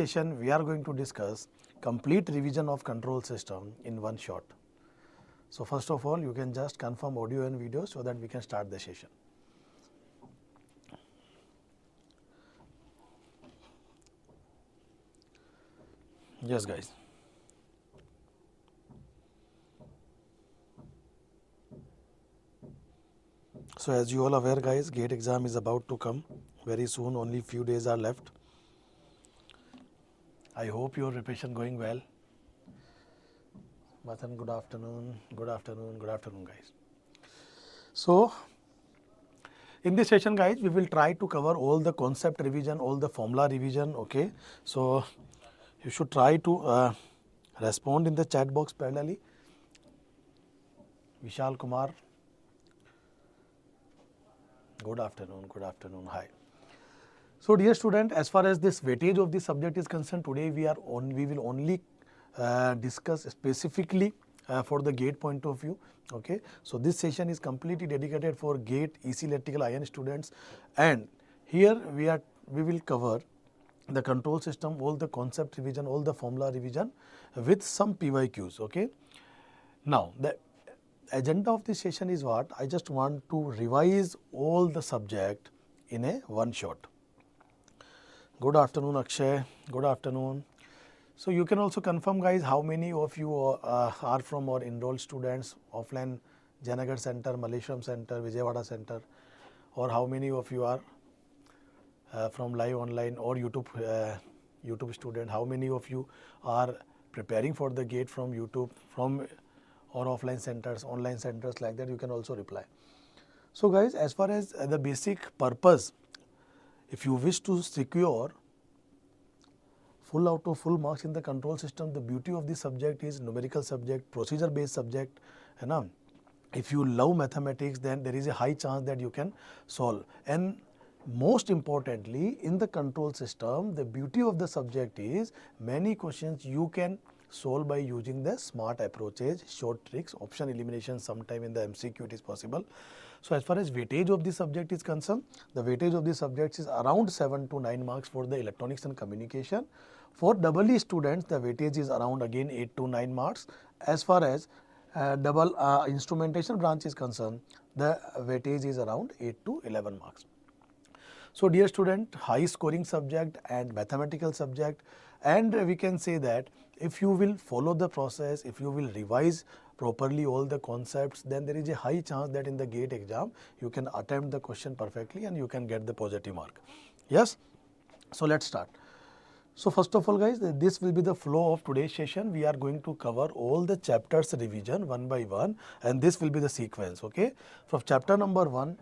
Session we are going to discuss complete revision of control system in one shot. So first of all, you can just confirm audio and video so that we can start the session. Yes, guys. So as you all aware, guys, GATE exam is about to come very soon. Only few days are left. I hope your preparation going well. Matan, good afternoon, good afternoon, good afternoon, guys. So in this session, guys, we will try to cover all the concept revision, all the formula revision. Okay, so you should try to respond in the chat box parallelly. Vishal Kumar, good afternoon, hi. So dear student, as far as this weightage of the subject is concerned, today we will only discuss specifically for the GATE point of view. Okay, so this session is completely dedicated for GATE EC electrical IN students, and here we will cover the control system, all the concept revision, all the formula revision with some PYQs. Okay, now the agenda of this session is what? I just want to revise all the subject in a one shot. Good afternoon, Akshay. Good afternoon. So you can also confirm, guys, how many of you are from our enrolled students, offline Janagar Center, Malleshwaram Center, Vijayawada Center, or how many of you are from live online or YouTube student. How many of you are preparing for the GATE from YouTube, from or offline centers, online centers, like that? You can also reply. So guys, as far as the basic purpose, if you wish to secure full out of full marks in the control system, the beauty of this subject is numerical subject, procedure based subject. If you love mathematics, then there is a high chance that you can solve. And most importantly, in the control system, the beauty of the subject is many questions you can solve by using the smart approaches, short tricks, option elimination. Sometime in the MCQ it is possible. So as far as weightage of the subject is concerned, the weightage of the subject is around 7 to 9 marks for the electronics and communication. For double E students, the weightage is around again 8 to 9 marks. As far as double instrumentation branch is concerned, the weightage is around 8 to 11 marks. So dear student, high scoring subject and mathematical subject, and we can say that if you will follow the process, if you will revise properly all the concepts, then there is a high chance that in the GATE exam you can attempt the question perfectly and you can get the positive mark. Yes, so let's start. So first of all, guys, this will be the flow of today's session. We are going to cover all the chapters revision one by one, and this will be the sequence. Okay, from chapter number 1,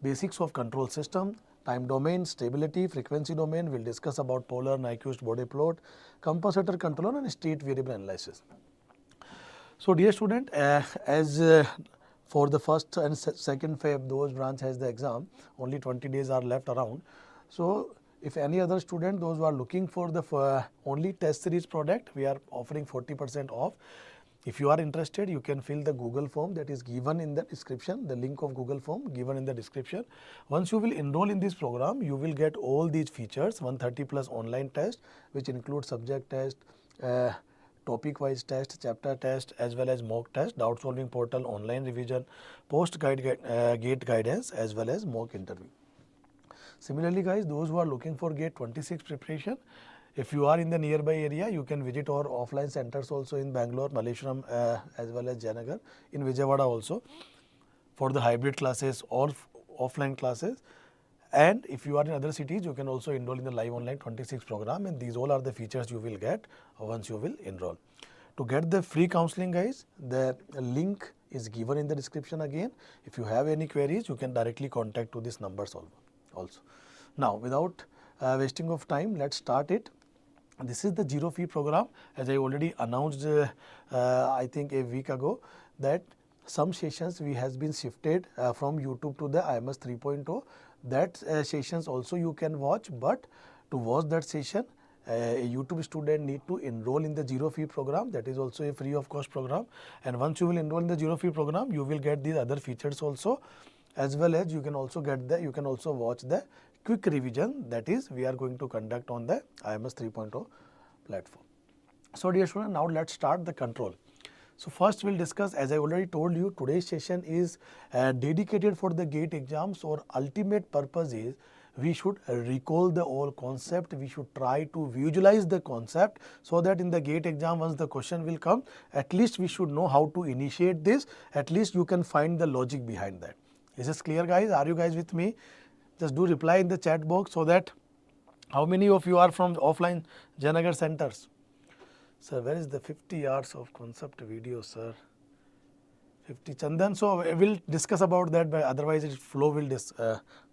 basics of control system, time domain, stability, frequency domain. We'll discuss about polar, Nyquist, Bode plot, compensator controller, and state variable analysis. So dear student, for the first and second Feb, those branch has the exam, only 20 days are left around. So if any other student, those who are looking for the only test series product, we are offering 40% off. If you are interested, you can fill the Google form that is given in the description, the link of Google form given in the description. Once you will enroll in this program, you will get all these features, 130 plus online test, which include subject test, topic wise test, chapter test, as well as mock test, doubt solving portal, online revision, post GATE guidance, as well as mock interview. Similarly, guys, those who are looking for GATE 26 preparation, if you are in the nearby area, you can visit our offline centers also in Bangalore, Malleshwaram, as well as Janagar, in Vijayawada also, for the hybrid classes or offline classes. And if you are in other cities, you can also enroll in the live online 26 program, and these all are the features you will get once you will enroll. To get the free counseling, guys, the link is given in the description again. If you have any queries, you can directly contact to this numbers also. Now, without wasting of time, let's start it. This is the zero fee program. As I already announced, I think a week ago, that some sessions we has been shifted from YouTube to the IMS 3.0. That sessions also you can watch, but to watch that session, a YouTube student need to enroll in the zero fee program. That is also a free of cost program. And once you will enroll in the zero fee program, you will get these other features also, as well as you can also get you can also watch the quick revision, that is we are going to conduct on the IMS 3.0 platform. So dear student, now let's start the control. So first we'll discuss, as I already told you, today's session is dedicated for the GATE exams. Or ultimate purpose is we should recall the whole concept, we should try to visualize the concept, so that in the GATE exam once the question will come, at least we should know how to initiate this, at least you can find the logic behind that. Is this clear guys? Are you guys with me? Just do reply in the chat box, so that how many of you are from offline Janagar centers? Sir, where is the 50 hours of concept video, sir? 50 Chandan. So we'll discuss about that, but otherwise its flow will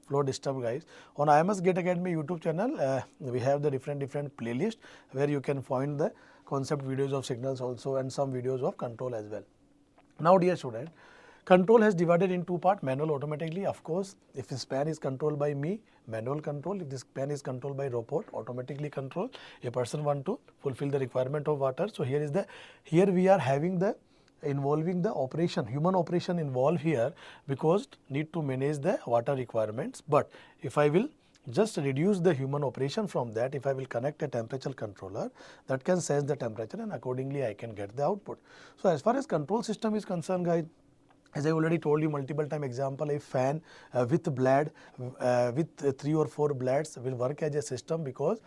flow disturb guys. On IMS GATE Academy YouTube channel, we have the different playlist where you can find the concept videos of signals also, and some videos of control as well. Now dear student, control has divided in two parts: manual, automatically. Of course, if this pan is controlled by me, manual control. If this pan is controlled by robot, automatically control. A person want to fulfill the requirement of water. So here we are having the involving the operation, human operation involved here, because need to manage the water requirements. But if I will just reduce the human operation from that, if I will connect a temperature controller that can sense the temperature, and accordingly I can get the output. So as far as control system is concerned guys, as I already told you multiple time example, a fan with blade with 3 or 4 blades will work as a system, because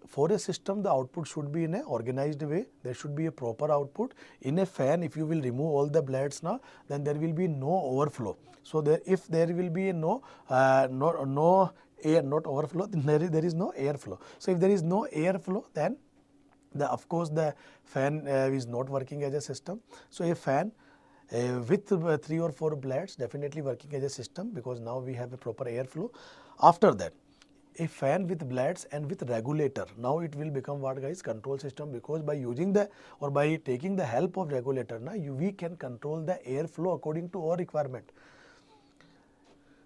for a system the output should be in an organized way. There should be a proper output. In a fan, if you will remove all the blades now, then there will be no overflow. So if there will be no air, not overflow, then there is no airflow. So if there is no airflow, then of course the fan is not working as a system. So a fan with 3 or 4 blades definitely working as a system, because now we have a proper airflow. After that, a fan with blades and with regulator, now it will become what guys? Control system, because by using the or by taking the help of regulator, now we can control the airflow according to our requirement.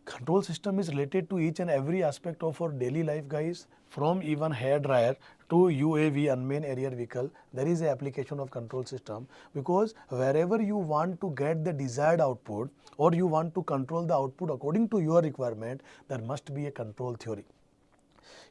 Control system is related to each and every aspect of our daily life guys, from even hair dryer to UAV, unmanned aerial vehicle. There is an application of control system, because wherever you want to get the desired output, or you want to control the output according to your requirement, there must be a control theory.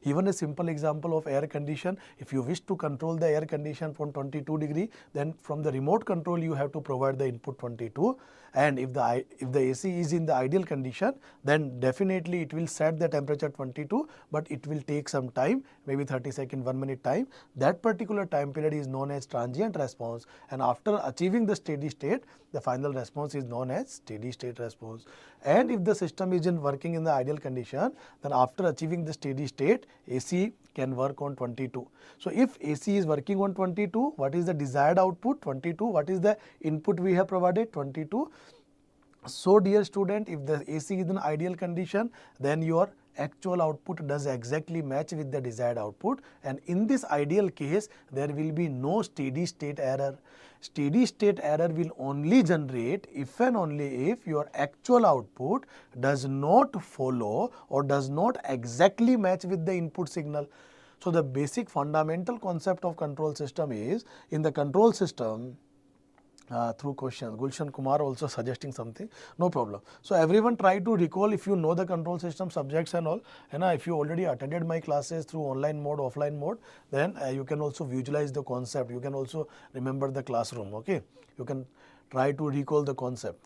Even a simple example of air condition, if you wish to control the air condition from 22 degree, then from the remote control you have to provide the input 22, and if the AC is in the ideal condition, then definitely it will set the temperature 22, but it will take some time, maybe 30 seconds, 1 minute time. That particular time period is known as transient response, and after achieving the steady state, the final response is known as steady state response. And if the system isn't working in the ideal condition, then after achieving the steady state, AC can work on 22. So if AC is working on 22, what is the desired output? 22. What is the input we have provided? 22. So dear student, if the AC is in ideal condition, then your actual output does exactly match with the desired output, and in this ideal case there will be no steady state error. Steady state error will only generate if and only if your actual output does not follow or does not exactly match with the input signal. So the basic fundamental concept of control system is, in the control system, through questions, Gulshan Kumar also suggesting something, no problem. So everyone try to recall, if you know the control system subjects and all, and if you already attended my classes through online mode, offline mode, then you can also visualize the concept, you can also remember the classroom, okay? You can try to recall the concept.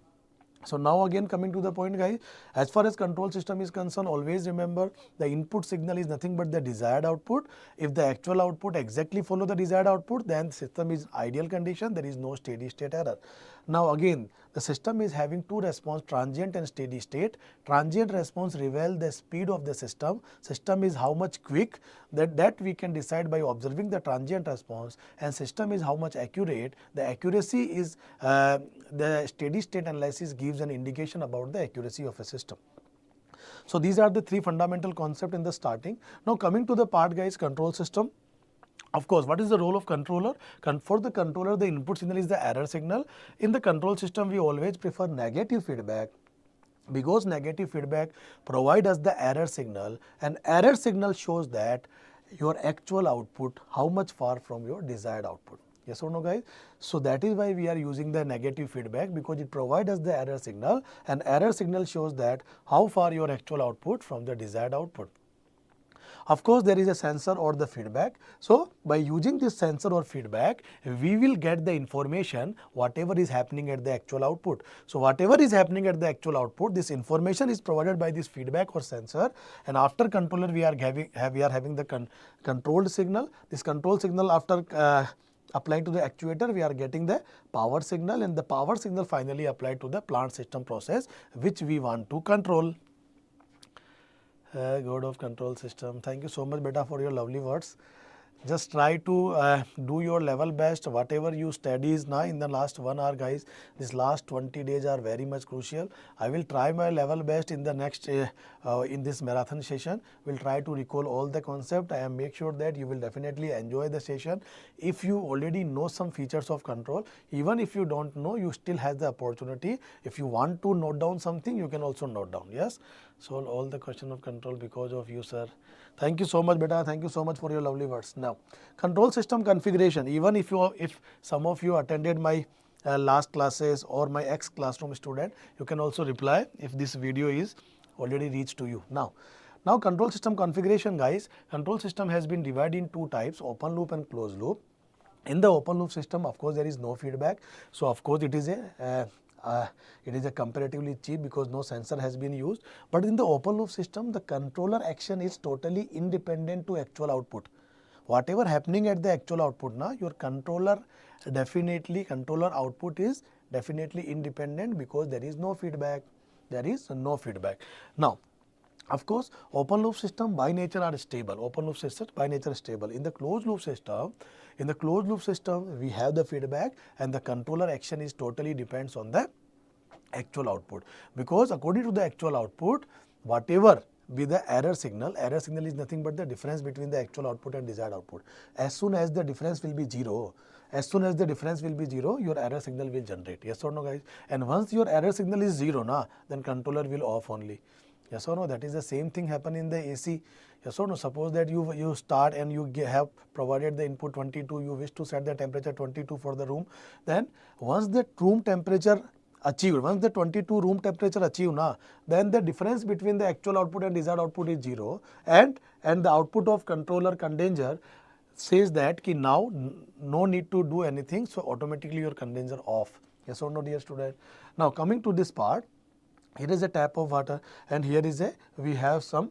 So now again coming to the point guys, as far as control system is concerned, always remember the input signal is nothing but the desired output. If the actual output exactly follow the desired output, then system is ideal condition, there is no steady state error. Now again, the system is having two response, transient and steady state. Transient response reveal the speed of the system. System is how much quick, that we can decide by observing the transient response, and system is how much accurate. The accuracy is the steady state analysis gives an indication about the accuracy of a system. So these are the three fundamental concepts in the starting. Now coming to the part guys, control system. Of course, what is the role of controller? For the controller, the input signal is the error signal. In the control system, we always prefer negative feedback, because negative feedback provide us the error signal, and error signal shows that your actual output, how much far from your desired output. Yes or no, guys? So that is why we are using the negative feedback, because it provides us the error signal, and error signal shows that how far your actual output from the desired output. Of course, there is a sensor or the feedback. So by using this sensor or feedback, we will get the information whatever is happening at the actual output. So whatever is happening at the actual output, this information is provided by this feedback or sensor, and after controller we are having the controlled signal. This control signal, after applying to the actuator, we are getting the power signal, and the power signal finally applied to the plant system process which we want to control. God of control system. Thank you so much, beta, for your lovely words. Just try to do your level best, whatever you studies now in the last 1 hour, guys. This last 20 days are very much crucial. I will try my level best in the next in this marathon session. We'll try to recall all the concept. I am make sure that you will definitely enjoy the session. If you already know some features of control, even if you don't know, you still have the opportunity. If you want to note down something, you can also note down. Yes. So all the question of control because of you, sir. Thank you so much, beta. Thank you so much for your lovely words. Now, control system configuration. Even if some of you attended my last classes or my ex classroom student, you can also reply if this video is already reached to you. Now control system configuration, guys. Control system has been divided in 2 types: open loop and closed loop. In the open loop system, of course, there is no feedback. So of course, it is a comparatively cheap because no sensor has been used. But in the open loop system, the controller action is totally independent to actual output. Whatever happening at the actual output now, your controller output is definitely independent because there is no feedback. There is no feedback. Now, of course, open loop system by nature are stable. Open loop system by nature is stable. In the closed loop system, we have the feedback, and the controller action is totally depends on the actual output, because according to the actual output, whatever be the error signal is nothing but the difference between the actual output and desired output. As soon as the difference will be zero, your error signal will generate. Yes or no, guys? And once your error signal is zero, then controller will off only. Yes or no? That is the same thing happen in the AC. Yes or no? Suppose that you start and you have provided the input 22, you wish to set the temperature 22 for the room. Then once the room temperature achieved, once the 22 room temperature achieved, then the difference between the actual output and desired output is zero, and the output of controller condenser says that now no need to do anything, so automatically your condenser off. Yes or no, dear student? Now coming to this part, here is a tap of water, and here is we have some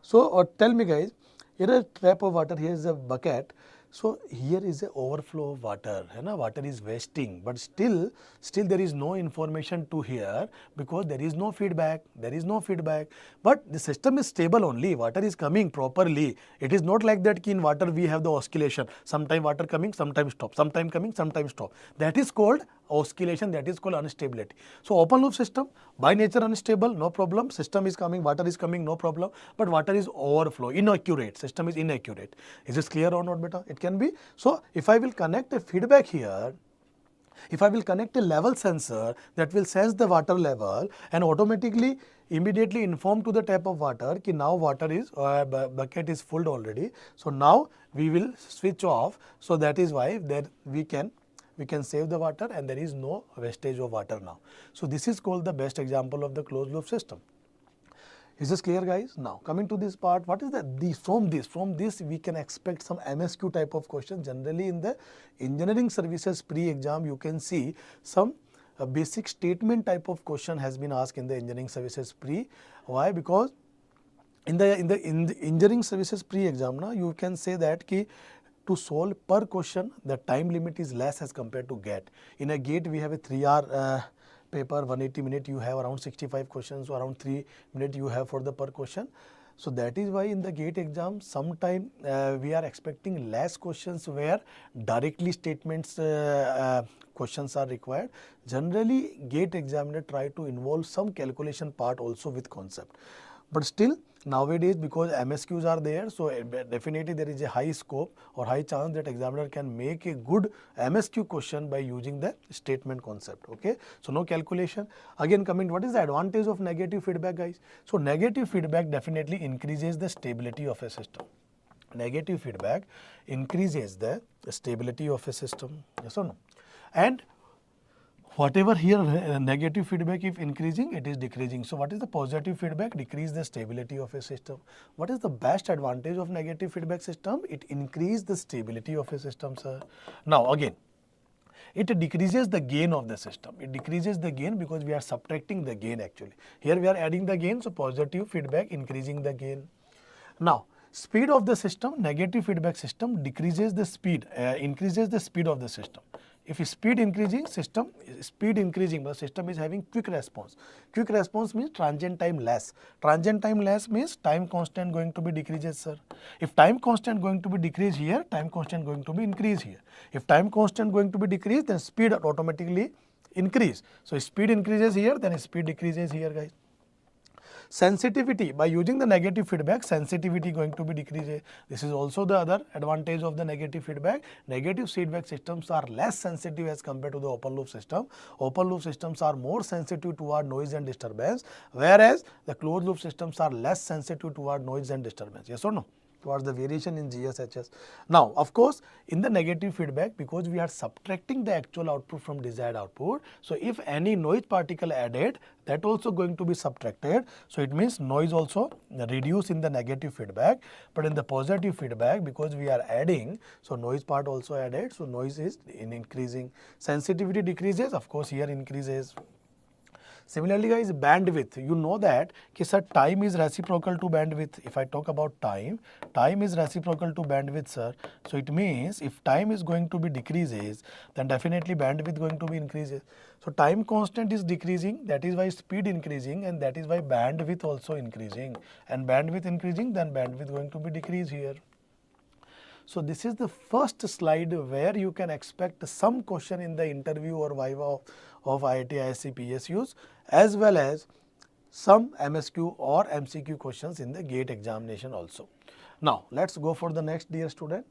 so tell me, guys, here is a tap of water, here is a bucket. So here is a overflow of water, water is wasting, but still there is no information to here because there is no feedback. But the system is stable only. Water is coming properly. It is not like that in water we have the oscillation. Sometime water coming, sometimes stop. Sometime coming, sometimes stop. That is called oscillation. That is called instability. So open loop system by nature unstable, no problem. System is coming, water is coming, no problem. But water is overflow, inaccurate. System is inaccurate. Is this clear or not, beta? It can be. So if I will connect a feedback here, if I will connect a level sensor that will sense the water level and automatically immediately inform to the tap of water कि now water is bucket is full already. So now we will switch off. So that is why that we can save the water and there is no wastage of water now. So this is called the best example of the closed loop system. Is this clear, guys? Now coming to this part, what is from this we can expect some MSQ type of question. Generally in the engineering services pre-exam you can see some basic statement type of question has been asked in the engineering services pre. Why? Because in the engineering services pre-exam you can say that to solve per question the time limit is less as compared to GATE. In a GATE we have a 3-hour paper, 180 minutes, you have around 65 questions, so around 3 minutes you have for the per question. So that is why in the GATE exam, sometime we are expecting less questions where directly statements questions are required. Generally, GATE examiner try to involve some calculation part also with concept. But still, nowadays because MSQs are there, so definitely there is a high scope or high chance that examiner can make a good MSQ question by using the statement concept. Okay, so no calculation. Again coming, what is the advantage of negative feedback, guys? So negative feedback definitely increases the stability of a system. negative feedback increases the stability of a system, yes or no? And whatever here negative feedback if increasing, it is decreasing. So what is the positive feedback? Decrease the stability of a system. What is the best advantage of negative feedback system? It increase the stability of a system, sir. Now again, it decreases the gain of the system. It decreases the gain because we are subtracting the gain actually. Here we are adding the gain, so positive feedback increasing the gain. Now, speed of the system, negative feedback system decreases the speed, increases the speed of the system. If speed increasing, the system is having quick response. Quick response means transient time less. Transient time less means time constant going to be decreases, sir. If time constant going to be decrease here, time constant going to be increase here. If time constant going to be decreased, then speed automatically increase. So speed increases here, then speed decreases here, guys. Sensitivity, by using the negative feedback, sensitivity going to be decreased. This is also the other advantage of the negative feedback. Negative feedback systems are less sensitive as compared to the open loop system. Open loop systems are more sensitive toward noise and disturbance, whereas the closed loop systems are less sensitive toward noise and disturbance. Yes or no? Towards the variation in GSHS. Now, of course, in the negative feedback, because we are subtracting the actual output from desired output, so if any noise particle added, that also going to be subtracted. So it means noise also reduce in the negative feedback, but in the positive feedback, because we are adding, so noise part also added, so noise is increasing. Sensitivity decreases, of course, here increases. Similarly, guys, bandwidth, you know that sir, time is reciprocal to bandwidth. If I talk about time is reciprocal to bandwidth, sir. So it means if time is going to be decreases, then definitely bandwidth going to be increases. So time constant is decreasing, that is why speed increasing, and that is why bandwidth also increasing. And bandwidth increasing, then bandwidth going to be decrease here. So this is the first slide where you can expect some question in the interview or viva of IIT ISC PSUs, as well as some MSQ or MCQ questions in the GATE examination also. Now let's go for the next, dear student.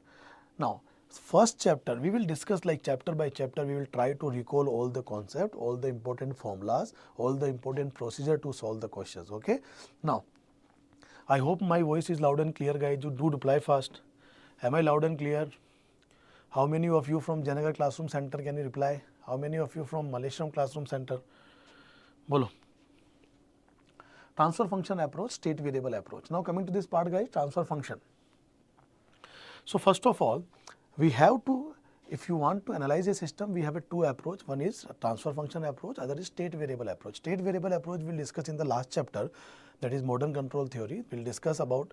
Now first chapter we will discuss like chapter by chapter. We will try to recall all the concept, all the important formulas, all the important procedure to solve the questions. Okay. Now I hope my voice is loud and clear, guys. You do reply fast. Am I loud and clear? How many of you from Janagar Classroom Center can you reply? How many of you from Malleshwaram Classroom Center? Bolo. Transfer function approach, state variable approach. Now coming to this part, guys, transfer function. So first of all, we have to, if you want to analyze a system, we have a two approach. One is a transfer function approach, other is state variable approach. State variable approach we'll discuss in the last chapter, that is modern control theory. We'll discuss about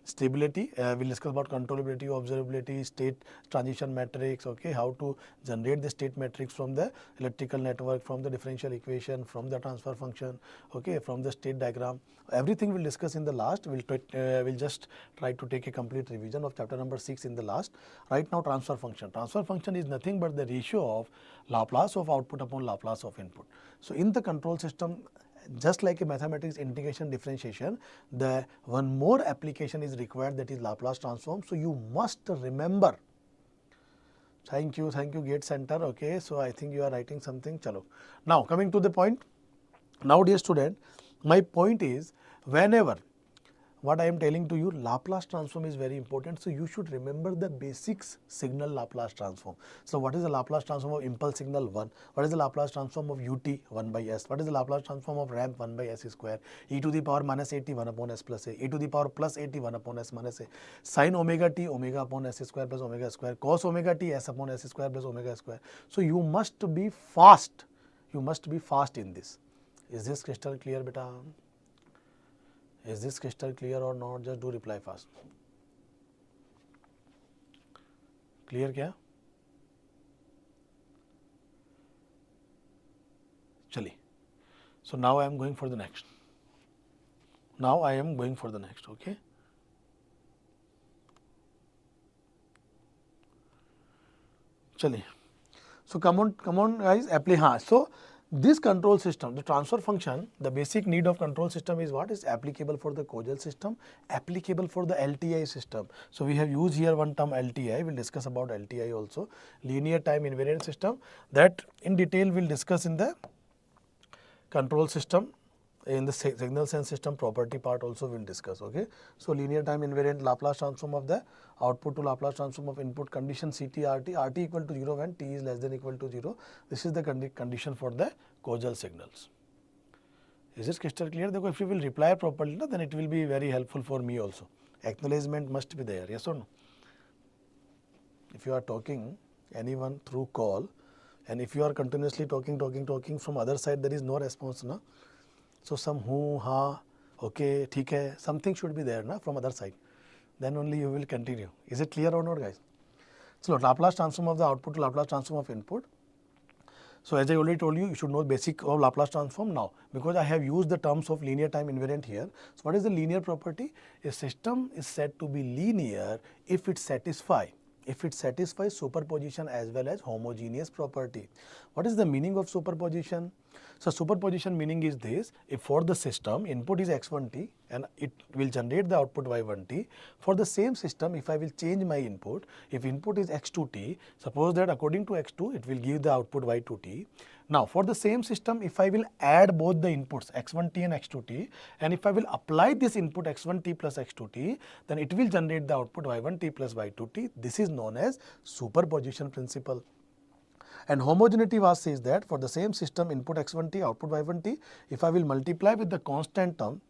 stability, we'll discuss about controllability, observability, state transition matrix, okay, how to generate the state matrix from the electrical network, from the differential equation, from the transfer function, okay, from the state diagram. Everything we'll discuss in the last. We'll just try to take a complete revision of chapter number 6 in the last. Right now, transfer function. Transfer function is nothing but the ratio of Laplace of output upon Laplace of input. So in the control system, just like a mathematics integration differentiation, the one more application is required, that is Laplace transform. So you must remember. Thank you Gate Center. Okay, so I think you are writing something. Chalo. Now coming to the point. Now dear student, my point is, whenever what I am telling to you, Laplace transform is very important. So you should remember the basics signal Laplace transform. So what is the Laplace transform of impulse signal 1? What is the Laplace transform of ut 1 by s? What is the Laplace transform of ramp 1 by s square? E to the power minus 80 1 upon s plus a. E to the power plus 80 1 upon s minus a. Sin omega t omega upon s square plus omega square. Cos omega t s upon s square plus omega square. So you must be fast. You must be fast in this. Is this crystal clear, beta? Is this crystal clear or not? Just do reply fast. Clear kya? Chali. So now I am going for the next. Okay. Chali. So come on guys, apply. So this control system, the transfer function, the basic need of control system is what? Is applicable for the causal system, applicable for the LTI system. So we have used here one term LTI. We'll discuss about LTI also. Linear time invariant system. That in detail we'll discuss in the control system in the signal sense system property part also we'll discuss. Okay, so linear time invariant Laplace transform of the output to Laplace transform of input condition CT RT equal to 0 when t is less than equal to 0. This is the condition for the causal signals. Is this crystal clear? If you will reply properly, then it will be very helpful for me also. Acknowledgement must be there, yes or no? If you are talking anyone through call, and if you are continuously talking from other side, there is no response, na? So some who, ha, okay, theek hai, something should be there, na, from other side. Then only you will continue. Is it clear or not, guys? So Laplace transform of the output to Laplace transform of input. So as I already told you, you should know basic of Laplace transform now, because I have used the terms of linear time invariant here. So what is the linear property? A system is said to be linear if it satisfies superposition as well as homogeneous property. What is the meaning of superposition? So superposition meaning is this: if for the system input is x1t and it will generate the output y1t, for the same system if I will change my input, if input is x2t, suppose that according to x2 it will give the output y2t. Now for the same system, if I will add both the inputs x1t and x2t, and if I will apply this input x1t plus x2t, then it will generate the output y1t plus y2t. This is known as superposition principle. And homogeneity was says that for the same system input x1t, output y1t, if I will multiply with the constant term,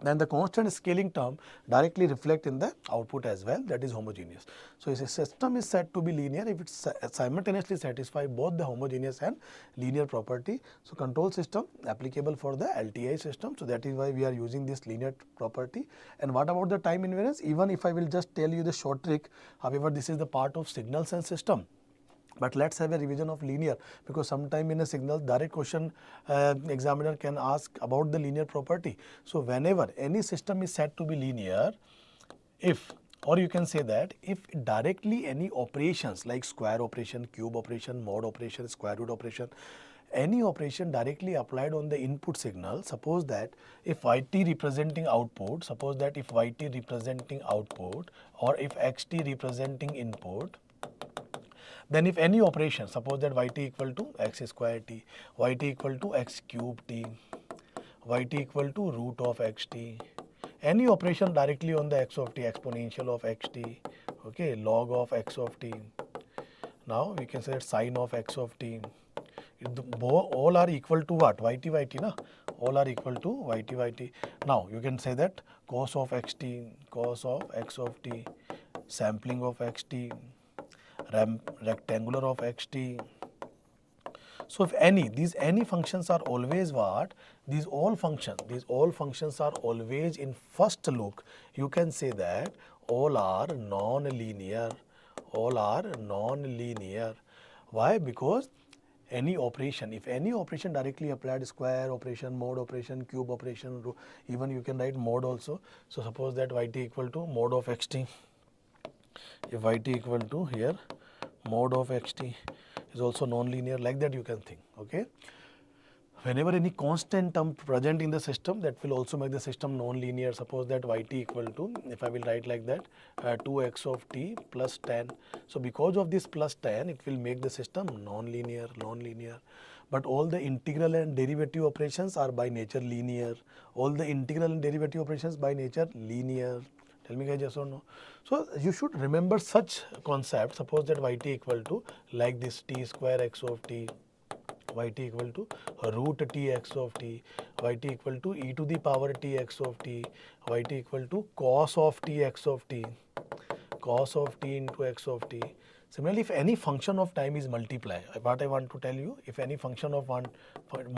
then the constant scaling term directly reflect in the output as well, that is homogeneous. So a system is said to be linear if it simultaneously satisfies both the homogeneous and linear property. So control system applicable for the LTI system, so that is why we are using this linear property. And what about the time invariance? Even if I will just tell you the short trick, however this is the part of signal sense system. But let's have a revision of linear, because sometime in a signal direct question examiner can ask about the linear property. So whenever any system is said to be linear, if, or you can say that if directly any operations like square operation, cube operation, mod operation, square root operation, any operation directly applied on the input signal, suppose that if yt representing output, or if xt representing input, then if any operation, suppose that yt equal to x square t, yt equal to x cube t, yt equal to root of xt, any operation directly on the x of t, exponential of xt, okay, log of x of t. Now we can say that sine of x of t. All are equal to what? Yt, na? All are equal to yt. Now you can say that cos of xt, cos of x of t, sampling of xt, rectangular of xt. So if these any functions are always what? These all functions are always in first look. You can say that all are non-linear. Why? Because any operation, if any operation directly applied, square operation, mod operation, cube operation, even you can write mod also. So suppose that yt equal to mod of xt. If yt equal to here mod of xt is also non-linear, like that you can think, okay. Whenever any constant term present in the system, that will also make the system non-linear. Suppose that yt equal to, if I will write like that, 2x of t plus 10. So because of this plus 10, it will make the system non-linear. But all the integral and derivative operations are by nature linear. Tell me guys, yes or no? So you should remember such concept. Suppose that yt equal to like this t square x of t, yt equal to root t x of t, yt equal to e to the power t x of t, yt equal to cos of t x of t, cos of t into x of t. Similarly, if any function of time is multiply, what I want to tell you, if any function of one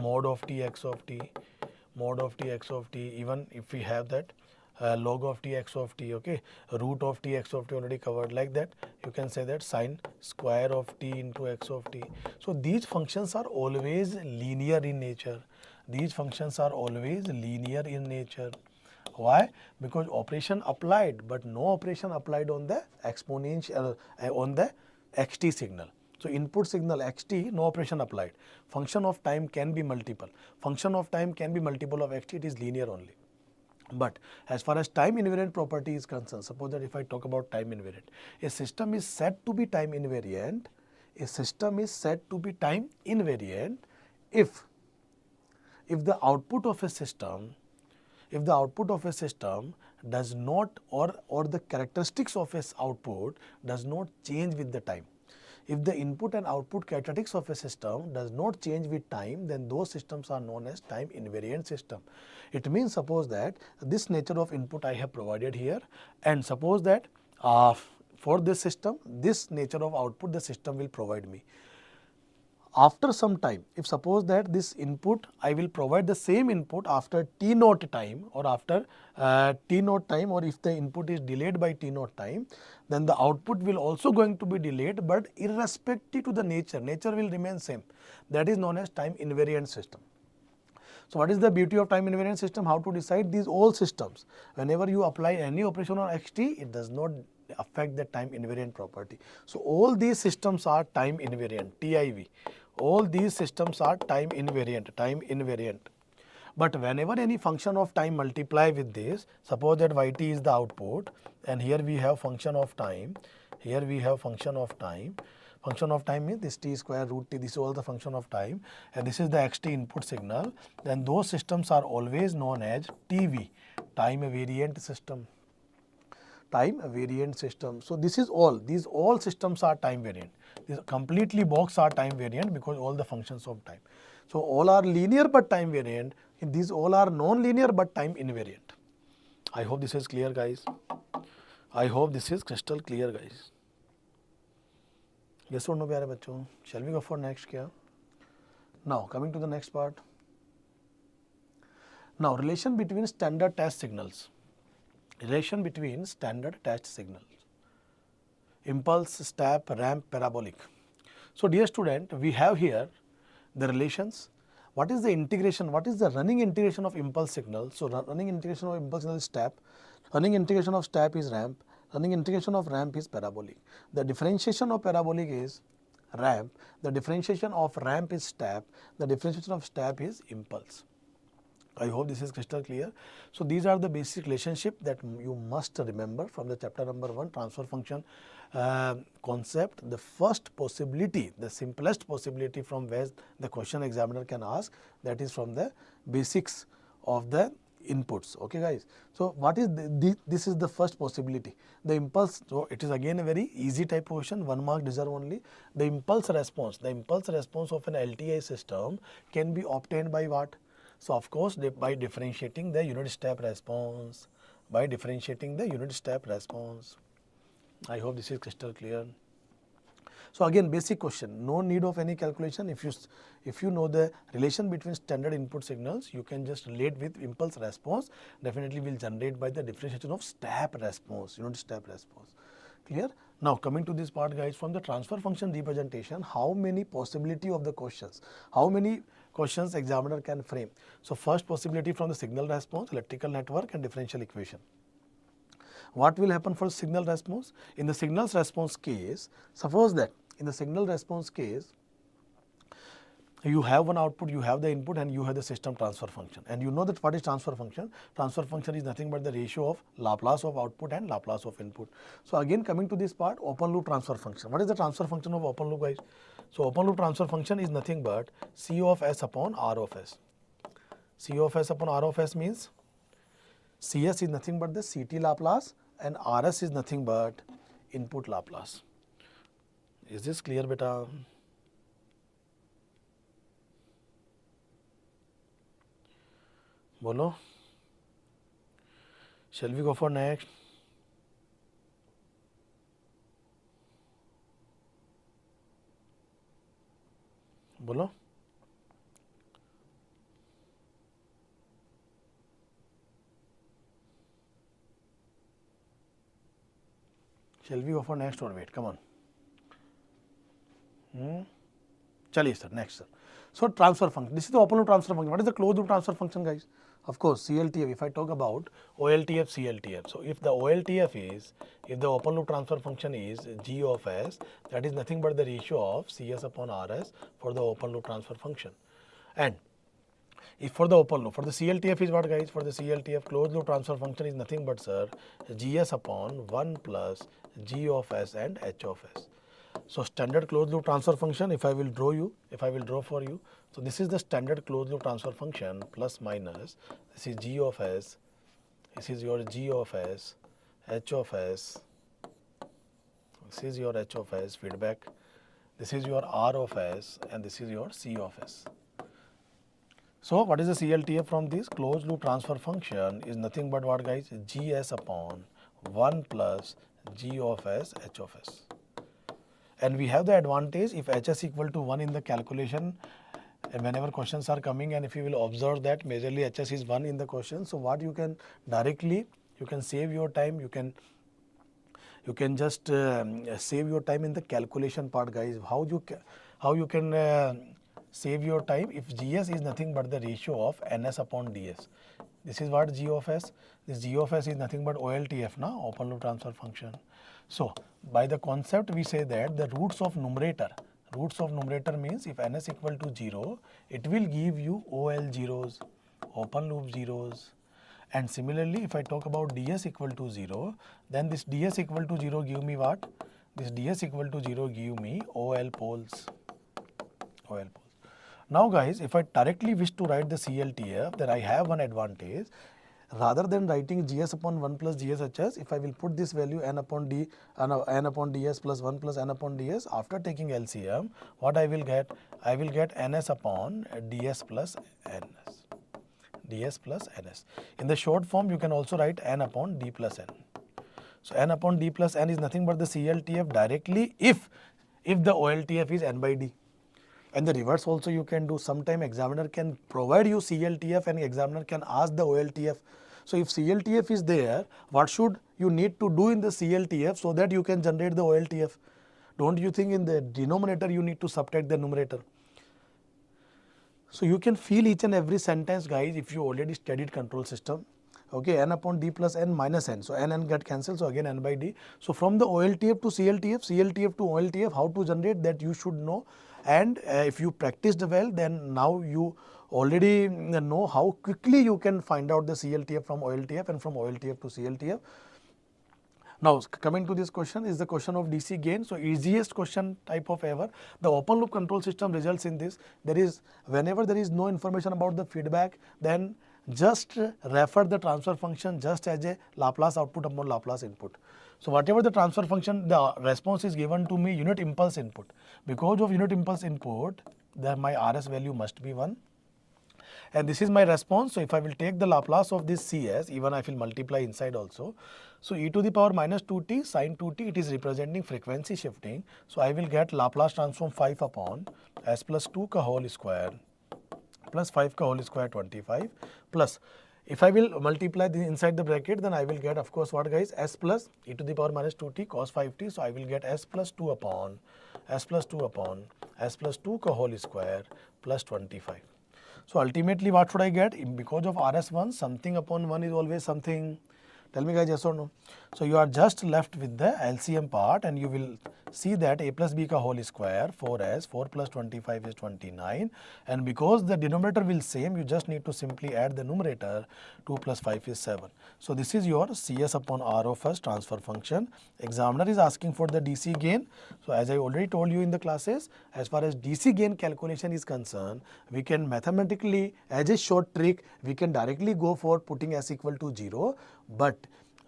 mod of t x of t, even if we have that log of t x of t, okay, root of t x of t already covered, like that you can say that sine square of t into x of t. So these functions are always linear in nature. Why? Because operation applied, but no operation applied on the exponential on the xt signal. So input signal xt, no operation applied. Function of time can be multiple. of xt, it is linear only. But as far as time invariant property is concerned, suppose that if I talk about time invariant, a system is said to be time invariant. If if the output of a system, does not, or the characteristics of its output does not change with the time. If the input and output characteristics of a system does not change with time, then those systems are known as time invariant system. It means, suppose that this nature of input I have provided here, and suppose that for this system, this nature of output the system will provide me. After some time, if suppose that this input, I will provide the same input after t naught time, or after t naught time, or if the input is delayed by t naught time, then the output will also going to be delayed, but irrespective to the nature will remain same. That is known as time invariant system. So what is the beauty of time invariant system? How to decide these all systems? Whenever you apply any operation on xt, it does not affect the time invariant property. So all these systems are time invariant, TIV. All these systems are time invariant. But whenever any function of time multiply with this, suppose that yt is the output, and here we have function of time, function of time means this t square root t, this is all the function of time, and this is the xt input signal, then those systems are always known as TV, time variant system. So this is all, these all systems are time variant. These completely box are time variant because all the functions of time. So all are linear but time variant. These all are non-linear but time invariant. I hope this is clear, guys. I hope this is crystal clear, guys. Yes or no, प्यारे बच्चों? Shall we go for next क्या? Now coming to the next part. Now relation between standard test signals. Impulse, step, ramp, parabolic. So dear student, we have here the relations. What is the integration? What is the running integration of impulse signal? So running integration of impulse signal is step. Running integration of step is ramp. Running integration of ramp is parabolic. The differentiation of parabolic is ramp. The differentiation of ramp is step. The differentiation of step is impulse. I hope this is crystal clear. So these are the basic relationship that you must remember from the chapter number 1, transfer function concept. The first possibility, the simplest possibility from where the question examiner can ask, that is from the basics of the inputs. Okay, guys. So what is this is the first possibility. The impulse, so it is again a very easy type question, 1 mark deserve only. The impulse response of an LTI system can be obtained by what? So of course by differentiating the unit step response. I hope this is crystal clear. So again, basic question, no need of any calculation. If you know the relation between standard input signals, you can just relate with impulse response. Definitely will generate by the differentiation of step response, unit step response. Clear? Now coming to this part, guys, from the transfer function representation, how many possibility of the questions? How many questions examiner can frame? So first possibility from the signal response, electrical network and differential equation. What will happen for signal response? In the signals response case, suppose that in the signal response case, you have one output, you have the input, and you have the system transfer function. And you know that what is transfer function? Transfer function is nothing but the ratio of Laplace of output and Laplace of input. So again, coming to this part, open loop transfer function. What is the transfer function of open loop, guys? So open loop transfer function is nothing but C of S upon R of S. C of S upon R of S means CS is nothing but the CT Laplace and RS is nothing but input Laplace. Is this clear, beta? Bolo? Shall we go for next? Bolo? Shall we go for next or wait? Come on. Chaliye sir, next sir. So transfer function. This is the open loop transfer function. What is the closed loop transfer function, guys? Of course, CLTF. If I talk about OLTF, CLTF. So if the OLTF is, if the open loop transfer function is G of S, that is nothing but the ratio of CS upon RS for the open loop transfer function. And if for the open loop, for the CLTF is what, guys? For the CLTF, closed loop transfer function is nothing but, sir, GS upon 1 plus G of S and H of S. So standard closed loop transfer function, if I will draw for you, so this is the standard closed loop transfer function plus minus, this is g of s, this is your g of s, h of s, this is your h of s feedback, this is your r of s, and this is your c of s. So what is the CLTF from this? Closed loop transfer function is nothing but what, guys? Gs upon 1 plus g of s h of s. And we have the advantage if hs equal to 1 in the calculation, and whenever questions are coming, and if you will observe that majorly hs is 1 in the question, so what you can directly, you can save your time, you can just save your time in the calculation part, guys. How you can save your time if gs is nothing but the ratio of ns upon ds. This is what g of s, this g of s is nothing but OLTF, na, open loop transfer function. So by the concept we say that the roots of numerator means if ns equal to 0, it will give you OL zeros, open loop zeros. And similarly, if I talk about ds equal to 0, then this ds equal to 0 give me what? This ds equal to 0 give me OL poles. Now guys, if I directly wish to write the CLTF, then I have one advantage. Rather than writing gs upon 1 plus gs hs, if I will put this value n upon ds plus 1 plus n upon ds, after taking LCM, what I will get? I will get ns upon ds plus ns. In the short form, you can also write n upon d plus n. So n upon d plus n is nothing but the CLTF directly if the OLTF is n by d. And the reverse also you can do. Sometime examiner can provide you CLTF and examiner can ask the OLTF. So if CLTF is there, what should you need to do in the CLTF so that you can generate the OLTF? Don't you think in the denominator you need to subtract the numerator? So you can feel each and every sentence, guys, if you already studied control system. Okay, n upon d plus n minus n. So n get cancelled, so again n by d. So from the OLTF to CLTF, CLTF to OLTF, how to generate that you should know. And if you practiced well, then now you already know how quickly you can find out the CLTF from OLTF and from OLTF to CLTF. Now coming to this question is the question of DC gain. So easiest question type of ever. The open loop control system results in this. Whenever there is no information about the feedback, then just refer the transfer function just as a Laplace output upon Laplace input. So whatever the transfer function, the response is given to me unit impulse input. Because of unit impulse input, then my RS value must be 1. And this is my response. So if I will take the Laplace of this CS, even I will multiply inside also. So e to the power minus 2t sin 2t, it is representing frequency shifting. So I will get Laplace transform 5 upon s plus 2 ka whole square plus 5 ka whole square 25 plus, if I will multiply the inside the bracket, then I will get, of course, what, guys, s plus e to the power minus 2t cos 5t. So I will get s plus 2 upon s plus 2 ka whole square plus 25. So ultimately what should I get? Because of RS1, something upon 1 is always something. Tell me, guys, yes or no? So you are just left with the LCM part, and you will see that a plus b ka whole square 4s, 4 plus 25 is 29, and because the denominator will same, you just need to simply add the numerator. 2 plus 5 is 7. So this is your CS upon R of s transfer function. Examiner is asking for the DC gain. So as I already told you in the classes, as far as DC gain calculation is concerned, we can mathematically, as a short trick, we can directly go for putting s equal to 0, but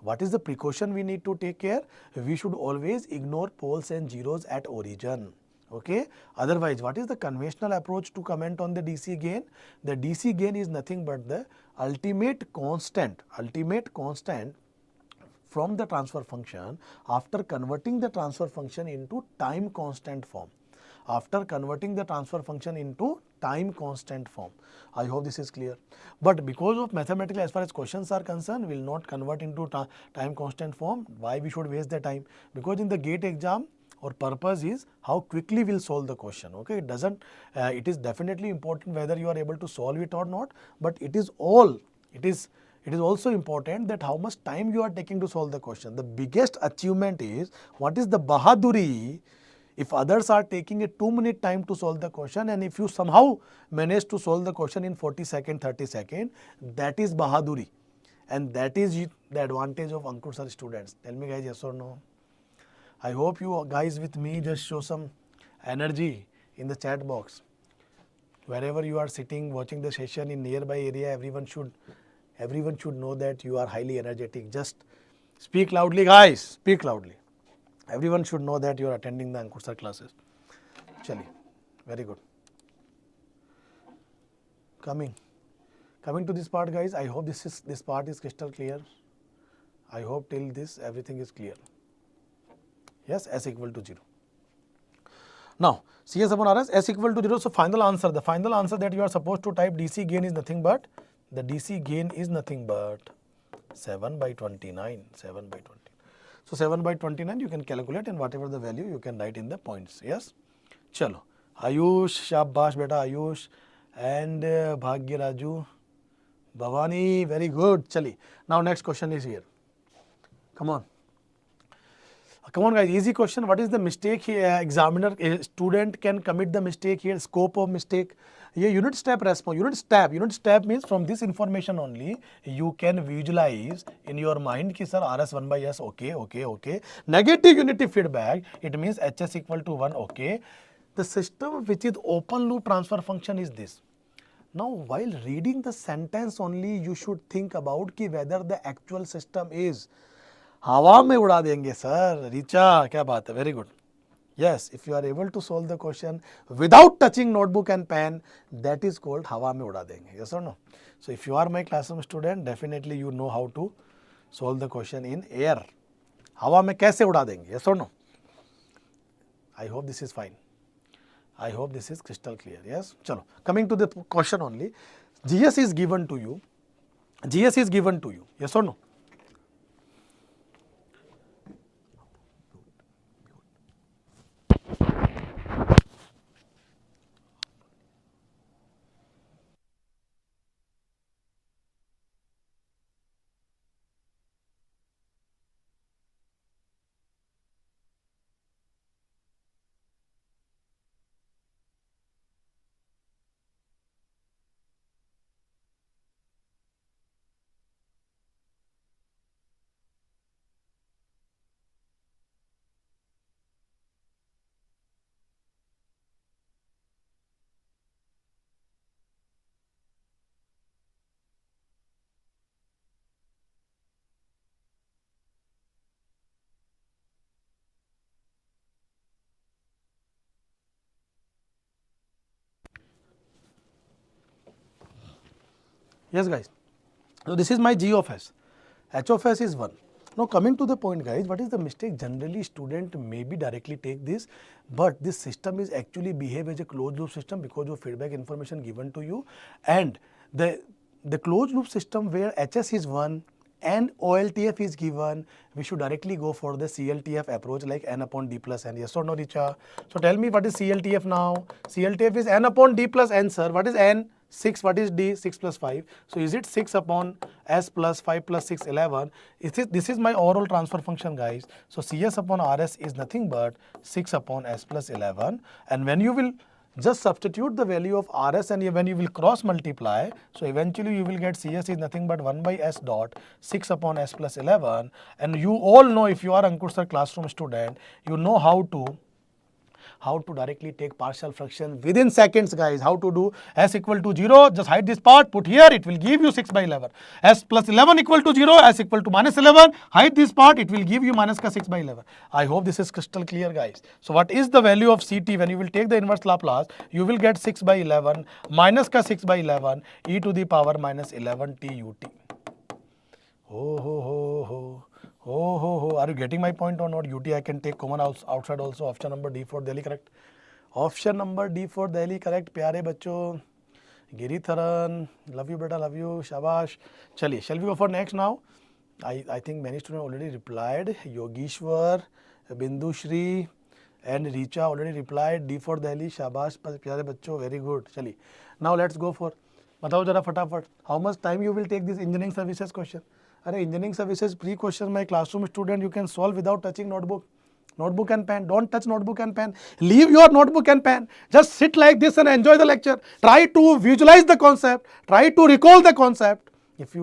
what is the precaution we need to take care? We should always ignore poles and zeros at origin. Okay. Otherwise, what is the conventional approach to comment on the DC gain? The DC gain is nothing but the ultimate constant from the transfer function after converting the transfer function into time constant form. I hope this is clear. But because of mathematical, as far as questions are concerned, will not convert into time constant form. Why we should waste the time? Because in the GATE exam, our purpose is how quickly we'll solve the question. Okay, it is definitely important whether you are able to solve it or not, but it is also important that how much time you are taking to solve the question. The biggest achievement is what is the bahaduri if others are taking a 2-minute time to solve the question, and if you somehow manage to solve the question in 40 seconds, 30 seconds, that is bahaduri. And that is the advantage of Ankur sir students. Tell me, guys, yes or no? I hope you guys with me just show some energy in the chat box. Wherever you are sitting watching the session in nearby area, everyone should know that you are highly energetic. Just speak loudly, guys. Speak loudly. Everyone should know that you are attending the Ankur Sir classes. Chali, very good. Coming to this part, guys. I hope this part is crystal clear. I hope till this everything is clear. Yes, S equal to 0. Now, CS upon RS, S equal to 0. So, final answer. The final answer that you are supposed to type DC gain is nothing but, 7 by 29. 7 by 20. So, 7 by 29 you can calculate, and whatever the value you can write in the points. Yes. Chalo. Ayush, Shabash beta Ayush, and Bhagya Raju, Bhavani, very good. Chali. Now, next question is here. Come on. Come on, guys, easy question. What is the mistake here? Examiner, student can commit the mistake here, scope of mistake. Here, unit step response, unit step means from this information only, you can visualize in your mind ki sir RS 1 by S, okay. Negative unity feedback, it means HS equal to 1, okay. The system which is open loop transfer function is this. Now, while reading the sentence only, you should think about ki whether the actual system is हवा में उड़ा देंगे sir. Richa, क्या बात है, very good. Yes, if you are able to solve the question without touching notebook and pen, that is called हवा में उड़ा देंगे. Yes or no? So, if you are my classroom student, definitely you know how to solve the question in air. हवा में कैसे उड़ा देंगे? Yes or no? I hope this is fine. I hope this is crystal clear. Yes. चलो, coming to the question only. GS is given to you. GS is given to you. Yes or no? Yes, guys. So, this is my G of S. H of S is 1. Now, coming to the point, guys, what is the mistake? Generally, student maybe directly take this, but this system is actually behave as a closed loop system because of feedback information given to you, and the closed loop system where HS is 1 and OLTF is given, we should directly go for the CLTF approach like n upon d plus n. Yes or no, Richa? So, tell me what is CLTF now? CLTF is n upon d plus n, sir. What is n? 6, what is d? 6 plus 5. So, is it 6 upon s plus 5 plus 6, 11? This is my overall transfer function, guys. So, CS upon RS is nothing but 6 upon s plus 11. And when you will just substitute the value of RS and when you will cross multiply, so eventually you will get CS is nothing but 1 by s dot 6 upon s plus 11. And you all know, if you are Ankur Sir classroom student, you know how to directly take partial fraction within seconds, guys. How to do? S equal to 0, just hide this part, put here, it will give you 6 by 11. S plus 11 equal to 0, S equal to minus 11, hide this part, it will give you minus ka 6 by 11. I hope this is crystal clear, guys. So, what is the value of CT? When you will take the inverse Laplace, you will get 6 by 11 minus ka 6 by 11 e to the power minus 11 t ut. Are you getting my point or not? UT I can take common outside also. Option number D for Delhi, correct? Option number D for Delhi, correct? प्यारे बच्चों, Giritharan, love you beta, love you, shabash. चलिए, shall we go for next now? I think many students already replied. Yogishwar, Bindu Shri, and Richa already replied. D for Delhi, shabash, प्यारे बच्चों, very good. चलिए, now let's go for. बताओ जरा फटाफट. How much time you will take this engineering services question? अरे engineering services pre question, my classroom student, you can solve without touching notebook and pen. Don't touch notebook and pen. Leave your notebook and pen. Just sit like this and enjoy the lecture. Try to visualize the concept. Try to recall the concept. If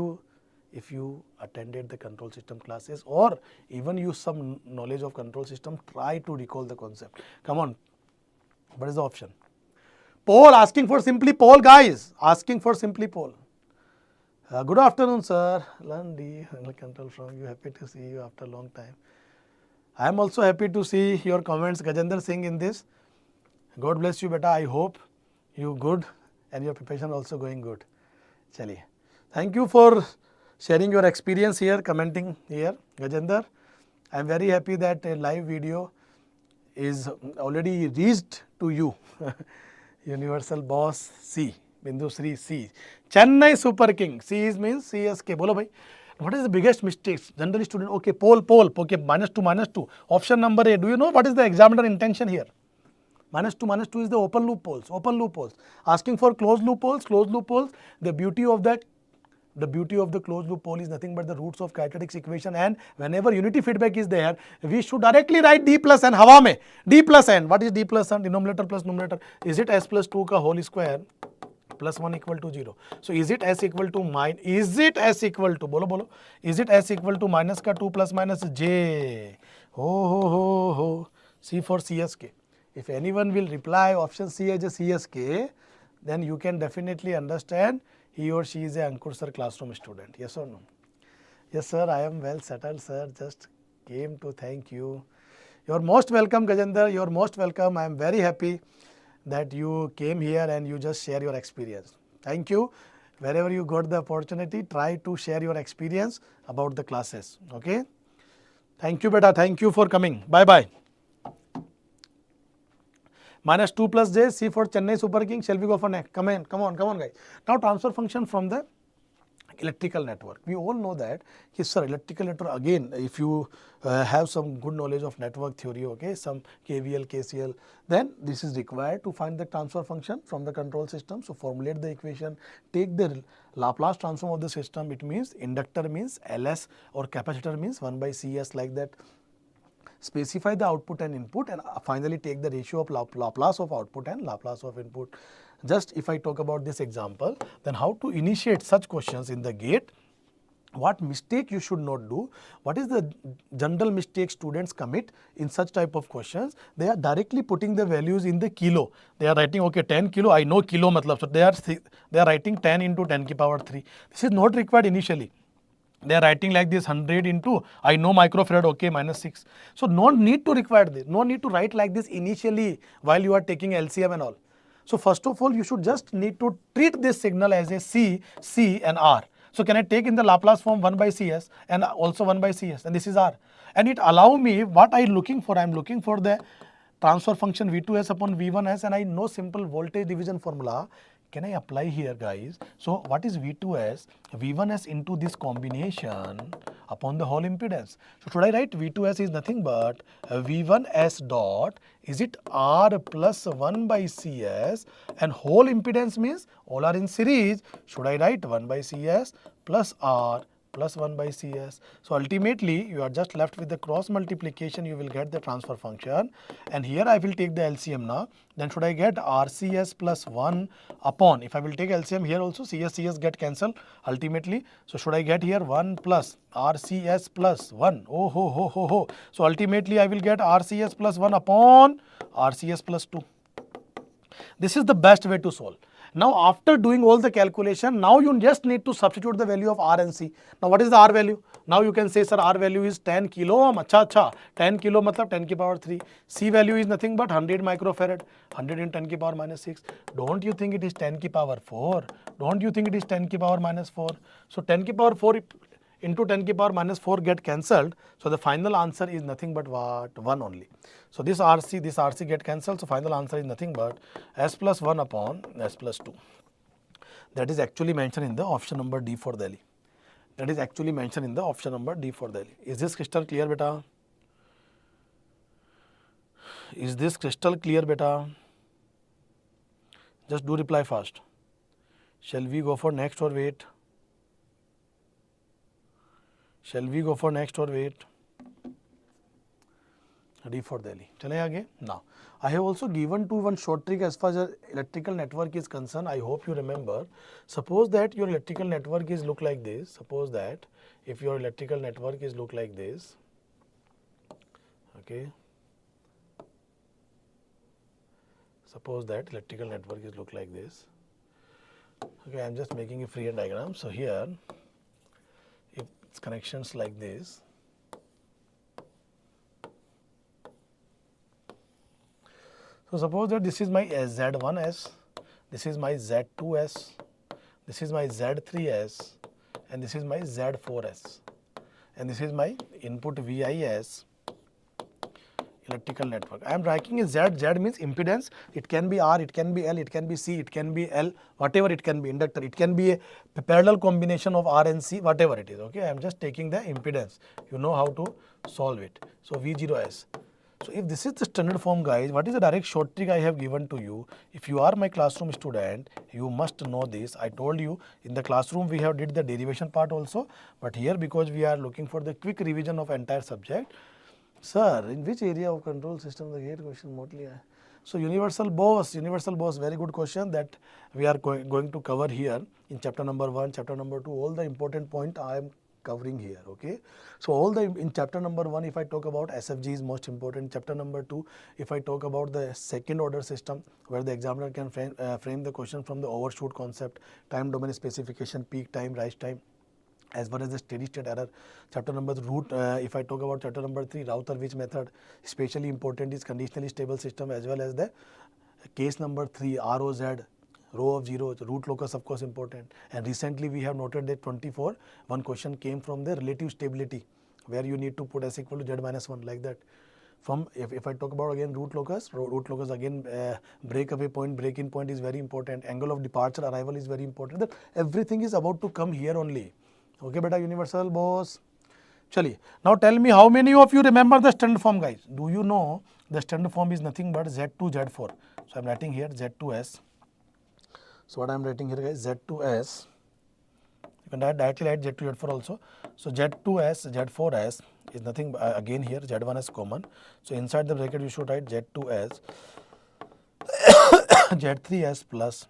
if you attended the control system classes or even use some knowledge of control system, try to recall the concept. Come on, what is the option? Poll, asking for simply poll, guys, asking for simply poll. Good afternoon, sir. Learn the control from you. Happy to see you after a long time. I am also happy to see your comments, Gajendra Singh, in this. God bless you, beta. I hope you good and your preparation also going good. Chaliye. Thank you for sharing your experience here, commenting here, Gajendra. I am very happy that a live video is already reached to you. Universal Boss C, Bindu Sri C. Chennai Super King. C means CSK. Bolo bhai. What is the biggest mistakes? Generally student, okay, poll, okay, -2. Option number A. Do you know what is the examiner intention here? -2 is the open loop polls. Asking for closed loop polls. The beauty of the closed loop poll is nothing but the roots of characteristics equation, and whenever unity feedback is there, we should directly write d plus n. Hawa mein d plus n. What is d plus n? Denominator plus numerator. Is it s plus 2 ka whole square plus 1 equal to 0? So is it s equal to bolo is it s equal to minus ka 2 plus minus j? Ho. C for CSK. If anyone will reply option C as a CSK, then you can definitely understand he or she is a Ankur sir classroom student. Yes or no? Yes sir, I am well settled sir. Just came to thank you. You are most welcome, Gajendra. You are most welcome. I am very happy that you came here and you just share your experience. Thank you. Wherever you got the opportunity, try to share your experience about the classes. Okay. Thank you, beta. Thank you for coming. Bye. -2 plus j, C for Chennai Super King. Shall we go for next? Come on, guys. Now transfer function from the electrical network. We all know that, yes sir, electrical network, again, if you have some good knowledge of network theory, okay, some KVL, KCL, then this is required to find the transfer function from the control system. So formulate the equation, take the Laplace transform of the system. It means inductor means Ls or capacitor means 1 by Cs, like that. Specify the output and input, and finally take the ratio of Laplace of output and Laplace of input. Just if I talk about this example, then how to initiate such questions in the gate, what mistake you should not do, what is the general mistake students commit in such type of questions. They are directly putting the values in the kilo. They are writing, okay, 10 kilo, I know kilo matlab, so they are writing 10 into 10 ki power 3. This is not required initially. They are writing like this 100 into, I know microfarad, okay, -6. So no need to require this, no need to write like this initially while you are taking LCM and all. So first of all, you should just need to treat this signal as a C, and R. So can I take in the Laplace form 1 by Cs and also 1 by Cs, and this is R. And it allow me, what I am looking for, I am looking for the transfer function V2S upon V1S, and I know simple voltage division formula. Can I apply here, guys? So what is V2S? V1S into this combination upon the whole impedance. So should I write V2S is nothing but V1S dot, is it R plus 1 by Cs, and whole impedance means all are in series. Should I write 1 by Cs plus R plus 1 by Cs. So ultimately you are just left with the cross multiplication, you will get the transfer function, and here I will take the LCM now. Then should I get RCS plus 1 upon, if I will take LCM here also, CS get cancelled ultimately. So should I get here 1 plus RCS plus 1, oh ho. So ultimately I will get RCS plus 1 upon RCS plus 2. This is the best way to solve. Now after doing all the calculation, now you just need to substitute the value of R and C. Now what is the R value? Now you can say, sir, R value is 10 kilo ohm. Acha. 10 kilo matlab 10 ki power 3. C value is nothing but 100 microfarad. 100 in 10 ki power minus 6. Don't you think it is 10 ki power 4? Don't you think it is 10 ki power minus 4? So 10 ki power 4 into 10 ki power minus 4 get cancelled. So the final answer is nothing but what? 1 only. So this RC get cancelled. So final answer is nothing but S plus 1 upon S plus 2. That is actually mentioned in the option number D for Delhi. That is actually mentioned in the option number D for Delhi. Is this crystal clear, beta? Is this crystal clear, beta? Just do reply fast. Shall we go for next or wait? Shall we go for next or wait? D for Delhi. चले आगे. Now, I have also given to one short trick as far as electrical network is concerned. I hope you remember. Suppose that your electrical network is look like this. Suppose that if your electrical network is look like this, okay. Suppose that electrical network is look like this. Okay, I am just making a free diagram. So here, if it's connections like this. So suppose that this is my Z1S, this is my Z2S, this is my Z3S, and this is my Z4S, and this is my input VIS electrical network. I am writing a Z. Z means impedance. It can be R, it can be L, it can be C, it can be L, whatever it can be, inductor. It can be a parallel combination of R and C, whatever it is. Okay, I am just taking the impedance. You know how to solve it. So V0S. So if this is the standard form, guys, what is the direct short trick I have given to you? If you are my classroom student, you must know this. I told you in the classroom we have did the derivation part also, but here because we are looking for the quick revision of entire subject. Sir, in which area of control system the gate question mostly? So universal boss, very good question that we are going to cover here in chapter number 1, chapter number 2, all the important point I am covering here, okay. So all the in chapter number 1, if I talk about SFG is most important. Chapter number 2, if I talk about the second order system where the examiner can frame the question from the overshoot concept, time domain specification, peak time, rise time, as well as the steady state error. Chapter number root, if I talk about chapter number 3, Routh-Hurwitz method, especially important is conditionally stable system, as well as the case number 3, ROZ, row of zeros, root locus of course important. And recently we have noted that 24, one question came from the relative stability where you need to put S equal to Z minus 1 like that. From if I talk about again root locus again breakaway point, break-in point is very important. Angle of departure, arrival is very important. That everything is about to come here only. Okay, beta, universal boss. Chaliye. Now tell me how many of you remember the standard form, guys? Do you know the standard form is nothing but Z2, Z4. So I am writing here Z2S. So what I am writing here, guys, Z2S. You can directly write Z2, Z4 also. So Z2S, Z4S is nothing again here Z1S common. So inside the bracket you should write Z2S, Z3S plus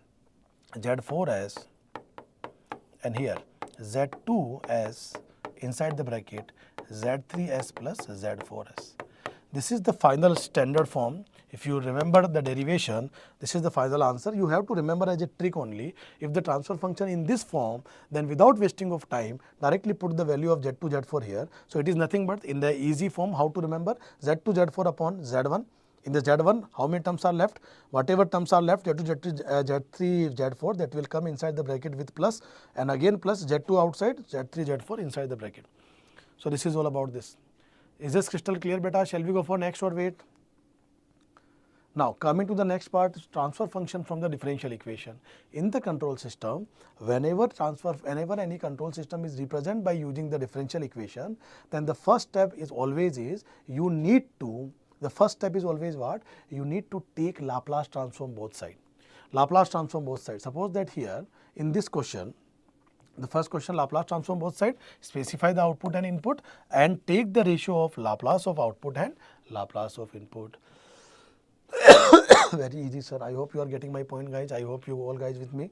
Z4S, and here Z2S inside the bracket Z3S plus Z4S. This is the final standard form. If you remember the derivation, this is the final answer. You have to remember as a trick only. If the transfer function in this form, then without wasting of time, directly put the value of Z2, Z4 here. So it is nothing but in the easy form, how to remember Z2, Z4 upon Z1. In the Z1, how many terms are left? Whatever terms are left, Z2, Z3, Z4, that will come inside the bracket with plus, and again plus Z2 outside, Z3, Z4 inside the bracket. So this is all about this. Is this crystal clear, beta? Shall we go for next or wait? Now coming to the next part, transfer function from the differential equation. In the control system, whenever any control system is represented by using the differential equation, then the first step is always you need to, the first step is always what? You need to take Laplace transform both sides. Laplace transform both sides. Suppose that here in this question, the first question, Laplace transform both sides, specify the output and input and take the ratio of Laplace of output and Laplace of input. Very easy, sir. I hope you are getting my point, guys. I hope you all guys with me.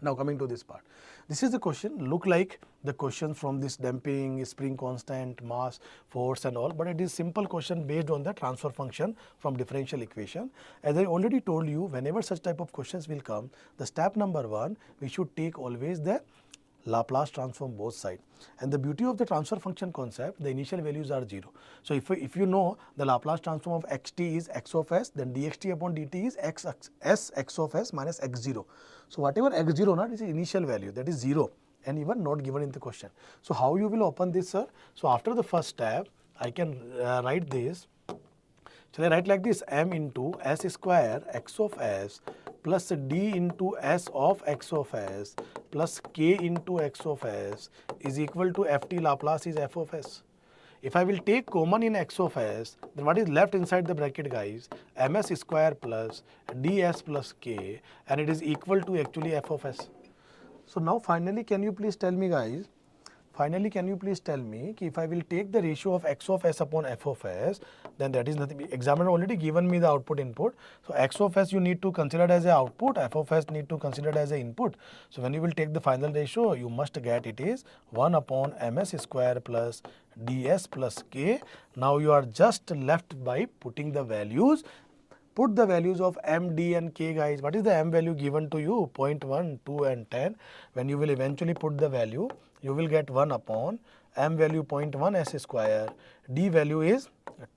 Now coming to this part. This is the question, look like the question from this damping, spring constant, mass, force and all, but it is simple question based on the transfer function from differential equation. As I already told you, whenever such type of questions will come, the step number 1, we should take always the Laplace transform both sides. And the beauty of the transfer function concept, the initial values are 0. So if you know the Laplace transform of xt is x of s, then dxt upon dt is x of s minus x0. So whatever x0 not is the initial value, that is 0 and even not given in the question. So how you will open this, sir? So after the first step, I can write this. Shall I write like this? M into s square x of s plus d into s of x of s plus k into x of s is equal to ft Laplace is f of s. If I will take common in x of s, then what is left inside the bracket, guys? ms square plus ds plus k, and it is equal to actually f of s. So now finally, can you please tell me, guys, Finally, can you please tell me if I will take the ratio of x of s upon f of s, then that is nothing. Examiner already given me the output input. So x of s you need to consider as a output, f of s need to consider as a input. So when you will take the final ratio, you must get it is 1 upon ms square plus ds plus k. Now you are just left by putting the values. Put the values of m, d and k, guys. What is the m value given to you? 0.1, 2 and 10. When you will eventually put the value, you will get 1 upon m value 0.1 s square, d value is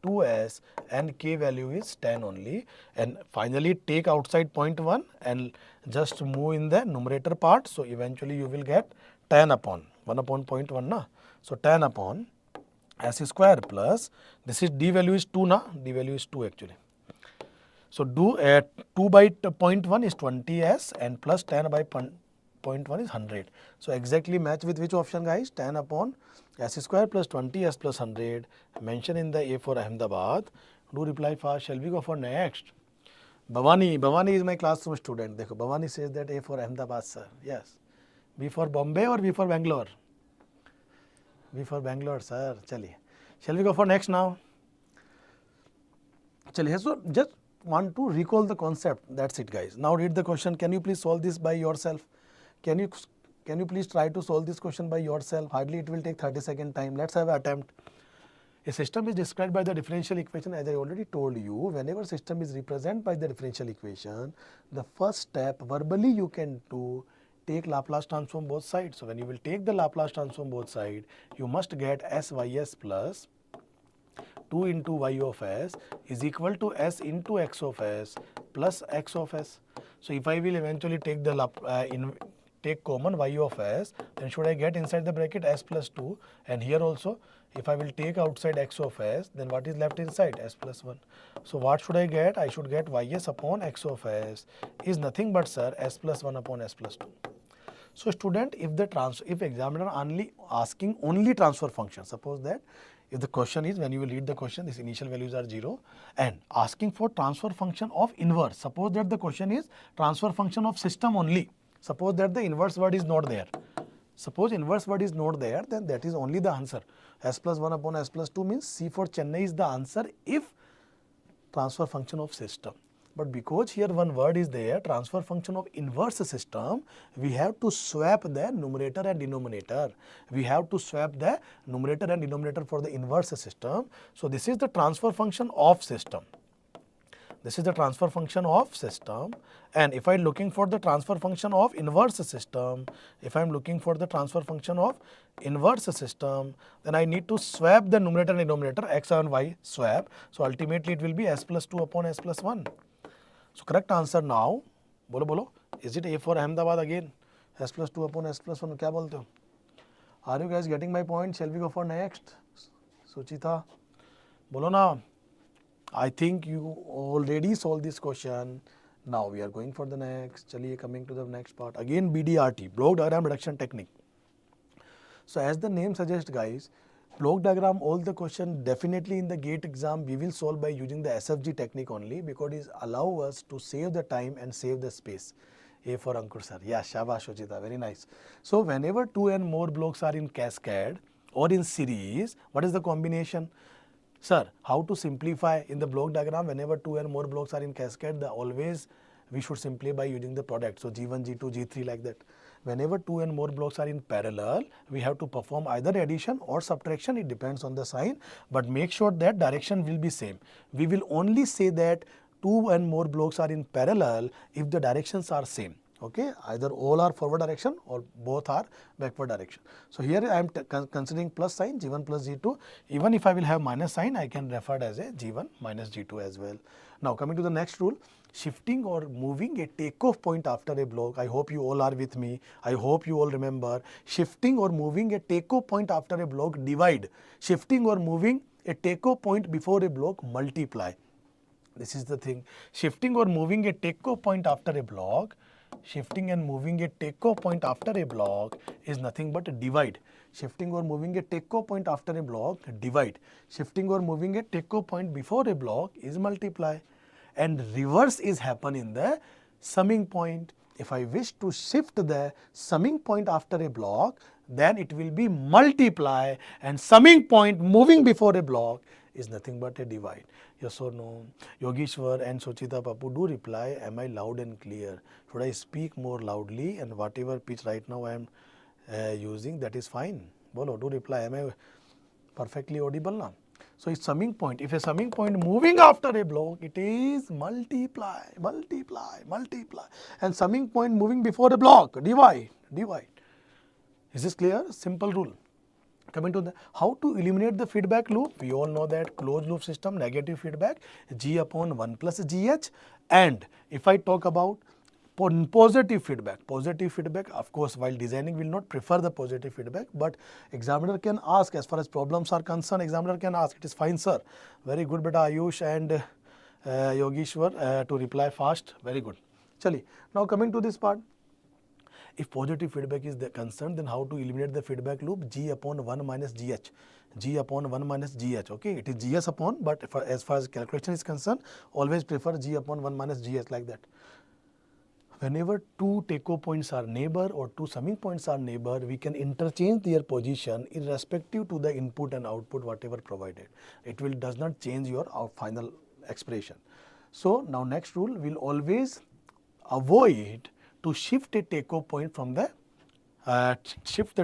2s and k value is 10 only. And finally take outside 0.1 and just move in the numerator part. So eventually you will get 10 upon 1 upon 0.1 na. So 10 upon s square plus, this is d value is 2 na, d value is 2 actually. So do 2 by 0.1 is 20s and plus 10 by 0.1 is 100. So exactly match with which option, guys? 10 upon s square plus 20s plus 100. Mention in the A for Ahmedabad. Do reply fast. Shall we go for next? Bhavani is my classroom student. Dekho, Bhavani says that A for Ahmedabad, sir. Yes. B for Bombay or B for Bangalore? B for Bangalore, sir. Chaliye. Shall we go for next now? Chaliye. So just want to recall the concept. That's it, guys. Now read the question. Can you please solve this by yourself? Can you please try to solve this question by yourself? Hardly it will take 30-second time. Let's have an attempt. A system is described by the differential equation. As I already told you, whenever system is represented by the differential equation, the first step verbally you can do, take Laplace transform both sides. So when you will take the Laplace transform both sides, you must get sys plus 2 into y of s is equal to s into x of s plus x of s. So if I will eventually take the take common y of s, then should I get inside the bracket s plus 2, and here also if I will take outside x of s, then what is left inside? S plus 1. So what should I get? I should get ys upon x of s is nothing but, sir, s plus 1 upon s plus 2. So student, if examiner only asking only transfer function, suppose that if the question is, when you will read the question, these initial values are 0 and asking for transfer function of inverse. Suppose that the question is transfer function of system only. Suppose that the inverse word is not there. Suppose inverse word is not there, then that is only the answer. S plus 1 upon S plus 2 means C for Chennai is the answer if transfer function of system. But because here one word is there, transfer function of inverse system, we have to swap the numerator and denominator. We have to swap the numerator and denominator for the inverse system. So this is the transfer function of system. This is the transfer function of system. And if I am looking for the transfer function of inverse system, then I need to swap the numerator and denominator, x and y swap. So ultimately it will be s plus 2 upon s plus 1. So correct answer now, bolo, is it A for Ahmedabad again? S plus 2 upon S plus 1, kya bolte ho? Are you guys getting my point? Shall we go for next? Suchita, bolo na. I think you already solved this question. Now we are going for the next. Chaliye, coming to the next part. Again BDRT, block diagram reduction technique. So as the name suggests, guys, block diagram, all the question definitely in the GATE exam we will solve by using the SFG technique only, because it allow us to save the time and save the space. A for Ankur sir. Yeah, shabash Ochita, very nice. So whenever 2 and more blocks are in cascade or in series, what is the combination? Sir, how to simplify in the block diagram? Whenever 2 and more blocks are in cascade, always we should simplify by using the product. So G1, G2, G3 like that. Whenever 2 and more blocks are in parallel, we have to perform either addition or subtraction. It depends on the sign, but make sure that direction will be same. We will only say that 2 and more blocks are in parallel if the directions are same. Okay, either all are forward direction or both are backward direction. So here I am considering plus sign G1 plus G2. Even if I will have minus sign, I can refer it as a G1 minus G2 as well. Now coming to the next rule, shifting or moving a takeoff point after a block. I hope you all are with me. I hope you all remember shifting or moving a takeoff point after a block, divide. Shifting or moving a takeoff point before a block, multiply. This is the thing. Shifting or moving a takeoff point after a block, shifting and moving a takeoff point after a block is nothing but a divide. Shifting or moving a takeoff point after a block, divide. Shifting or moving a takeoff point before a block is multiply. And reverse is happen in the summing point. If I wish to shift the summing point after a block, then it will be multiply, and summing point moving before a block is nothing but a divide. Yes or no? Yogeshwar and Sochita Papu, do reply, am I loud and clear? Should I speak more loudly, and whatever pitch right now I am using, that is fine? Bolo, do reply, am I perfectly audible now? So it's summing point. If a summing point moving after a block, it is multiply, multiply, multiply. And summing point moving before a block, divide, divide. Is this clear? Simple rule. Coming to the how to eliminate the feedback loop. We all know that closed loop system, negative feedback, G upon 1 plus GH. And if I talk about positive feedback, of course, while designing, will not prefer the positive feedback, but examiner can ask, as far as problems are concerned, examiner can ask, it is fine, sir. Very good, beta Ayush and Yogeshwar to reply fast. Very good. Chali. Now coming to this part. If positive feedback is the concern, then how to eliminate the feedback loop? G upon 1 minus GH. G upon 1 minus GH. Okay, it is GS upon, but as far as calculation is concerned, always prefer G upon 1 minus GH, like that. Whenever two take-off points are neighbor or two summing points are neighbor, we can interchange their position irrespective to the input and output whatever provided. It does not change your final expression. So now next rule, will always avoid to shift a take-off point from the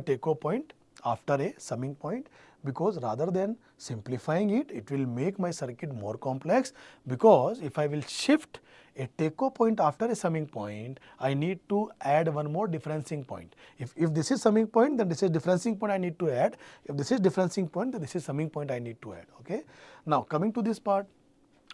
take-off point after a summing point, because rather than simplifying it, it will make my circuit more complex, because if I will shift a take-off point after a summing point, I need to add one more differencing point. If this is summing point, then this is differencing point I need to add. If this is differencing point, then this is summing point I need to add. Okay. Now coming to this part,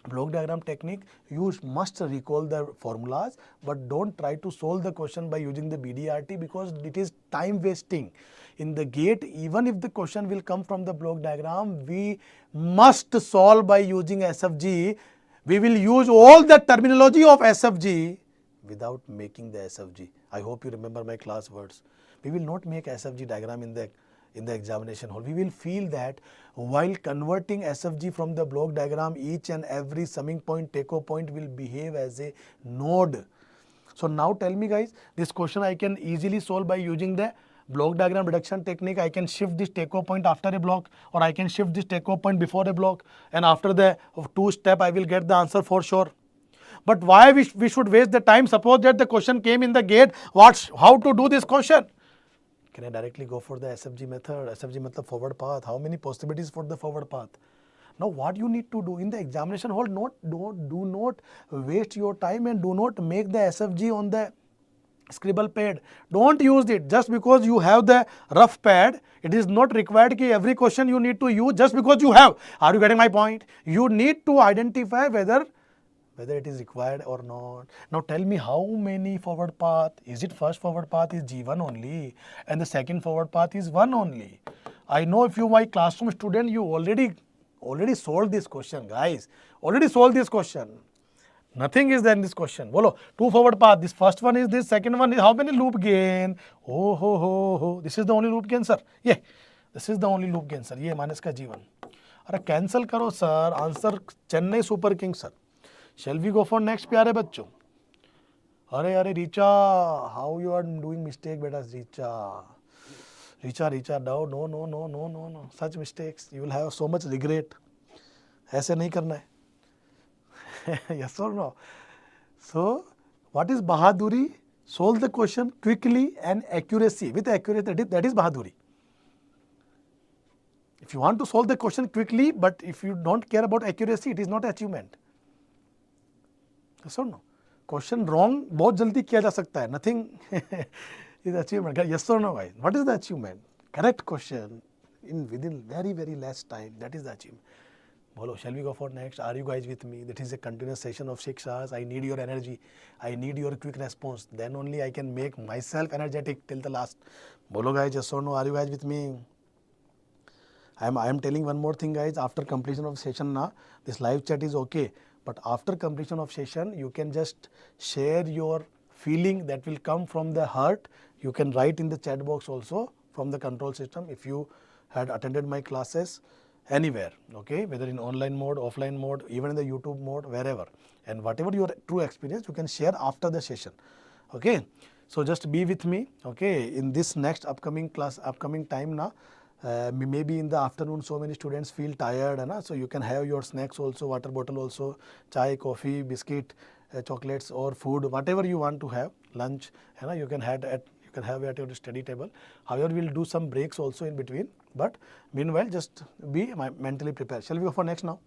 block diagram technique, you must recall the formulas, but don't try to solve the question by using the BDRT, because it is time wasting. In the gate, even if the question will come from the block diagram, we must solve by using SFG. We will use all the terminology of SFG without making the SFG. I hope you remember my class words. We will not make SFG diagram in the examination hall. We will feel that while converting SFG from the block diagram, each and every summing point, take-off point will behave as a node. So now tell me guys, this question I can easily solve by using the block diagram reduction technique. I can shift this take-off point after a block, or I can shift this take-off point before a block, and after the two step I will get the answer for sure. But why we should waste the time? Suppose that the question came in the gate, how to do this question? Can I directly go for the SFG method? SFG method forward path. How many possibilities for the forward path? Now what you need to do in the examination hall, do not waste your time and do not make the SFG on the scribble pad. Don't use it. Just because you have the rough pad, it is not required that every question you need to use just because you have. Are you getting my point? You need to identify whether it is required or not. Now tell me, how many forward path? Is it first forward path is G1 only and the second forward path is 1 only? I know if you my classroom student, you already solved this question, guys. Already solved this question. Nothing is there in this question. Bolo, two forward path. This first one is this, second one is how many loop gain? Oh ho ho ho. This is the only loop gain, sir. Yeah, this is the only loop gain, sir. Yeah, minus ka G1. Arre cancel karo, sir. Answer Chennai Super Kings, sir. Shall we go for next, प्यारे बच्चों? अरे Richa, how you are doing mistake, beta Richa, no, such mistakes you will have so much regret. ऐसे नहीं करना है. Yes or no? So what is bahaduri? Solve the question quickly and accuracy. With accuracy, that is bahaduri. If you want to solve the question quickly, but if you don't care about accuracy, it is not achievement. Yes or no? Question wrong बहुत जल्दी किया जा सकता है. Nothing is achievement. Yes or no, guys? What is the achievement? Correct question within very less time. That is the achievement. Bolo, shall we go for next? Are you guys with me? That is a continuous session of 6 hours. I need your energy. I need your quick response. Then only I can make myself energetic till the last. Bolo, guys, yes or no? Are you guys with me? I am telling one more thing, guys. After completion of session, this live chat is okay. But after completion of session, you can just share your feeling that will come from the heart. You can write in the chat box also from the control system if you had attended my classes anywhere, okay, whether in online mode, offline mode, even in the YouTube mode, wherever. And whatever your true experience, you can share after the session, okay. So just be with me, okay, in this next upcoming class, upcoming time now. Maybe in the afternoon so many students feel tired, and so you can have your snacks also, water bottle also, chai, coffee, biscuit, chocolates or food, whatever you want to have, lunch, you can have at your study table. However, we'll do some breaks also in between, but meanwhile just be mentally prepared. Shall we go for next now?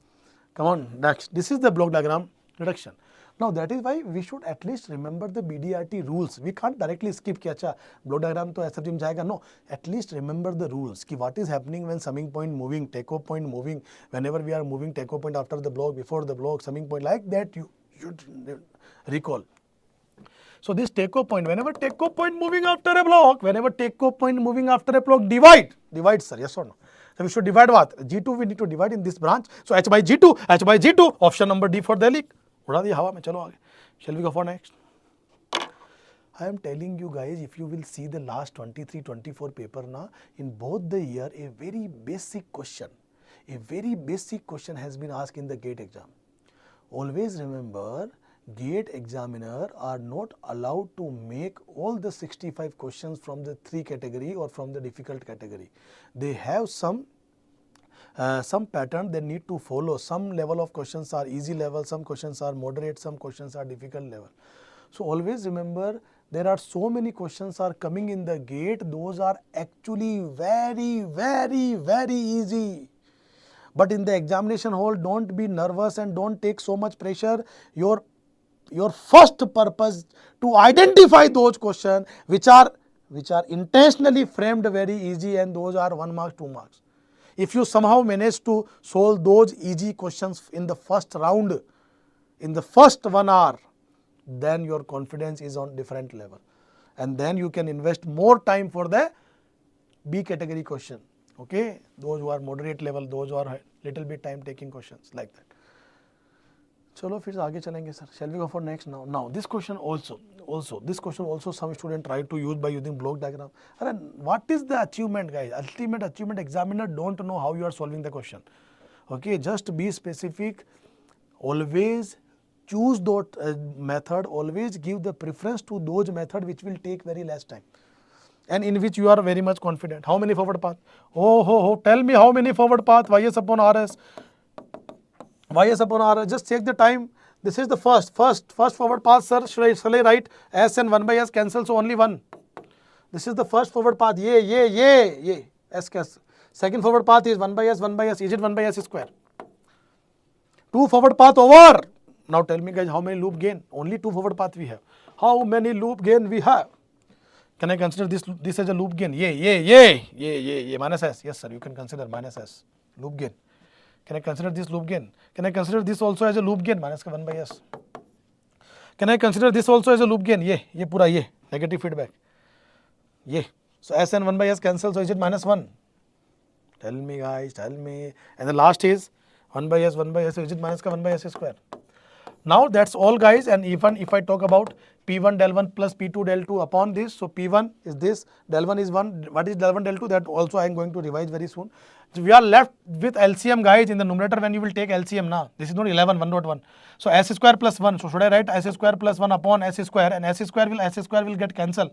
Come on, next. This is the block diagram reduction. Now that is why we should at least remember the BDRT rules. We can't directly skip कि अच्छा block diagram तो ऐसा जाएगा. No, at least remember the rules कि what is happening when summing point moving, take-off point moving, whenever we are moving take-off point after the block, before the block, summing point, like that you should recall. So this take-off point, whenever take-off point moving after a block, divide sir, yes or no? So we should divide what? G2 we need to divide in this branch. So H by G2, option number D for Delhi. उड़ा दिया हवा में, चलो आगे. Shall we go for next? I am telling you guys, if you will see the last 23-24 paper na, in both the year, a very basic question has been asked in the GATE exam. Always remember, GATE examiner are not allowed to make all the 65 questions from the 3 category or from the difficult category. They have some pattern they need to follow. Some level of questions are easy level, some questions are moderate, some questions are difficult level. So always remember, there are so many questions are coming in the GATE, those are actually very, very, very easy. But in the examination hall, don't be nervous and don't take so much pressure. Your first purpose to identify those questions which are intentionally framed very easy, and those are 1 mark, 2 marks. If you somehow manage to solve those easy questions in the first round, in the first 1 hour, then your confidence is on different level. And then you can invest more time for the B category question. Okay, those who are moderate level, those who are little bit time taking questions, like that. चलो फिर आगे चलेंगे sir. Shall we go for next now? Now this question also some student try to use by using block diagram. What is the achievement, guys? Ultimate achievement, examiner don't know how you are solving the question. Okay, just be specific. Always choose that method. Always give the preference to those method which will take very less time, and in which you are very much confident. How many forward path? Tell me how many forward path? Ys upon Rs. Ys upon R, just check the time. This is the first forward path, sir. Shall I write S and 1 by S cancel, so only 1. This is the first forward path. Yeah. S cancel. Second forward path is 1 by S. Is it 1 by S square? 2 forward path over. Now tell me, guys, how many loop gain? Only 2 forward path we have. How many loop gain we have? Can I consider this as a loop gain? Yeah. Minus S. Yes, sir. You can consider minus S loop gain. Can I consider this loop gain? Can I consider this also as a loop gain? Minus का 1 by S. Can I consider this also as a loop gain? ये पूरा ये negative feedback. ये. So S and 1 by S cancel. So is it minus 1? Tell me, guys. Tell me. And the last is 1 by S. So is it minus का 1 by S square? Now that's all, guys. And even if I talk about P1 del 1 plus P2 del 2 upon this, so P1 is this, del 1 is 1. What is del 1 del 2? That also I am going to revise very soon. So we are left with LCM, guys, in the numerator when you will take LCM now. This is not 11, 1.1. So S square plus 1. So should I write S square plus 1 upon S square, and S square will get cancelled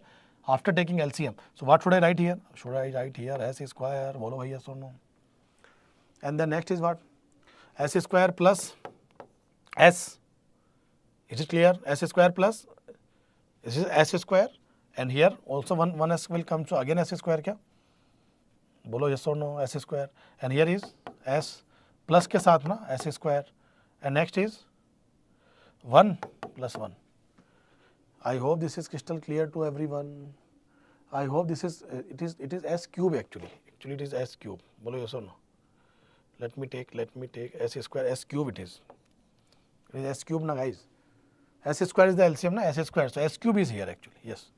after taking LCM. So what should I write here? Should I write here S square? Bolo bhai, yes or no? And then next is what? S square plus S. Is it clear? S square plus, this is S square, and here also one S will come, so again S square क्या? बोलो yes or no, S square, and here is S plus के साथ ना S square, and next is 1 plus 1. I hope this is crystal clear to everyone. I hope this is, it is S cube actually it is S cube. बोलो yes or no? Let me take S square, S cube it is S cube na, guys. S square is the LCM na, S square, so S cube is here actually, yes.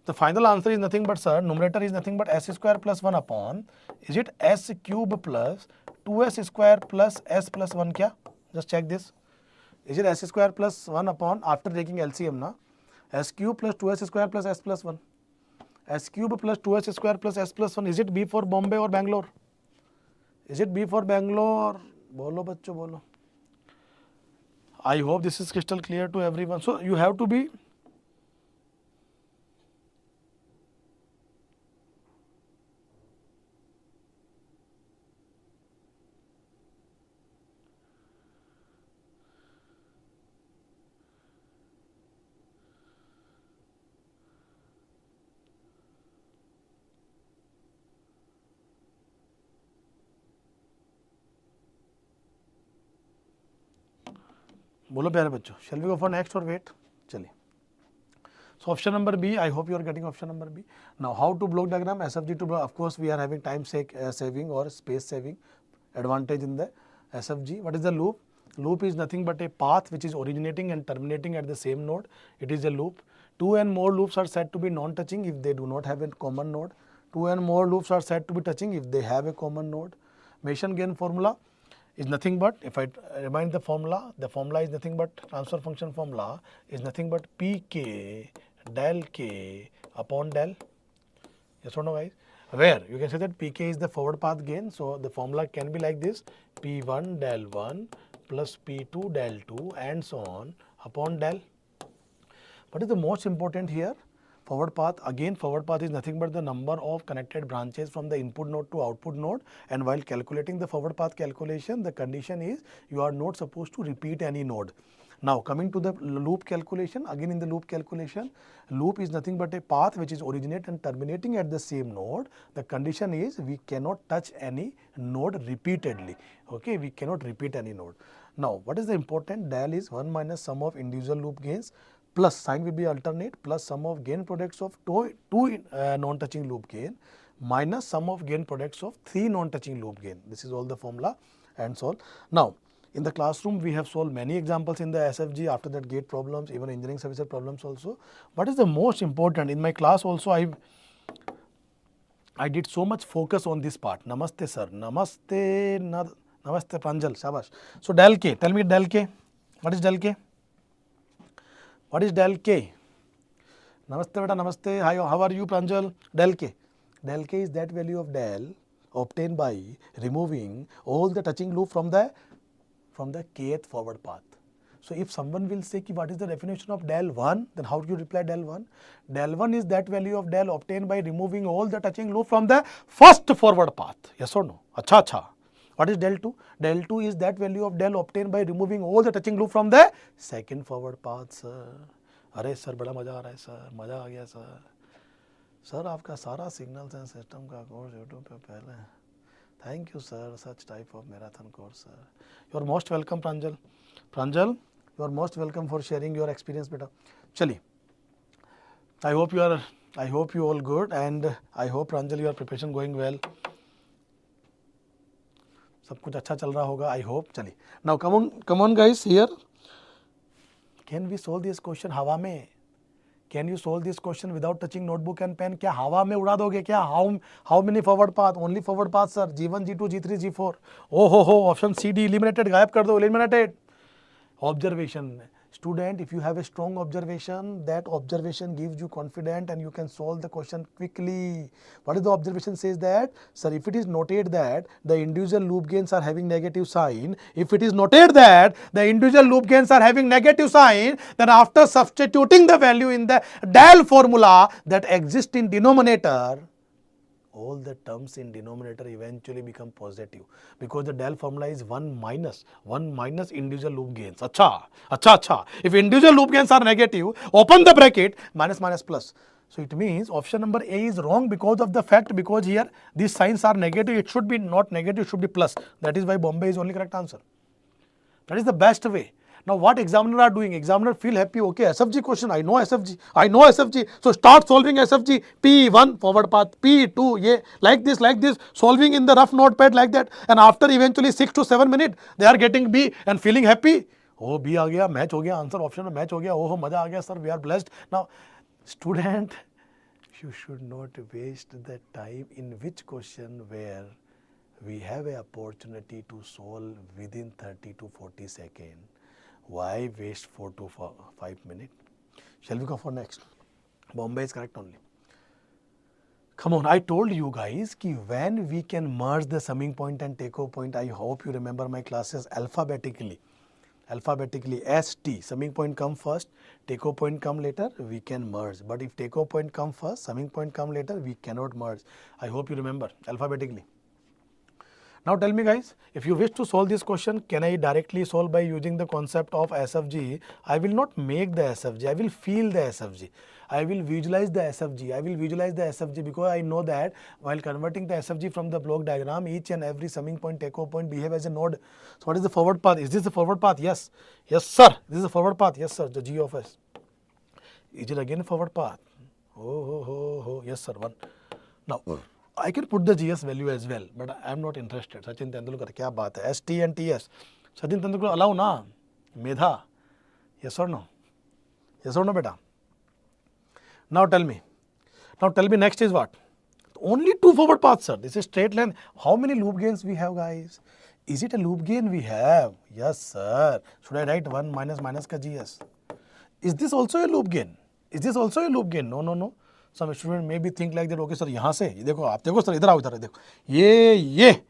The final answer is nothing but, sir, numerator is nothing but S square plus 1 upon, is it S cube plus 2S square plus S plus 1 kya? Just check this. Is it S square plus 1 upon, after taking LCM na, S cube plus 2S square plus S plus 1. S cube plus 2S square plus S plus 1, is it B for Bombay or Bangalore? Is it B for Bangalore? Bolo bachcho, bolo. I hope this is crystal clear to everyone. So you have to be बोलो प्यारे बच्चों, shall we go for next or wait? चलिए. So option number B, I hope you are getting option number B. Now how to block diagram, SFG to block, of course we are having time saving or space saving advantage in the SFG. What is the loop? Loop is nothing but a path which is originating and terminating at the same node. It is a loop. Two and more loops are said to be non-touching if they do not have a common node. Two and more loops are said to be touching if they have a common node. Mason gain formula is nothing but, if I remind the formula is nothing but, transfer function formula is nothing but pk del k upon del. Yes or no guys? Where you can say that pk is the forward path gain. So the formula can be like this: p1 del 1 plus p2 del 2 and so on upon del. What is the most important here? Forward path. Again, forward path is nothing but the number of connected branches from the input node to output node. And while calculating the forward path calculation, the condition is you are not supposed to repeat any node. Now coming to the loop calculation, again in the loop calculation, loop is nothing but a path which is originate and terminating at the same node. The condition is we cannot touch any node repeatedly. Okay, we cannot repeat any node. Now what is the important? Del is 1 minus sum of individual loop gains plus sign will be alternate plus sum of gain products of two non-touching loop gain minus sum of gain products of 3 non-touching loop gain. This is all the formula and solve. Now in the classroom we have solved many examples in the SFG, after that gate problems, even engineering services problems also. What is the most important? In my class also I did so much focus on this part. Namaste sir, namaste, namaste Pranjal, shabash. So del k, tell me del k. What is del k? What is del k? Namaste beta, namaste. How are you Pranjal? Del k. Del k is that value of del obtained by removing all the touching loop from the kth forward path. So if someone will say what is the definition of del 1, then how do you reply del 1? Del 1 is that value of del obtained by removing all the touching loop from the first forward path. Yes or no? Acha acha. What is del 2? Del 2 is that value of del obtained by removing all the touching loop from the second forward path, sir. अरे sir बड़ा मजा आ रहा है sir, मजा आ गया sir. Sir आपका सारा signals and system का कोर्स यूट्यूब पे पहले है. Thank you sir, such type of marathon course sir. You are most welcome Pranjal. Pranjal, you are most welcome for sharing your experience beta. चलिए, I hope you all good and I hope Pranjal your preparation going well. सब कुछ अच्छा चल रहा होगा, I hope. चलिए, now come on guys here. Can we solve this question हवा में? Can you solve this question without touching notebook and pen? क्या हवा में उड़ा दोगे क्या? How many forward path? Only forward path sir. G1, G2, G3, G4. Oh ho, option C, D eliminated. गायब कर दो, eliminated. Observation. Student, if you have a strong observation, that observation gives you confidence and you can solve the question quickly. What is the observation says that? Sir, if it is noted that the individual loop gains are having negative sign, if it is noted that the individual loop gains are having negative sign, then after substituting the value in the del formula that exists in denominator, all the terms in denominator eventually become positive because the del formula is 1 minus individual loop gains. Acha. If individual loop gains are negative, open the bracket, minus minus plus. So it means option number A is wrong because of the fact, because here these signs are negative, it should be not negative, it should be plus. That is why Bombay is only correct answer. That is the best way. Now what examiner are doing? Examiner feel happy, okay, SFG question, I know SFG. So start solving SFG, P1 forward path, P2, yeah, like this, solving in the rough notepad like that. And after eventually 6 to 7 minutes, they are getting B and feeling happy. Oh, B आ गया, match हो गया, answer option में match हो गया, oh मजा आ गया sir, we are blessed. Now, student, you should not waste the time in which question where we have an opportunity to solve within 30 to 40 seconds. Why waste 4 to 5 minutes? Shall we go for next? Bombay is correct only. Come on, I told you guys ki when we can merge the summing point and takeoff point, I hope you remember my classes alphabetically, ST, summing point come first, takeoff point come later, we can merge. But if takeoff point come first, summing point come later, we cannot merge. I hope you remember alphabetically. Now tell me guys, if you wish to solve this question, can I directly solve by using the concept of SFG? I will not make the SFG, I will feel the SFG. I will visualize the SFG. I will visualize the SFG because I know that while converting the SFG from the block diagram, each and every summing point, takeoff point behave as a node. So what is the forward path? Is this the forward path? Yes. Yes, sir. This is the forward path. Yes, sir. The G of S. Is it again a forward path? Oh. Yes, sir. One. Now, I can put the GS value as well, but I am not interested. Sachin Tendulkar, क्या बात है? ST and TS. Sachin Tendulkar allow ना? Medha. Yes or no? Yes or no, beta? Now tell me next is what? Only two forward paths, sir. This is straight line. How many loop gains we have, guys? Is it a loop gain we have? Yes, sir. Should I write 1 minus ka GS? Is this also a loop gain? Is this also a loop gain? No. Some student may be think like that. Okay, sir, यहाँ से देखो आप देखो sir इधर आओ इधर देखो ये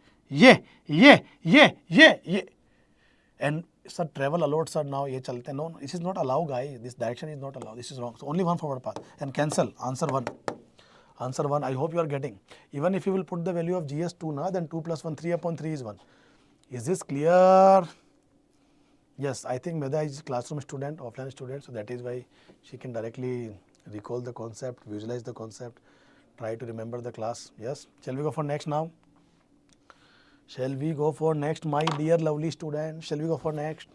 and sir travel allowed sir now ये चलते no this is not allow guys, this direction is not allowed, this is wrong. So only one forward path and cancel. Answer 1. I hope you are getting. Even if you will put the value of GS 2 now, then 2 plus 1 3 upon 3 is 1. Is this clear? Yes, I think Medha is classroom student, offline student, so that is why she can directly recall the concept, visualize the concept, try to remember the class. Yes, shall we go for next now? Shall we go for next, my dear lovely student? Shall we go for next?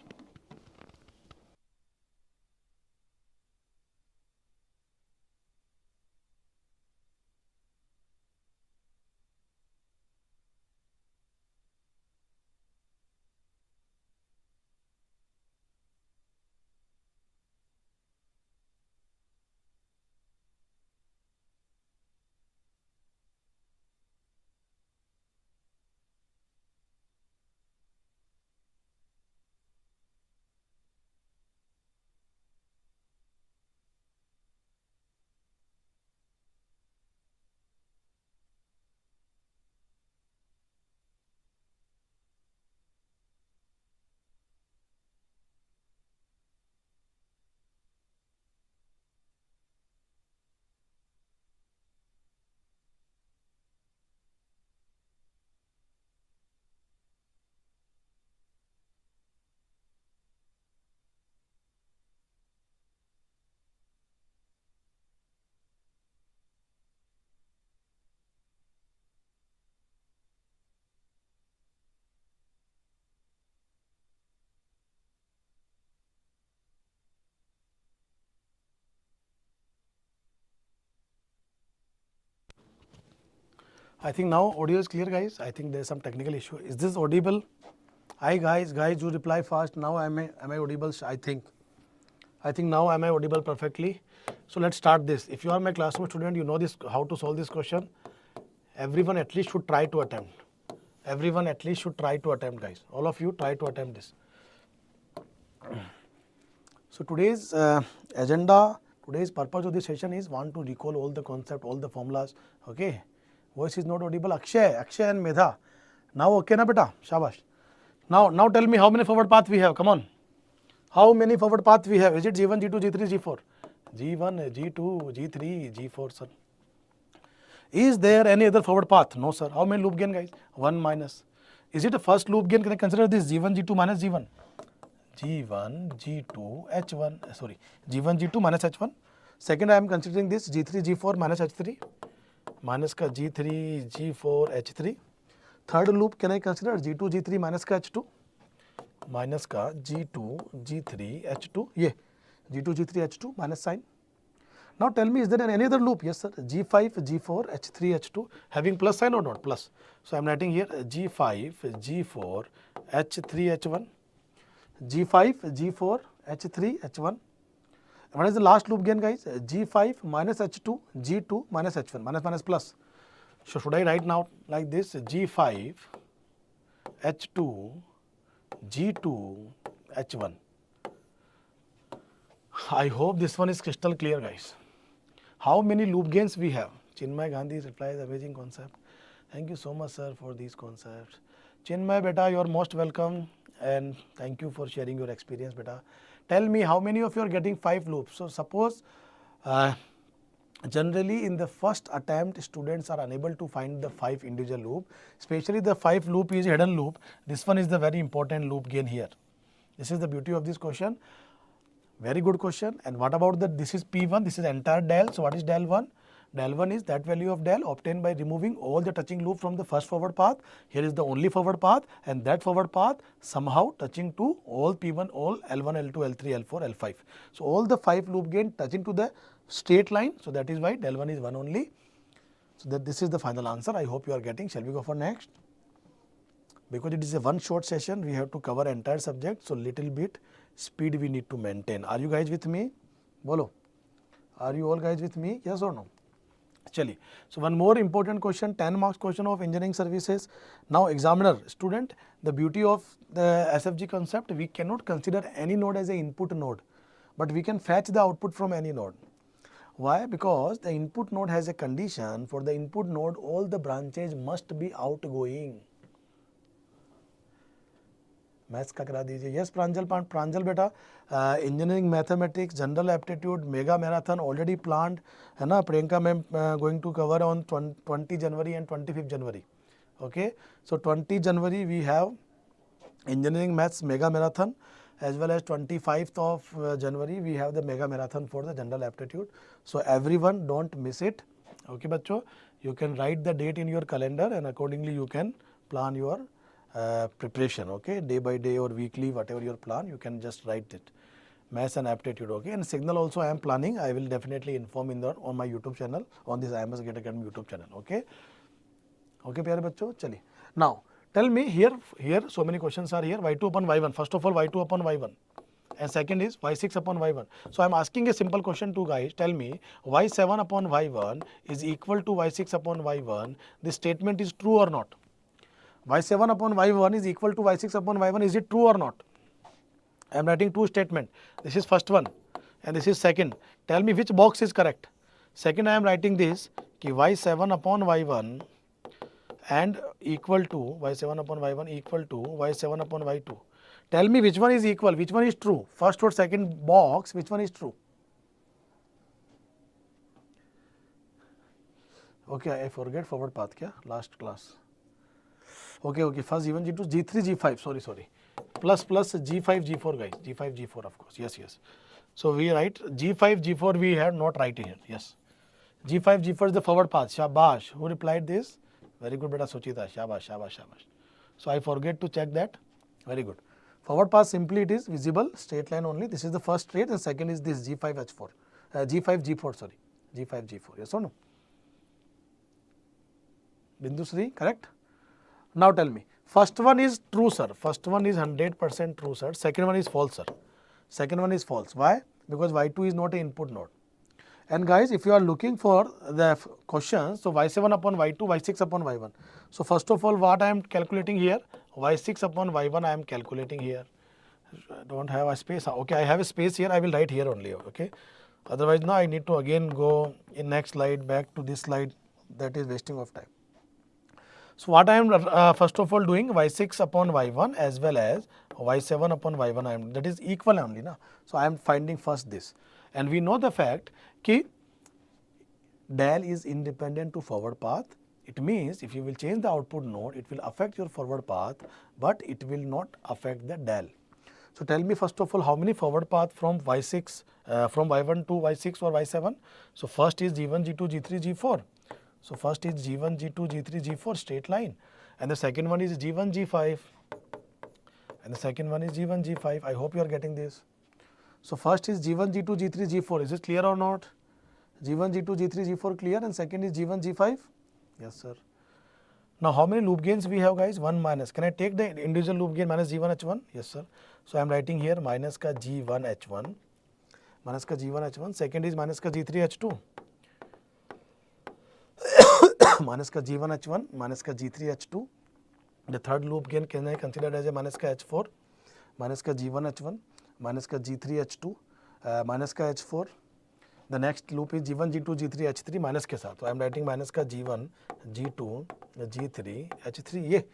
I think now audio is clear, guys. I think there is some technical issue. Is this audible? Hi guys, you reply fast. Now am I audible? I think now am I audible perfectly? So let's start this. If you are my classroom student, you know this how to solve this question. Everyone at least should try to attempt. Guys. All of you try to attempt this. So today's agenda, today's purpose of this session is want to recall all the concept, all the formulas. Okay. Voice is not audible. Akshay and Medha. Now okay na beta? Shabash. Now tell me how many forward paths we have. Come on. How many forward paths we have? Is it G1, G2, G3, G4? G1, G2, G3, G4, sir. Is there any other forward path? No, sir. How many loop gain, guys? 1 minus. Is it a first loop gain? Can I consider this G1, G2 minus G1? G1, G2, H1. Sorry. G1, G2 minus H1. Second, I am considering this G3, G4 minus H3. Minus का G3, G4, H3. Third loop can I consider G2, G3 minus का H2. Minus का G2, G3, H2. Yeah. G2, G3, H2 minus sign. Now tell me, is there any other loop? Yes, sir. G5, G4, H3, H2 having plus sign or not? Plus. So I am writing here G5, G4, H3, H1. G5, G4, H3, H1. What is the last loop gain, guys? G5 minus H2, G2 minus H1, minus plus. So should I write now like this? G5, H2, G2, H1. I hope this one is crystal clear, guys. How many loop gains we have? Chinmay Gandhi's reply is amazing concept. Thank you so much, sir, for these concepts. Chinmay, beta, you are most welcome, and thank you for sharing your experience, beta. Tell me how many of you are getting 5 loops. So suppose generally in the first attempt students are unable to find the 5 individual loop, especially the 5 loop is hidden loop. This one is the very important loop gain here. This is the beauty of this question. Very good question. And what about the, this is P1, this is entire del. So what is del 1? Del 1 is that value of del obtained by removing all the touching loop from the first forward path. Here is the only forward path, and that forward path somehow touching to all P1, all L1, L2, L3, L4, L5. So all the 5 loop gain touching to the straight line. So that is why del 1 is 1 only. So that this is the final answer. I hope you are getting. Shall we go for next? Because it is a one short session, we have to cover entire subject. So little bit speed we need to maintain. Are you guys with me? Bolo. Are you all guys with me? Yes or no? Chali. So one more important question, 10 marks question of engineering services. Now examiner, student, the beauty of the SFG concept, we cannot consider any node as an input node, but we can fetch the output from any node. Why? Because the input node has a condition. For the input node, all the branches must be outgoing. Maths का करा दीजिए. Yes Pranjal बेटा, engineering mathematics general aptitude mega marathon already planned है ना. Priyanka ma'am going to cover on 20 January and 25 January. Okay, so 20 January we have engineering maths mega marathon, as well as 25th of January we have the mega marathon for the general aptitude. So everyone don't miss it. Okay bachcho, you can write the date in your calendar and accordingly you can plan your preparation. Okay, day by day or weekly, whatever your plan, you can just write it. Maths and aptitude. Okay, and signal also I am planning. I will definitely inform in the on my YouTube channel, on this IMS Get Academy YouTube channel. Okay, okay प्यारे बच्चों. चलिए, now tell me here so many questions are here. Y2 upon Y1. First of all, Y2 upon Y1, and second is Y6 upon Y1. So I am asking a simple question to guys. Tell me Y7 upon Y1 is equal to Y6 upon Y1. This statement is true or not? Y7 upon Y1 is equal to Y6 upon Y1. Is it true or not? I am writing two statements. This is first one and this is second. Tell me which box is correct. Second, I am writing this कि Y7 upon Y1 and equal to Y7 upon Y1 equal to Y7 upon Y2. Tell me which one is equal, which one is true. First or second box, which one is true? Okay, I forget forward path kya last class. Okay, first G1, G2, G3, G5, sorry. Plus G5, G4 guys, G5, G4 of course, yes. So we write G5, G4 we have not write here, yes. G5, G4 is the forward path, shabash. Who replied this? Very good beta Suchita, shabash. So I forget to check that, very good. Forward path simply it is visible, straight line only. This is the first straight and second is this G5, H4, G5, G4, sorry, G5, G4, yes or no? Bindu Sri, correct? Now tell me, first one is true sir, first one is 100% true sir, second one is false sir, second one is false. Why? Because Y2 is not an input node. And guys, if you are looking for the questions, so Y7 upon Y2, Y6 upon Y1. So first of all, what I am calculating here, Y6 upon Y1 I am calculating here. I don't have a space. Okay, I have a space here, I will write here only, okay. Otherwise now I need to again go in next slide, back to this slide, that is wasting of time. So what I am first of all doing, Y6 upon Y1 as well as Y7 upon Y1, that is equal only. Na? So I am finding first this. And we know the fact कि del is independent to forward path. It means if you will change the output node, it will affect your forward path, but it will not affect the del. So tell me first of all, how many forward path from Y6, from Y1 to Y6 or Y7? So first is G1, G2, G3, G4. So first is G1, G2, G3, G4 straight line, and the second one is G1, G5, and the second one is G1, G5. I hope you are getting this. So first is G1, G2, G3, G4. Is it clear or not? G1, G2, G3, G4 clear, and second is G1, G5. Yes sir. Now how many loop gains we have guys? 1 minus. Can I take the individual loop gain minus G1, H1? Yes sir. So I am writing here minus ka G1, H1, minus ka G1, H1. Second is minus ka G3, H2. minus ka G1 H1 minus ka G3 H2. The third loop gain can I consider as a minus ka H4, minus ka G1 H1 minus ka G3 H2 minus ka H4. The next loop is G1 G2 G3 H3 minus के साथ. So I am writing minus का G1 G2 G3 H3 ये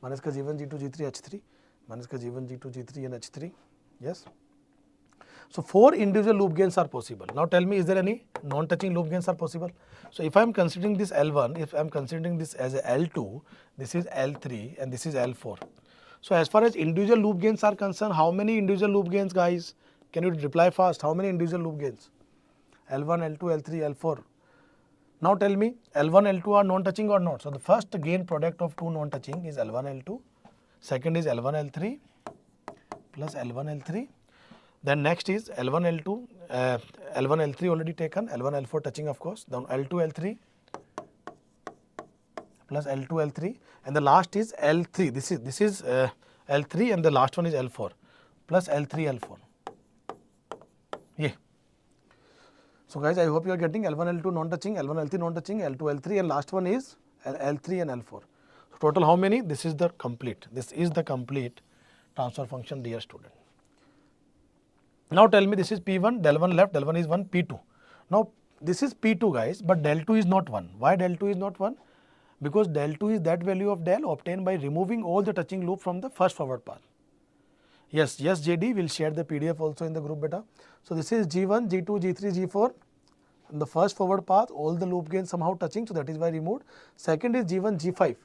minus का G1 G2 G3 H3 minus का G1 G2 G3 and H3. Yes. So 4 individual loop gains are possible. Now tell me, is there any non-touching loop gains are possible? So if I am considering this L1, if I am considering this as a L2, this is L3 and this is L4. So as far as individual loop gains are concerned, how many individual loop gains, guys? Can you reply fast? How many individual loop gains? L1, L2, L3, L4. Now tell me, L1, L2 are non-touching or not? So the first gain product of two non-touching is L1, L2. Second is L1, L3 plus L1, L3. Then next is L1, L2, L1, L3 already taken, L1, L4 touching of course. Then L2, L3 plus L2, L3, and the last is L3. This is L3 and the last one is L4 plus L3, L4. Yeah. So guys, I hope you are getting L1, L2 non-touching, L1, L3 non-touching, L2, L3, and last one is L3 and L4. So total how many? This is the complete. This is the complete transfer function, dear student. Now tell me, this is P1, del 1 left, del 1 is 1, P2. Now this is P2 guys, but del 2 is not 1. Why del 2 is not 1? Because del 2 is that value of del obtained by removing all the touching loop from the first forward path. Yes, JD will share the PDF also in the group beta. So this is G1, G2, G3, G4. In the first forward path, all the loop gains somehow touching, so that is why removed. Second is G1, G5.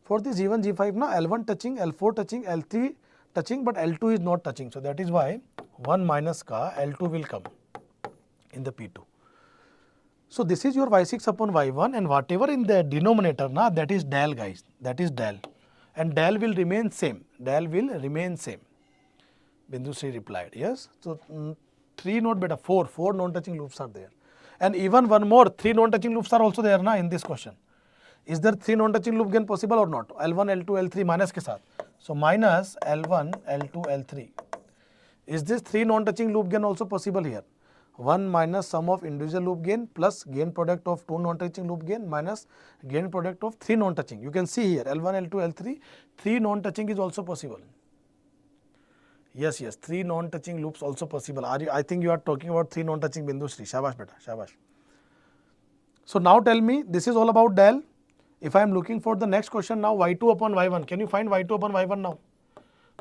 For this G1, G5, now L1 touching, L4 touching, L3 touching, but L2 is not touching. So that is why 1 minus ka L2 will come in the P2. So this is your y6 upon y1, and whatever in the denominator, na, that is del guys, that is del, and del will remain same, del will remain same. Bindu Sri replied, yes. So 3 not beta, 4 non-touching loops are there, and even one more, 3 non-touching loops are also there na in this question. Is there 3 non-touching loop gain possible or not? L1, L2, L3 minus के साथ. So minus L1, L2, L3. Is this 3 non-touching loop gain also possible here? 1 minus sum of individual loop gain plus gain product of 2 non-touching loop gain minus gain product of 3 non-touching. You can see here L1, L2, L3, 3 non-touching is also possible. Yes, 3 non-touching loops also possible. I think you are talking about 3 non-touching Bindu Sri. Shabash beta, shabash. So now tell me, this is all about del. If I am looking for the next question now, y2 upon y1, can you find y2 upon y1 now?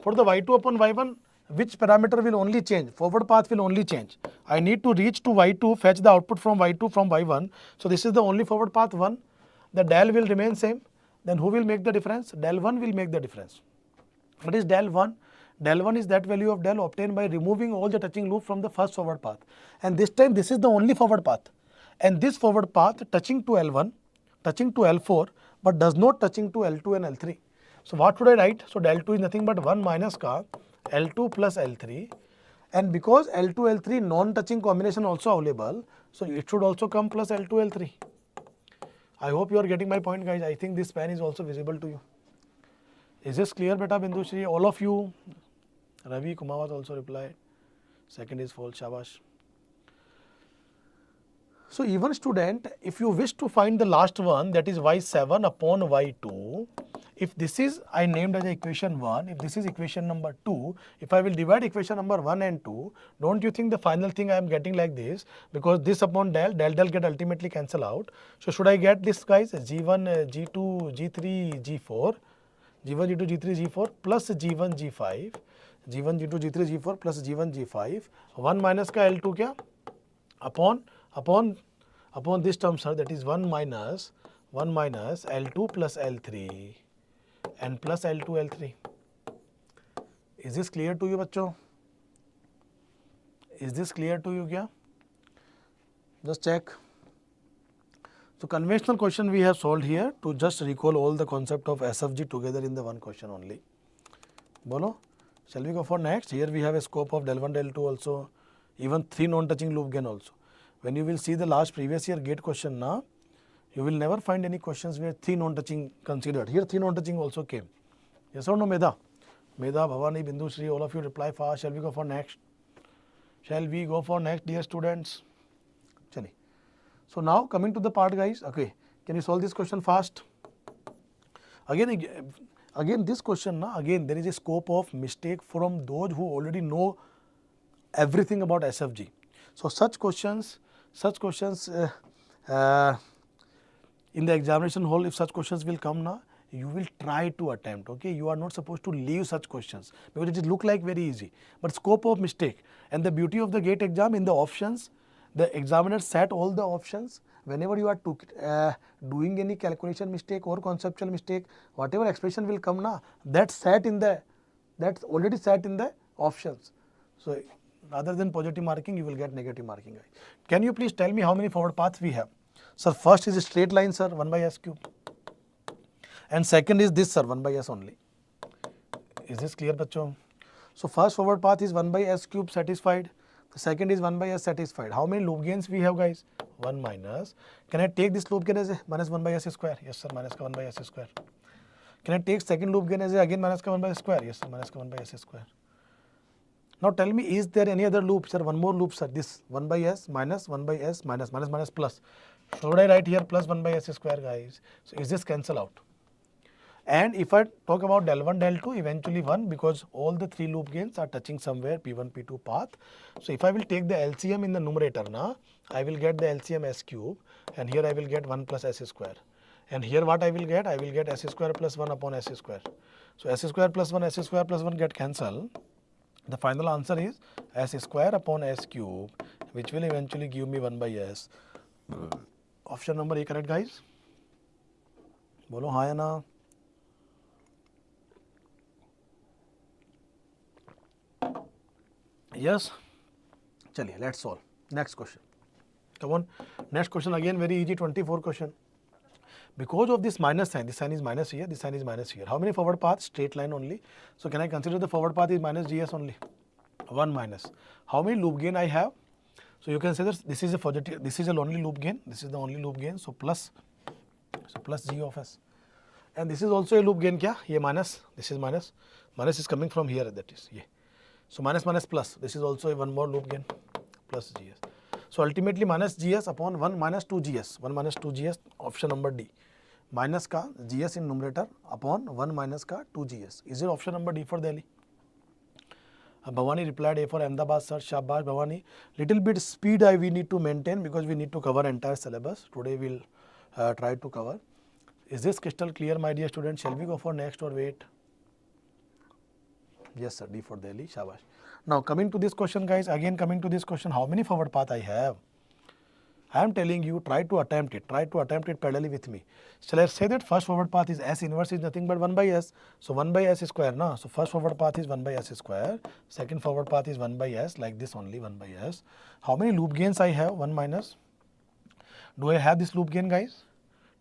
For the y2 upon y1, which parameter will only change? Forward path will only change. I need to reach to y2, fetch the output from y2 from y1. So this is the only forward path 1. The del will remain same. Then who will make the difference? Del 1 will make the difference. What is del 1? Del 1 is that value of del obtained by removing all the touching loop from the first forward path. And this time this is the only forward path. And this forward path touching to L1, touching to L4, but does not touching to L2 and L3. So what should I write? So del 2 is nothing but 1 minus ka L2 plus L3, and because L2, L3 non-touching combination also available, so it should also come plus L2, L3. I hope you are getting my point guys. I think this pen is also visible to you. Is this clear beta Bindu Shri? All of you? Ravi Kumawat also replied. Second is false, shabash. So even student, if you wish to find the last one, that is y7 upon y2, if this is I named as equation 1, if this is equation number 2, if I will divide equation number 1 and 2, don't you think the final thing I am getting like this? Because this upon del get ultimately cancel out. So should I get this guys, G1, G2, G3, G4, G1, G2, G3, G4 plus G1, G5, G1, G2, G3, G4 plus G1, G5, 1 minus ka L2 kya? Upon this term sir, that is 1 minus L2 plus L3 and plus L2 L3. Is this clear to you bachcho? Is this clear to you kya? Just check. So conventional question we have solved here to just recall all the concept of SFG together in the one question only. Bolo? Shall we go for next? Here we have a scope of del 1, del 2 also, even 3 non-touching loop gain also. When you will see the last previous year gate question now, you will never find any questions where 3 non-touching considered. Here 3 non-touching also came. Yes or no, Medha? Medha, Bhavani, Bindu Shri, all of you reply fast. Shall we go for next? Shall we go for next, dear students? Chali. So now coming to the part guys, okay, can you solve this question fast? Again this question, na, again there is a scope of mistake from those who already know everything about SFG. So such questions in the examination hall, if such questions will come na, you will try to attempt. Okay, you are not supposed to leave such questions because it look like very easy, but scope of mistake. And the beauty of the GATE exam, in the options, the examiner set all the options. Whenever you are doing any calculation mistake or conceptual mistake, whatever expression will come na, that's already set in the options. So rather than positive marking, you will get negative marking. Can you please tell me how many forward paths we have? Sir, first is a straight line, sir, 1 by s cube. And second is this, sir, 1 by s only. Is this clear, bachcho? So first forward path is 1 by s cube satisfied. The second is 1 by s satisfied. How many loop gains we have, guys? 1 minus. Can I take this loop gain as a minus 1 by s square? Yes, sir, minus 1 by s square. Can I take second loop gain as a again minus 1 by s square? Yes, sir, minus 1 by s square. Now tell me, is there any other loop, sir? One more loop, sir. This 1 by s minus 1 by s minus minus plus. Should I write here plus 1 by s square, guys? So is this cancel out? And if I talk about del 1, del 2, eventually 1, because all the 3 loop gains are touching somewhere P1, P2 path. So if I will take the LCM in the numerator, I will get the LCM s cube, and here I will get 1 plus s square. And here what I will get? I will get s square plus 1 upon s square. So s square plus 1, s square plus 1 get cancelled. The final answer is s square upon s cube, which will eventually give me 1 by s. Option number A correct, guys? Bolo हाँ या ना? Yes. Chaliye, let's solve. Next question. Come on. Next question again very easy, 24 question. Because of this minus sign, this sign is minus here, this sign is minus here. How many forward paths? Straight line only. So can I consider the forward path is minus gs only? 1 minus. How many loop gain I have? So you can say that this is a positive, this is the only loop gain, this is the only loop gain. So plus g of s. And this is also a loop gain kya? Ye minus, this is minus. Minus is coming from here, that is. Yeah. So minus minus plus, this is also a one more loop gain, plus gs. So ultimately minus gs upon 1 minus 2 gs, 1 minus 2 gs, option number D. Minus ka gs in numerator upon 1 minus ka 2 gs. Is it option number D for Delhi? Bhavani replied A for Ahmedabad, sir. Shabash Bhavani. Little bit speed we need to maintain because we need to cover entire syllabus. Today we'll try to cover. Is this crystal clear, my dear students? Shall we go for next or wait? Yes, sir, D for Delhi. Shabash. Now coming to this question, guys, again coming to this question, how many forward path I have? I am telling you, try to attempt it parallelly with me. Shall I say that first forward path is S inverse is nothing but 1 by S. So 1 by S square, na? So first forward path is 1 by S square. Second forward path is 1 by S, like this only 1 by S. How many loop gains I have? 1 minus. Do I have this loop gain, guys?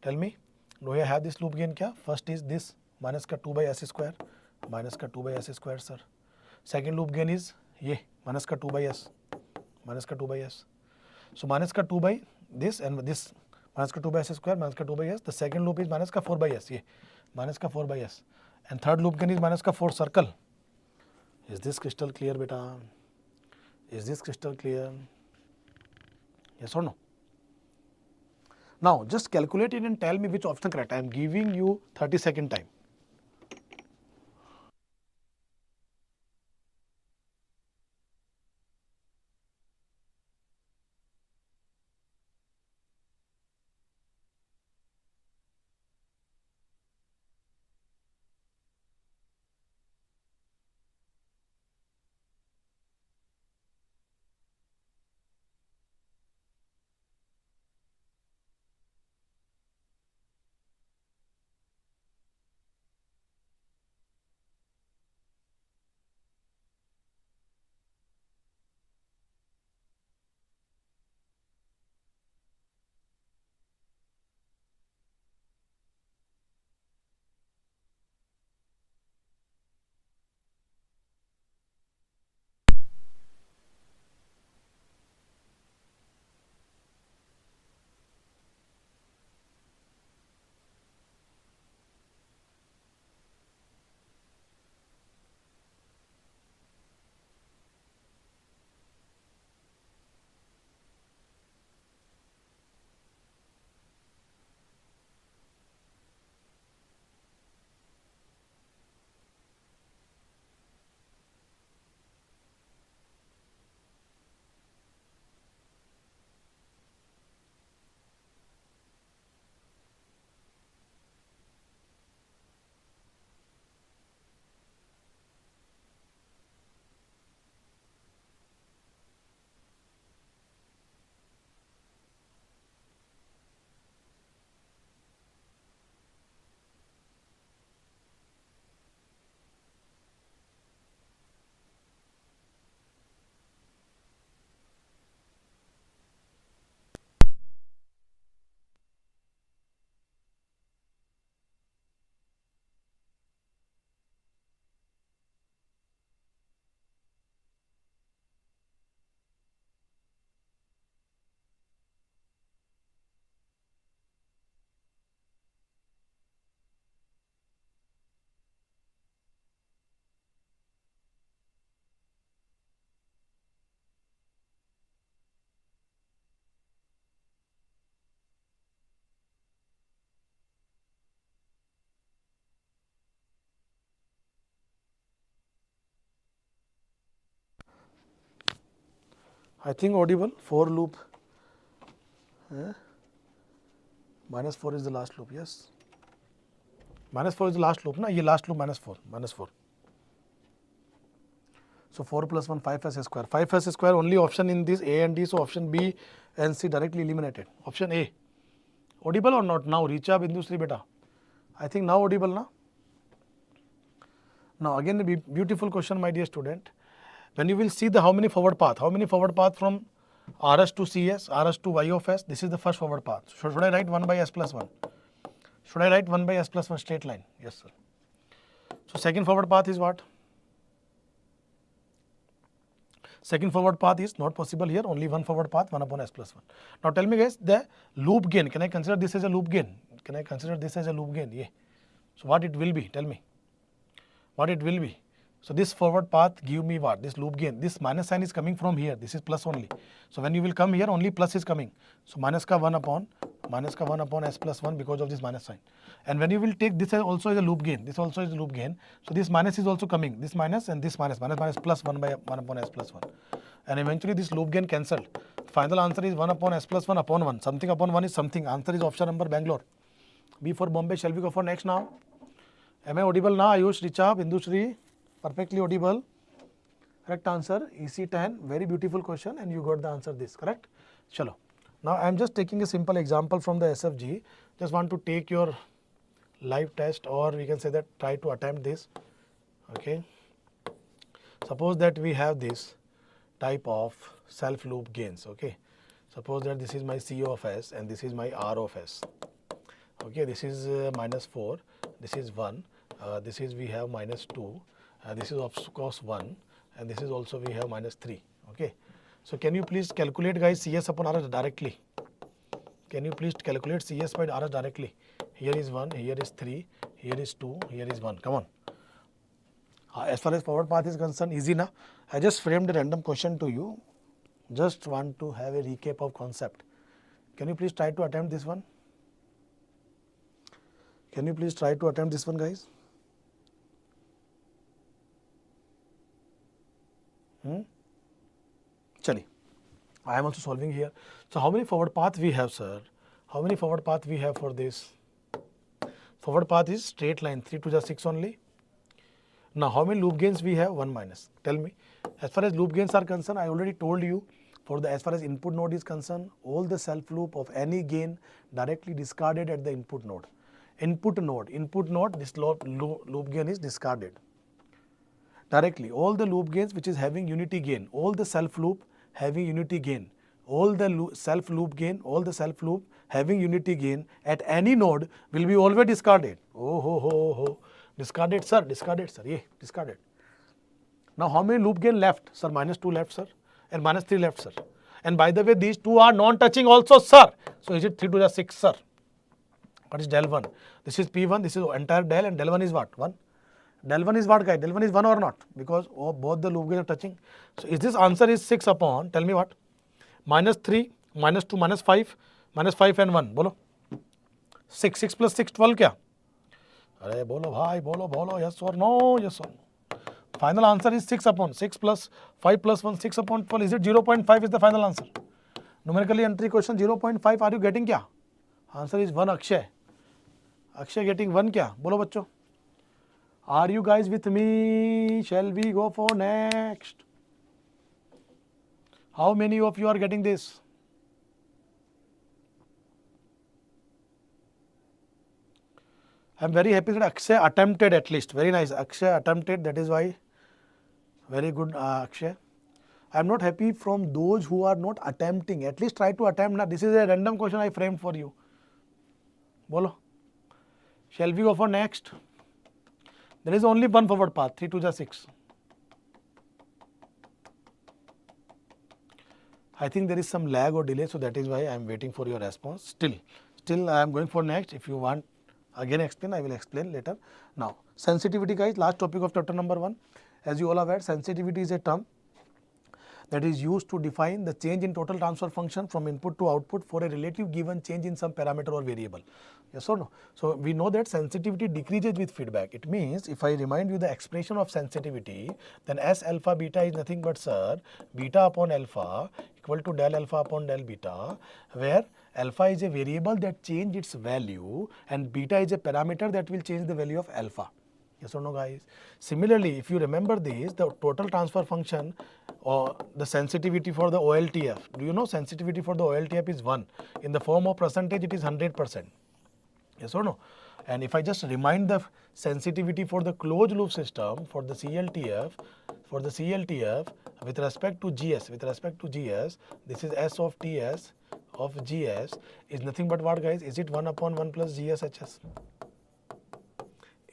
Tell me. Do I have this loop gain kya? First is this minus ka 2 by S square. Minus ka 2 by S square, sir. Second loop gain is ye minus ka 2 by S. Minus ka 2 by S. So minus ka 2 by this and this minus ka 2 by S square, minus ka 2 by S. The second loop is minus ka 4 by S. Ye minus ka 4 by S. And third loop gain is minus ka 4 circle. Is this crystal clear, beta? Is this crystal clear? Yes or no? Now just calculate it and tell me which option correct. I am giving you 30-second time. I think audible. For loop. Minus 4 is the last loop. Yes. Minus 4 is the last loop. Na? Ye last loop minus 4. Minus 4. So 4 plus 1, 5s square. 5s square only option in this A and D. So option B and C directly eliminated. Option A. Audible or not? Now Richa Bindusri beta. I think now audible na? Now again a beautiful question, my dear student. When you will see the how many forward path from RS to CS, RS to Y of S, this is the first forward path. Should I write 1 by S plus 1? Should I write 1 by S plus 1 straight line? Yes, sir. So second forward path is what? Second forward path is not possible here, only one forward path, 1 upon S plus 1. Now tell me guys, the loop gain, can I consider this as a loop gain? Can I consider this as a loop gain? Yeah. So what it will be? Tell me. What it will be? So this forward path give me what? This loop gain. This minus sign is coming from here. This is plus only. So when you will come here, only plus is coming. So minus ka 1 upon S plus 1 because of this minus sign. And when you will take this as also as a loop gain. This also is a loop gain. So this minus is also coming. This minus and this minus. Minus plus 1 by 1 upon S plus 1. And eventually this loop gain cancelled. Final answer is 1 upon S plus 1 upon 1. Something upon 1 is something. Answer is option number Bangalore. B for Bombay. Shall we go for next now? Am I audible now? Ayush, Richa, Bindushri? Perfectly audible. Correct answer. EC10. Very beautiful question and you got the answer this. Correct? Chalo. Now I am just taking a simple example from the SFG. Just want to take your live test, or we can say that try to attempt this. Okay. Suppose that we have this type of self loop gains. Okay. Suppose that this is my C of S and this is my R of S. Okay. This is minus 4. This is 1. This is we have minus 2. This is of course 1 and this is also we have minus 3. Okay. So can you please calculate guys CS upon RS directly? Can you please calculate CS by RS directly? Here is 1, here is 3, here is 2, here is 1. Come on. As far as forward path is concerned, easy na? I just framed a random question to you. Just want to have a recap of concept. Can you please try to attempt this one? Can you please try to attempt this one guys? Chali. I am also solving here. So how many forward path we have, sir? How many forward path we have for this? Forward path is straight line, 3 to the 6 only. Now how many loop gains we have? 1 minus. Tell me. As far as loop gains are concerned, I already told you, for the as far as input node is concerned, all the self loop of any gain directly discarded at the input node. Input node, this loop gain is discarded. Directly, all the loop gains which is having unity gain, all the self loop having unity gain, all the self loop having unity gain at any node will be always discarded. Oh. Discarded sir, yeah, discarded. Now how many loop gain left? Sir, minus 2 left sir and minus 3 left sir. And by the way, these two are non-touching also sir. So is it 3 to the 6 sir? What is del 1? This is P1, this is entire del and del 1 is what? 1. Del 1 is what guys? Del 1 is 1 or not? Because both the loop gains are touching. So is this answer is 6 upon, tell me what? Minus 3, minus 2, minus 5 and 1. Bolo. 6 plus 6, 12 kya? Arey bolo bhai, bolo, yes or no, yes or no. Final answer is 6 upon 6 plus 5 plus 1, 6 upon 12. Is it 0.5 is the final answer? Numerically entry question 0.5. Are you getting kya? Answer is 1 Akshay. Akshay getting 1 kya? Bolo bachcho. Are you guys with me? Shall we go for next? How many of you are getting this? I am very happy that Akshay attempted at least. Very nice. Akshay attempted. That is why. Very good Akshay. I am not happy from those who are not attempting. At least try to attempt. Now, this is a random question I framed for you. Bolo. Shall we go for next? There is only one forward path, 3 to the 6. I think there is some lag or delay, so that is why I am waiting for your response. Still I am going for next. If you want again explain, I will explain later. Now, sensitivity guys, last topic of chapter number 1. As you all are aware, sensitivity is a term that is used to define the change in total transfer function from input to output for a relative given change in some parameter or variable. Yes or no? So we know that sensitivity decreases with feedback. It means if I remind you the expression of sensitivity, then S alpha beta is nothing but, sir, beta upon alpha equal to del alpha upon del beta, where alpha is a variable that change its value and beta is a parameter that will change the value of alpha. Yes or no, guys? Similarly, if you remember this, the total transfer function or the sensitivity for the OLTF, do you know sensitivity for the OLTF is 1. In the form of percentage, it is 100%. Yes or no? And if I just remind the sensitivity for the closed loop system for the CLTF, with respect to GS, this is S of TS of GS is nothing but what, guys? Is it 1 upon 1 plus GSHS?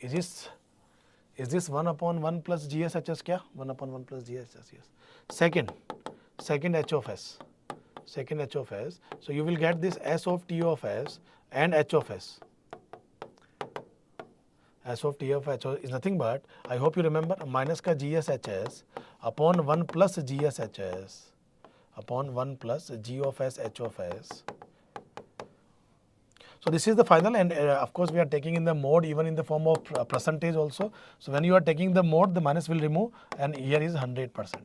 Is this 1 upon 1 plus GSHS kya? 1 upon 1 plus GSHS, yes. Second H of S. So you will get this S of T of S and H of S. S of T of H is nothing but, I hope you remember, minus ka GSHS upon 1 plus GSHS upon 1 plus G of S H of S. So this is the final, and of course we are taking in the mode even in the form of percentage also. So when you are taking the mode, the minus will remove, and here is 100%.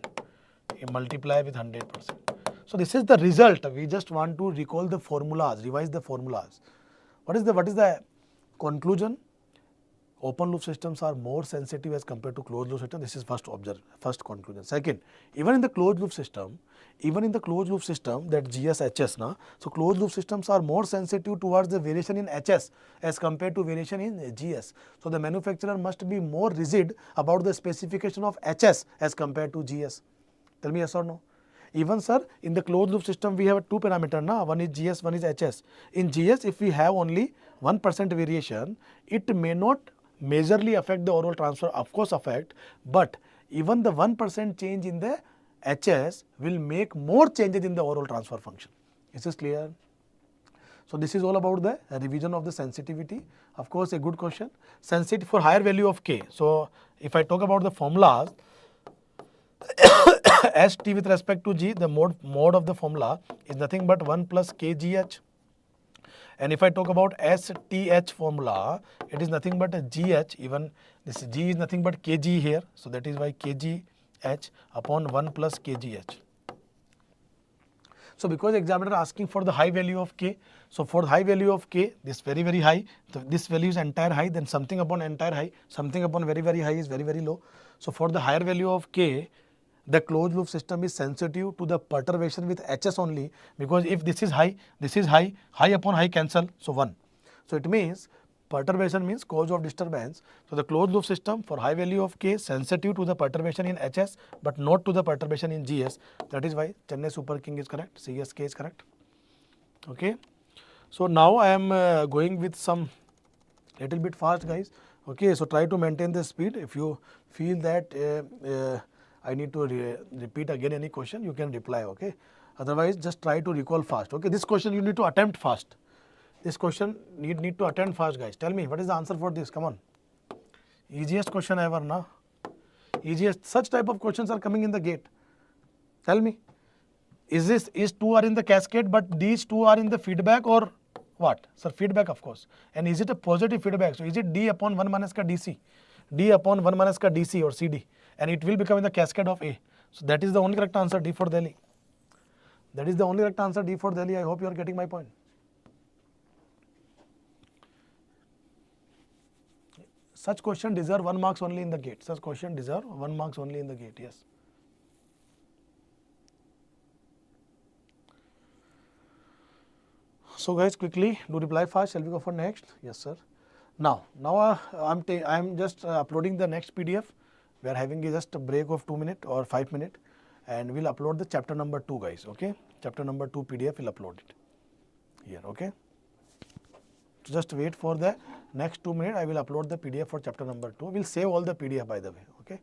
You multiply with 100%. So this is the result. We just want to recall the formulas, revise the formulas. What is the conclusion? Open loop systems are more sensitive as compared to closed loop system. This is first conclusion. Second, even in the closed loop system, that GSHS, so closed loop systems are more sensitive towards the variation in HS as compared to variation in GS. So the manufacturer must be more rigid about the specification of HS as compared to GS. Tell me yes or no? Even, sir, in the closed loop system we have two parameters, one is GS, one is HS. In GS, if we have only 1% variation, it may not majorly affect the overall transfer, of course affect, but even the 1% change in the HS will make more changes in the overall transfer function. Is this clear? So this is all about the revision of the sensitivity. Of course, a good question. Sensitivity for higher value of K. So if I talk about the formulas, ST with respect to G, the mode of the formula is nothing but 1 plus KGH. And if I talk about STH formula, it is nothing but a GH, even this G is nothing but KG here. So that is why KGH upon 1 plus KGH. So because examiner asking for the high value of K, so for high value of K, this very, very high, so this value is entire high, then something upon entire high, something upon very, very high is very, very low. So for the higher value of K, the closed loop system is sensitive to the perturbation with HS only, because if this is high, high upon high cancel, so 1. So it means perturbation means cause of disturbance. So the closed loop system for high value of K sensitive to the perturbation in HS but not to the perturbation in GS. That is why Chennai Super King is correct, CSK is correct. Okay. So now I am going with some little bit fast, guys. Okay, so try to maintain the speed. If you feel that I need to repeat again any question, you can reply, okay. Otherwise, just try to recall fast, okay. This question you need to attempt fast. This question need to attempt fast, guys. Tell me, what is the answer for this? Come on. Easiest question ever, na? Easiest. Such type of questions are coming in the gate. Tell me, is 2 are in the cascade, but these 2 are in the feedback, or what? Sir, feedback, of course. And is it a positive feedback? So is it D upon 1 minus ka DC? D upon 1 minus ka DC or CD? And it will become in the cascade of A. So that is the only correct answer, D for Delhi. That is the only correct answer, D for Delhi. I hope you are getting my point. Such question deserve 1 marks only in the gate. Such question deserve 1 marks only in the gate, yes. So guys, quickly do reply fast. Shall we go for next? Yes, sir. Now I'm just uploading the next PDF. We are having just a break of 2 minutes or 5 minutes, and we'll upload the chapter number 2, guys. Okay, chapter number 2 PDF will upload it here. Okay, so just wait for the next 2 minutes. I will upload the PDF for chapter number 2. We'll save all the PDF, by the way. Okay.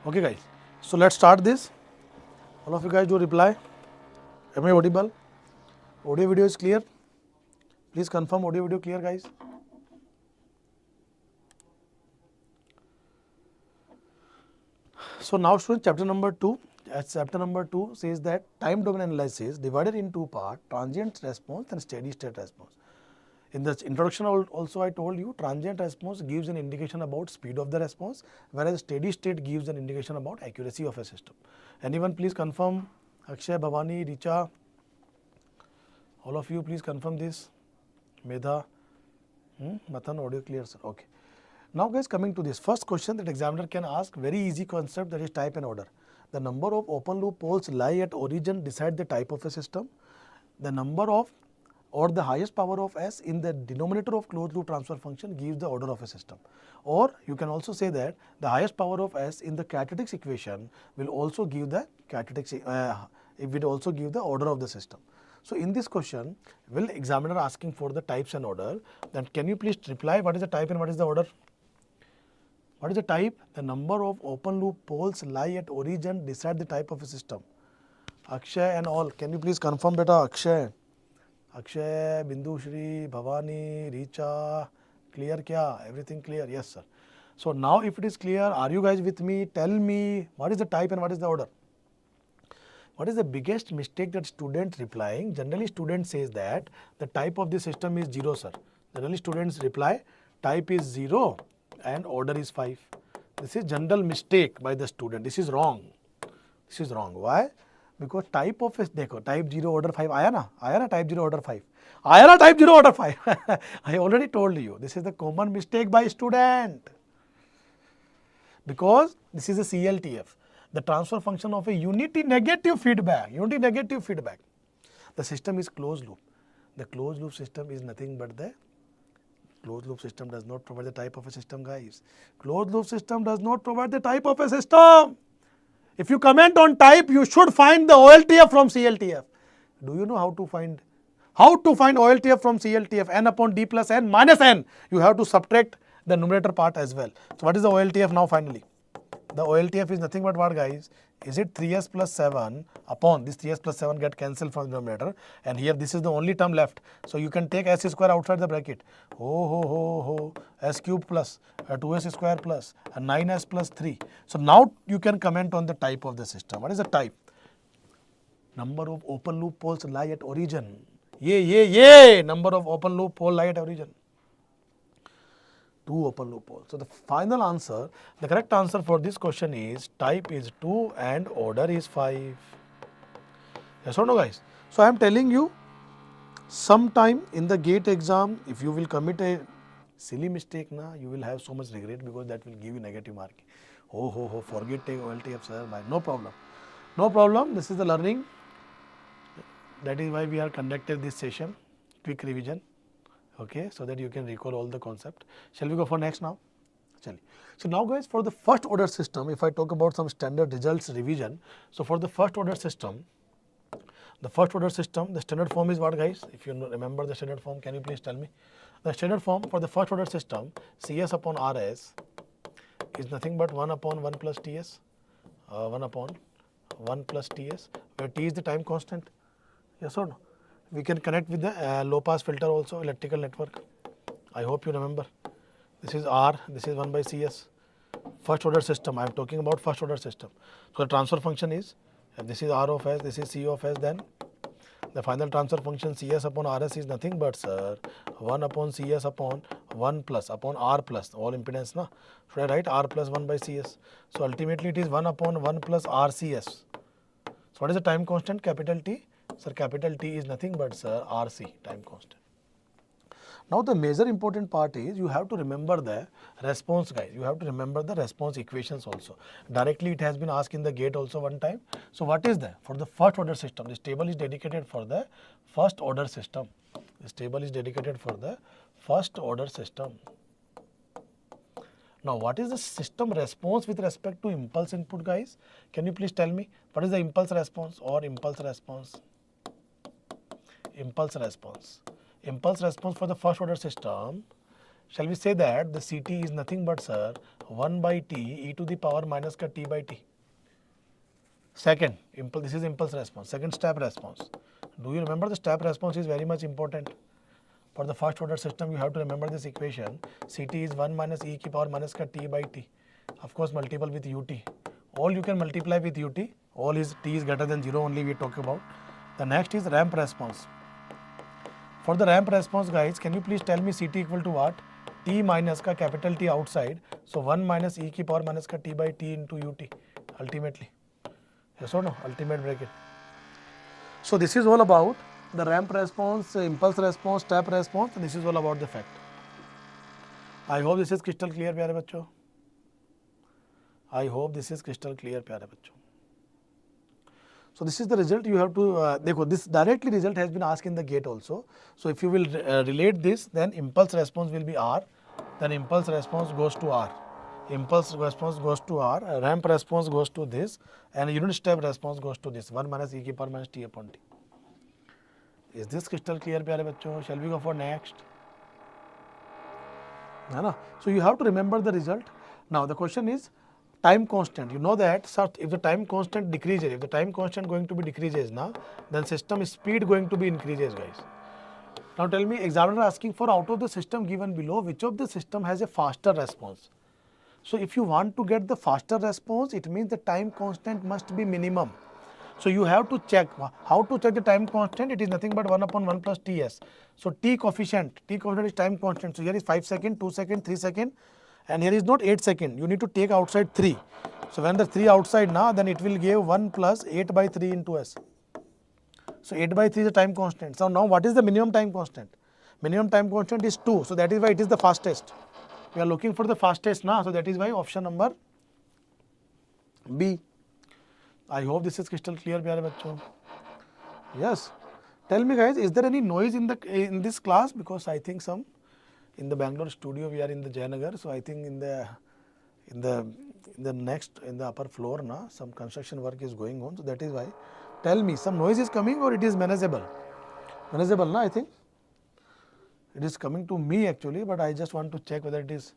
Okay guys, so let's start this. All of you guys do reply. Am I audible? Audio video is clear? Please confirm audio video clear guys. So now students, chapter number 2. Chapter number 2 says that time domain analysis divided in two parts, transient response and steady state response. In the introduction also I told you transient response gives an indication about speed of the response, whereas steady state gives an indication about accuracy of a system. Anyone please confirm? Akshay, Bhavani, Richa, all of you please confirm this. Medha, Matan, audio clear sir, okay. Now guys, coming to this first question that examiner can ask, very easy concept, that is type and order. The number of open loop poles lie at origin decide the type of a system. The number of or the highest power of S in the denominator of closed loop transfer function gives the order of a system. Or you can also say that the highest power of S in the characteristics equation will also give the it will also give the order of the system. So in this question, will examiner asking for the types and order, then can you please reply what is the type and what is the order? What is the type? The number of open loop poles lie at origin decide the type of a system. Akshay and all, can you please confirm beta? Akshay, Bindu Shri, Bhavani, Richa, clear kya? Everything clear? Yes sir. So now if it is clear, are you guys with me? Tell me what is the type and what is the order? What is the biggest mistake that students replying? Generally student says that the type of the system is 0 sir. Generally students reply type is 0 and order is 5. This is general mistake by the student. This is wrong. This is wrong. Why? Because type of देखो type 0 order 5 आया ना type 0 order 5 आया ना type 0 order 5 I already told you this is the common mistake by student, because this is a CLTF, the transfer function of a unity negative feedback. The system is closed loop. The closed loop system is nothing but the closed loop system does not provide the type of a system guys. Closed loop system does not provide the type of a system. If you comment on type, you should find the OLTF from CLTF. Do you know how to find OLTF from CLTF? N upon D plus N minus N. You have to subtract the numerator part as well. So what is the OLTF now finally? The OLTF is nothing but what guys? Is it 3s plus 7 upon this 3s plus 7 get cancelled from the denominator, and here this is the only term left. So you can take s square outside the bracket. S cube plus 2s square plus 9s plus 3. So now you can comment on the type of the system. What is the type? Number of open loop poles lie at origin. Number of open loop poles lie at origin. 2 open loop poles. So the final answer, the correct answer for this question is type is 2 and order is 5. Yes or no guys? So I am telling you, sometime in the GATE exam, if you will commit a silly mistake, you will have so much regret, because that will give you negative marking. Forget take OLTF sir. No problem. No problem. This is the learning. That is why we are conducted this session, quick revision. Okay, so that you can recall all the concept. Shall we go for next now? So now guys, for the first order system, if I talk about some standard results revision, so for the first order system, the standard form is what guys? If you remember the standard form, can you please tell me? The standard form for the first order system, CS upon RS is nothing but 1 upon 1 plus TS, 1 upon 1 plus TS, where T is the time constant. Yes or no? We can connect with the low pass filter also, electrical network. I hope you remember. This is R, this is 1 by CS. First order system, I am talking about first order system. So the transfer function is, this is R of S, this is C of S, then the final transfer function CS upon RS is nothing but sir 1 upon CS upon 1 plus upon R plus, all impedance na. Should I write R plus 1 by CS? So ultimately it is 1 upon 1 plus RCS. So what is the time constant? Capital T. Sir, capital T is nothing but sir RC, time constant. Now the major important part is you have to remember the response guys. You have to remember the response equations also. Directly it has been asked in the GATE also one time. So what is that? For the first order system, this table is dedicated for the first order system. This table is dedicated for the first order system. Now what is the system response with respect to impulse input guys? Can you please tell me what is the impulse response or impulse response? Impulse response. Impulse response for the first order system shall we say that the Ct is nothing but, sir, 1 by t e to the power minus ka t by t. Second, this is impulse response. Second, step response. Do you remember the step response is very much important? For the first order system, you have to remember this equation. Ct is 1 minus e ki power minus ka t by t. Of course, multiple with ut. All you can multiply with ut. All is t is greater than 0 only we talk about. The next is ramp response. For the ramp response, guys, can you please tell me Ct equal to what? T minus ka capital T outside. So 1 minus e ki power minus ka t by t into ut ultimately. Yes or no? Ultimate bracket. So this is all about the ramp response, impulse response, step response. This is all about the fact. I hope this is crystal clear, प्यारे बच्चों. I hope this is crystal clear, प्यारे बच्चों. So this is the result you have to, देखो, this directly result has been asked in the gate also. So if you will relate this, then impulse response will be R, then impulse response goes to R. Impulse response goes to R, ramp response goes to this, and unit step response goes to this, 1 minus e ki power minus t upon t. Is this crystal clear, प्यारे बच्चों? Shall we go for next? है ना? So you have to remember the result. Now the question is, time constant. You know that if the time constant decreases, if the time constant going to be decreases now, then system speed going to be increases, guys. Now tell me, examiner asking for out of the system given below, which of the system has a faster response? So if you want to get the faster response, it means the time constant must be minimum. So you have to check. How to check the time constant? It is nothing but 1 upon 1 plus Ts. So T coefficient is time constant. So here is 5 seconds, 2 seconds, 3 seconds. And here is not 8 seconds, you need to take outside 3. So when the 3 outside now, then it will give 1 plus 8 by 3 into S. So 8 by 3 is the time constant. So now what is the minimum time constant? Minimum time constant is 2. So that is why it is the fastest. We are looking for the fastest now. So that is why option number B. I hope this is crystal clear, pyare bachcho. Yes. Tell me, guys, is there any noise in this class? Because I think some in the Bangalore studio, we are in the Jayanagar, so I think in the upper floor now some construction work is going on, so that is why. Tell me, some noise is coming or it is manageable? Manageable, na? I think it is coming to me actually, but I just want to check whether it is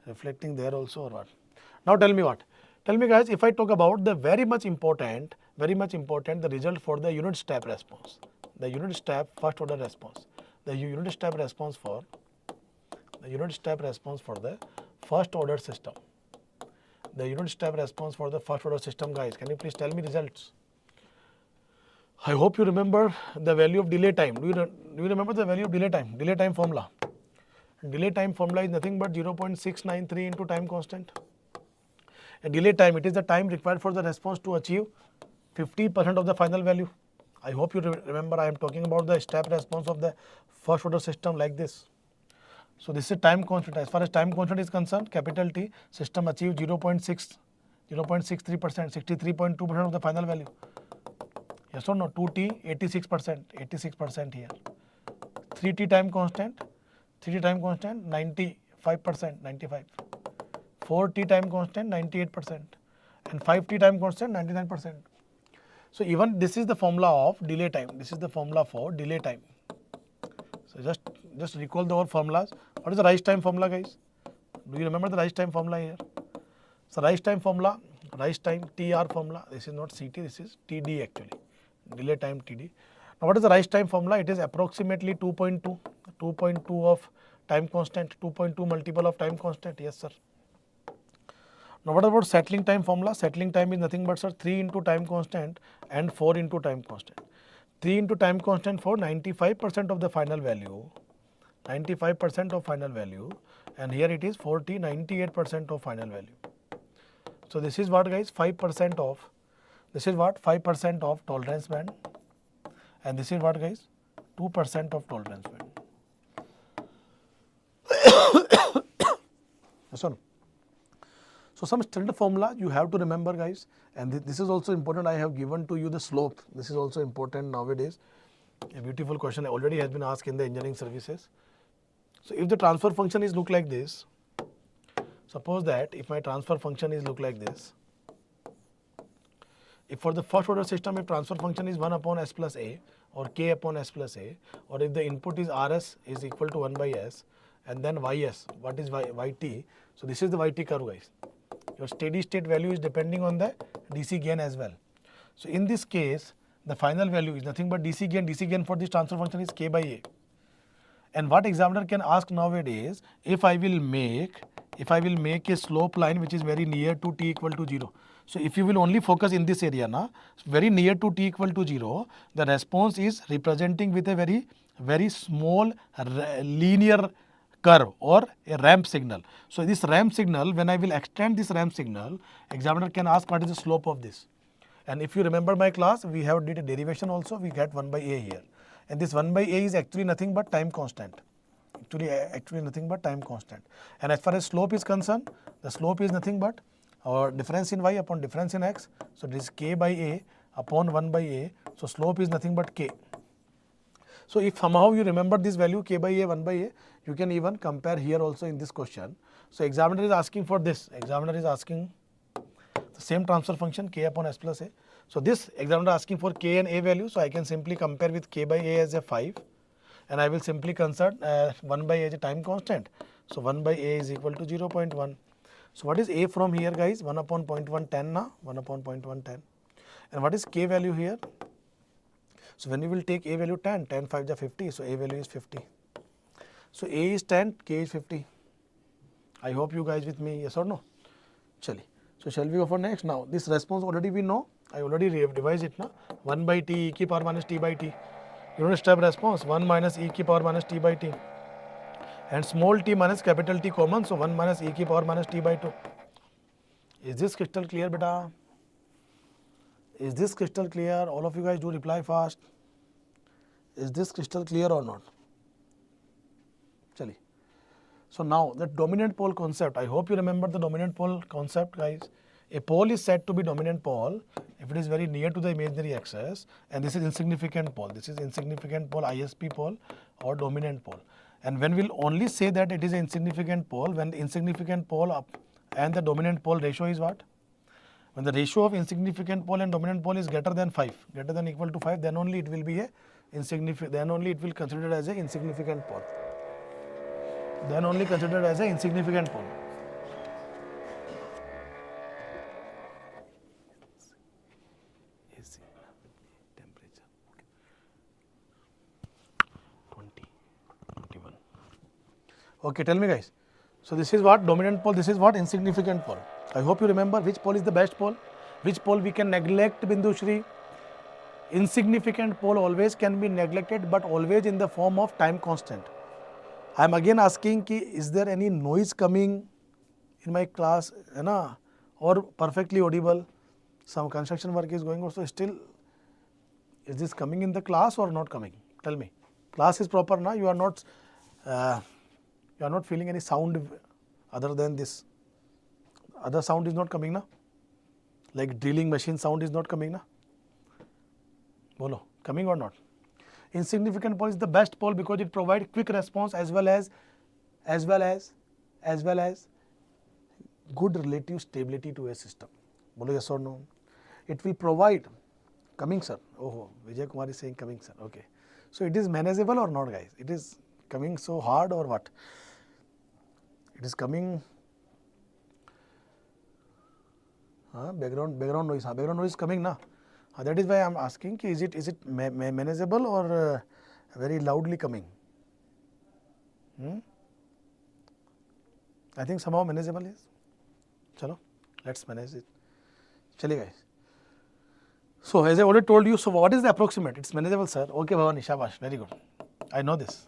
reflecting there also or what. Now tell me what? Tell me, guys, if I talk about the very much important the result for the unit step response, the unit step first order response, the unit step response for the first order system. The unit step response for the first order system, guys. Can you please tell me results? I hope you remember the value of delay time. Do you remember the value of delay time? Delay time formula. Delay time formula is nothing but 0.693 into time constant. A delay time, it is the time required for the response to achieve 50% of the final value. I hope you remember I am talking about the step response of the first order system like this. So this is time constant. As far as time constant is concerned, capital T, system achieved 0.63%, 63.2% of the final value. Yes or no? 2T, 86% here. 3T time constant, 95%. 4T time constant, 98%. And 5T time constant, 99%. So even this is the formula of delay time. This is the formula for delay time. So just recall the whole formulas. What is the rise time formula, guys? Do you remember the rise time formula here? So rise time formula, rise time TR formula. This is not CT, this is TD actually. Delay time TD. Now what is the rise time formula? It is approximately 2.2. 2.2 of time constant, 2.2 multiple of time constant. Yes, sir. Now what about settling time formula? Settling time is nothing but, sir, 3 into time constant and 4 into time constant. 3 into time constant for 95% of the final value. 95% of final value, and here it is 40, 98% of final value. So this is what, guys, 5% of, this is what, 5% of tolerance band, and this is what, guys, 2% of tolerance band. Yes or no? So some standard formula you have to remember, guys, and this is also important. I have given to you the slope. This is also important nowadays. A beautiful question already has been asked in the engineering services. So if the transfer function is look like this, suppose that if my transfer function is look like this, if for the first order system if transfer function is 1 upon s plus a or k upon s plus a, or if the input is rs is equal to 1 by s and then ys. What is yt? So this is the yt curve, guys. Your steady state value is depending on the DC gain as well. So in this case, the final value is nothing but DC gain. DC gain for this transfer function is k by a. And what examiner can ask nowadays, if I will make a slope line which is very near to t equal to 0. So if you will only focus in this area, very near to t equal to 0, the response is representing with a very small linear curve or a ramp signal. So this ramp signal, when I will extend this ramp signal, examiner can ask what is the slope of this. And if you remember my class, we have did a derivation also, we get 1 by a here. And this 1 by a is actually nothing but time constant. Actually nothing but time constant. And as far as slope is concerned, the slope is nothing but our difference in y upon difference in x. So this is k by a upon 1 by a. So slope is nothing but k. So if somehow you remember this value k by a, 1 by a, you can even compare here also in this question. So examiner is asking for this. Examiner is asking the same transfer function k upon s plus a. So this examiner asking for k and a value. So I can simply compare with k by a as a 5. And I will simply consider 1 by a as a time constant. So 1 by a is equal to 0.1. So what is a from here, guys? 1 upon 0.110 na? 1 upon 0.110. And what is k value here? So when you will take a value 10, 10 5 is 50. So a value is 50. So a is 10, k is 50. I hope you guys with me, yes or no? Chali. So shall we go for next? Now this response already we know. I already revised it now. 1 by t e ki power minus t by t. Unit step response 1 minus e ki power minus t by t. And small t minus capital T common. So 1 minus e ki power minus t by 2. Is this crystal clear, beta? Is this crystal clear? All of you guys do reply fast. Is this crystal clear or not? Chali. So now the dominant pole concept. I hope you remember the dominant pole concept, guys. A pole is said to be dominant pole if it is very near to the imaginary axis, and this is insignificant pole. This is insignificant pole, ISP pole or dominant pole. And when we'll only say that it is an insignificant pole, when the insignificant pole up and the dominant pole ratio is what? When the ratio of insignificant pole and dominant pole is greater than 5, greater than equal to 5, then only it will be a insignificant. Then only it will considered as a insignificant pole. Then only considered as a insignificant pole. Temperature 20, 21. Okay, tell me, guys. So this is what dominant pole, this is what insignificant pole. I hope you remember which pole is the best pole, which pole we can neglect, Bindu Shri. Insignificant pole always can be neglected, but always in the form of time constant. I am again asking ki, is there any noise coming in my class, or perfectly audible? Some construction work is going on, so still, is this coming in the class or not coming? Tell me. Class is proper, na? You are not feeling any sound other than this. Other sound is not coming, na? Like drilling machine sound is not coming, na? Bolo, coming or not? Insignificant pole is the best pole because it provides quick response as well as good relative stability to a system. Bolo, yes or no? It will provide, coming sir, oh, Vijay Kumar is saying coming sir, okay. So it is manageable or not, guys? It is coming so hard or what? It is coming, background noise, background noise is coming, na? That is why I am asking, is it manageable or very loudly coming? I think somehow manageable is. Chalo, let's manage it. Chali, guys. So as I already told you, so what is the approximate? It's manageable, sir. Okay, Bhavani, shabash, very good. I know this.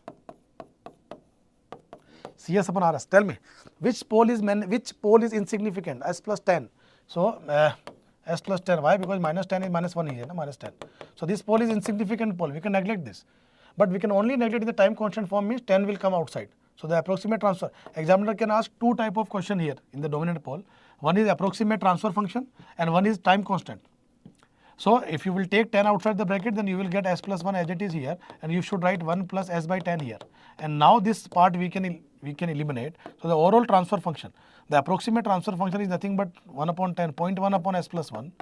CS upon RS. Tell me, which pole is insignificant? S plus 10. So S plus 10. Why? Because minus 10 is minus 1 here, minus 10. So this pole is insignificant pole. We can neglect this. But we can only neglect in the time constant form, means 10 will come outside. So the approximate transfer. Examiner can ask two type of question here in the dominant pole. One is approximate transfer function and one is time constant. So if you will take 10 outside the bracket, then you will get S plus 1 as it is here, and you should write 1 plus S by 10 here. And now this part we can eliminate. So the overall transfer function, the approximate transfer function is nothing but 1 upon 10, 0.1 upon S plus 1.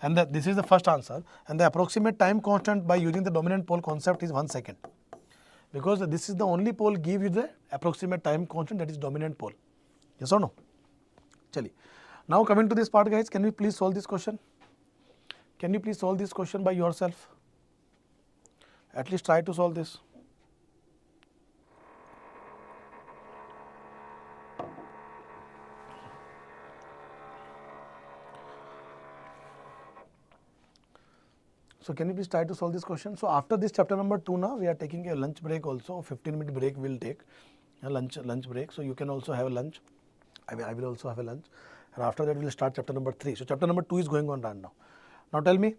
And this is the first answer. And the approximate time constant by using the dominant pole concept is 1 second. because this is the only pole give you the approximate time constant, that is dominant pole. Yes or no? Chali. Now coming to this part, guys, can you please solve this question? Can you please solve this question by yourself? At least try to solve this. So can you please try to solve this question? So after this chapter number 2 now, we are taking a lunch break also. 15-minute break we will take, a lunch break. So you can also have a lunch. I will also have a lunch. And after that we will start chapter number 3. So chapter number 2 is going on right now. Now tell me.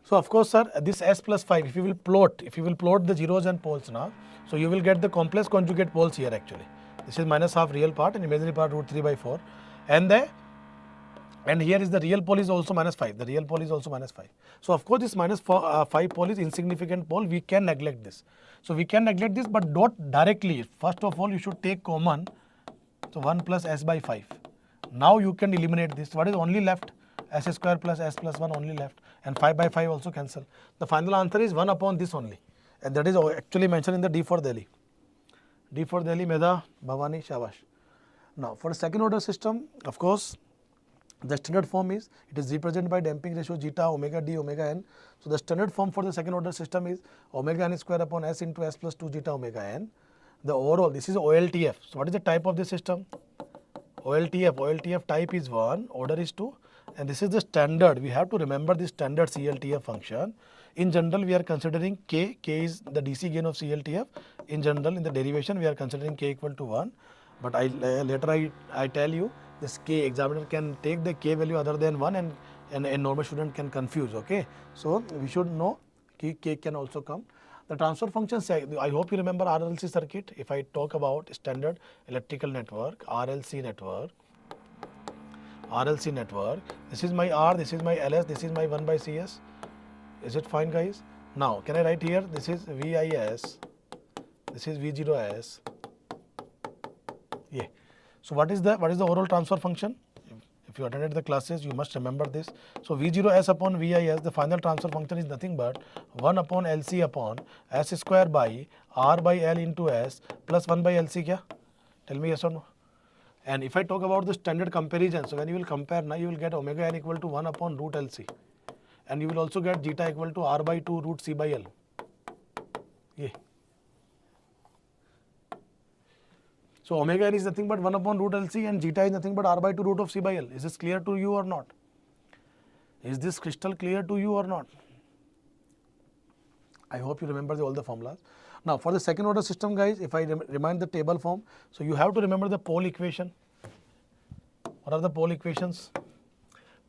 So of course, sir, this S plus 5, if you will plot the zeros and poles now, so you will get the complex conjugate poles here actually. This is minus half real part and imaginary part root 3 by 4. And here is the real pole is also minus 5. The real pole is also minus 5. So of course this minus 5 pole is insignificant pole. We can neglect this. So we can neglect this, but not directly. First of all, you should take common. So 1 plus S by 5. Now you can eliminate this. What is only left? S square plus S plus 1 only left. And 5 by 5 also cancel. The final answer is 1 upon this only. And that is actually mentioned in the D for Delhi. D for Delhi, Medha, Bhavani, Shabash. Now for the second order system, of course, the standard form is, it is represented by damping ratio zeta omega d omega n. So the standard form for the second order system is omega n square upon S into S plus 2 zeta omega n. The overall, this is OLTF. So what is the type of this system? OLTF type is 1, order is 2, and this is the standard. We have to remember this standard CLTF function. In general, we are considering K is the DC gain of CLTF. In general, in the derivation, we are considering K equal to 1. But later I tell you, this K, examiner can take the K value other than 1 and a normal student can confuse, okay. So we should know K can also come. The transfer function, I hope you remember RLC circuit. If I talk about standard electrical network, RLC network, this is my R, this is my LS, this is my 1 by CS. Is it fine, guys? Now, can I write here, this is VIS, this is V0S. Yeah. So what is the overall transfer function? If you attended the classes, you must remember this. So V0S upon VIS, the final transfer function is nothing but 1 upon LC upon S square by R by L into S plus 1 by LC kya? Tell me yes or no. And if I talk about the standard comparison, so when you will compare now, you will get omega n equal to 1 upon root LC. And you will also get zeta equal to R by 2 root C by L. Yeah. So omega n is nothing but 1 upon root LC and zeta is nothing but R by 2 root of C by L. Is this clear to you or not? Is this crystal clear to you or not? I hope you remember all the formulas. Now for the second order system, guys, if I remind the table form, so you have to remember the pole equation. What are the pole equations?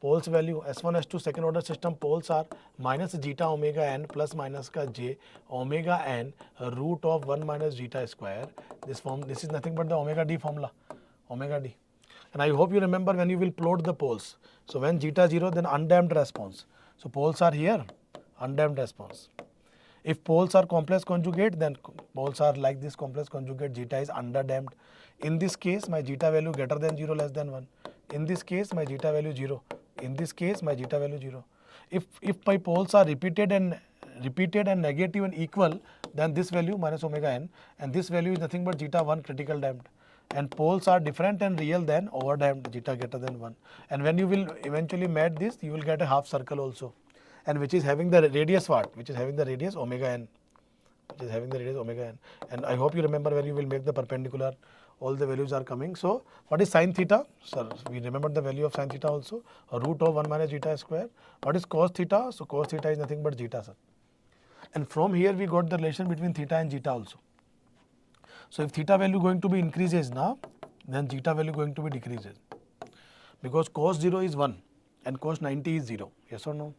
Poles value S1, S2 second order system poles are minus zeta omega n plus minus ka j omega n root of 1 minus zeta square. This is nothing but the omega d formula, omega d. And I hope you remember when you will plot the poles. So when zeta 0, then undamped response. So poles are here, undamped response. If poles are complex conjugate, then poles are like this complex conjugate, zeta is underdamped. In this case, my zeta value greater than 0, less than 1. In this case, my zeta value 0. In this case, my zeta value 0. If my poles are repeated and negative and equal, then this value minus omega n, and this value is nothing but zeta 1 critical damped. And poles are different and real than overdamped, zeta greater than 1. And when you will eventually match this, you will get a half circle also, and which is having the radius what? Which is having the radius omega n. Which is having the radius omega n. And I hope you remember when you will make the perpendicular, all the values are coming. So what is sin theta? Sir, we remember the value of sin theta also. A root of 1 minus zeta square. What is cos theta? So cos theta is nothing but zeta, sir. And from here we got the relation between theta and zeta also. So if theta value going to be increases now, then zeta value going to be decreases. Because cos 0 is 1 and cos 90 is 0. Yes or no?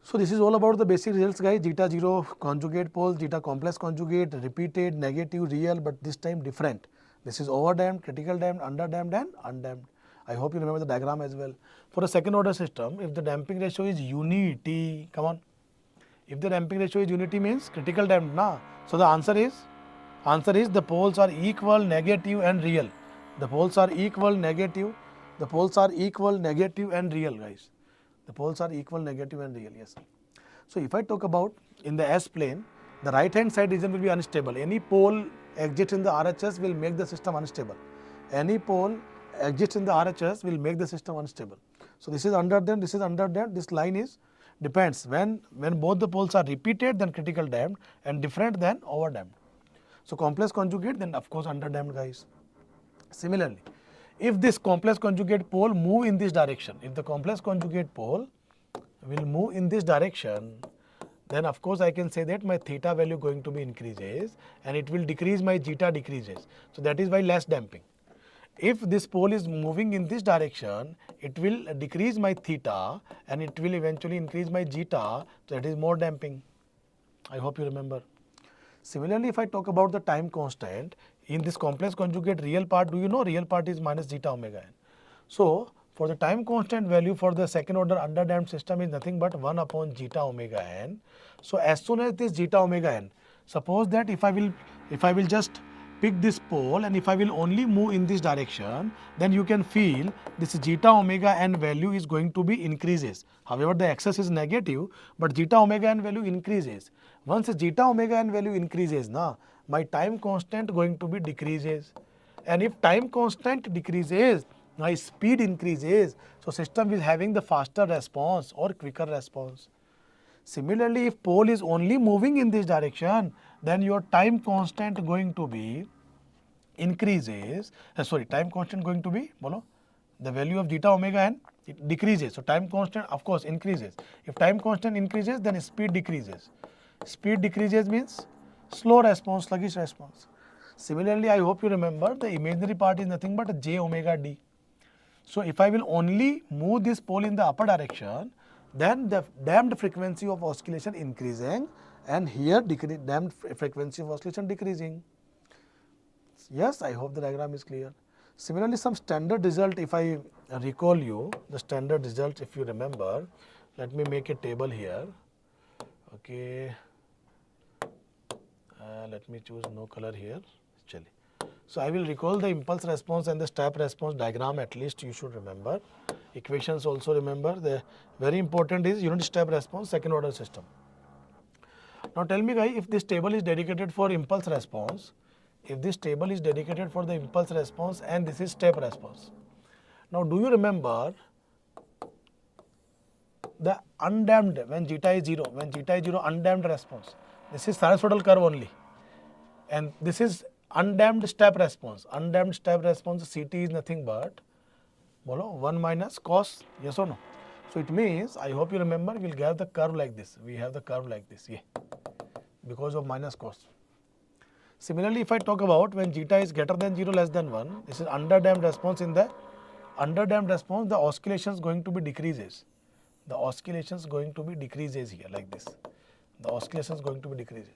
So this is all about the basic results, guys. Zeta 0 conjugate poles, zeta complex conjugate, repeated, negative, real, but this time different. This is overdamped, critical damped, underdamped and undamped. I hope you remember the diagram as well. For a second order system, if the damping ratio is unity, come on. If the damping ratio is unity means critical damped, na. So the answer is the poles are equal, negative and real. The poles are equal, negative. The poles are equal, negative and real, guys. The poles are equal, negative and real, yes. So if I talk about in the S plane, The right hand side region will be unstable. Any pole exit in the RHS will make the system unstable. Any pole exit in the RHS will make the system unstable. So this is under them, this is under them. This line is depends. When both the poles are repeated, then critical damped, and different, then over damped. So complex conjugate, then of course under damped, guys. Similarly, if this complex conjugate pole move in this direction, if the complex conjugate pole will move in this direction, then of course I can say that my theta value going to be increases and it will decrease, my zeta decreases. So that is why less damping. If this pole is moving in this direction, it will decrease my theta and it will eventually increase my zeta, so that is more damping. I hope you remember. Similarly, if I talk about the time constant, in this complex conjugate real part, do you know real part is minus zeta omega n. So for the time constant value for the second order underdamped system is nothing but 1 upon zeta omega n. So as soon as this zeta omega n, suppose that if I will just pick this pole and if I will only move in this direction, then you can feel this zeta omega n value is going to be increases. However, the axis is negative, but zeta omega n value increases. Once zeta omega n value increases, my time constant going to be decreases. And if time constant decreases, my speed increases. So system is having the faster response or quicker response. Similarly, if pole is only moving in this direction, then your time constant going to be increases. Time constant going to be, the value of zeta omega n, it decreases. So time constant of course increases. If time constant increases, then speed decreases. Speed decreases means slow response, sluggish response. Similarly, I hope you remember the imaginary part is nothing but j omega d. So if I will only move this pole in the upper direction, then the damped frequency of oscillation increasing and here damped frequency of oscillation decreasing. Yes, I hope the diagram is clear. Similarly, some standard result, if I recall you, the standard result, if you remember, let me make a table here. Okay, let me choose no color here. So I will recall the impulse response and the step response diagram, at least you should remember. Equations also remember. The very important is unit step response, second order system. Now tell me guys, if this table is dedicated for impulse response, if this table is dedicated for the impulse response and this is step response. Now do you remember the undamped, when zeta is 0, undamped response. This is sinusoidal curve only. And this is undamped step response. Undamped step response CT is nothing but 1 minus cos, yes or no? So it means, I hope you remember, we will have the curve like this. We have the curve like this, because of minus cos. Similarly, if I talk about when zeta is greater than 0, less than 1, this is underdamped response. In the underdamped response, the oscillation is going to be decreases. The oscillation is going to be decreases here like this. The oscillation is going to be decreases.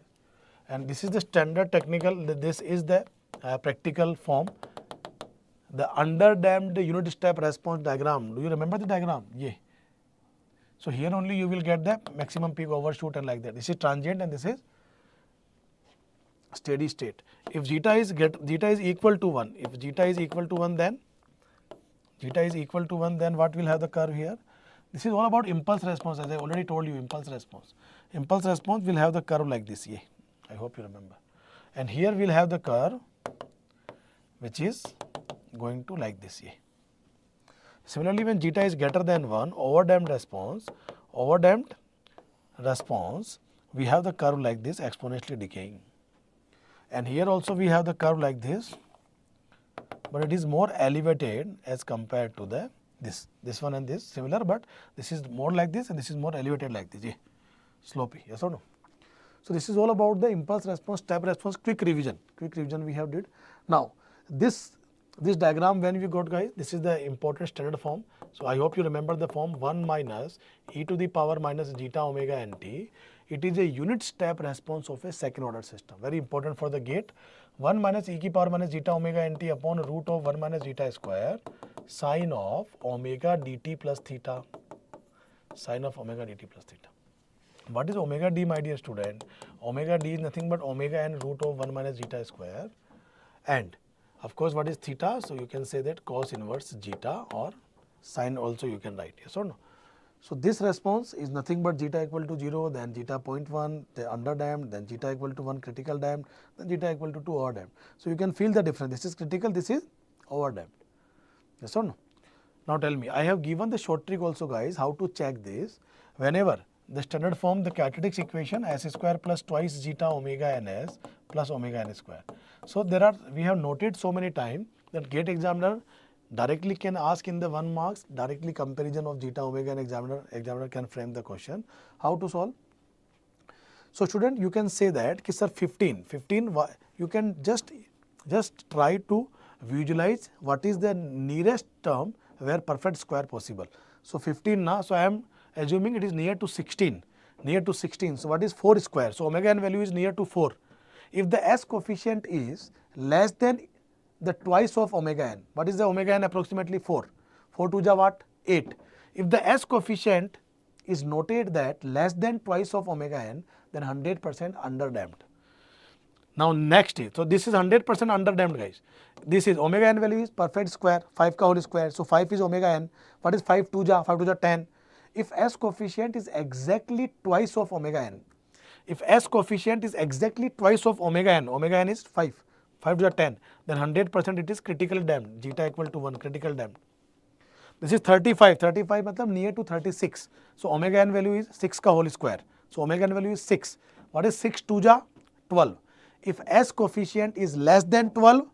And this is the standard technical, this is the practical form. The underdamped unit step response diagram. Do you remember the diagram? So here only you will get the maximum peak overshoot and like that. This is transient and this is steady state. If zeta is equal to 1, if zeta is equal to 1, then what will have the curve here? This is all about impulse response, as I already told you, impulse response. Impulse response will have the curve like this, I hope you remember. And here we will have the curve which is going to like this, Similarly, when zeta is greater than 1, overdamped response, we have the curve like this, exponentially decaying. And here also we have the curve like this, but it is more elevated as compared to the this one and this similar, but this is more like this and this is more elevated like this, slopey, yes or no? So this is all about the impulse response, step response, quick revision we have did. Now this diagram when we got, guys, this is the important standard form. So I hope you remember the form 1 minus e to the power minus zeta omega nt. It is a unit step response of a second order system. Very important for the gate. 1 minus e to the power minus zeta omega nt upon root of 1 minus zeta square sine of omega dt plus theta. Sine of omega dt plus theta. What is omega d, my dear student? Omega d is nothing but omega n root of 1 minus zeta square. And of course, what is theta? So you can say that cos inverse zeta or sine also you can write, yes or no? So this response is nothing but zeta equal to 0, then zeta 0.1, the under damped, then zeta equal to 1 critical damped, then zeta equal to 2 over damped. So you can feel the difference. This is critical, this is over damped. Yes or no? Now tell me, I have given the short trick also guys, how to check this. Whenever the standard form, the characteristics equation s square plus twice zeta omega ns plus omega n square. So we have noted so many times that GATE examiner directly can ask in the 1 marks, directly comparison of zeta omega and examiner can frame the question. How to solve? So student, you can say that, ki sir 15, you can just try to visualize what is the nearest term where perfect square possible. So 15 na, so I am assuming it is near to 16, so what is 4 square? So omega n value is near to 4. If the s coefficient is less than the twice of omega n, what is the omega n? Approximately 4. 4 to the what? 8. If the s coefficient is noted that less than twice of omega n, then 100% under damped. Now next is, so this is 100% under damped guys. This is omega n value is perfect square, 5 ka whole square. So 5 is omega n. What is 5 to the 10. If s coefficient is exactly twice of omega n, if s coefficient is exactly twice of omega n is 5 to the 10, then 100% it is critically damped, zeta equal to 1, critical damped. This is 35 matlab near to 36. So omega n value is 6 ka whole square. So omega n value is 6. What is 6 to the 12? If s coefficient is less than 12,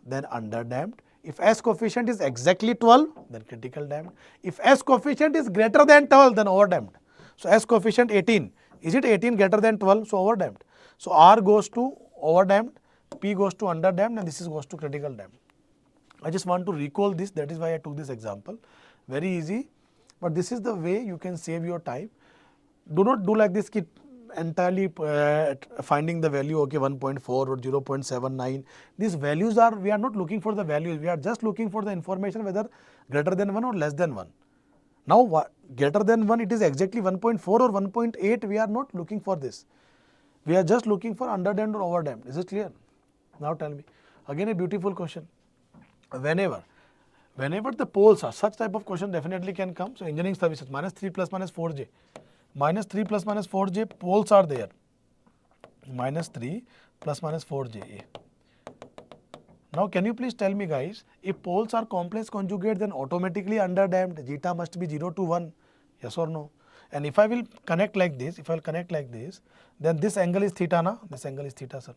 then under damped. If s coefficient is exactly 12, then critical damped. If s coefficient is greater than 12, then over damped. So s coefficient 18. Is it 18 greater than 12? So over damped. So R goes to over damped, P goes to under damped, and this is goes to critical damped. I just want to recall this. That is why I took this example. Very easy, but this is the way you can save your time. Do not do like this. Keep entirely finding the value, okay, 1.4 or 0.79. These values are, we are not looking for the values, we are just looking for the information whether greater than 1 or less than 1. Now greater than 1, it is exactly 1.4 or 1.8, we are not looking for this. We are just looking for under damped or over damped. Is it clear? Now tell me, again a beautiful question. Whenever the poles are, such type of question definitely can come. So engineering services, -3 plus -4j. -3 plus -4j, poles are there. -3 plus -4j. Now can you please tell me guys, if poles are complex conjugate, then automatically under damped, zeta must be 0 to 1. Yes or no? And if I will connect like this, then this angle is theta na? This angle is theta, sir.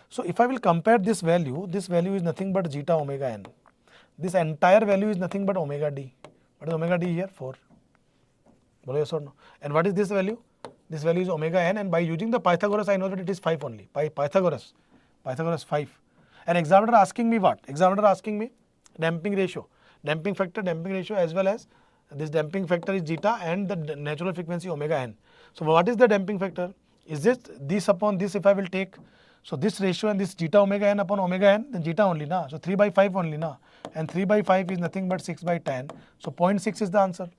So if I will compare this value is nothing but zeta omega n. This entire value is nothing but omega d. What is omega d here? 4. Bolo yes or no? And what is this value? This value is omega n, and by using the Pythagoras I know that it is 5 only. Pythagoras 5. And examiner asking me what? Examiner asking me damping ratio, damping ratio, as well as this damping factor is zeta and the natural frequency omega n. So what is the damping factor? Is this upon this if I will take? So this ratio and this zeta omega n upon omega n, then zeta only na. So 3 by 5 only na. And 3 by 5 is nothing but 6 by 10. So 0.6 is the answer.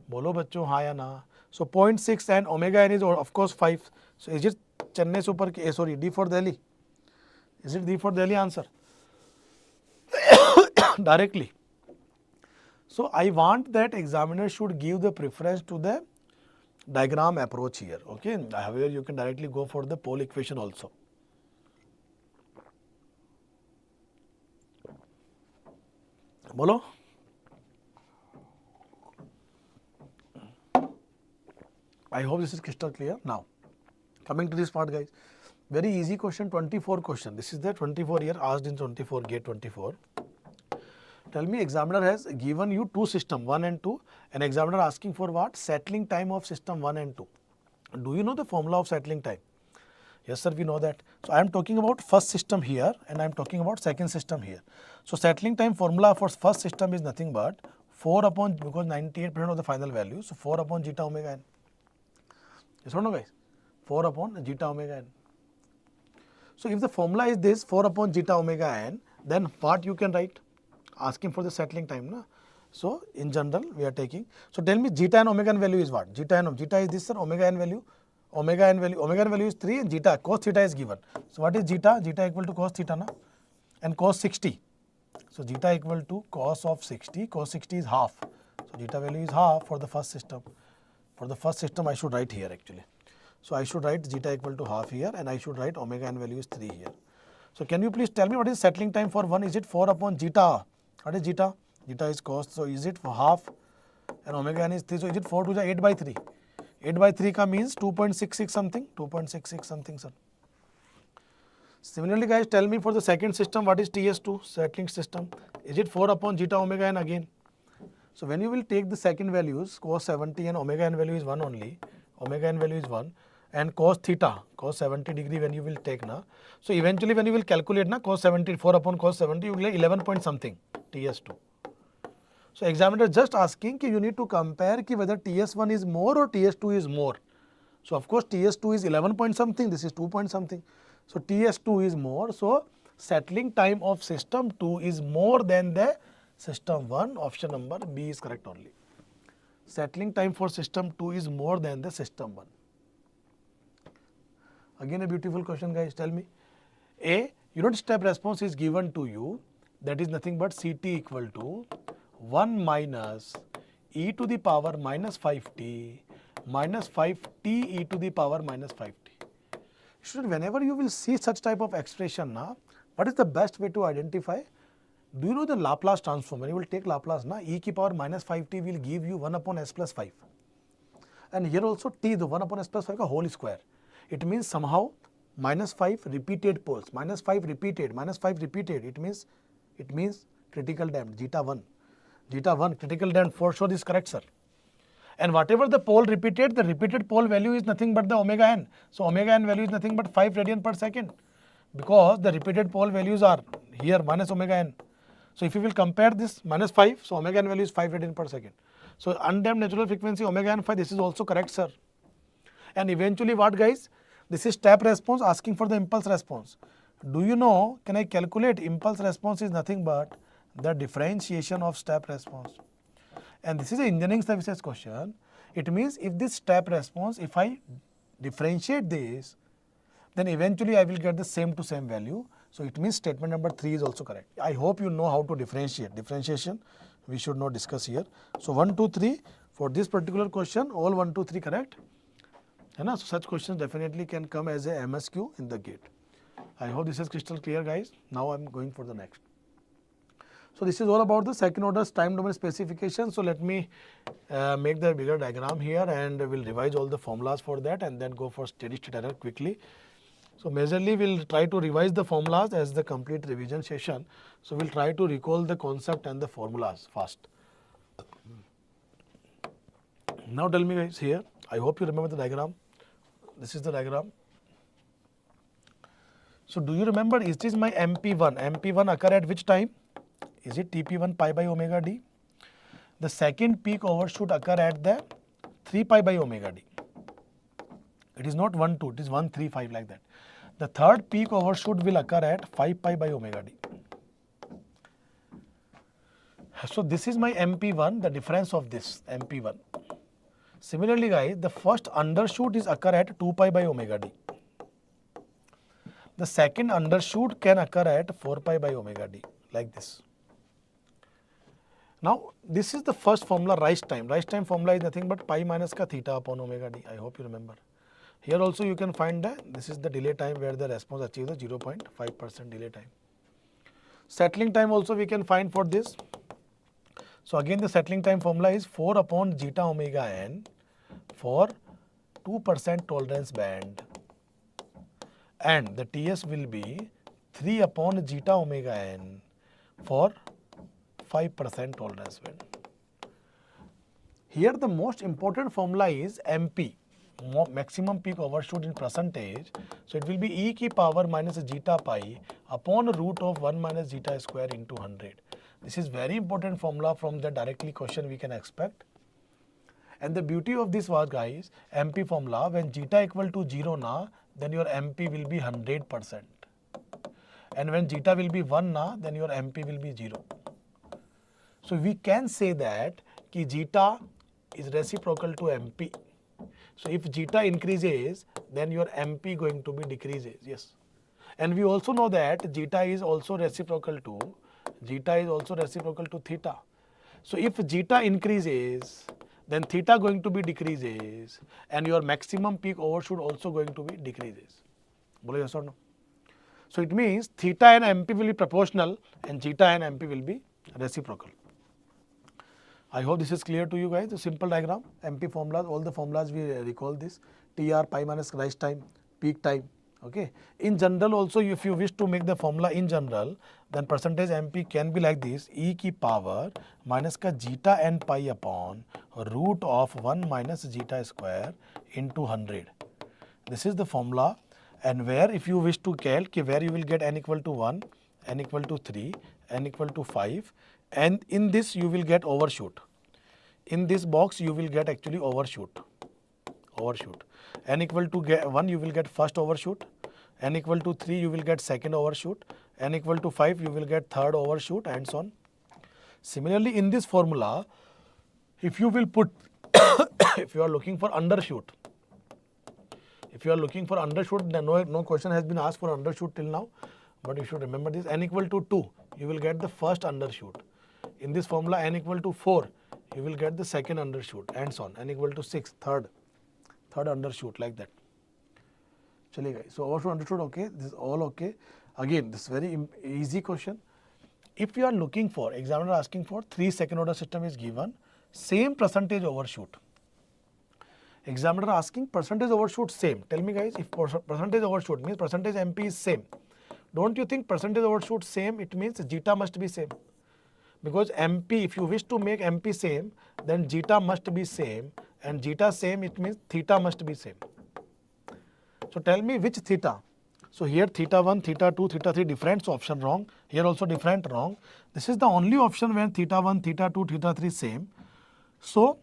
Bolo bachcho, हाँ या ना. So 0.6 and omega n is of course 5. So is it Chennai Super, sorry, D for Delhi? Is it D for Delhi answer? Directly. So I want that examiner should give the preference to the diagram approach here. Okay. However, you can directly go for the pole equation also. Bolo. I hope this is crystal clear. Now, coming to this part guys, very easy question, 24 question. This is the 24 here, asked in 24, GATE 24. Tell me, examiner has given you two systems, 1 and 2, and examiner asking for what? Settling time of system 1 and 2. Do you know the formula of settling time? Yes sir, we know that. So I am talking about first system here and I am talking about second system here. So settling time formula for first system is nothing but 4 upon, because 98% of the final value, so 4 upon zeta omega n. Yes or no guys? 4 upon zeta omega n. So if the formula is this 4 upon zeta omega n, then what you can write? Asking for the settling time. Na? So in general we are taking. So tell me zeta and omega n value is what? Zeta is this sir, omega n value is 3 and zeta, cos theta is given. So what is zeta? Zeta equal to cos theta na? And cos 60. So zeta equal to cos of 60, cos 60 is half. So zeta value is half for the first system. For the first system, I should write here actually. So I should write zeta equal to half here, and I should write omega n value is 3 here. So can you please tell me what is settling time for 1? Is it 4 upon zeta? What is zeta? Zeta is cost. So is it for half and omega n is 3? So is it 4 to the 8 by 3? 8 by 3 ka means 2.66 something, 2.66 something, sir. Similarly, guys, tell me for the second system, what is TS2, settling system? Is it 4 upon zeta omega n again? So when you will take the second values, cos 70 and omega n value is 1 only, omega n value is 1, and cos theta, cos 70 degree when you will take na. So eventually when you will calculate na, cos 70, 4 upon cos 70, you will get 11 point something, TS2. So examiner just asking ki you need to compare ki whether TS1 is more or TS2 is more. So of course TS2 is 11 point something, this is 2 point something. So TS2 is more, so settling time of system 2 is more than the system 1, option number B is correct only. Settling time for system 2 is more than the system 1. Again a beautiful question, guys, tell me. A unit step response is given to you, that is nothing but Ct equal to 1 minus e to the power minus 5t minus 5t e to the power minus 5t. Student, whenever you will see such type of expression, na, what is the best way to identify? Do you know the Laplace transform? When you will take Laplace, na, e ki power minus 5t will give you 1 upon s plus 5. And here also t, the 1 upon s plus 5 ka whole square. It means somehow minus 5 repeated poles, minus 5 repeated, minus 5 repeated. It means critical damped, zeta 1. Zeta 1, critical damped, for sure is correct, sir. And whatever the pole repeated, the repeated pole value is nothing but the omega n. So omega n value is nothing but 5 radian per second, because the repeated pole values are here minus omega n. So if you will compare this minus 5, so omega n value is 5 radian per second. So undamped natural frequency omega n 5, this is also correct, sir. And eventually what, guys? This is step response asking for the impulse response. Do you know, can I calculate impulse response is nothing but the differentiation of step response. And this is an engineering services question. It means if this step response, if I differentiate this, then eventually I will get the same to same value. So it means statement number 3 is also correct. I hope you know how to differentiate. Differentiation we should not discuss here. So 1, 2, 3 for this particular question, all 1, 2, 3 correct. So such questions definitely can come as a MSQ in the gate. I hope this is crystal clear, guys. Now I am going for the next. So this is all about the second order time domain specification. So let me make the bigger diagram here, and we'll revise all the formulas for that and then go for steady state error quickly. So majorly we'll try to revise the formulas as the complete revision session. So we'll try to recall the concept and the formulas fast. Now tell me, guys, here, I hope you remember the diagram. This is the diagram. So do you remember, is this my MP1? MP1 occur at which time? Is it TP1 pi by omega d? The second peak overshoot occur at the 3 pi by omega d. It is not 1, 2, it is 1, 3, 5 like that. The third peak overshoot will occur at 5 pi by omega d. So this is my MP1, the difference of this MP1. Similarly, guys, the first undershoot is occur at 2 pi by omega d. The second undershoot can occur at 4 pi by omega d, like this. Now, this is the first formula, rise time. Rise time formula is nothing but pi minus ka theta upon omega d. I hope you remember. Here also you can find that this is the delay time where the response achieves the 0.5% delay time. Settling time also we can find for this. So again the settling time formula is 4 upon zeta omega n for 2% tolerance band, and the TS will be 3 upon zeta omega n for 5% tolerance band. Here the most important formula is MP, maximum peak overshoot in percentage. So it will be e ki power minus zeta pi upon root of 1 minus zeta square into 100. This is very important formula from the directly question we can expect. And the beauty of this was, guys, MP formula, when zeta equal to 0 na, then your MP will be 100%. And when zeta will be 1 na, then your MP will be 0. So we can say that ki zeta is reciprocal to MP. So if zeta increases, then your MP going to be decreases, yes. And we also know that zeta is also reciprocal to theta. So if zeta increases, then theta going to be decreases, and your maximum peak overshoot also going to be decreases. Bolo yes or no? So it means theta and MP will be proportional and zeta and MP will be reciprocal. I hope this is clear to you guys. The simple diagram, MP formulas, all the formulas we recall this. TR, pi minus rise time, peak time. Okay. In general also, if you wish to make the formula in general, then percentage MP can be like this: e की power minus का zeta n pi upon root of 1 minus zeta square into 100. This is the formula, and where if you wish to calculate, where you will get n equal to 1, n equal to 3, n equal to 5, and in this you will get overshoot. In this box you will get actually overshoot. N equal to 1 you will get first overshoot, n equal to 3 you will get second overshoot, n equal to 5 you will get third overshoot, and so on. Similarly, in this formula, if you will put, if you are looking for undershoot, then no question has been asked for undershoot till now, but you should remember this: n equal to 2 you will get the first undershoot. In this formula, n equal to 4 you will get the second undershoot, and so on. N equal to 6 third undershoot, like that. Chale guys. So overshoot, undershoot, okay. This is all okay. Again, this is very easy question. If you are looking for, examiner asking for 3 second order system is given, same percentage overshoot. Examiner asking percentage overshoot same. Tell me guys, if percentage overshoot means percentage MP is same, don't you think percentage overshoot same, it means zeta must be same? Because MP, if you wish to make MP same, then zeta must be same, and zeta same, it means theta must be same. So tell me which theta. So here theta 1, theta 2, theta 3 different, so option wrong. Here also different, wrong. This is the only option when theta 1, theta 2, theta 3 same. So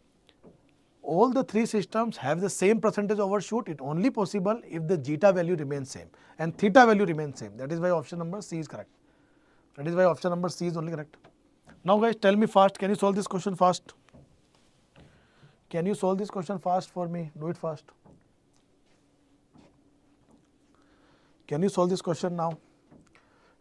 all the 3 systems have the same percentage overshoot. It only possible if the zeta value remains same and theta value remains same. That is why option number C is correct. That is why option number C is only correct. Now guys, tell me fast, can you solve this question fast? Can you solve this question fast for me? Do it fast. Can you solve this question now?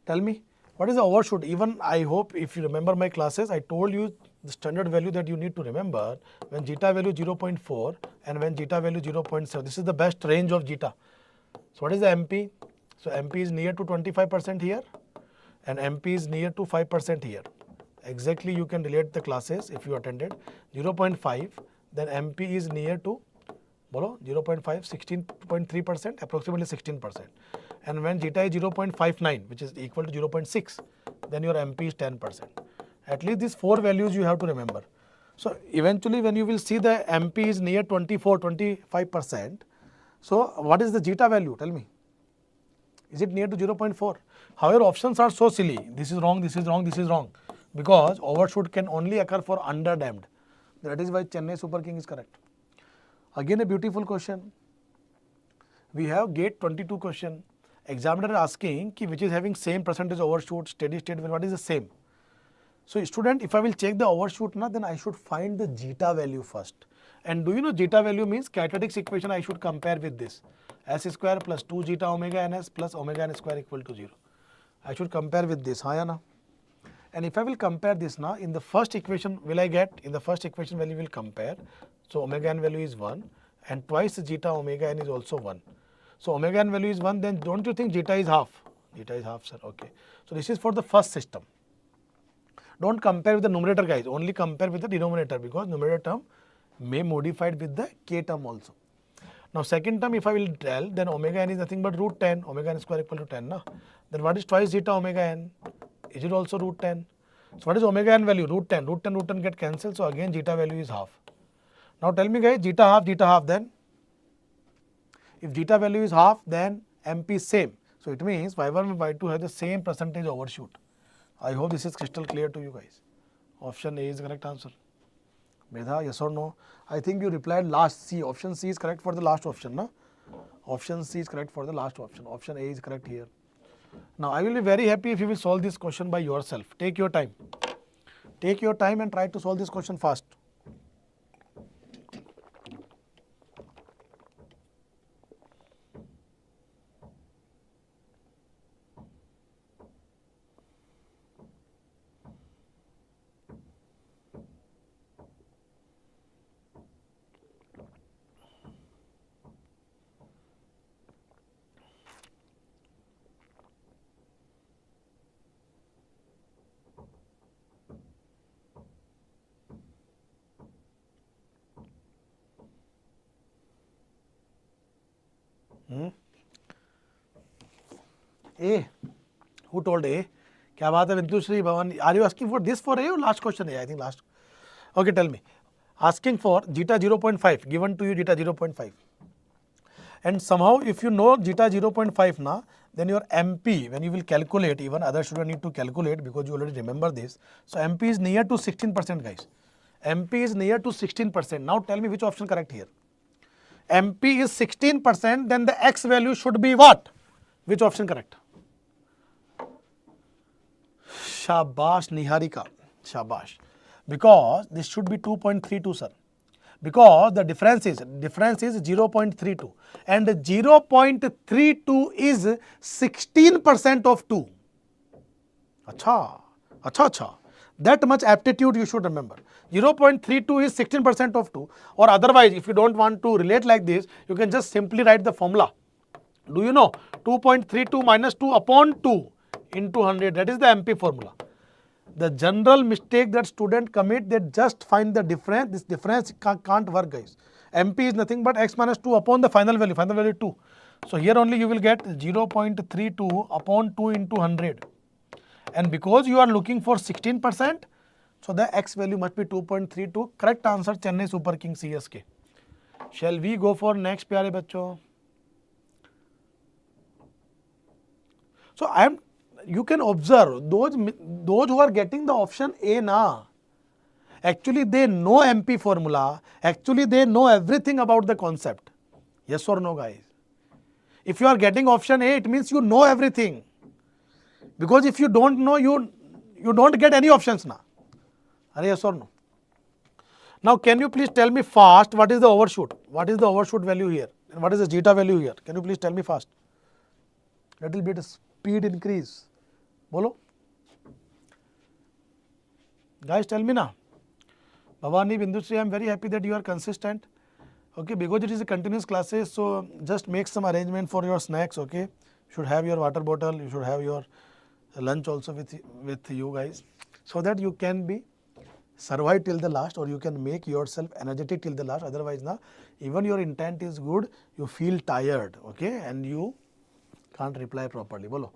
Tell me, what is the overshoot? Even I hope if you remember my classes, I told you the standard value that you need to remember when zeta value 0.4 and when zeta value 0.7. This is the best range of zeta. So what is the MP? So MP is near to 25% here and MP is near to 5% here. Exactly you can relate the classes if you attended. 0.5, then MP is near to 0.5, 16.3%, approximately 16%. And when zeta is 0.59, which is equal to 0.6, then your MP is 10%. At least these 4 values you have to remember. So eventually when you will see the MP is near 24, 25%, so what is the zeta value? Tell me. Is it near to 0.4? However, options are so silly. This is wrong, this is wrong, this is wrong. Because overshoot can only occur for underdamped. That is why Chennai Super King is correct. Again a beautiful question. We have gate 22 question. Examiner asking ki which is having same percentage overshoot, steady state, what is the same? So student, if I will check the overshoot, then I should find the zeta value first. And do you know zeta value means characteristics equation I should compare with this. S square plus 2 zeta omega ns plus omega n square equal to 0. I should compare with this, हाँ या ना? And if I will compare this now, in the first equation will I get, in the first equation value will compare. So omega n value is 1 and twice zeta omega n is also 1. So omega n value is 1, then don't you think zeta is half? Zeta is half, sir, okay. So this is for the first system. Don't compare with the numerator guys, only compare with the denominator because numerator term may modified with the k term also. Now second term if I will tell, then omega n is nothing but root 10, omega n square equal to 10. Na? Then what is twice zeta omega n? Is it also root 10? So what is omega n value? Root 10. Root 10 get cancelled. So again zeta value is half. Now tell me guys, zeta half then. If zeta value is half, then MP is same. So it means y1 and y2 have the same percentage overshoot. I hope this is crystal clear to you guys. Option A is the correct answer. Medha, yes or no? I think you replied last C. Option C is correct for the last option. Na? Option C is correct for the last option. Option A is correct here. Now I will be very happy if you will solve this question by yourself. Take your time. Take your time and try to solve this question fast. A. Who told A? क्या बात है Bintushree Bhavan? Are you asking for this for A or last question A? I think last. Okay, tell me. Asking for zeta 0.5 given to you zeta 0.5. And somehow if you know zeta 0.5 na, then your MP, when you will calculate, even other students need to calculate because you already remember this. So MP is near to 16%, guys. MP is near to 16%. Now tell me which option correct here. MP is 16%, then the X value should be what? Which option correct? Shabash Niharika, Shabash. Because this should be 2.32, sir. Because the difference is 0.32 and 0.32 is 16% of 2. Acha. That much aptitude you should remember. 0.32 is 16% of 2, or otherwise if you don't want to relate like this, you can just simply write the formula. Do you know 2.32 minus 2 upon 2 into 100, that is the MP formula. The general mistake that student commit, they just find the difference. This difference can't work, guys. MP is nothing but x minus 2 upon the final value 2. So here only you will get 0.32 upon 2 into 100. And because you are looking for 16%, so the x value must be 2.32. Correct answer, Chennai Super Kings CSK. Shall we go for next, pyare bachcho? So you can observe those who are getting the option A na, actually they know MP formula, actually they know everything about the concept. Yes or no, guys? If you are getting option A, it means you know everything. Because if you don't know, you don't get any options na. Yes or no? Now can you please tell me fast what is the overshoot? What is the overshoot value here? And what is the zeta value here? Can you please tell me fast? Little bit speed increase. Bolo. Guys, tell me now. Bhavani, Bindushri, I am very happy that you are consistent. Okay, because it is a continuous classes, so just make some arrangement for your snacks. Okay, you should have your water bottle, you should have your lunch also with you guys, so that you can be survive till the last, or you can make yourself energetic till the last. Otherwise, na, even your intent is good, you feel tired, okay, and you can't reply properly. Bolo.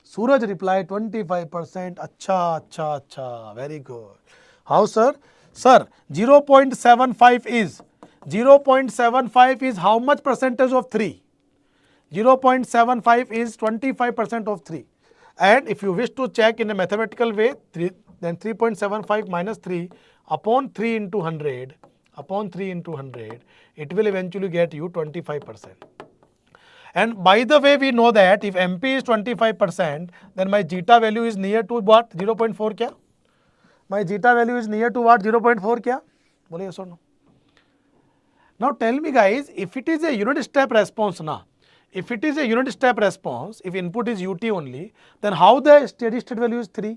Suraj replied 25%. Acha. Very good. How, sir? Sir, 0.75 is how much percentage of 3? 0.75 is 25% of 3. And if you wish to check in a mathematical way, then 3.75 minus 3 upon 3 into 100, it will eventually get you 25%. And by the way, we know that if MP is 25%, then my zeta value is near to what? 0.4 kya? My zeta value is near to what? 0.4 kya? Bole yes or no? Now tell me, guys, if it is a unit step response na, if it is a unit step response, if input is UT only, then how the steady state value is 3?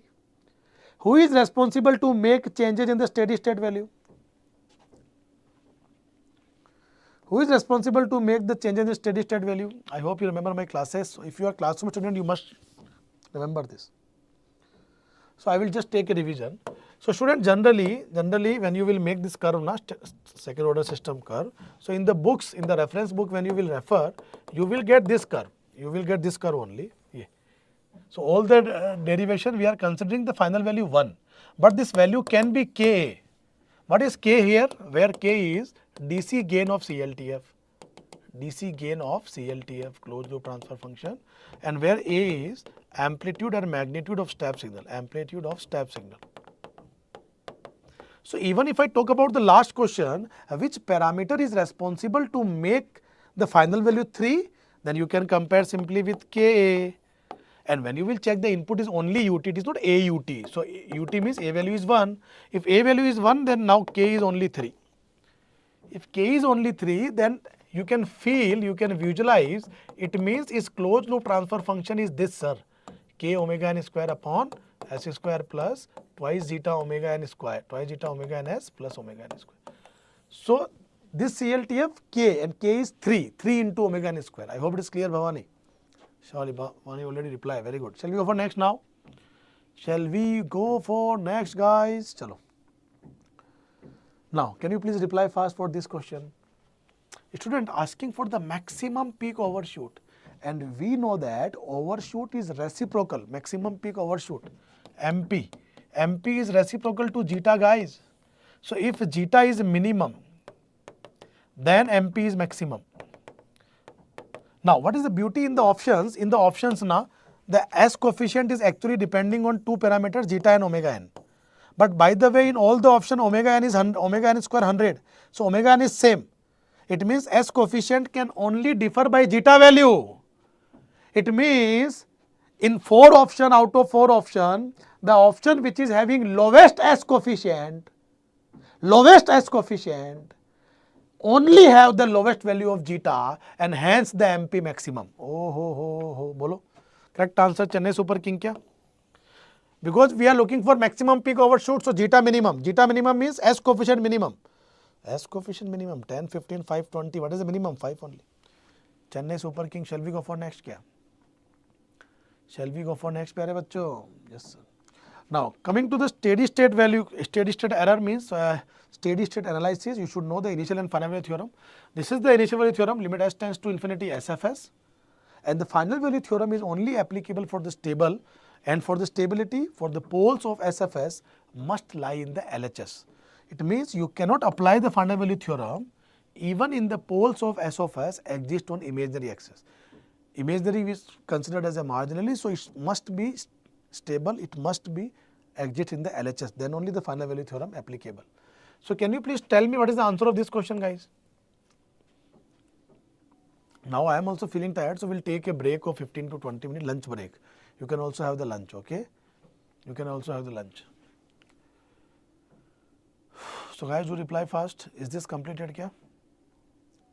Who is responsible to make changes in the steady state value? Who is responsible to make the change in the steady state value? I hope you remember my classes. So if you are a classroom student, you must remember this. So I will just take a revision. So student, generally when you will make this curve, na, second order system curve. So in the books, in the reference book, when you will refer, you will get this curve. You will get this curve only. Yeah. So all the derivation, we are considering the final value 1. But this value can be K. What is K here? Where K is DC gain of CLTF. DC gain of CLTF, closed loop transfer function. And where A is amplitude and magnitude of step signal. Amplitude of step signal. So even if I talk about the last question, which parameter is responsible to make the final value 3, then you can compare simply with Ka. And when you will check the input is only UT, it is not AUT. So UT means A value is 1. If A value is 1, then now K is only 3. If K is only 3, then you can feel, you can visualize, it means its closed loop transfer function is this, sir. K omega n square upon S square plus twice zeta omega n square, twice zeta omega n s plus omega n square. So this CLTF K, and K is 3 into omega n square. I hope it is clear, Bhavani. Surely, Bhavani already replied. Very good. Shall we go for next now? Shall we go for next, guys? Chalo. Now, can you please reply fast for this question? Student, asking for the maximum peak overshoot, and we know that overshoot is reciprocal, maximum peak overshoot, MP. MP is reciprocal to zeta, guys. So if zeta is minimum, then MP is maximum. Now, what is the beauty in the options? In the options now, the S coefficient is actually depending on two parameters, zeta and omega n. But by the way, in all the option, omega n is square 100. So omega n is same. It means S coefficient can only differ by zeta value. It means in 4 option out of 4 option, the option which is having lowest S coefficient only have the lowest value of zeta and hence the MP maximum. Oh ho, bolo. Correct answer Chennai Super King kya? Because we are looking for maximum peak overshoot, so zeta minimum. Zeta minimum means S coefficient minimum. S coefficient minimum 10, 15, 5, 20. What is the minimum? 5 only. Chennai Super King. Shall we go for next kya? Shall we go for next pyare bachcho? Yes sir. Now coming to the steady state value, steady state error means steady state analysis. You should know the initial and final value theorem. This is the initial value theorem, limit s tends to infinity SFS, and the final value theorem is only applicable for the stable, and for the stability, for the poles of SFS must lie in the LHS. It means you cannot apply the final value theorem even in the poles of S of S exist on imaginary axis. Imaginary is considered as a marginally, so it must be stable, it must be exist in the LHS, then only the final value theorem applicable. So can you please tell me what is the answer of this question, guys? Now I am also feeling tired, so we'll take a break of 15 to 20 minute lunch break. You can also have the lunch, okay? You can also have the lunch. So guys, do reply fast. Is this completed kya?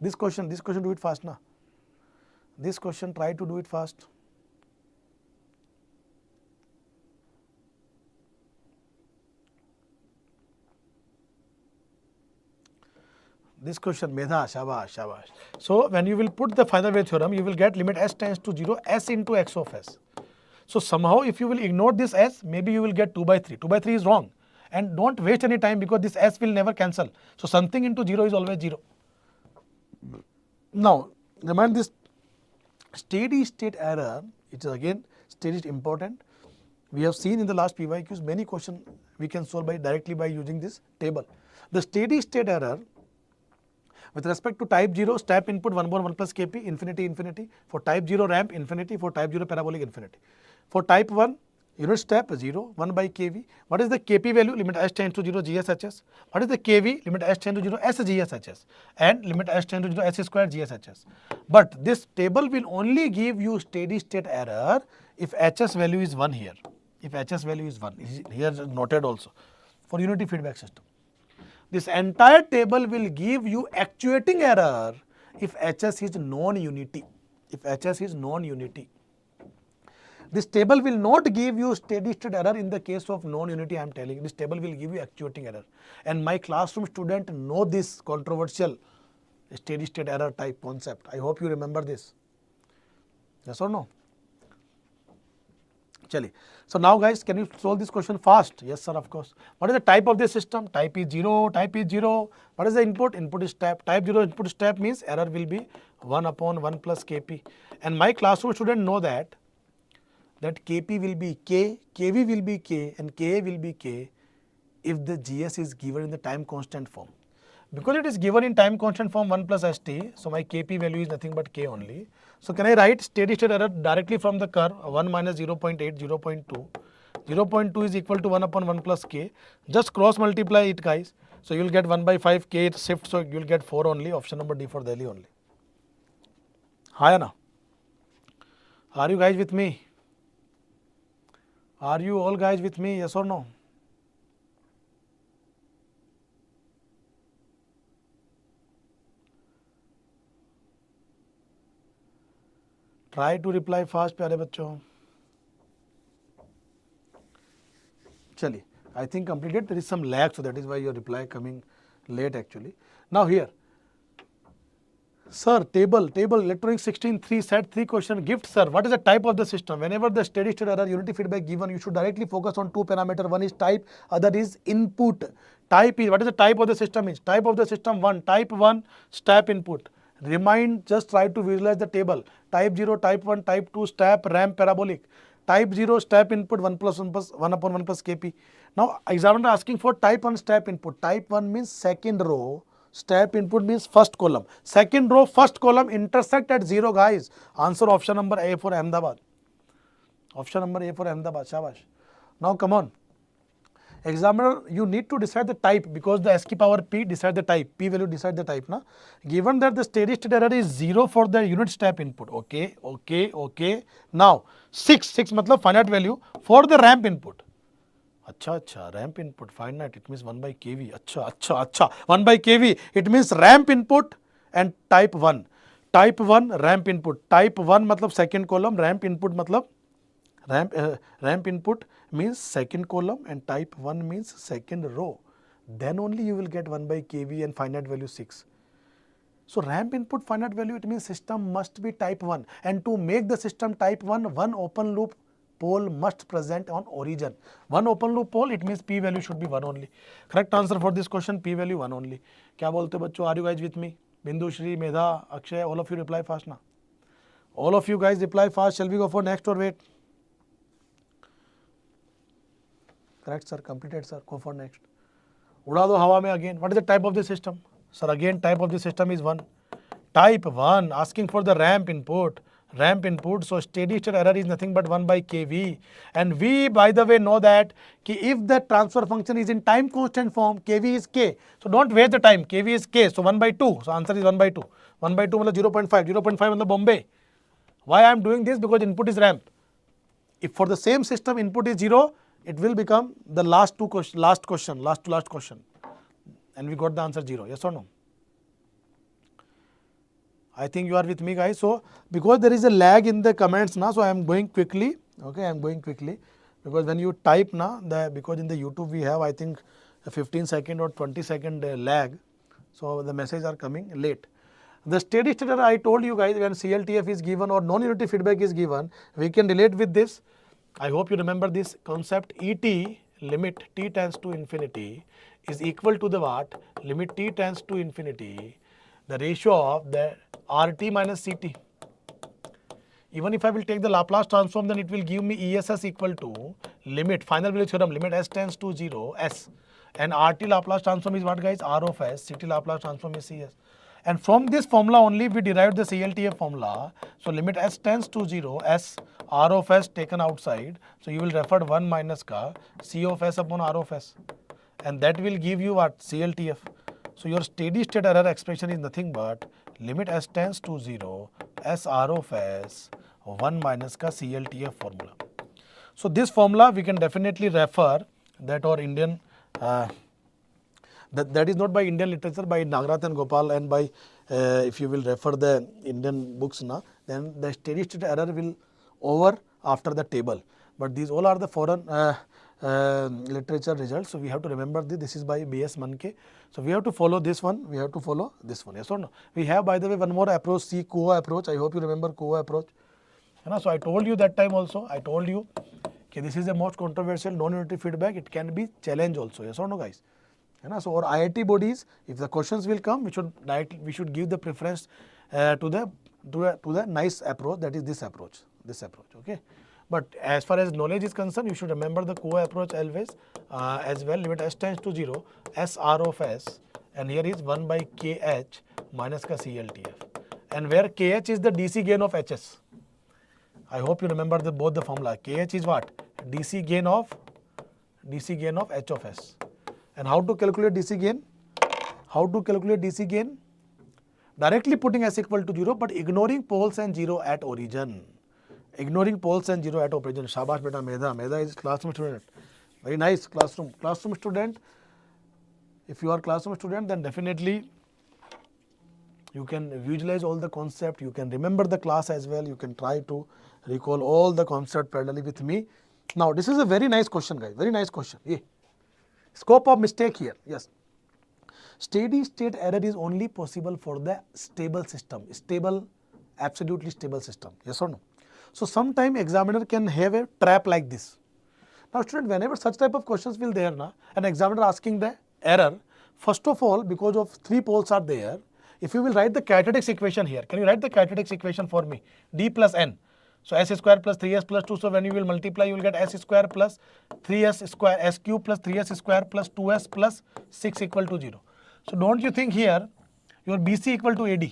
This question do it fast na. This question try to do it fast. This question, Medha, shabash. So when you will put the final value theorem, you will get limit s tends to 0, s into x of s. So somehow if you will ignore this s, maybe you will get 2 by 3. 2 by 3 is wrong. And don't waste any time because this s will never cancel. So something into 0 is always 0. Now, remind this steady state error, it is again steady state important. We have seen in the last PYQs many questions we can solve directly by using this table. The steady state error with respect to type 0, step input 1 over 1 plus kp, infinity. For type 0 ramp, infinity. For type 0 parabolic, infinity. For type 1, unit step 0, 1 by kv. What is the kp value? Limit s tends to 0, gshs. What is the kv? Limit s tends to 0, s gshs. And limit s tends to 0, s square gshs. But this table will only give you steady state error if hs value is 1 here. If hs value is 1, here noted also for unity feedback system. This entire table will give you actuating error if hs is non-unity. If hs is non-unity. This table will not give you steady state error in the case of non-unity, I am telling you. This table will give you actuating error. And my classroom student know this controversial steady state error type concept. I hope you remember this. Yes or no? Chali. So now guys, can you solve this question fast? Yes sir, of course. What is the type of this system? Type is 0, type is 0. What is the input? Input is step. Type 0 input step means error will be 1 upon 1 plus kp. And my classroom student know that kp will be k, kv will be k and ka will be k if the gs is given in the time constant form. Because it is given in time constant form 1 plus st, so my kp value is nothing but k only. So can I write steady state error directly from the curve 1 minus 0.8, 0.2. 0.2 is equal to 1 upon 1 plus k. Just cross multiply it guys. So you will get 1 by 5 k shift, so you will get 4 only. Option number D for Delhi only. Hi Anna. Are you guys with me? Are you all guys with me? Yes or no? Try to reply fast, प्यारे बच्चों. Chali, I think completed. There is some lag, so that is why your reply coming late actually. Now here, sir, table, electronics 16.3 set 3 question. Gift, sir, what is the type of the system? Whenever the steady state error unity feedback given, you should directly focus on 2 parameter. One is type, other is input. Type is, what is the type of the system is? Type of the system 1, type 1 step input. Remind, just try to visualize the table. Type 0, type 1, type 2, step, ramp, parabolic. Type 0, step input 1 plus 1 plus 1 upon 1 plus kp. Now, examiner asking for type 1 step input. Type 1 means second row. Step input means first column. Second row, first column intersect at 0, guys. Answer option number A for Ahmedabad. Option number A for Ahmedabad. Shabash. Now, come on. Examiner, you need to decide the type because the S ki power P decide the type. P value decide the type. Na? Given that the steady state error is 0 for the unit step input. Okay. Now, 6 matlab finite value for the ramp input. Acha, ramp input finite, it means 1 by kV. Acha, 1 by kV, it means ramp input and type 1. Type 1 ramp input. Type 1 matlab second column, ramp input matlab ramp input means second column and type 1 means second row. Then only you will get 1 by kV and finite value 6. So ramp input finite value, it means system must be type 1, and to make the system type 1, one open loop pole must present on origin. One open loop pole, it means P value should be 1 only. Correct answer for this question, P value 1 only. क्या बोलते हो बच्चों? Are you guys with me? Bindu, Shri, Medha, Akshay, all of you reply fast na. All of you guys reply fast. Shall we go for next or wait? Correct sir, completed sir, go for next. उड़ा दो हवा में again. What is the type of the system? Sir, again type of the system is 1. Type 1, asking for the ramp input. So steady state error is nothing but 1 by kV. And we, by the way, know that if the transfer function is in time constant form, kV is k. So don't waste the time, kV is k. So 1 by 2. So answer is 1 by 2. 1 by 2 means 0.5. 0.5 means Bombay. Why I am doing this? Because input is ramp. If for the same system input is 0, it will become the last question. And we got the answer 0. Yes or no? I think you are with me, guys. So because there is a lag in the comments now, so I am going quickly. Okay, I am going quickly because when you type now, because in the YouTube we have I think a 15-second or 20-second lag, so the messages are coming late. The steady state error I told you guys, when CLTF is given or non-unity feedback is given, we can relate with this. I hope you remember this concept. ET, limit t tends to infinity, is equal to the what? Limit t tends to infinity, the ratio of the RT minus CT. Even if I will take the Laplace transform, then it will give me ESS equal to limit, final value theorem, limit S tends to 0, S. And RT Laplace transform is what, guys? R of S, CT Laplace transform is CS. And from this formula only we derived the CLTF formula. So limit S tends to 0, S, R of S taken outside. So you will refer 1 minus ka C of S upon R of S. And that will give you what? CLTF. So your steady state error expression is nothing but limit S tends to 0, S R of S, 1 minus ka CLTF formula. So this formula we can definitely refer that or Indian, that is not by Indian literature, by Nagarath and Gopal, and by if you will refer the Indian books na, then the steady state error will over after the table. But these all are the foreign literature results. So we have to remember this is by B.S. Manke. So we have to follow this one, yes or no? We have, by the way, one more approach, C Coa approach. I hope you remember Coa approach. So I told you that time also, I told you okay, this is the most controversial non-unity feedback. It can be challenge also, yes or no, guys? So our IIT bodies, if the questions will come, we should give the preference to the nice approach, that is this approach, okay. But as far as knowledge is concerned, you should remember the Coa approach always as well. Limit S tends to 0, S R of S, and here is 1 by KH minus ka CLTF, and where KH is the DC gain of HS. I hope you remember both the formula. KH is what? DC gain of H of S. And how to calculate DC gain? Directly putting S equal to 0, but ignoring poles and 0 at origin. Shabash beta Medha. Medha is classroom student. Very nice classroom student. If you are classroom student, then definitely you can visualize all the concept. You can remember the class as well. You can try to recall all the concept parallelly with me. Now this is a very nice question, guys. Very nice question. Yeah. Scope of mistake here. Yes. Steady state error is only possible for the stable system. Absolutely stable system. Yes or no? So sometime examiner can have a trap like this. Now student, whenever such type of questions will there, an examiner asking the error, first of all, because of 3 poles are there, if you will write the characteristics equation here, can you write the characteristics equation for me? D plus n. So s square plus 3s plus 2. So when you will multiply, you will get s square plus 3s square, s cube plus 3s square plus 2s plus 6 equal to 0. So don't you think here your BC equal to AD?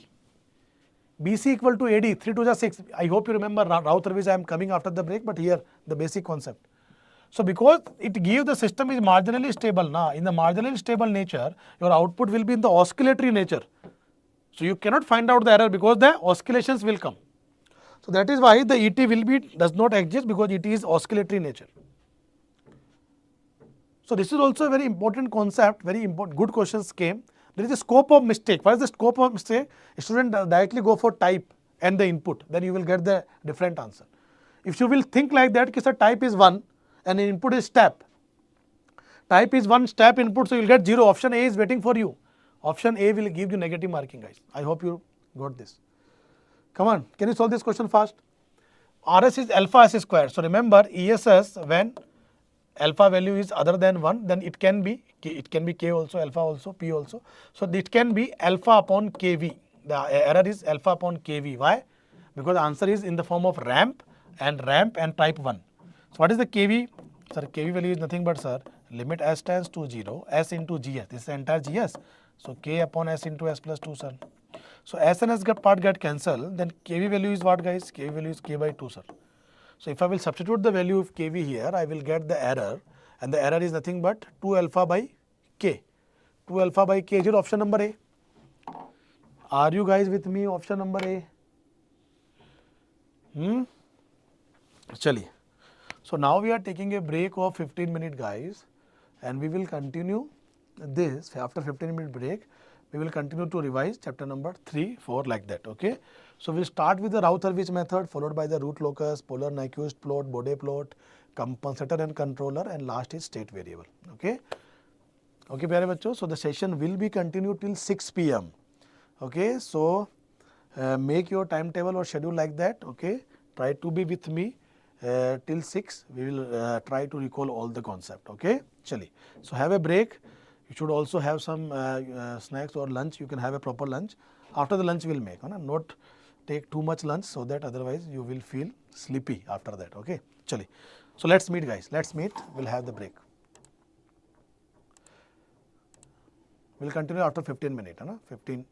BC equal to AD, 3 to the 6. I hope you remember Routh-Hurwitz. I am coming after the break, but here the basic concept. So because it gives the system is marginally stable, in the marginally stable nature, your output will be in the oscillatory nature. So you cannot find out the error because the oscillations will come. So that is why the ET will be does not exist, because ET is oscillatory nature. So this is also a very important concept, very important, good questions came. There is a scope of mistake. What is the scope of mistake? A student directly go for type and the input, then you will get the different answer. If you will think like that, because type is 1 and input is step. Type is 1, step input, so you will get 0. Option A is waiting for you. Option A will give you negative marking, guys. I hope you got this. Come on, can you solve this question fast? RS is alpha s square. So remember, ESS, when alpha value is other than 1, then it can be K also, alpha also, P also. So it can be alpha upon KV. The error is alpha upon KV. Why? Because the answer is in the form of ramp and type 1. So what is the KV? Sir, KV value is nothing but, sir, limit s tends to 0, s into GS. This is the entire GS. So K upon s into s plus 2, sir. So s and s part get cancelled, then KV value is what, guys? KV value is K by 2, sir. So if I will substitute the value of KV here, I will get the error, and the error is nothing but 2 alpha by K. 2 alpha by K is your option number A. Are you guys with me? Option number A. Chaliye. So now we are taking a break of 15 minutes, guys, and we will continue this after 15-minute break. We will continue to revise chapter number 3, 4 like that, okay. So we'll start with the Routh-Hurwitz method, followed by the root locus, polar Nyquist plot, Bode plot, compensator and controller, and last is state variable, okay. Okay, pyare bachcho. So the session will be continued till 6 p.m. Okay, so make your timetable or schedule like that, okay. Try to be with me till 6. We will try to recall all the concept, okay. Chaliye. So have a break. You should also have some snacks or lunch. You can have a proper lunch. After the lunch, we will make. Not take too much lunch, so that otherwise you will feel sleepy after that. Okay. Chaliye. So let's meet, guys. Let's meet. We'll have the break. We'll continue after 15 minutes. 15.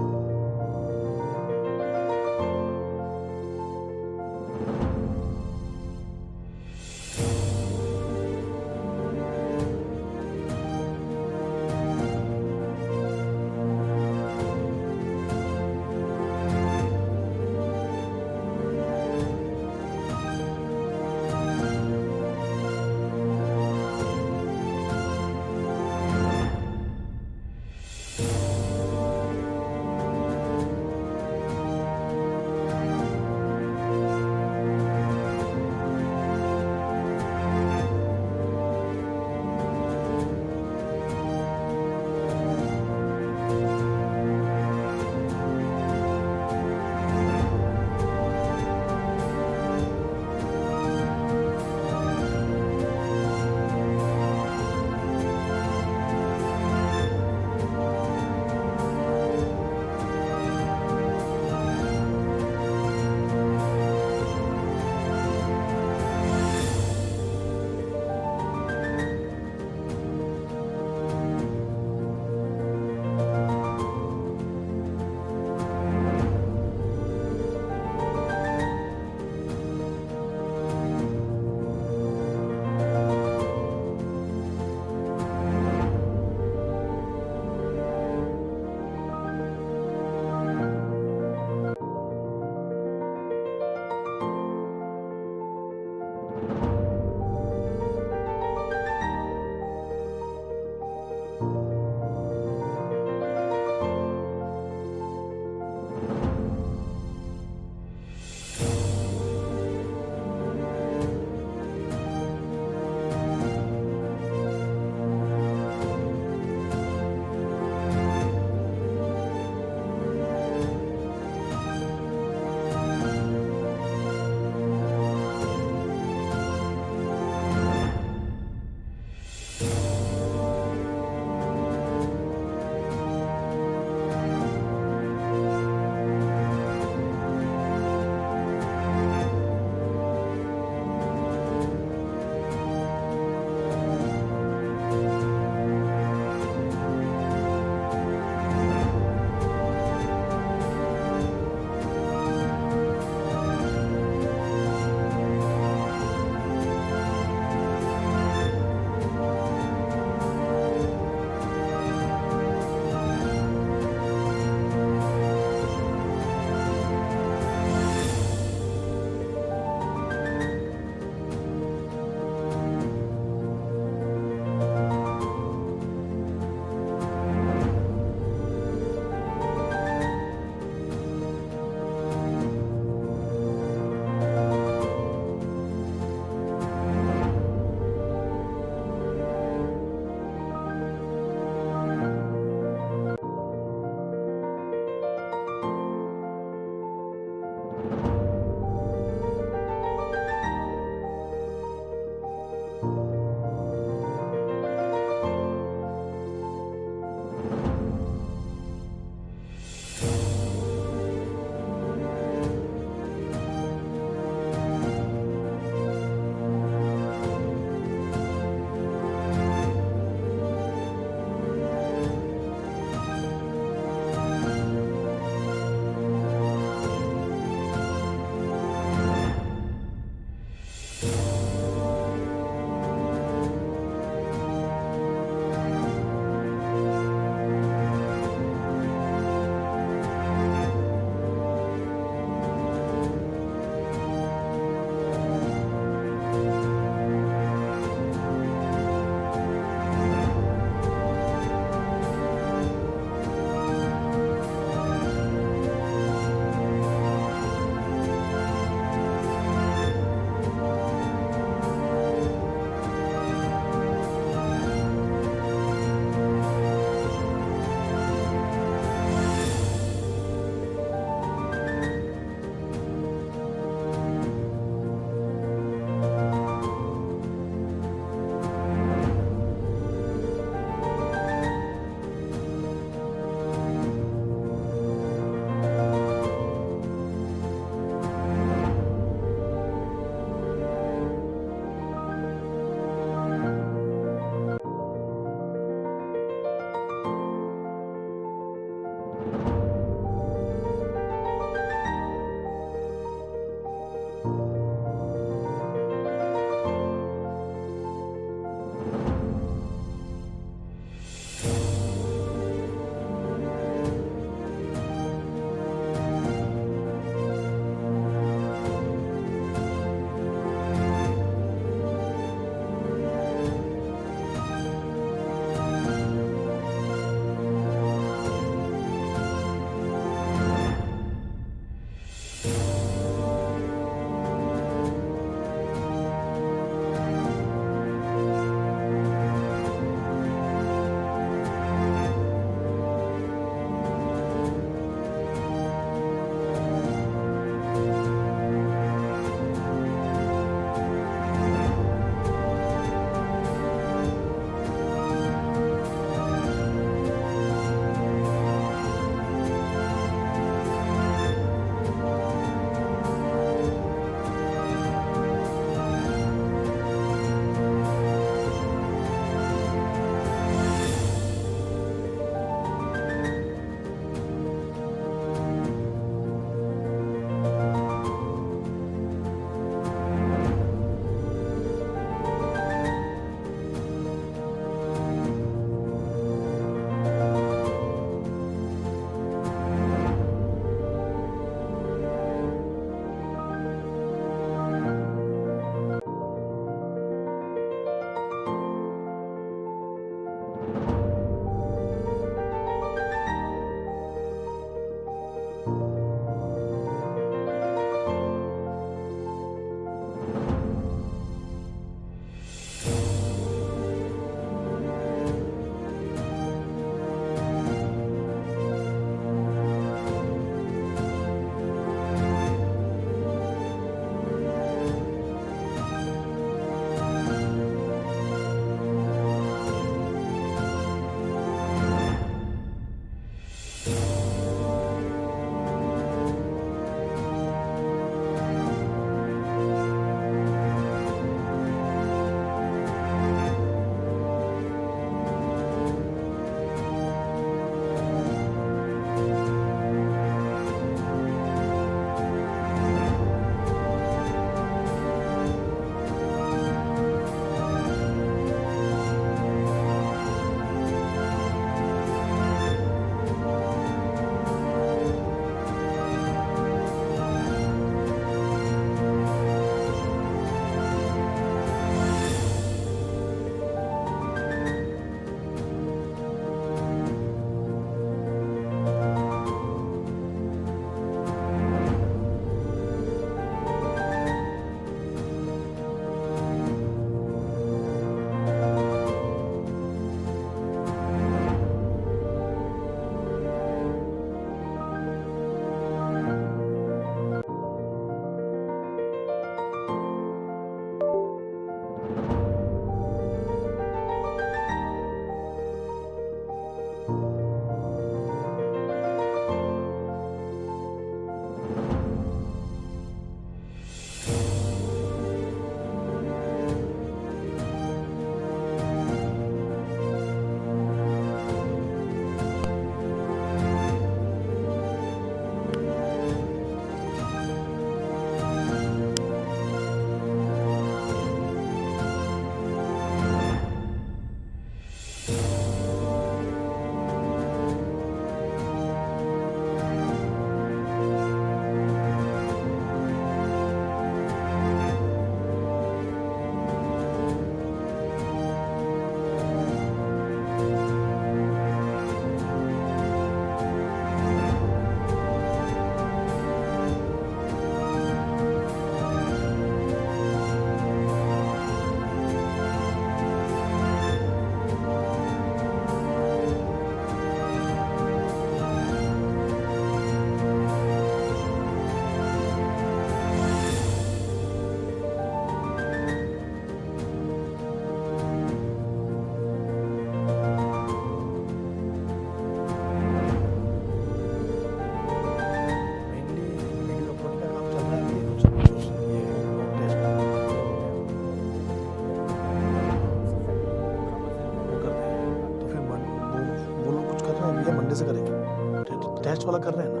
Monday से करेंगे, test वाला कर रहे हैं ना,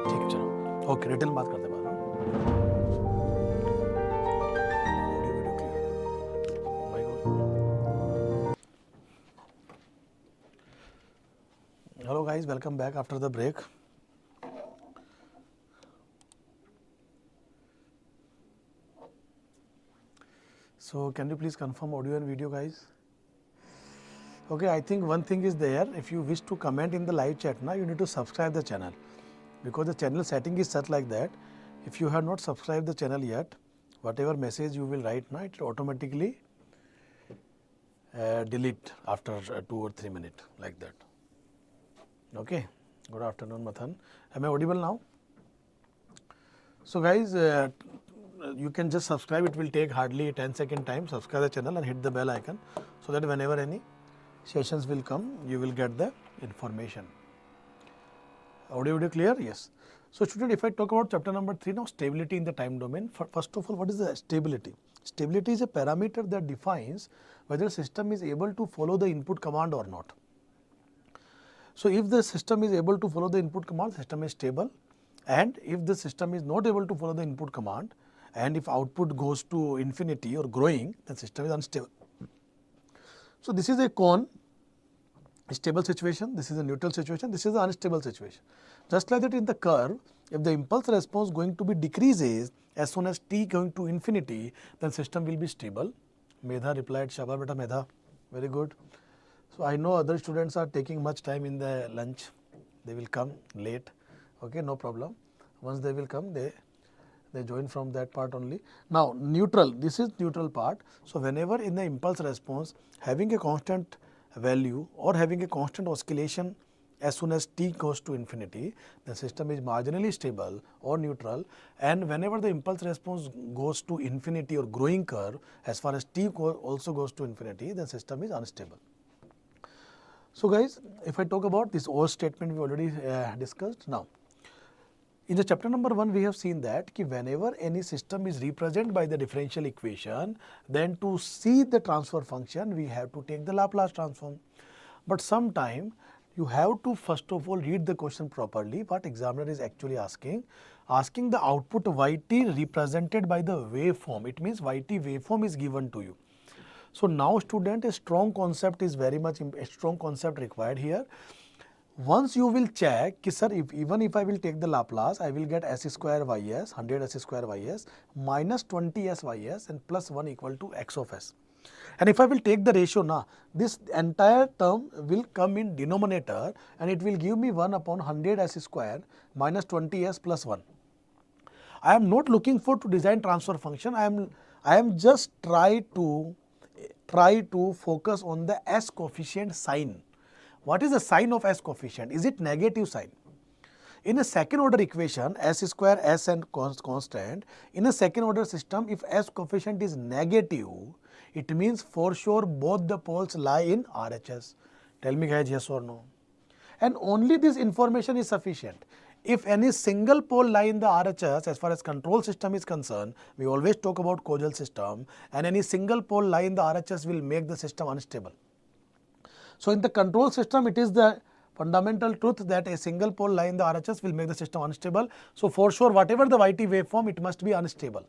ठीक, चलो okay, detail बात करते हैं बाद में। Hello guys, welcome back after the break. So can you please confirm audio and video, guys? Okay, I think one thing is there. If you wish to comment in the live chat now, you need to subscribe the channel, because the channel setting is set like that. If you have not subscribed the channel yet, whatever message you will write now, it automatically delete after 2 or 3 minutes, like that. Okay, good afternoon, Mathan. Am I audible now? So guys, you can just subscribe. It will take hardly 10-second time. Subscribe the channel and hit the bell icon, so that whenever any sessions will come, you will get the information. Audio clear? Yes. So student, if I talk about chapter number 3 now, stability in the time domain. First of all, what is the stability? Stability is a parameter that defines whether a system is able to follow the input command or not. So if the system is able to follow the input command, system is stable, and if the system is not able to follow the input command, and if output goes to infinity or growing, the system is unstable. So this is a cone stable situation, this is a neutral situation, this is the unstable situation. Just like that in the curve, if the impulse response going to be decreases as soon as t going to infinity, then system will be stable. Medha replied, Shabba beta Medha, very good. So I know other students are taking much time in the lunch, they will come late, okay, no problem. Once they will come, they join from that part only. Now neutral, this is neutral part. So whenever in the impulse response having a constant value or having a constant oscillation as soon as t goes to infinity, the system is marginally stable or neutral, and whenever the impulse response goes to infinity or growing curve as far as t also goes to infinity, the system is unstable. So guys, if I talk about this or statement, we already discussed. Now in the chapter number 1, we have seen that whenever any system is represented by the differential equation, then to see the transfer function, we have to take the Laplace transform. But sometime you have to first of all read the question properly. What examiner is actually asking the output yt represented by the waveform. It means yt waveform is given to you. So now student, a strong concept is very much, a strong concept required here. Once you will check, sir, even if I will take the Laplace, I will get s square ys, 100 s square ys minus 20 s ys and plus 1 equal to x of s. And if I will take the ratio now, this entire term will come in denominator and it will give me 1 upon 100 s square minus 20 s plus 1. I am not looking for to design transfer function. I am just try to focus on the s coefficient sign. What is the sign of s coefficient? Is it negative sign? In a second order equation, s square, s and constant, in a second order system, if s coefficient is negative, it means for sure both the poles lie in RHS. Tell me guys, yes or no? And only this information is sufficient. If any single pole lie in the RHS, as far as control system is concerned, we always talk about causal system, and any single pole lie in the RHS will make the system unstable. So in the control system, it is the fundamental truth that a single pole lie in the RHS will make the system unstable. So for sure, whatever the yt waveform, it must be unstable.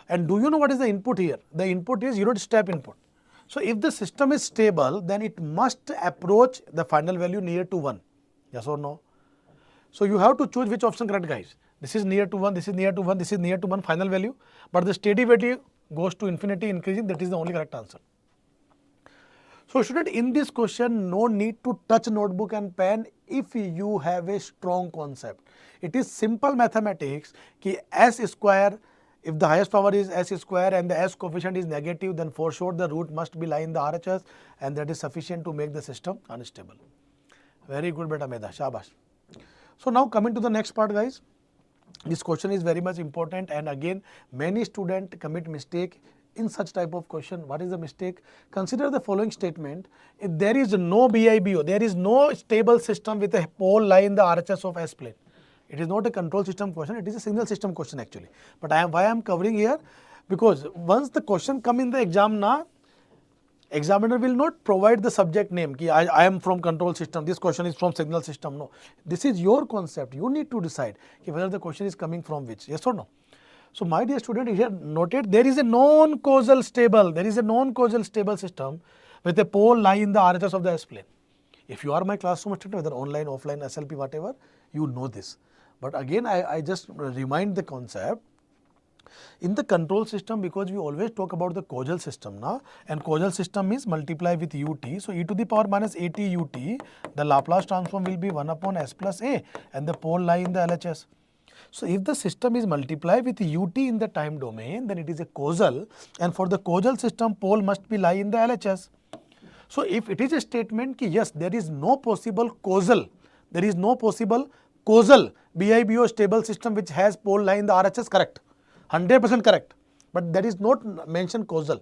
And do you know what is the input here? The input is unit step input. So if the system is stable, then it must approach the final value near to 1. Yes or no? So you have to choose which option correct, guys. This is near to 1, this is near to 1, this is near to 1 final value. But the steady value goes to infinity increasing, that is the only correct answer. So student, in this question, no need to touch notebook and pen if you have a strong concept. It is simple mathematics ki s square, if the highest power is s square and the s coefficient is negative, then for sure the root must be lie in the RHS, and that is sufficient to make the system unstable. Very good beta Medha, shabash. So now coming to the next part, guys. This question is very much important, and again many students commit mistake in such type of question. What is the mistake? Consider the following statement. If there is no BIBO, there is no stable system with a pole lie in the RHS of S plane. It is not a control system question, it is a signal system question actually. But why I am covering here? Because once the question come in the exam now, Examiner will not provide the subject name, ki I am from control system, this question is from signal system. No, this is your concept. You need to decide whether the question is coming from which, yes or no. So my dear student, here noted there is a non-causal stable, system with a pole lie in the RHS of the S-plane. If you are my classroom student, whether online, offline, SLP, whatever, you know this. But again, I just remind the concept. In the control system, because we always talk about the causal system, and causal system is multiply with ut. So e to the power minus at ut, the Laplace transform will be 1 upon s plus a, and the pole lie in the LHS. So if the system is multiplied with ut in the time domain, then it is a causal, and for the causal system, pole must be lie in the LHS. So if it is a statement ki yes, there is no possible causal, BIBO stable system which has pole lie in the RHS, correct, 100% correct, but that is not mentioned causal,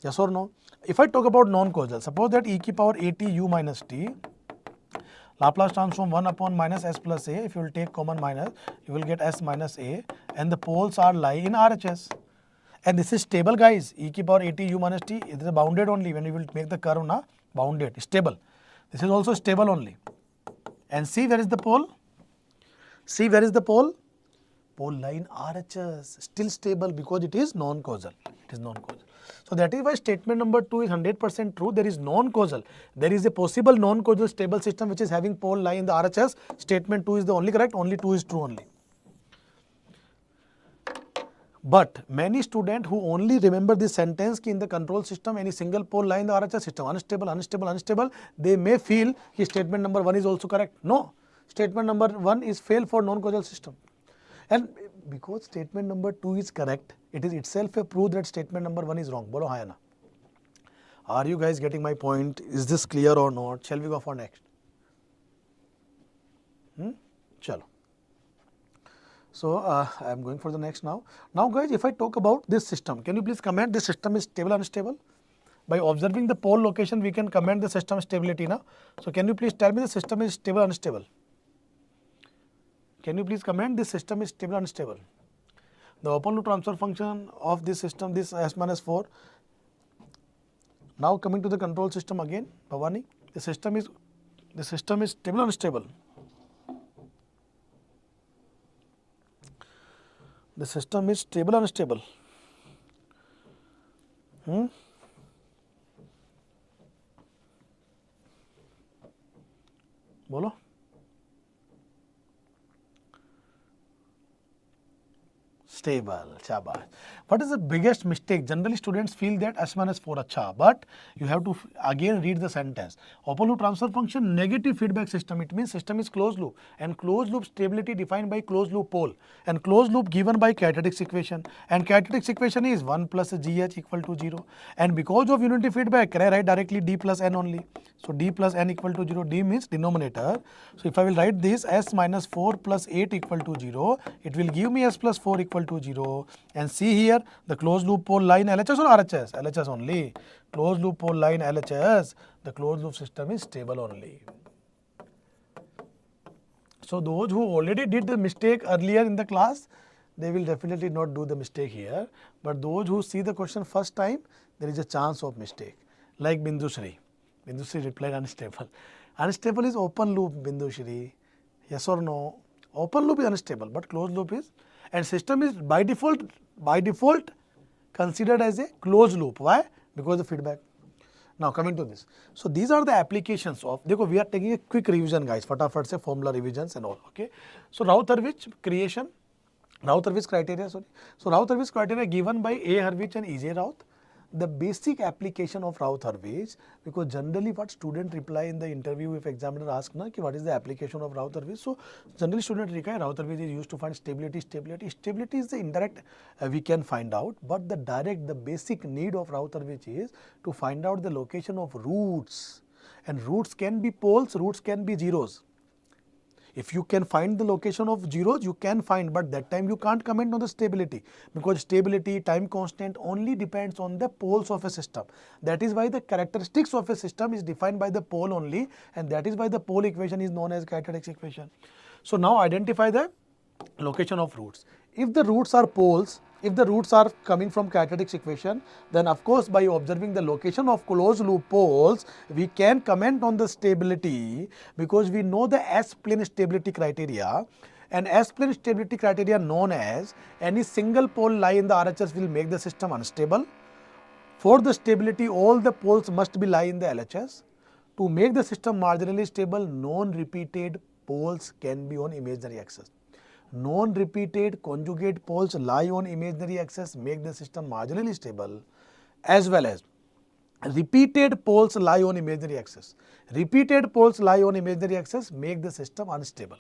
yes or no. If I talk about non-causal, suppose that e ki power at u minus t, Laplace transform 1 upon minus s plus a, if you will take common minus, you will get s minus a, and the poles are lie in RHS. And this is stable, guys, e ki power at u minus t, it is bounded only when you will make the curve, bounded, stable. This is also stable only. And see where is the pole? Pole lie in RHS, still stable because it is non-causal. So that is why statement number 2 is 100% true. There is non-causal. There is a possible non-causal stable system which is having pole lie in the RHS. Statement 2 is the only correct, only 2 is true only. But many students who only remember this sentence ki in the control system any single pole lie in the RHS system, unstable, they may feel ki statement number 1 is also correct. No, statement number 1 is fail for non-causal system. And because statement number 2 is correct, it is itself a proof that statement number 1 is wrong. Bolo hai na? Are you guys getting my point? Is this clear or not? Shall we go for next? Chalo. So I am going for the next now. Now guys, if I talk about this system, can you please comment this system is stable or unstable? By observing the pole location, we can comment the system stability now. So can you please tell me the system is stable or unstable? Can you please comment this system is stable or unstable? The open loop transfer function of this system, this s minus 4. Now coming to the control system again, Bhavani, the system is stable or unstable? The system is stable or unstable? Bolo. Stable, shabash. What is the biggest mistake? Generally students feel that s minus 4 acha, but you have to again read the sentence. Open loop transfer function, negative feedback system, it means system is closed loop, and closed loop stability defined by closed loop pole, and closed loop given by characteristics equation, and characteristics equation is 1 plus gh equal to 0, and because of unity feedback, can I write directly d plus n only? So d plus n equal to 0, d means denominator. So if I will write this s minus 4 plus 8 equal to 0, it will give me s plus 4 equal to 0, and see here the closed loop pole lie in LHS or RHS? LHS only. Closed loop pole lie in LHS, the closed loop system is stable only. So those who already did the mistake earlier in the class, they will definitely not do the mistake here, but those who see the question first time, there is a chance of mistake. Like Bindushri. Bindushri replied unstable. Unstable is open loop, Bindushri. Yes or no? Open loop is unstable, but closed loop is, and system is by default considered as a closed loop. Why? Because of feedback. Now coming to this. So these are the applications of, we are taking a quick revision guys, fatafat se formula revisions and all, okay. So Routh-Hurwitz criteria, sorry. So Routh-Hurwitz criteria given by A. Hurwitz and E. J. Routh. The basic application of Routh-Hurwitz, because generally what student reply in the interview if examiner asks what is the application of Routh-Hurwitz. So generally student reply Routh-Hurwitz is used to find stability. Stability is the indirect we can find out, but the direct, the basic need of Routh-Hurwitz is to find out the location of roots, and roots can be poles, roots can be zeros. If you can find the location of zeros, you can find, but that time you can't comment on the stability, because stability, time constant only depends on the poles of a system. That is why the characteristics of a system is defined by the pole only, and that is why the pole equation is known as characteristics equation. So now identify the location of roots. If the roots are poles, if the roots are coming from characteristics equation, then of course by observing the location of closed loop poles, we can comment on the stability because we know the S-plane stability criteria. And S-plane stability criteria known as any single pole lie in the RHS will make the system unstable. For the stability, all the poles must be lie in the LHS. To make the system marginally stable, non-repeated poles can be on imaginary axis. Non-repeated conjugate poles lie on imaginary axis, make the system marginally stable, as well as repeated poles lie on imaginary axis. Repeated poles lie on imaginary axis, make the system unstable.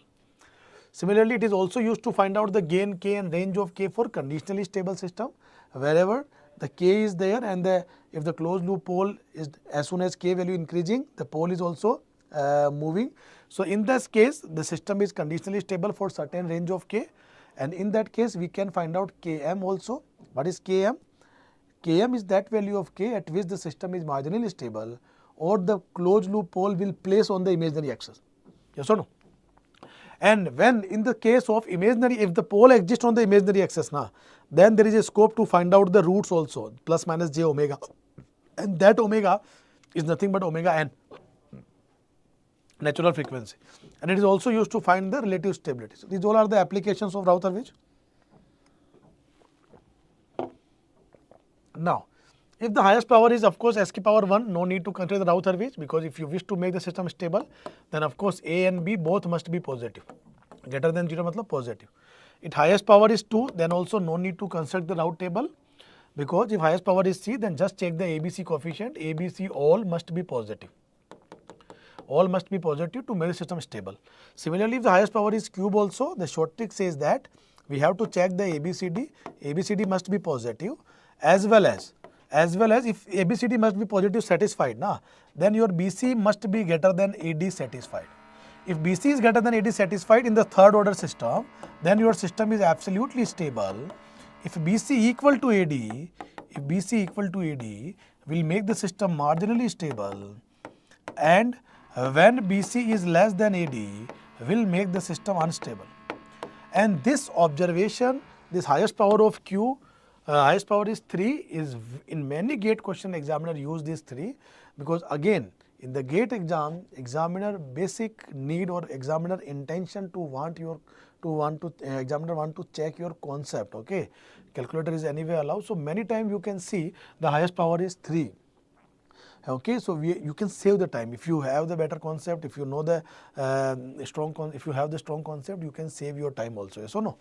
Similarly, it is also used to find out the gain k and range of k for conditionally stable system. Wherever the k is there and if the closed loop pole is as soon as k value increasing, the pole is also moving. So in this case, the system is conditionally stable for certain range of k, and in that case we can find out Km also. What is Km? Km is that value of k at which the system is marginally stable or the closed loop pole will place on the imaginary axis. Yes or no? And when in the case of imaginary, if the pole exists on the imaginary axis, then there is a scope to find out the roots also, plus minus j omega, and that omega is nothing but omega n, natural frequency, and it is also used to find the relative stability. So these all are the applications of Routh-Hurwitz. Now, if the highest power is of course SK power 1, no need to consider the Routh-Hurwitz, because if you wish to make the system stable, then of course A and B both must be positive. Greater than 0 matlab positive. If highest power is 2, then also no need to construct the Routh table, because if highest power is C, then just check the ABC coefficient. ABC all must be positive. All must be positive to make the system stable. Similarly, if the highest power is cube also, the short trick says that we have to check the ABCD. ABCD must be positive, as well as if ABCD must be positive satisfied, then your BC must be greater than AD satisfied. If BC is greater than AD satisfied in the third order system, then your system is absolutely stable. If BC equal to AD, will make the system marginally stable, and when BC is less than AD, will make the system unstable. And this observation, this highest power of Q, highest power is 3, is in many gate question examiner use this 3, because again in the gate exam, examiner basic need or examiner intention examiner want to check your concept. Okay, calculator is anyway allowed. So many times you can see the highest power is 3. Okay, so you can save the time if you have the better concept, if you know the if you have the strong concept, you can save your time also. Yes or no?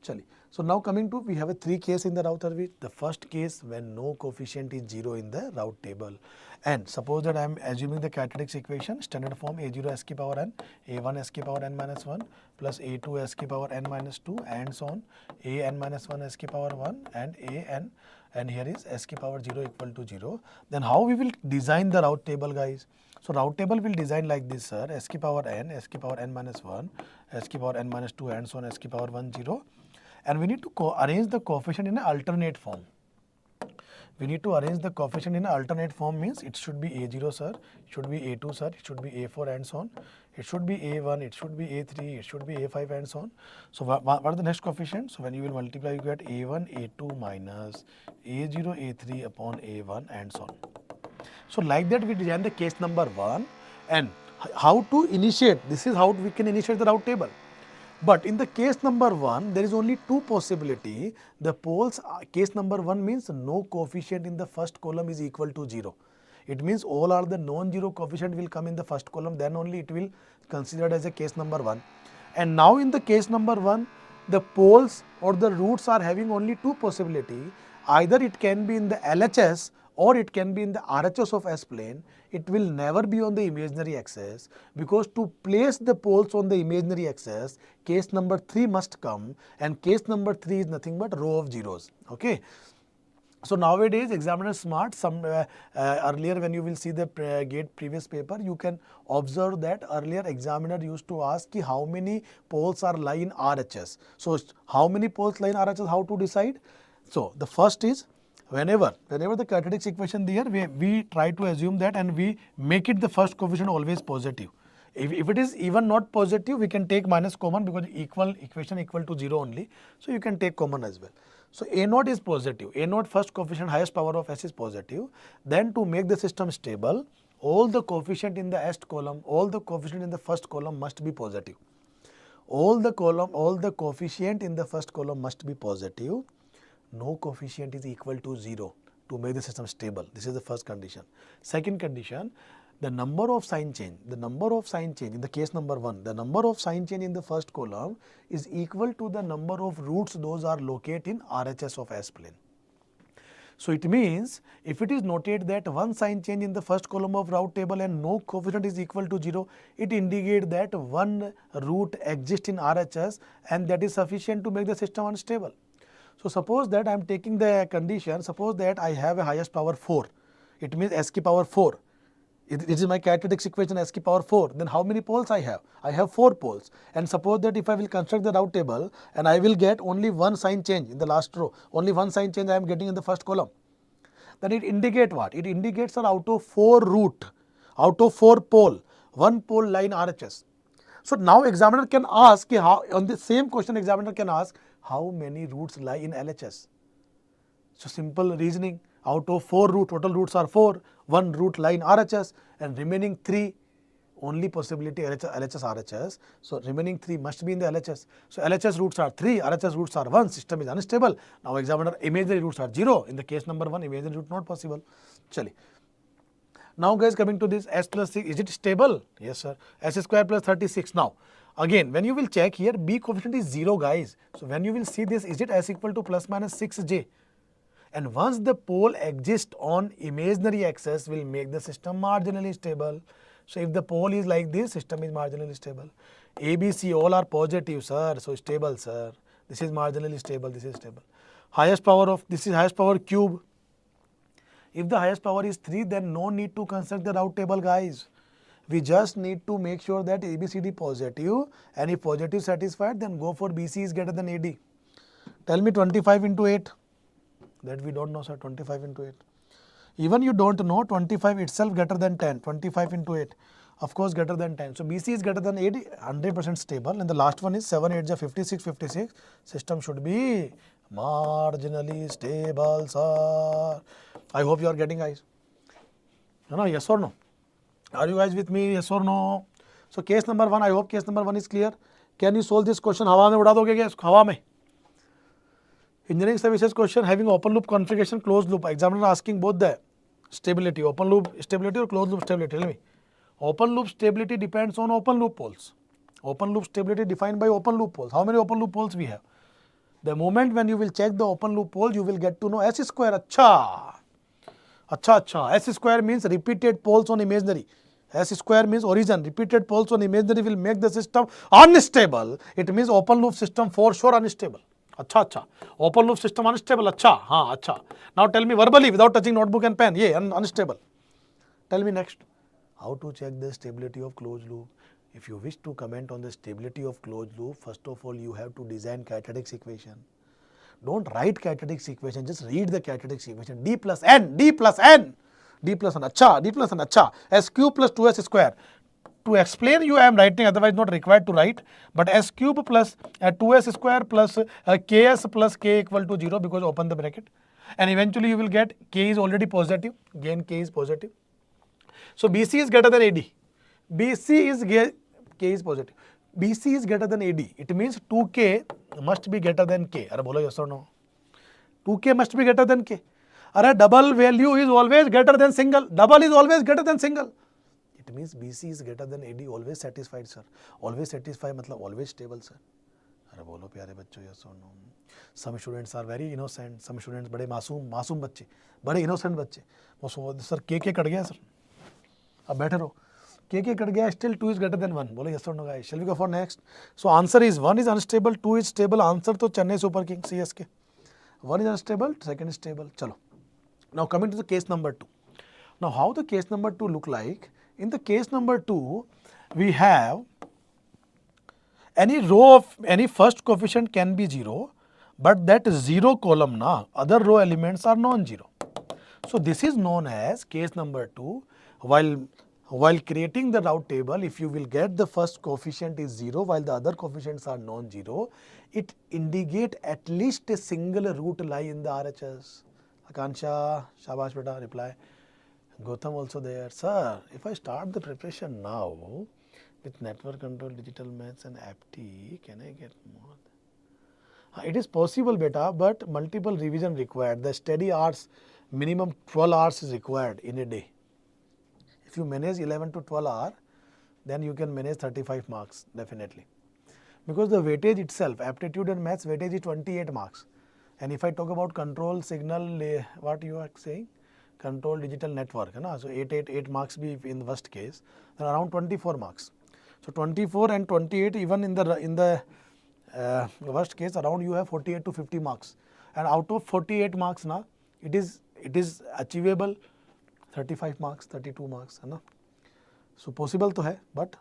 Chali. So now coming to, we have a 3 case in the Routh-Hurwitz. The first case when no coefficient is 0 in the Routh table, and suppose that I am assuming the characteristics equation standard form A0 SK power n, A1 SK power n minus 1 plus A2 SK power n minus 2 and so on, A n minus 1 SK power 1 and A n, and here is SK power 0 equal to 0. Then how we will design the Routh table, guys? So Routh table will design like this, sir. SK power n minus 1, SK power n minus 2 and so on, SK power 1 0. And we need to arrange the coefficient in an alternate form. We need to arrange the coefficient in an alternate form means it should be A0, sir, it should be A2, sir, it should be A4 and so on. It should be A1, it should be A3, it should be A5 and so on. So what are the next coefficients? So when you will multiply, you get A1, A2 minus A0, A3 upon A1 and so on. So like that we design the case number 1, and how to initiate, this is how we can initiate the Routh table. But in the case number 1, there is only 2 possibility. The poles, case number 1 means no coefficient in the first column is equal to 0. It means all are the non-zero coefficient will come in the first column, then only it will considered as a case number 1. And now in the case number 1, the poles or the roots are having only 2 possibility. Either it can be in the LHS or it can be in the RHS of S-plane. It will never be on the imaginary axis, because to place the poles on the imaginary axis, case number 3 must come, and case number 3 is nothing but row of zeros. Okay. So nowadays examiner smart, earlier when you will see the gate previous paper, you can observe that earlier examiner used to ask ki how many poles are lie in RHS. So how many poles lie in RHS, how to decide? So the first is, whenever the characteristics equation there, we try to assume that and we make it the first coefficient always positive. If it is even not positive, we can take minus common, because equation equal to 0 only. So you can take common as well. So A naught is positive. A naught first coefficient highest power of S is positive. Then to make the system stable, all the coefficient in the S column, all the coefficient in the first column must be positive. All the coefficient in the first column must be positive. No coefficient is equal to 0 to make the system stable. This is the first condition. Second condition, the number of sign change in the case number 1, the number of sign change in the first column is equal to the number of roots those are located in RHS of S plane. So it means if it is noted that one sign change in the first column of route table and no coefficient is equal to 0, it indicates that one root exists in RHS and that is sufficient to make the system unstable. So suppose that I am taking the condition, suppose that I have a highest power 4, it means S ki power 4. It is my characteristics equation S ki power 4. Then how many poles I have? I have 4 poles. And suppose that if I will construct the route table and I will get only one sign change in the last row, only one sign change I am getting in the first column. Then it indicates what? It indicates that out of 4 root, out of 4 pole, 1 pole lie in RHS. So now examiner can ask, how, on the same question examiner can ask, how many roots lie in LHS? So simple reasoning, out of 4 root, total roots are 4, 1 root lie in RHS and remaining 3, only possibility LHS, RHS. So remaining 3 must be in the LHS. So LHS roots are 3, RHS roots are 1, system is unstable. Now examiner imaginary roots are 0. In the case number 1, imaginary root not possible. Chali. Now guys, coming to this S plus 6, is it stable? Yes sir. S square plus 36. Now again, when you will check here, B coefficient is 0 guys. So when you will see this, is it S equal to plus minus 6j? And once the pole exists on imaginary axis, will make the system marginally stable. So if the pole is like this, system is marginally stable. A, B, C all are positive, sir. So stable, sir. This is marginally stable. This is stable. Highest power of this is highest power cube. If the highest power is 3, then no need to construct the route table, guys. We just need to make sure that ABCD positive, and if positive satisfied, then go for BC is greater than AD. Tell me 25 into 8. That we don't know, sir. 25 into 8. Even you don't know, 25 itself greater than 10. 25 into 8. Of course, greater than 10. So BC is greater than 80, 100% stable. And the last one is 7, 8, 56, 56. System should be marginally stable, sir. I hope you are getting, guys. Yes or no? Are you guys with me? Yes or no? So case number 1, I hope case number 1 is clear. Can you solve this question? हवा में उड़ा दोगे क्या? हवा में. Engineering services question having open loop configuration, closed loop. Examiner asking both the stability, open loop stability or closed loop stability. Tell me. Open loop stability depends on open loop poles. Open loop stability defined by open loop poles. How many open loop poles we have? The moment when you will check the open loop pole, you will get to know S square. Acha. S square means repeated poles on imaginary. S square means origin. Repeated poles on imaginary will make the system unstable. It means open loop system for sure unstable. Acha. Open loop system unstable. Acha. Now tell me verbally without touching notebook and pen. Yeah, unstable. Tell me next. How to check the stability of closed loop? If you wish to comment on the stability of closed loop, first of all you have to design characteristics equation. Don't write characteristics equation, just read the characteristics equation. D plus N. Acha. S cube plus 2S square. To explain you I am writing, otherwise not required to write, but S cube plus 2S square plus KS plus K equal to 0 because open the bracket, and eventually you will get K is already positive, again K is positive. So BC is greater than AD. K is positive. BC is greater than AD. It means 2K must be greater than K. Are bolo yes or no? 2K must be greater than K. Are double value is always greater than single. Double is always greater than single. It means BC is greater than AD, always satisfied, sir. Always satisfied, matlab always stable, sir. Are bolo pyare bachcho, yes or no? Some students are very innocent. Some students bade masoom bacche, bade innocent bacche. Sir, K cut गया, sir. अब बैठे रहो. K cut गया, still 2 is greater than 1. बोलो yes or no, guys. Shall we go for next? So answer is 1 is unstable, 2 is stable. Answer to Chennai Super Kings, CSK. 1 is unstable, second is stable. Chalo. Now coming to the case number 2. Now how the case number 2 look like? In the case number 2, we have any row of any first coefficient can be 0, but that 0 column other row elements are non-zero. So this is known as case number 2. While while creating the route table, if you will get the first coefficient is 0 while the other coefficients are non-zero, it indicate at least a single root lie in the RHS. Akansha, Shabash beta, reply. Gautam also there. Sir, if I start the preparation now with network control, digital maths and apti, can I get more? It is possible beta, but multiple revision required. The study hours, minimum 12 hours is required in a day. If you manage 11 to 12 hours, then you can manage 35 marks definitely. Because the weightage itself, aptitude and maths weightage is 28 marks. And if I talk about control signal, what you are saying? Control digital network, so 8 marks be in the worst case, then around 24 marks. So 24 and 28 even in the worst case around you have 48 to 50 marks. And out of 48 marks now, it is achievable 35 marks, 32 marks, है ना? So possible तो है, but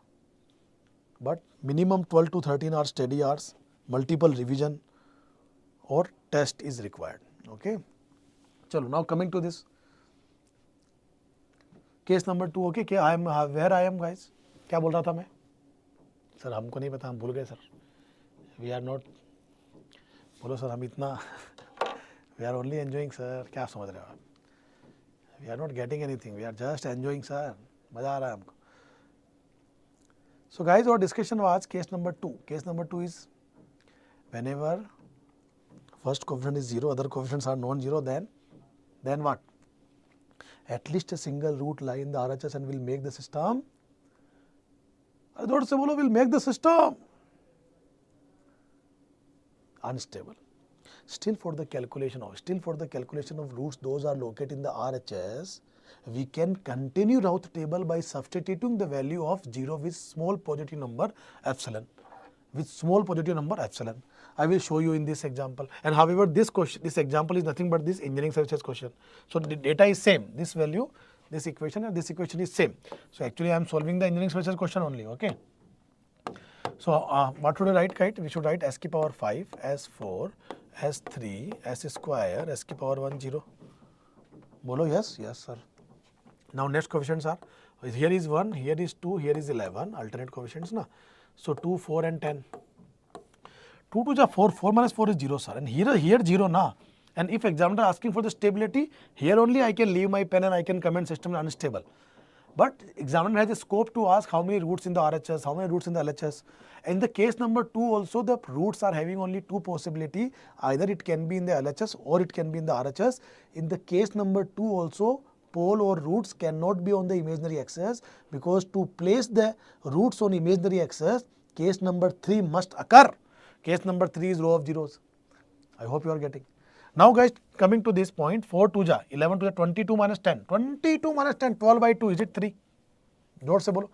minimum 12 to 13 hours study hours, multiple revision or test is required. Okay. चलो, now coming to this case number 2. Okay, क्या I am where I am guys? क्या बोल रहा था मैं? सर हमको नहीं पता, हम भूल गए सर. We are not. बोलो सर हम इतना. We are only enjoying sir. क्या समझ रहे हो आप? We are not getting anything. We are just enjoying, sir. मजा आ रहा है हमको. So guys, our discussion was case number 2. Case number 2 is whenever first coefficient is 0, other coefficients are non-zero, then what? At least a single root lie in the RHS and will make the system. जोर से बोलो, will make the system unstable. Still for the calculation of roots, those are located in the RHS, we can continue route table by substituting the value of 0 with small positive number epsilon. I will show you in this example. And however, this example is nothing but this engineering services question. So the data is same. This value, this equation and this equation is same. So actually I am solving the engineering services question only. Okay. So what should I write, guys? We should write s की power 5, s4, s3, s square, s की power 1, 0. Bolo, yes? Yes, sir. Now next coefficients are, here is 1, here is 2, here is 11, alternate coefficients. Na? So 2, 4 and 10. 2 to 4, 4 minus 4 is 0, sir. And here 0 na. And if examiner asking for the stability, here only I can leave my pen and I can comment system unstable. But examiner has a scope to ask how many roots in the RHS, how many roots in the LHS. In the case number 2 also, the roots are having only 2 possibility. Either it can be in the LHS or it can be in the RHS. In the case number 2 also, pole or roots cannot be on the imaginary axis, because to place the roots on imaginary axis, case number 3 must occur. Case number 3 is row of zeros. I hope you are getting. Now guys, coming to this point, 4 to ja, 11 to ja, 22 minus 10. 22 minus 10, 12 by 2, is it 3? जोर से बोलो.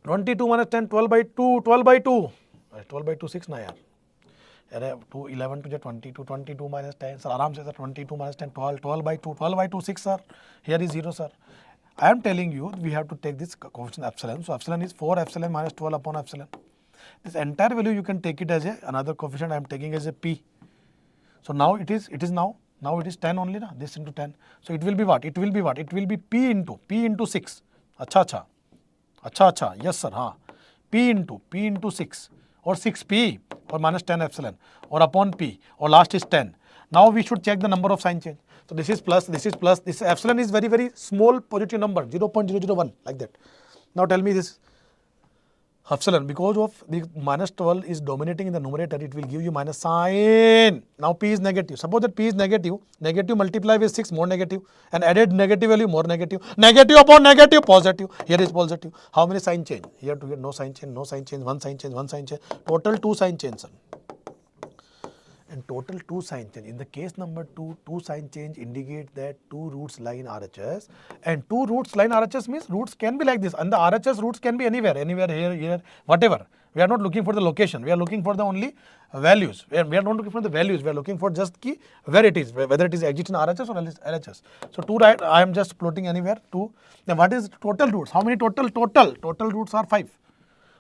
22 minus 10, 12 by 2, 12 by 2. 12 by 2, 6 ना यार. अरे 2, 11 to ja, 22, 22 minus 10. Sir, आराम से sir, 22 minus 10, 12, 12 by 2, 12 by 2, 6 sir. Here is 0 sir. I am telling you, we have to take this coefficient epsilon. So epsilon is 4 epsilon minus 12 upon epsilon. This entire value you can take it as another coefficient I am taking as a p. So now it is now it is 10 only, na? This into 10. So it will be what? It will be p into 6. Acha. Yes sir, हाँ. P into 6 or 6p or minus 10 epsilon or upon p or last is 10. Now we should check the number of sign change. So this is plus, this epsilon is very, very small positive number, 0.001 like that. Now tell me this. Epsilon, because of the minus 12 is dominating in the numerator, it will give you minus sign. Now p is negative. Suppose that p is negative, negative multiply with 6 more negative, and added negative value more negative. Negative upon negative, positive. Here is positive. How many sign change? Here to here no sign change, one sign change. Total 2 sign change. And total 2 sign change. In the case number 2, 2 sign change indicate that 2 roots lie in RHS, and 2 roots lie in RHS means roots can be like this, and the RHS roots can be anywhere, here, whatever. We are not looking for the location, we are looking for the only values. We are not looking for the values, we are looking for just key where it is, whether it is exist in RHS or LHS. So 2 right, I am just plotting anywhere 2. Then what is total roots? How many total? Total roots are 5.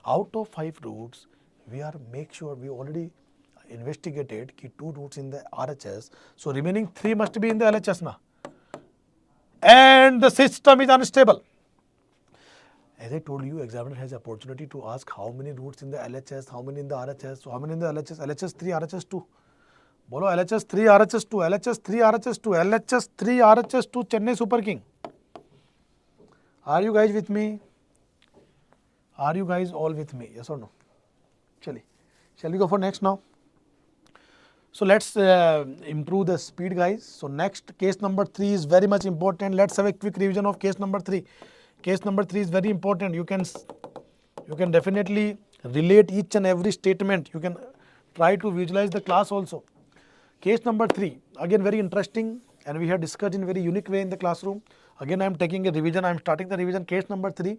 Out of 5 roots, we already investigated ki 2 roots in the RHS, so remaining 3 must be in the LHS na, and the system is unstable. As I told you, examiner has opportunity to ask how many roots in the LHS, how many in the RHS. So how many in the LHS? LHS 3, RHS 2. Bolo LHS 3, RHS 2, LHS 3, RHS 2, LHS 3, RHS 2, Chennai Super King. Are you guys with me? Are you guys all with me? Yes or no? Chali. Shall we go for next now? So let's improve the speed, guys. So next, case number 3 is very much important. Let's have a quick revision of case number 3. Case number 3 is very important. You can definitely relate each and every statement. You can try to visualize the class also. Case number 3, again very interesting, and we have discussed in very unique way in the classroom. Again, I am taking a revision. I am starting the revision. Case number 3.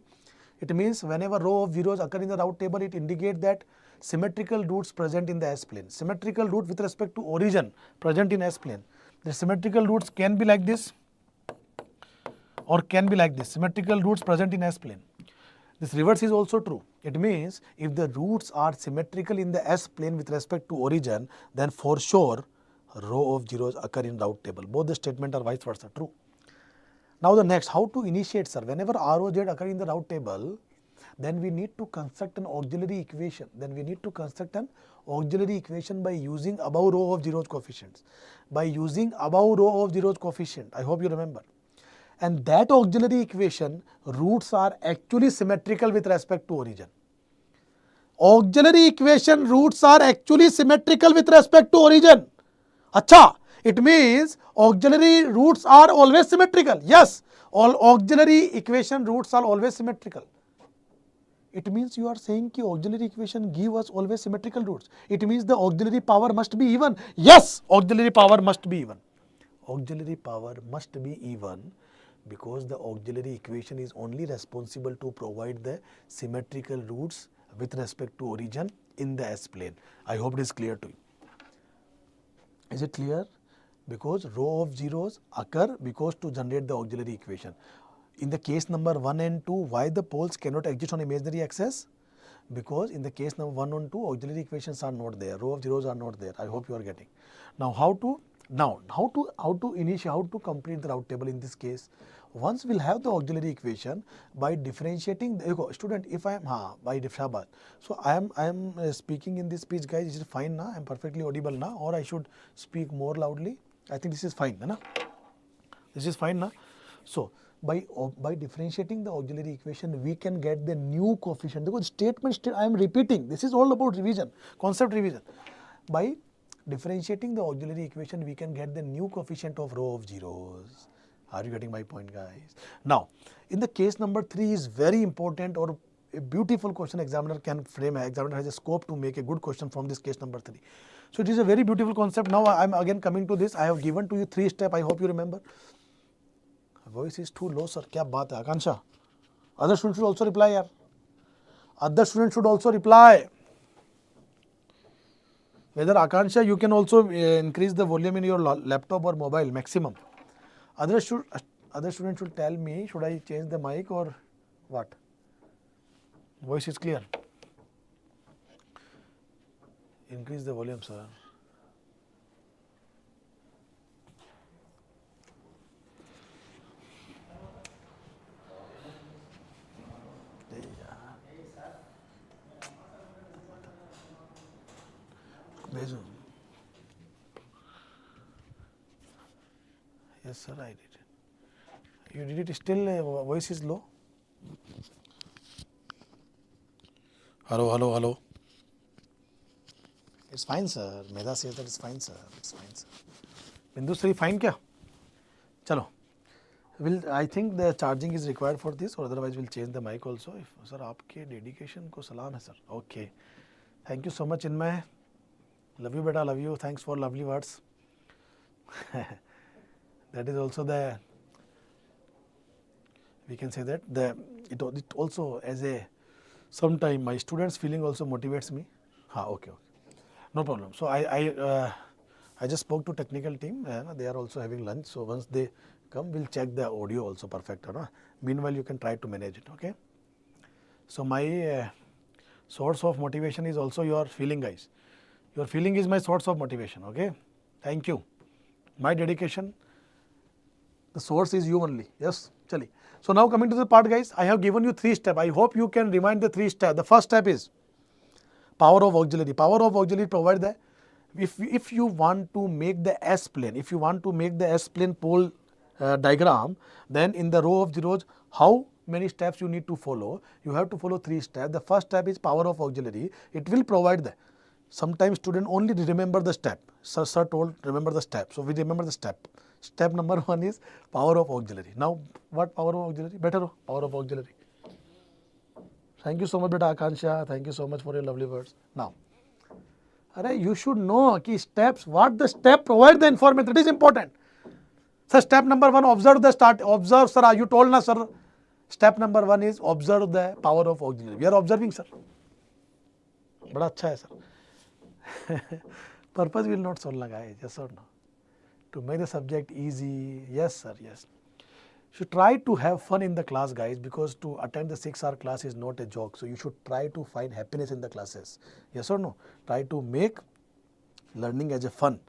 It means whenever row of zeros occur in the route table, it indicates that symmetrical roots present in the S plane. Symmetrical root with respect to origin present in S plane. The symmetrical roots can be like this or can be like this. Symmetrical roots present in S plane. This reverse is also true. It means if the roots are symmetrical in the S plane with respect to origin, then for sure row of zeros occur in route table. Both the statement are vice versa true. Now the next, how to initiate, sir? Whenever ROZ occur in the route table, then we need to construct an auxiliary equation. By using above row of zeros coefficients. I hope you remember. And that auxiliary equation, roots are actually symmetrical with respect to origin. Acha, it means auxiliary roots are always symmetrical. Yes, all auxiliary equation roots are always symmetrical. It means you are saying that auxiliary equation give us always symmetrical roots. It means the auxiliary power must be even. Yes, auxiliary power must be even. Because the auxiliary equation is only responsible to provide the symmetrical roots with respect to origin in the S plane. I hope it is clear to you. Is it clear? Because row of zeros occur because to generate the auxiliary equation. In the case number 1 and 2, why the poles cannot exist on imaginary axis? Because in the case number 1 and 2, auxiliary equations are not there. Row of zeros are not there. I hope you are getting. Now how to complete the route table in this case? Once we'll have the auxiliary equation by differentiating. Student, if I am so I am speaking in this speech, guys. Is it fine now? I am perfectly audible now, or I should speak more loudly? I think this is fine, na? This is fine now. So by differentiating the auxiliary equation, we can get the new coefficient. Because I am repeating. This is all about revision, concept revision. By differentiating the auxiliary equation, we can get the new coefficient of row of zeros. Are you getting my point, guys? Now, in the case number 3 is very important, or a beautiful question examiner can frame. Examiner has a scope to make a good question from this case number 3. So it is a very beautiful concept. Now I am again coming to this. I have given to you 3 steps. I hope you remember. Voice is too low, sir. Kya baat hai? Akansha. Other students should also reply, yaar. Other students should also reply. Whether Akansha, you can also increase the volume in your laptop or mobile maximum. Other students should tell me, should I change the mic or what? Voice is clear. Increase the volume, sir. Yes, sir, I did it. You did it still, voice is low. Hello. It's fine, sir. Meda says that it's fine, sir. It's fine, sir. Bindusri, fine kya? Chalo. I think the charging is required for this, or otherwise we'll change the mic also. Sir, आपके dedication को सलाम है, sir. Okay. Thank you so much, Inmay. Love you, beta. Love you. Thanks for lovely words. That is also we can say that it also as sometime my students' feeling also motivates me. Okay. No problem. So I just spoke to technical team. They are also having lunch. So once they come, we'll check the audio also perfect. Meanwhile, you can try to manage it. Okay. So my source of motivation is also your feeling, guys. Your feeling is my source of motivation. Okay. Thank you. My dedication. The source is you only. Yes. Chali. So now coming to the part, guys, I have given you 3 steps. I hope you can remind the 3 steps. The first step is power of auxiliary. Power of auxiliary provide the, if you want to make the S-plane, if you want to make the S-plane pole diagram, then in the row of zeros, how many steps you need to follow? You have to follow 3 steps. The first step is power of auxiliary. It will provide the, sometimes student only remember the step. Sir told remember the step. So we remember the step. Step number 1 is power of auxiliary. Now what power of auxiliary? Better power of auxiliary. Thank you so much, beta Akansha. Thank you so much for your lovely words. Now, you should know key steps, what the step provide the information. That is important. So step number 1, observe the start. Observe, sir. You told na, sir. Step number 1 is observe the power of auxiliary. We are observing, sir. Bada अच्छा है, sir. Purpose will not solve, guys. Yes or no? To make the subject easy. Yes, sir. Yes. Should try to have fun in the class, guys, because to attend the 6-hour class is not a joke. So you should try to find happiness in the classes. Yes or no? Try to make learning as a fun,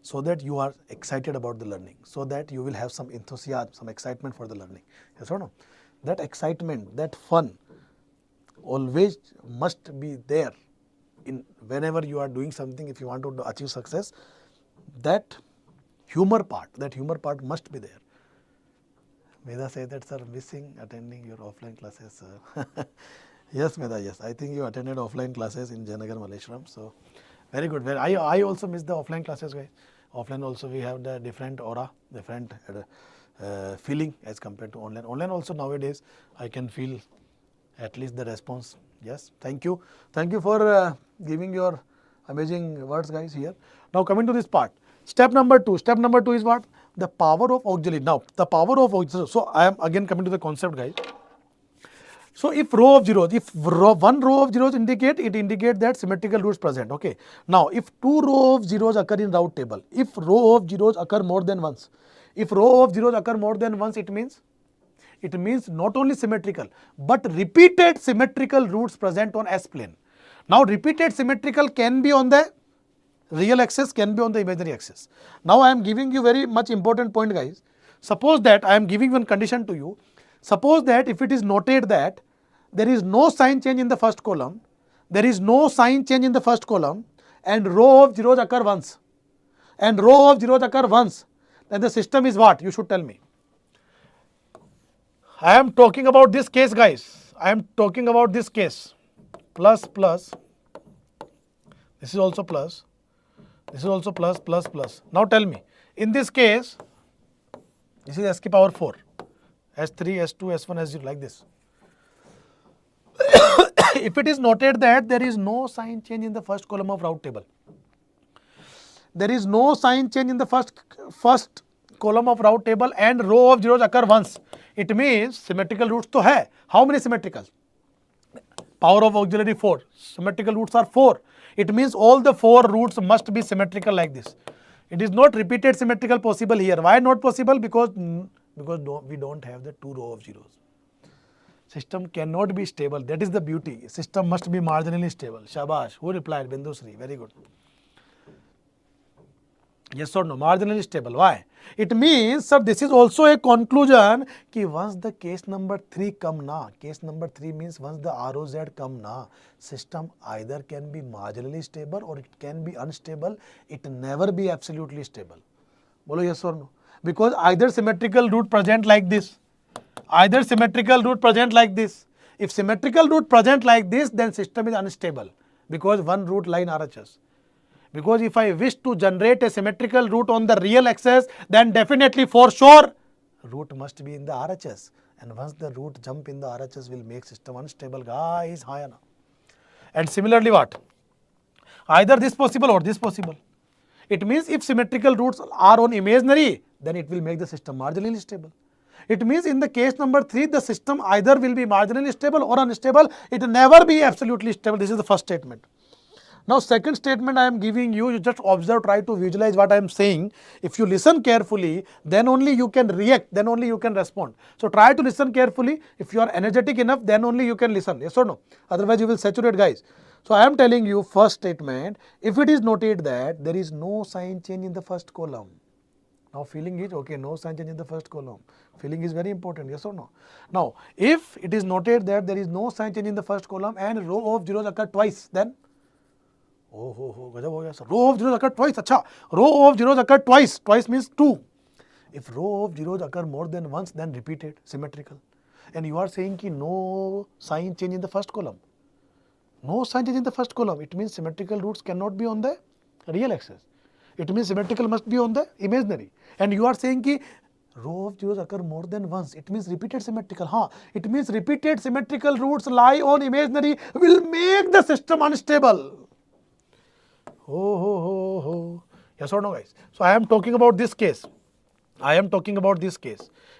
so that you are excited about the learning, so that you will have some enthusiasm, some excitement for the learning. Yes or no? That excitement, that fun always must be there in whenever you are doing something. If you want to achieve success, that humor part must be there. Meda said that, sir, missing attending your offline classes, sir. Yes, Meda, yes. I think you attended offline classes in Jayanagar, Malleshwaram. So, very good. I also miss the offline classes, guys. Offline also we have the different aura, different feeling as compared to online. Online also nowadays I can feel at least the response. Yes, thank you. Thank you for giving your amazing words, guys, here. Now coming to this part. Step number 2. Step number 2 is what? The power of auxiliary. Now, the power of auxiliary. So, I am again coming to the concept, guys. So, if row of zeros, if one row of zeros indicate, it indicates that symmetrical roots present. Okay. Now, if 2 rows of zeros occur in Routh table, if row of zeros occur more than once, if row of zeros occur more than once, it means not only symmetrical, but repeated symmetrical roots present on S-plane. Now, repeated symmetrical can be on the real axis, can be on the imaginary axis. Now, I am giving you very much important point, guys. Suppose that I am giving one condition to you. Suppose that if it is noted that there is no sign change in the first column, there is no sign change in the first column, and row of zeros occur once, and row of zeros occur once, then the system is what? You should tell me. I am talking about this case, guys. I am talking about this case. Plus, plus. This is also plus. This is also plus, plus, plus. Now tell me, in this case, this is s ki power 4, s3, s2, s1, s0, like this. If it is noted that there is no sign change in the first column of Routh table, there is no sign change in the first column of Routh table and row of zeros occur once, it means symmetrical roots to hai. How many symmetrical? Power of auxiliary 4. Symmetrical roots are 4. It means all the 4 roots must be symmetrical like this. It is not repeated symmetrical possible here. Why not possible? Because we don't have the 2 row of zeros. System cannot be stable. That is the beauty. System must be marginally stable. Shabash. Who replied? Bindusri. Very good. Yes or no? Marginally stable. Why? It means, sir, this is also a conclusion कि once the case number 3 come na, case number 3 means once the ROZ come na, system either can be marginally stable or it can be unstable. It never be absolutely stable. Bolo yes or no? Because either symmetrical root present like this, either symmetrical root present like this. If symmetrical root present like this, then system is unstable because one root line RHS. Because if I wish to generate a symmetrical root on the real axis, then definitely for sure root must be in the RHS. And once the root jump in the RHS will make system unstable, guys. And similarly what? Either this possible or this possible. It means if symmetrical roots are on imaginary, then it will make the system marginally stable. It means in the case number 3, the system either will be marginally stable or unstable. It will never be absolutely stable. This is the first statement. Now, second statement I am giving you, you just observe, try to visualize what I am saying. If you listen carefully, then only you can react, then only you can respond. So, try to listen carefully. If you are energetic enough, then only you can listen. Yes or no? Otherwise, you will saturate, guys. So, I am telling you first statement, if it is noted that there is no sign change in the first column, Now filling is okay, no sign change in the first column. Filling is very important, yes or no? Now, if it is noted that there is no sign change in the first column and row of zeros occur twice, then गजब हो गया sir. Row of zeros occur twice. अच्छा, row of zeros occur twice. Twice means 2. If row of zeros occur more than once, then repeated, symmetrical. And you are saying ki no sign change in the first column. No sign change in the first column. It means symmetrical roots cannot be on the real axis. It means symmetrical must be on the imaginary. And you are saying ki row of zeros occur more than once. It means repeated symmetrical. Haan, it means repeated symmetrical roots lie on imaginary will make the system unstable. Yes or no, guys? So I am talking about this case.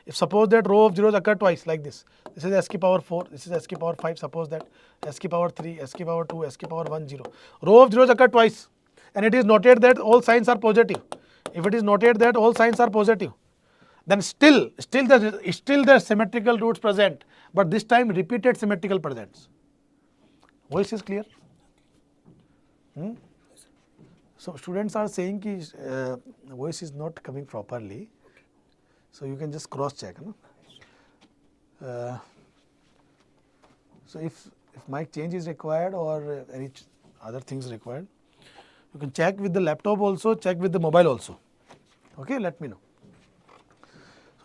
If suppose that row of zeros occur twice like this. This is s ki power 4, this is s ki power 5. Suppose that s ki power 3, s ki power 2, s ki power 1, 0. Row of zeros occur twice. And it is noted that all signs are positive. If it is noted that all signs are positive, then still the symmetrical roots present. But this time repeated symmetrical presents. Voice is clear? So students are saying that voice is not coming properly. So you can just cross check. No? So if mic change is required or any other things required, you can check with the laptop also, check with the mobile also. Okay, let me know.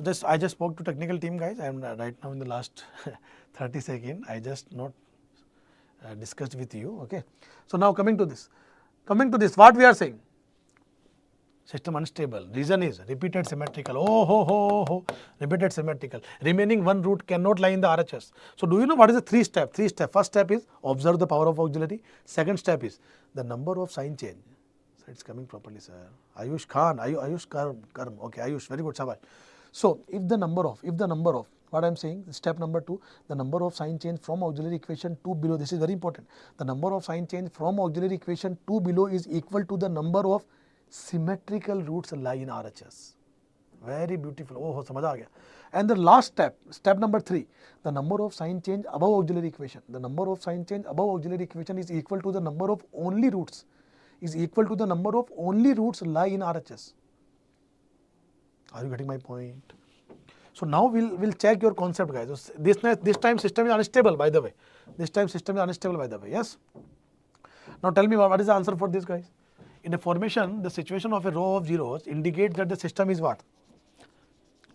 So I just spoke to technical team, guys. I am right now in the last 30 seconds. I just not discussed with you. Okay. So now coming to this, what we are saying? System unstable. Reason is repeated symmetrical. Repeated symmetrical. Remaining one root cannot lie in the RHS. So do you know what is the 3 step? First step is observe the power of auxiliary. Second step is the number of sign change. So it's coming properly, sir. Ayush Khan, Ayush Karm. Okay, Ayush, very good, Shabash. So if the number of, what I am saying, step number 2, the number of sign change from auxiliary equation 2 below, this is very important. The number of sign change from auxiliary equation 2 below is equal to the number of symmetrical roots lie in RHS. Very beautiful. Oh, samajh aa gaya. And the last step number 3, the number of sign change above auxiliary equation. The number of sign change above auxiliary equation is equal to the number of only roots. Lie in RHS. Are you getting my point? So now we'll check your concept, guys. So this time system is unstable, by the way. Yes. Now tell me what is the answer for this, guys? In a formation, the situation of a row of zeros indicates that the system is what?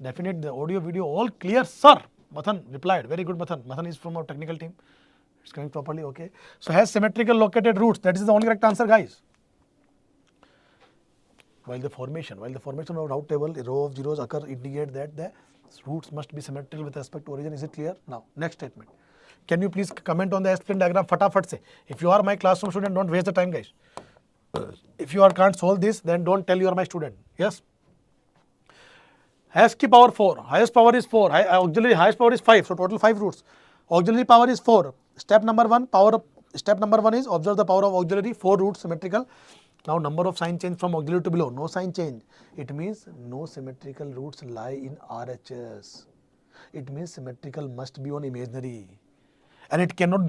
Definite, the audio, video, all clear, sir. Mathan replied. Very good, Mathan. Mathan is from our technical team. It's coming properly, okay. So has symmetrical located roots. That is the only correct answer, guys. While the formation of route table, a row of zeros occur indicate that the roots must be symmetrical with respect to origin. Is it clear? Now, next statement. Can you please comment on the aspirant diagram fatafat se? If you are my classroom student, don't waste the time, guys. If you can't solve this, then don't tell you are my student. Yes? S ki power 4. Highest power is 4. Auxiliary highest power is 5. So total 5 roots. Auxiliary power is 4. Step number 1 is observe the power of auxiliary. 4 roots symmetrical. Now number of sign change from auxiliary to below. No sign change. It means no symmetrical roots lie in RHS. It means symmetrical must be on imaginary. And it cannot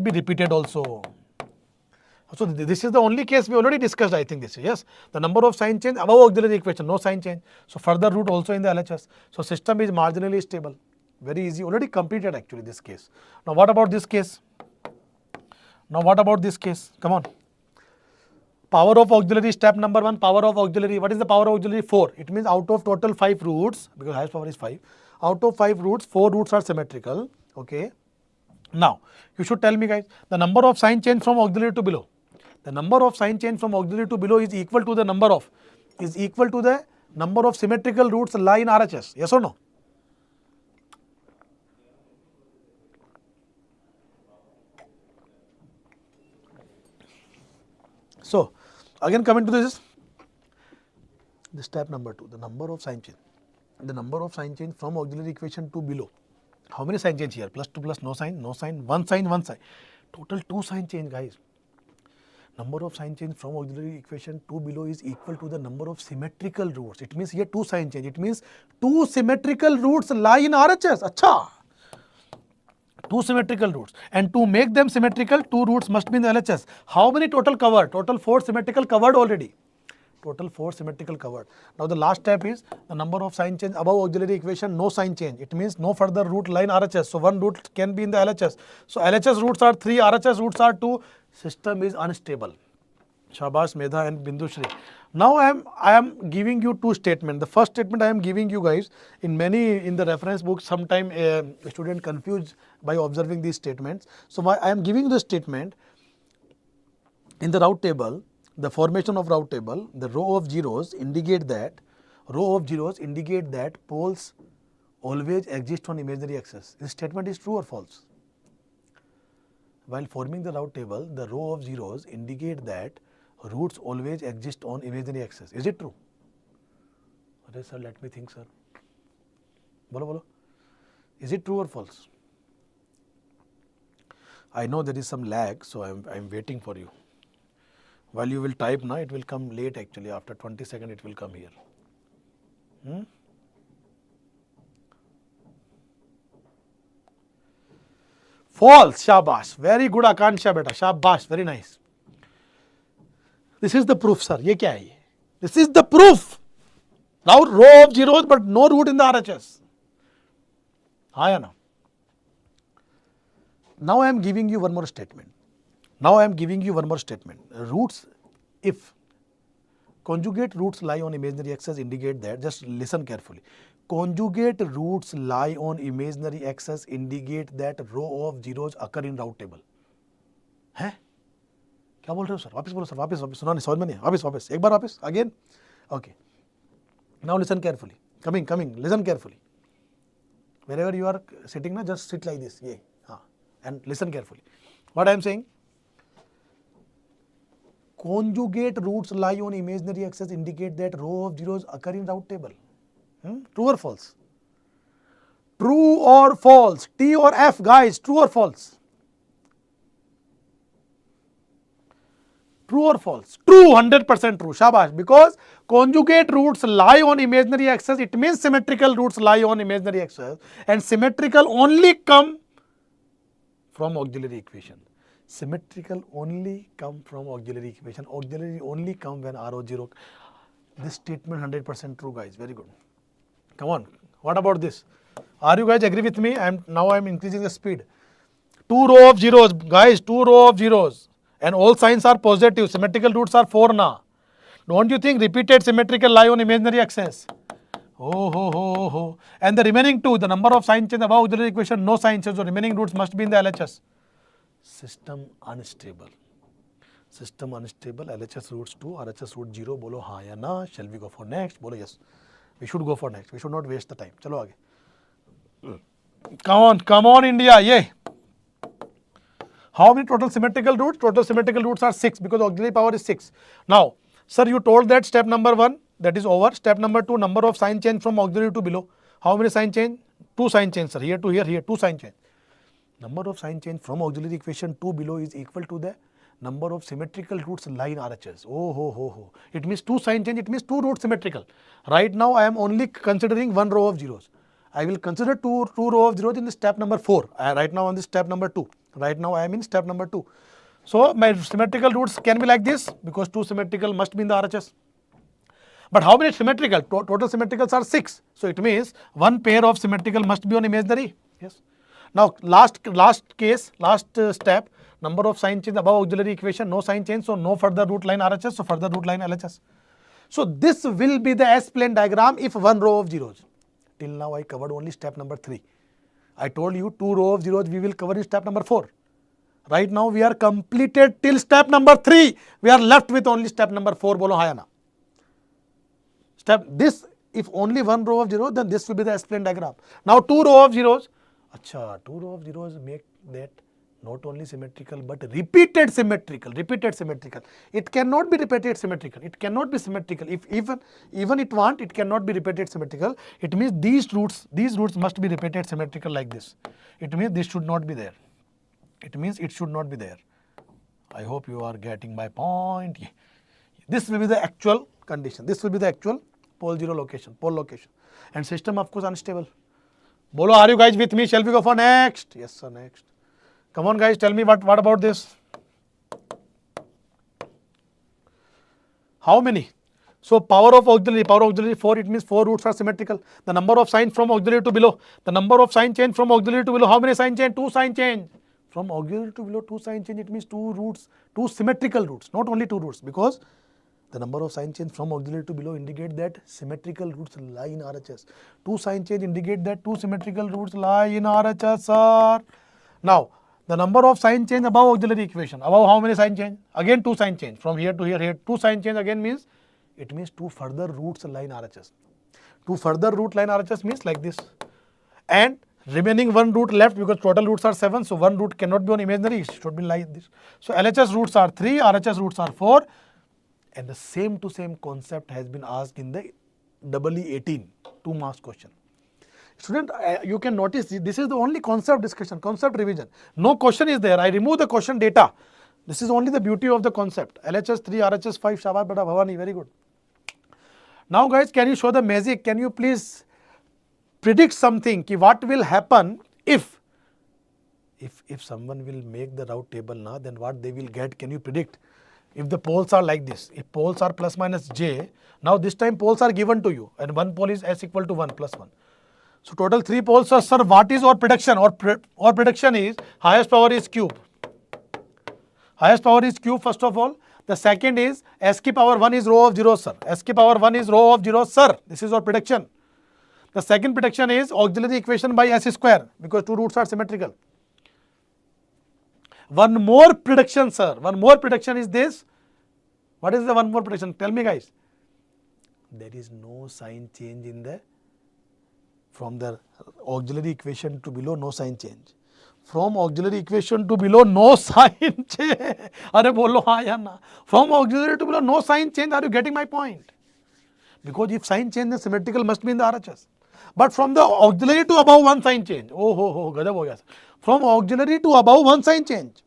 be repeated also. So this is the only case we already discussed, I think this is, yes. The number of sign change above auxiliary equation, no sign change. So further root also in the LHS. So system is marginally stable. Very easy, already completed actually this case. Now what about this case? Come on. Power of auxiliary, step number 1, power of auxiliary. What is the power of auxiliary? 4. It means out of total 5 roots, because highest power is 5, out of 5 roots, 4 roots are symmetrical. Okay. Now, you should tell me, guys, the number of sign change from auxiliary to below. The number of sign change from auxiliary to below is equal to the number of symmetrical roots lie in RHS. Yes or no? So, again coming to this step number 2, the number of sign change. The number of sign change from auxiliary equation to below. How many sign change here? Plus 2 plus no sign, one sign. Total 2 sign change, guys. Number of sign change from auxiliary equation 2 below is equal to the number of symmetrical roots. It means here 2 sign change. It means 2 symmetrical roots lie in RHS. Acha. 2 symmetrical roots. And to make them symmetrical, 2 roots must be in the LHS. How many total covered? Total 4 symmetrical covered already. Total 4 symmetrical covered. Now the last step is the number of sign change above auxiliary equation, no sign change. It means no further root line RHS. So one root can be in the LHS. So LHS roots are 3, RHS roots are 2. System is unstable. Shabash, Medha and Bindushri. Now I am giving you two statements. The first statement I am giving you guys in the reference books. Sometime a student confused by observing these statements. So I am giving the statement in the route table. The formation of route table, the row of zeros indicate that poles always exist on imaginary axis. This statement is true or false? While forming the route table, the row of zeros indicate that roots always exist on imaginary axis. Is it true? Okay, sir, let me think, sir. Bolo. Is it true or false? I know there is some lag, so I am waiting for you. While you will type now, it will come late actually. After 20 seconds, it will come here. False. Shabash. Very good, Akansha beta. Shabash. Very nice. This is the proof, sir. Ye kya hai? This is the proof. Now row of zeros, but no root in the RHS. Haan na? Now I am giving you one more statement. Roots, if conjugate roots lie on imaginary axis, indicate that, just listen carefully. Conjugate roots lie on imaginary axis indicate that row of zeros occur in route table. हैं? क्या बोल रहे हो sir? वापस बोलो sir, वापस सुना नहीं, समझ में नहीं, वापस एक बार वापस again. Okay. Now listen carefully. Coming. Listen carefully. Wherever you are sitting, na, just sit like this. Yeah. And listen carefully. What I am saying? Conjugate roots lie on imaginary axis indicate that row of zeros occur in route table. True or false? True or false? T or F, guys, true or false? True or false? True, 100% true. Shabash. Because conjugate roots lie on imaginary axis, it means symmetrical roots lie on imaginary axis, and symmetrical only come from auxiliary equation. Symmetrical only come from auxiliary equation. Auxiliary only come when RO0. This statement 100% true, guys. Very good. Come on. What about this? Are you guys agree with me? Now I am increasing the speed. 2 row of zeros, guys. 2 row of zeros, and all signs are positive. Symmetrical roots are 4 now. Don't you think repeated symmetrical lie on imaginary axis? Oh. And the remaining 2, the number of sign change above auxiliary equation, no sign change. So remaining roots must be in the LHS. System unstable. LHS roots 2, RHS root 0. Bolo haan ya na. Shall we go for next? Bolo yes. We should go for next. We should not waste the time. Chalo aage. Come on, India. Yeah. How many total symmetrical roots? Total symmetrical roots are 6 because auxiliary power is 6. Now, sir, you told that step number 1, that is over. Step number 2, number of sign change from auxiliary to below. How many sign change? 2 sign change, sir. Here to here, 2 sign change. Number of sign change from auxiliary equation to below is equal to the number of symmetrical roots lie in RHS. It means 2 sign change, it means 2 roots symmetrical. Right now, I am only considering 1 row of zeros. I will consider 2 row of zeros in the step number 4. Right now on this step number 2. Right now I am in step number 2. So my symmetrical roots can be like this because 2 symmetrical must be in the RHS. But how many symmetrical? Total symmetricals are 6. So it means 1 pair of symmetrical must be on imaginary. Yes. Now last step, number of sign change above auxiliary equation, no sign change, so no further root line RHS, so further root line LHS. So this will be the S-plane diagram if 1 row of zeros. Till now I covered only step number 3. I told you 2 row of zeros we will cover in step number 4. Right now we are completed till step number 3. We are left with only step number 4. Bolo hayana. This, if only 1 row of zeros, then this will be the S-plane diagram. Now 2 row of zeros. 2 row of zeros make that not only symmetrical but repeated symmetrical. It cannot be repeated symmetrical. It cannot be symmetrical. If even it want, it cannot be repeated symmetrical. It means these roots must be repeated symmetrical like this. It means this should not be there. It means it should not be there. I hope you are getting my point. This will be the actual condition. This will be the actual pole location. And system of course unstable. Bolo, are you guys with me? Shall we go for next? Yes sir, next. Come on guys, tell me what about this? How many? So power of auxiliary 4, it means 4 roots are symmetrical. The number of signs from auxiliary to below, the number of sign change from auxiliary to below, how many sign change? 2 sign change. From auxiliary to below, 2 sign change, it means 2 roots, 2 symmetrical roots, not only 2 roots, because the number of sign change from auxiliary to below indicate that symmetrical roots lie in RHS. 2 sign change indicate that 2 symmetrical roots lie in RHS, sir. Now, the number of sign change above auxiliary equation, above how many sign change? Again 2 sign change, from here to here 2 sign change again means, it means 2 further roots lie in RHS. 2 further root line RHS means like this. And remaining 1 root left, because total roots are 7, so 1 root cannot be on imaginary, it should be like this. So LHS roots are 3, RHS roots are 4, and the same to same concept has been asked in the EE 18 2 marks question. Student, you can notice this is the only concept discussion, concept revision. No question is there. I remove the question data. This is only the beauty of the concept. LHS 3, RHS 5, Shabash Beta Bhavani, very good. Now guys, can you show the magic? Can you please predict something? Ki what will happen if someone will make the route table now, then what they will get? Can you predict? If the poles are like this, if poles are plus minus j, now this time poles are given to you, and one pole is s equal to 1 plus 1. So total 3 poles. So sir, what is our prediction? Our prediction is highest power is cube. Highest power is cube first of all. The second is s ki power 1 is row of zeros, sir. S ki power 1 is row of zeros, sir. This is our prediction. The second prediction is auxiliary equation by s square, because 2 roots are symmetrical. One more prediction, sir. One more prediction is this. What is the one more prediction? Tell me, guys. There is no sign change in the, from the auxiliary equation to below, no sign change. From auxiliary equation to below, no sign change. Are bolo ha ya na. From auxiliary to below, no sign change. Are you getting my point? Because if sign change, then symmetrical must be in the RHS. But from the auxiliary to above, 1 sign change. Oh ho, gadab ho gaya. From auxiliary to above, 1 sign change.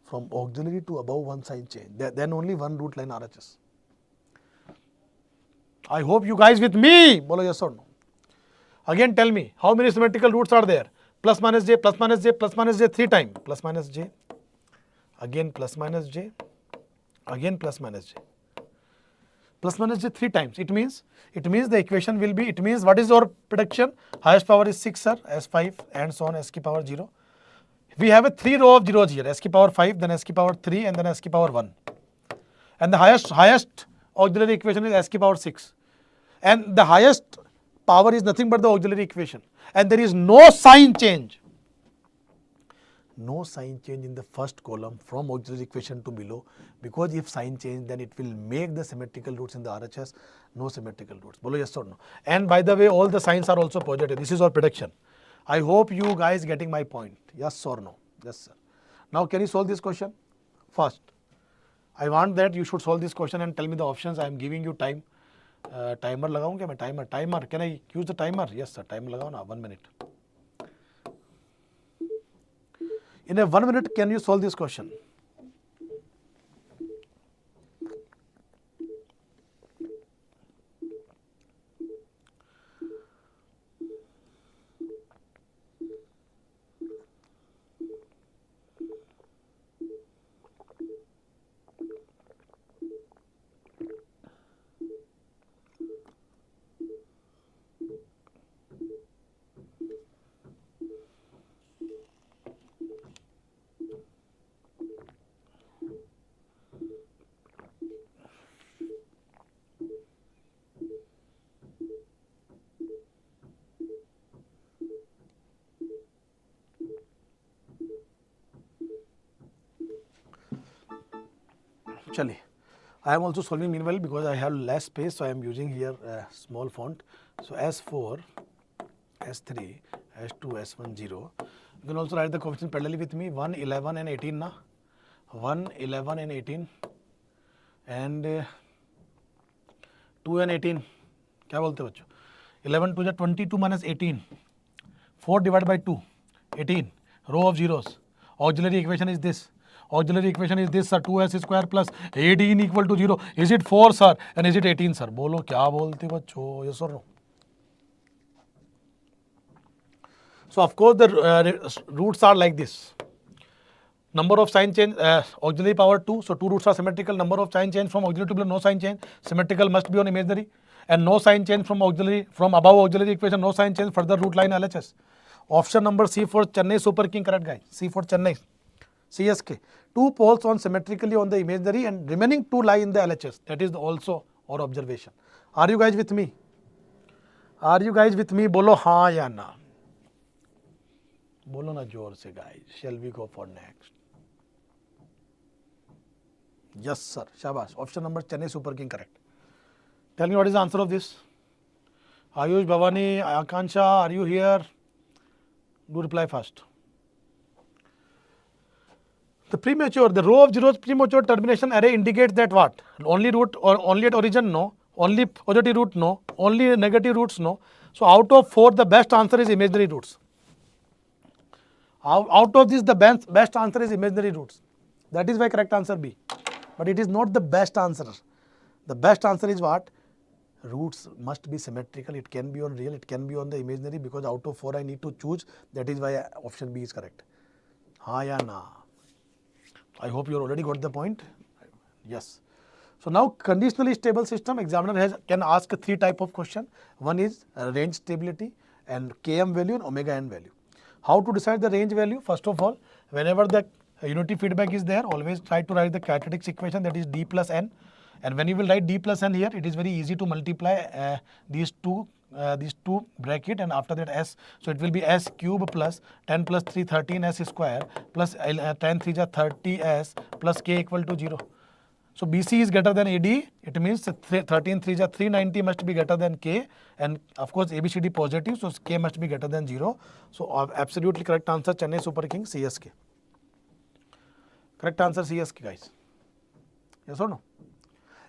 From auxiliary to above, 1 sign change. Then only 1 root line RHS. I hope you guys with me. Bolo yes or no. Again tell me, how many symmetrical roots are there? Plus minus j, plus minus j, plus minus j 3 times. Plus minus j. Again plus minus j. Again plus minus j. Plus minus j 3 times. It means the equation will be, it means what is our prediction? Highest power is 6, sir, s5 and so on, s ki power 0. We have a 3 row of zeros here, s ki power 5, then s ki power 3 and then s ki power 1. And the highest auxiliary equation is s ki power 6. And the highest power is nothing but the auxiliary equation. And there is no sign change. No sign change in the first column from auxiliary equation to below, because if sign change, then it will make the symmetrical roots in the RHS, no symmetrical roots. Bolo yes or no. And by the way, all the signs are also positive. This is our prediction. I hope you guys getting my point. Yes or no? Yes, sir. Now can you solve this question? First, I want that you should solve this question and tell me the options. I am giving you time. Timer लगाऊं क्या मैं? Timer. Can I use the timer? Yes, sir. Timer लगाओ ना. 1 minute. In a 1 minute, can you solve this question? Chali. I am also solving meanwhile because I have less space, so I am using here a small font. So S4, S3, S2, S1, 0. You can also write the coefficient parallelly with me. 1, 11 and 18 na. 1, 11 and 18. And 2 and 18. क्या बोलते हो बच्चों? 11 to the 22 minus 18. 4 divided by 2. 18. Row of zeros. Auxiliary equation is this. Auxiliary equation is this, sir. 2s square plus 18 equal to 0. Is it 4, sir? And is it 18, sir? बोलो क्या बोलते बच्चों? Yes or no? So of course the roots are like this. Number of sign change, auxiliary power 2. So 2 roots are symmetrical. Number of sign change from auxiliary to below, no sign change. Symmetrical must be on imaginary. And no sign change from auxiliary, from above auxiliary equation, no sign change further root line LHS. Option number C for Chennai Super King, correct guys. C for Chennai. CSK. 2 poles on symmetrically on the imaginary and remaining 2 lie in the LHS. That is also our observation. Are you guys with me? Are you guys with me? Bolo हाँ या ना. बोलो ना जोर से guys. Shall we go for next? Yes sir. Shabash. Option number Chennai Super King, correct. Tell me what is the answer of this. Ayush, Bhavani, Akansha, are you here? Do reply fast. The row of zeros premature termination array indicates that what? Only root or only at origin no, only positive root no, only negative roots no. So out of 4 the best answer is imaginary roots. Out of this the best answer is imaginary roots. That is why correct answer B. But it is not the best answer. The best answer is what? Roots must be symmetrical. It can be on real, it can be on the imaginary, because out of 4 I need to choose. That is why option B is correct. Ha ya na? I hope you already got the point. Yes. So now conditionally stable system, examiner can ask 3 type of question. One is range stability and Km value and omega n value. How to decide the range value? First of all, whenever the unity feedback is there, always try to write the characteristics equation, that is d plus n. And when you will write d plus n here, it is very easy to multiply these two bracket and after that s. So it will be s cube plus 10 plus 3 13 s square plus 10 3 ja 30 s plus k equal to 0. So BC is greater than AD. It means 13 3 ja 390 must be greater than k, and of course ABCD positive, so k must be greater than 0. So absolutely correct answer Chennai Super King, CSK. Correct answer CSK guys. Yes or no?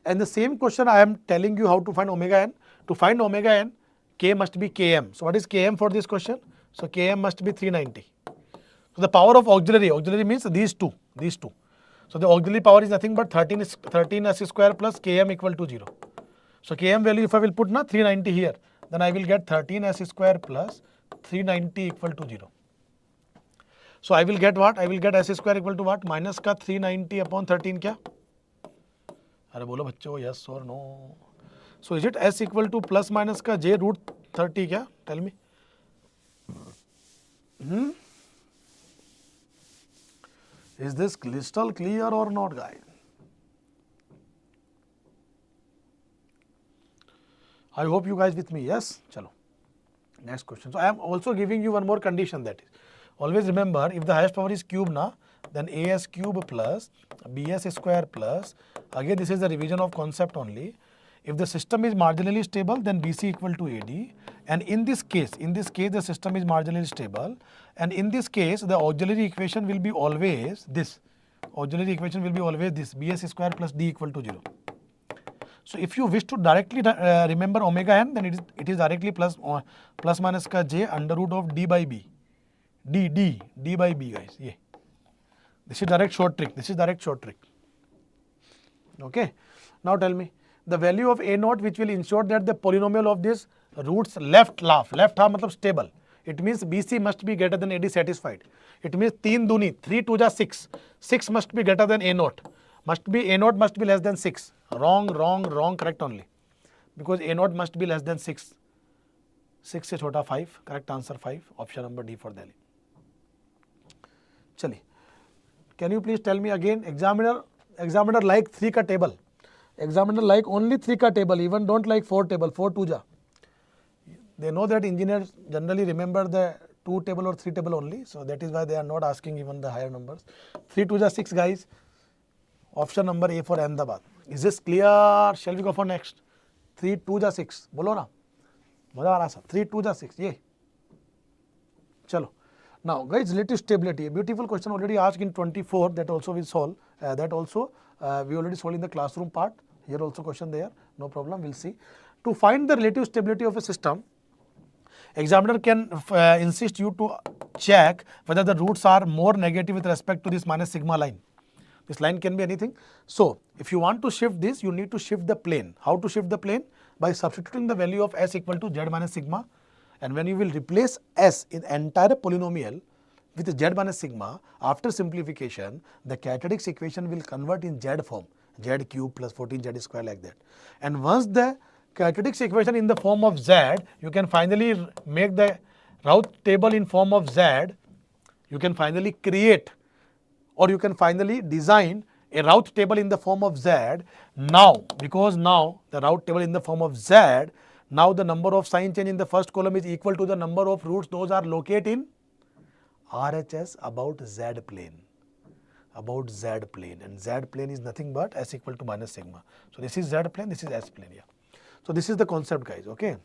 And the same question I am telling you how to find omega n. To find omega n, k must be km. So what is km for this question? So km must be 390. So the power of auxiliary means these two. So the auxiliary power is nothing but 13 s square plus km equal to 0. So km value if I will put 390 here, then I will get 13 s square plus 390 equal to 0. So I will get what? I will get s square equal to what? Minus का 390 upon 13 क्या? अरे बोलो बच्चों, yes or no? So is it s equal to plus minus का j root 30 क्या? Tell me. Is this crystal clear or not, guys? I hope you guys with me. Yes? Chalo. Next question. So I am also giving you one more condition, that is, always remember, if the highest power is cube na, then as cube plus bs square plus, again this is the revision of concept only. If the system is marginally stable, then BC equal to AD, and in this case the system is marginally stable, and in this case the auxiliary equation will be always this. Auxiliary equation will be always this, bs square plus d equal to 0. So if you wish to directly remember omega n, then it is directly plus minus ka j under root of d by b. D by b, guys. Yeah. This is direct short trick. Okay. Now tell me the value of a naught which will ensure that the polynomial of this roots left half matlab stable. It means BC must be greater than AD satisfied. It means 3 duni, 3 2 ja 6. 6 must be greater than a naught. A naught must be less than 6. Wrong, correct only. Because a naught must be less than 6. 6 se chota 5. Correct answer 5. Option number D for Delhi. Chali. Can you please tell me again, examiner like 3 ka table. Examiner like only 3 ka table, even don't like 4 table, 4 2 ja. They know that engineers generally remember the 2 table or 3 table only. So that is why they are not asking even the higher numbers. 3 2 ja 6 guys. Option number A for Ahmedabad. Is this clear? Shall we go for next? 3 2 ja 6. Bolo na. Maza aa raha sir. 3 2 ja 6. Ye. Chalo. Now guys, relative stability. A beautiful question already asked in 24. That also we solve. We already solved in the classroom part. Here also question there. No problem. We'll see. To find the relative stability of a system, examiner can insist you to check whether the roots are more negative with respect to this minus sigma line. This line can be anything. So if you want to shift this, you need to shift the plane. How to shift the plane? By substituting the value of s equal to z minus sigma. And when you will replace s in entire polynomial, with z minus sigma, after simplification, the characteristics equation will convert in z form, z cube plus 14z square like that. And once the characteristics equation in the form of z, you can finally make the Routh table in form of z, you can finally create or you can finally design a Routh table in the form of z. Now, because now the Routh table in the form of z, now the number of sign change in the first column is equal to the number of roots those are located in RHS about z plane. About z plane, and z plane is nothing but s equal to minus sigma. So this is z plane, this is s plane. Yeah. So this is the concept, guys. Okay.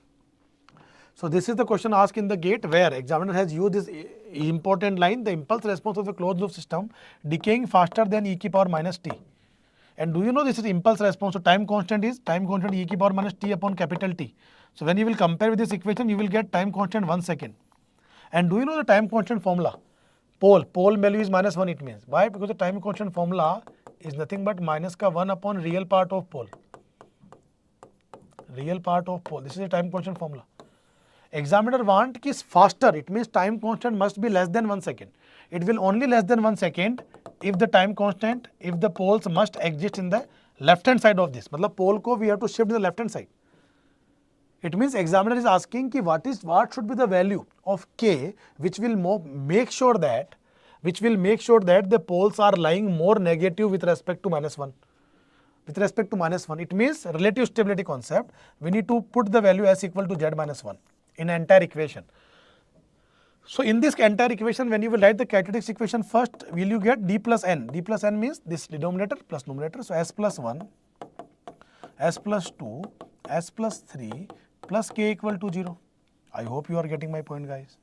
So this is the question asked in the gate where examiner has used this important line: the impulse response of the closed loop system decaying faster than e to the power minus t. And do you know this is impulse response? So time constant is time constant e to the power minus t upon capital T. So when you will compare with this equation, you will get time constant 1 second. And do you know the time constant formula? Pole value is minus 1, it means. Why? Because the time constant formula is nothing but minus ka 1 upon real part of pole. Real part of pole. This is the time constant formula. Examiner want is faster. It means time constant must be less than 1 second. It will only less than 1 second if the time constant, if the poles must exist in the left hand side of this. Matlab pole ko we have to shift to the left hand side. It means examiner is asking ki what should be the value of k which will make sure that the poles are lying more negative with respect to minus 1. With respect to minus 1, it means relative stability concept. We need to put the value as equal to z minus 1 in entire equation. So in this entire equation, when you will write the characteristics equation first, will you get d plus n? D plus n means this denominator plus numerator. So s plus 1, s plus 2, s plus 3 plus k equal to 0. I hope you are getting my point, guys.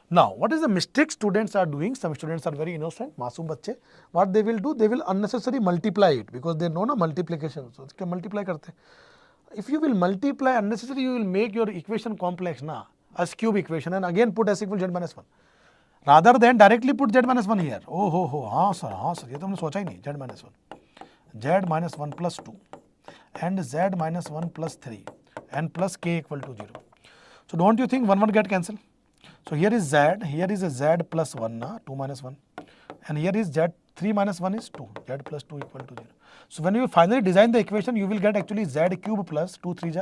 Now, what is the mistake students are doing? Some students are very innocent, masoom bacche. What they will do? They will unnecessarily multiply it because they know na multiplication. So, they multiply karte. If you will multiply unnecessarily, you will make your equation complex na, as cube equation, and again put s equal z minus 1. Rather than directly put z minus 1 here. Oh ho ho, हाँ sir, ये तो हमने सोचा ही नहीं. Z minus 1, z minus 1 plus 2, and z minus 1 plus 3, and plus k equal to 0. So don't you think 1 get cancelled? So here is z, here is a z plus 1 na, 2 minus 1, and here is z, 3 minus 1 is 2, z plus 2 equal to 0. So when you finally design the equation, you will get actually z cube plus 2 3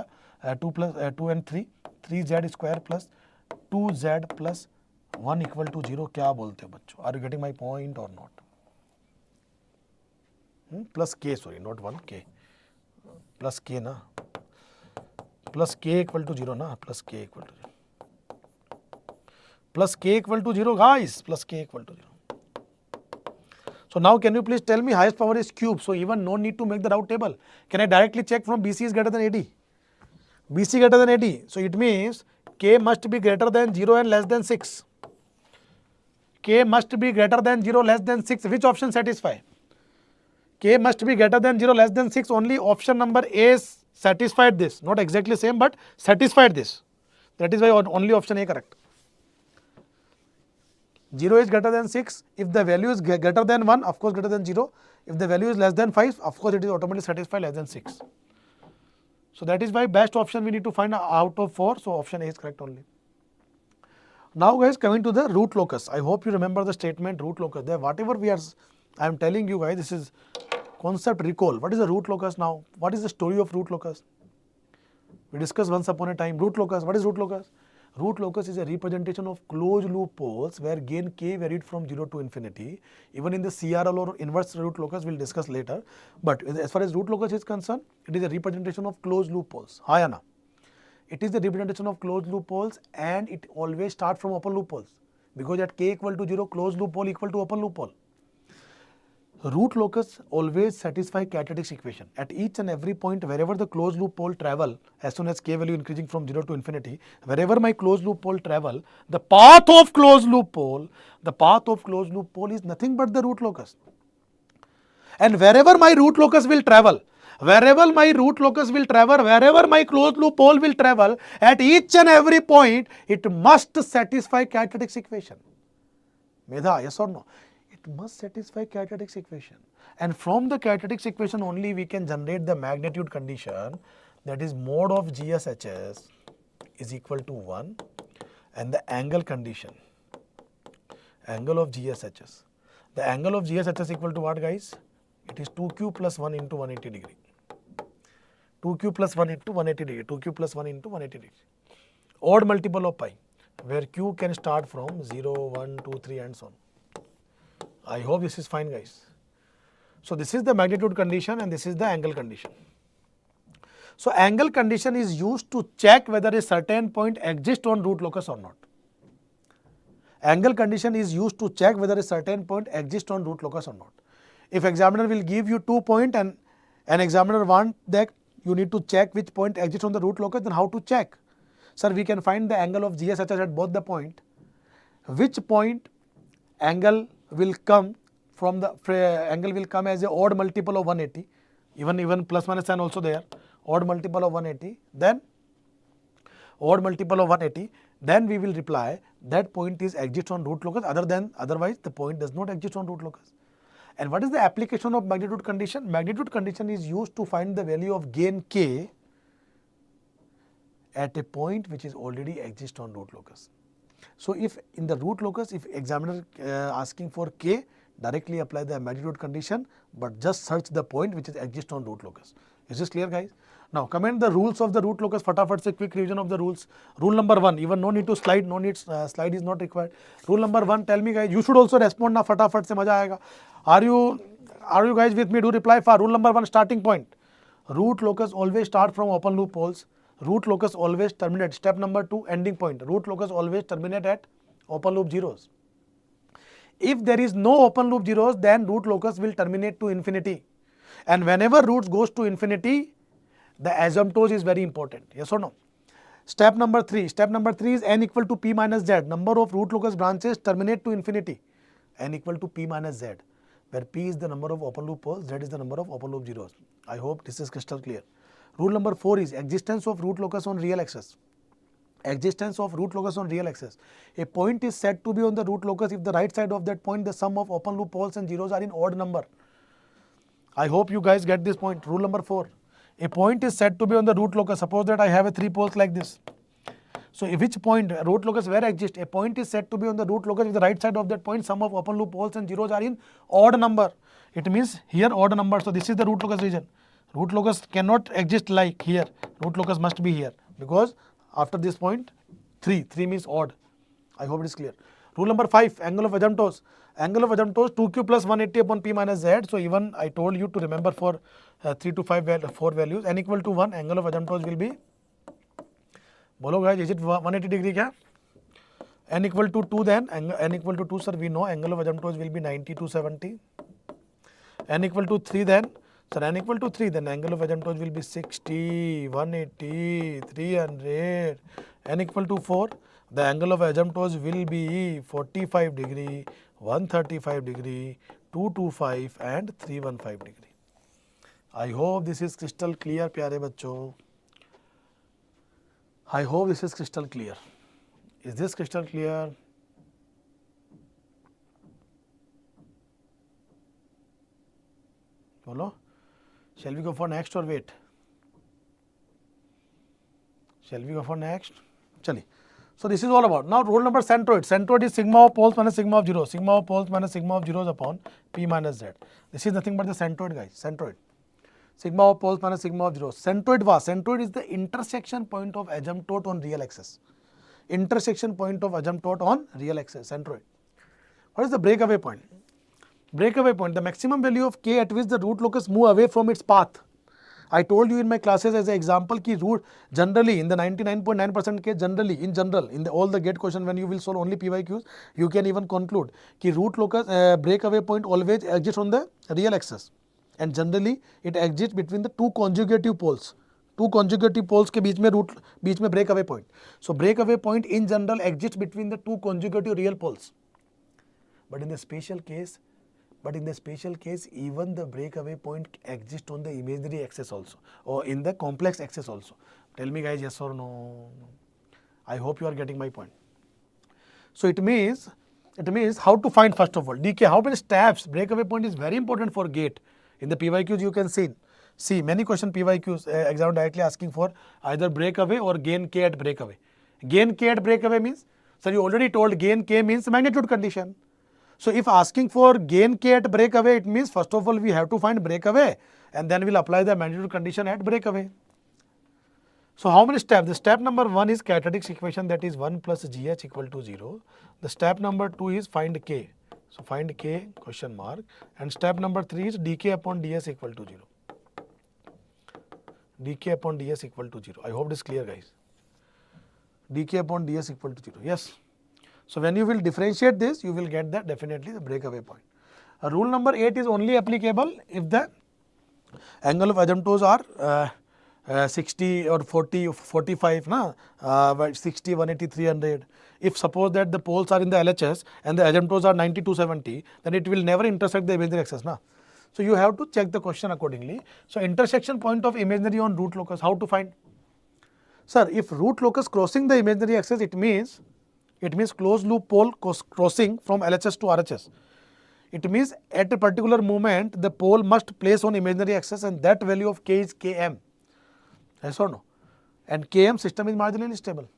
2 plus 2 and 3, 3z square plus 2z plus 1 equal to 0. क्या बोलते हो बच्चों? Are you getting my point or not? Plus k, sorry, not 1, k. Plus k na. Plus k equal to 0 na. Plus k equal to 0. Plus k equal to 0, guys. Plus k equal to 0. So now can you please tell me highest power is cube. So even no need to make the Routh table. Can I directly check from BC is greater than AD? BC greater than AD. So it means k must be greater than 0 and less than 6. K must be greater than 0 less than 6. Which option satisfy? K must be greater than 0 less than 6. Only option number A satisfied this. Not exactly same but satisfied this. That is why only option A correct. 0 is greater than 6. If the value is greater than 1, of course greater than 0. If the value is less than 5, of course it is automatically satisfied less than 6. So that is why best option we need to find out of 4. So option A is correct only. Now guys, coming to the root locus. I hope you remember the statement root locus. There whatever I am telling you guys, this is concept recall. What is the root locus now? What is the story of root locus? We discussed once upon a time root locus. What is root locus? Root locus is a representation of closed loop poles where gain k varied from 0 to infinity. Even in the CRL or inverse root locus, we'll discuss later. But as far as root locus is concerned, it is a representation of closed loop poles. Hayana. It is the representation of closed loop poles and it always starts from open loop poles. Because at k equal to 0, closed loop pole equal to open loop pole. Root locus always satisfy characteristics equation. At each and every point, wherever the closed loop pole travel, as soon as k value increasing from 0 to infinity, wherever my closed loop pole travel, the path of closed loop pole is nothing but the root locus. And wherever my root locus will travel, wherever my closed loop pole will travel, at each and every point, it must satisfy characteristics equation. Medha, yes or no? It must satisfy characteristics equation. And from the characteristics equation only we can generate the magnitude condition, that is mod of GSHS is equal to 1, and the angle condition Angle of GSHS. The angle of GSHS equal to what, guys? It is 2q plus 1 into 180 degree. 2q plus 1 into 180 degree. 2q plus 1 into 180 degree. Odd multiple of pi, where q can start from 0, 1, 2, 3 and so on. I hope this is fine, guys. So this is the magnitude condition and this is the angle condition. So angle condition is used to check whether a certain point exists on root locus or not. Angle condition is used to check whether a certain point exists on root locus or not. If examiner will give you 2 points and an examiner want that you need to check which point exists on the root locus, then how to check? Sir, we can find the angle of GSHS at both the point. Which point angle will come from the angle will come as a odd multiple of 180, even plus minus sign also there, odd multiple of 180, then odd multiple of 180, then we will reply that point is exists on root locus, otherwise the point does not exist on root locus. And what is the application of magnitude condition? Magnitude condition is used to find the value of gain k at a point which is already exist on root locus. So if in the root locus, if examiner asking for k, directly apply the magnitude condition, but just search the point which is exist on root locus. Is this clear, guys? Now comment the rules of the root locus. Fatafat se quick revision of the rules. Rule number 1, even no need to slide, slide is not required. Rule number 1, tell me guys, you should also respond now. Fatafat se maja aayega. Are you guys with me? Do reply for rule number 1, starting point. Root locus always start from open loop poles. Root locus always terminate. Step number 2, ending point. Root locus always terminate at open loop zeros. If there is no open loop zeros, then root locus will terminate to infinity. And whenever roots goes to infinity, the asymptotes is very important. Yes or no? Step number 3. Step number 3 is n equal to p minus z. Number of root locus branches terminate to infinity. N equal to p minus z, where p is the number of open loop poles, z is the number of open loop zeros. I hope this is crystal clear. Rule number 4 is existence of root locus on real axis. Existence of root locus on real axis. A point is said to be on the root locus if the right side of that point, the sum of open loop poles and zeros are in odd number. I hope you guys get this point. Rule number 4. A point is said to be on the root locus. Suppose that I have a 3 poles like this. So if which point root locus where exists, a point is said to be on the root locus if the right side of that point, sum of open loop poles and zeros are in odd number. It means here odd number. So this is the root locus region. Root locus cannot exist like here. Root locus must be here, because after this point 3 means odd. I hope it is clear. Rule number 5, angle of asymptotes. Angle of asymptotes 2q plus 180 upon p minus z. So even I told you to remember for 3 to 4 values. N equal to 1, angle of asymptotes will be, bolo guys, is it 180 degree kya? N equal to 2, then n equal to 2, sir, we know angle of asymptotes will be 90 to 70. N equal to 3, then sir, n equal to 3, then angle of asymptotes will be 60, 180, 300. N equal to 4, the angle of asymptotes will be 45 degree, 135 degree, 225 and 315 degree. I hope this is crystal clear, प्यारे बच्चों. I hope this is crystal clear. Is this crystal clear? Bolo? Shall we go for next or wait? Shall we go for next? Chali. So this is all about. Now rule number centroid. Centroid is sigma of poles minus sigma of zeros. Sigma of poles minus sigma of zeros upon p minus z. This is nothing but the centroid, guys. Centroid. Sigma of poles minus sigma of zeros. Centroid was. Centroid is the intersection point of asymptote on real axis. Intersection point of asymptote on real axis. Centroid. What is the breakaway point? Breakaway point, the maximum value of k at which the root locus move away from its path. I told you in my classes as an example ki root generally in the 99.9% case in all the gate question when you will solve only PYQs, you can even conclude ki root locus breakaway point always exists on the real axis, and generally it exists between the two conjugative poles. Two conjugative poles के बीच में breakaway point. So breakaway point in general exists between the two conjugative real poles. But in the special case, even the breakaway point exists on the imaginary axis also, or in the complex axis also. Tell me guys, yes or no? I hope you are getting my point. So it means how to find first of all DK, how many steps. Breakaway point is very important for gate. In the PYQs you can see many question PYQs exam directly asking for either breakaway or gain k at breakaway. Gain k at breakaway means, sir, you already told gain k means magnitude condition. So if asking for gain k at breakaway, it means first of all we have to find breakaway and then we'll apply the magnitude condition at breakaway. So how many steps? The step number 1 is characteristics equation, that is 1 plus gh equal to 0. The step number 2 is find k. So find k question mark, and step number 3 is dk upon ds equal to 0. dk upon ds equal to 0. I hope this is clear, guys. dk upon ds equal to 0. Yes. So when you will differentiate this, you will get that definitely the breakaway point. Rule number 8 is only applicable if the angle of asymptotes are 60 or 40 or 45, 60, 180, 300. If suppose that the poles are in the LHS and the asymptotes are 90, 270, then it will never intersect the imaginary axis. So you have to check the question accordingly. So intersection point of imaginary on root locus, how to find? Sir, if root locus crossing the imaginary axis, it means closed loop pole crossing from LHS to RHS. It means at a particular moment the pole must place on imaginary axis and that value of k is km. Yes or no? And km system is marginally stable.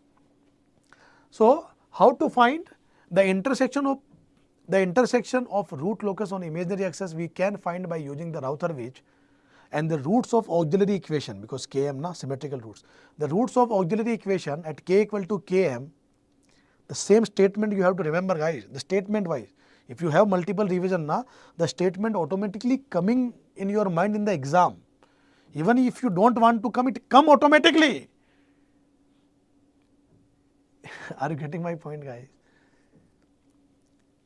So how to find the intersection of root locus on imaginary axis? We can find by using the Routh-Hurwitz and the roots of auxiliary equation, because km symmetrical roots. The roots of auxiliary equation at k equal to km, the same statement you have to remember, guys, the statement wise. If you have multiple revision, the statement automatically coming in your mind in the exam. Even if you don't want to come, it come automatically. Are you getting my point, guys?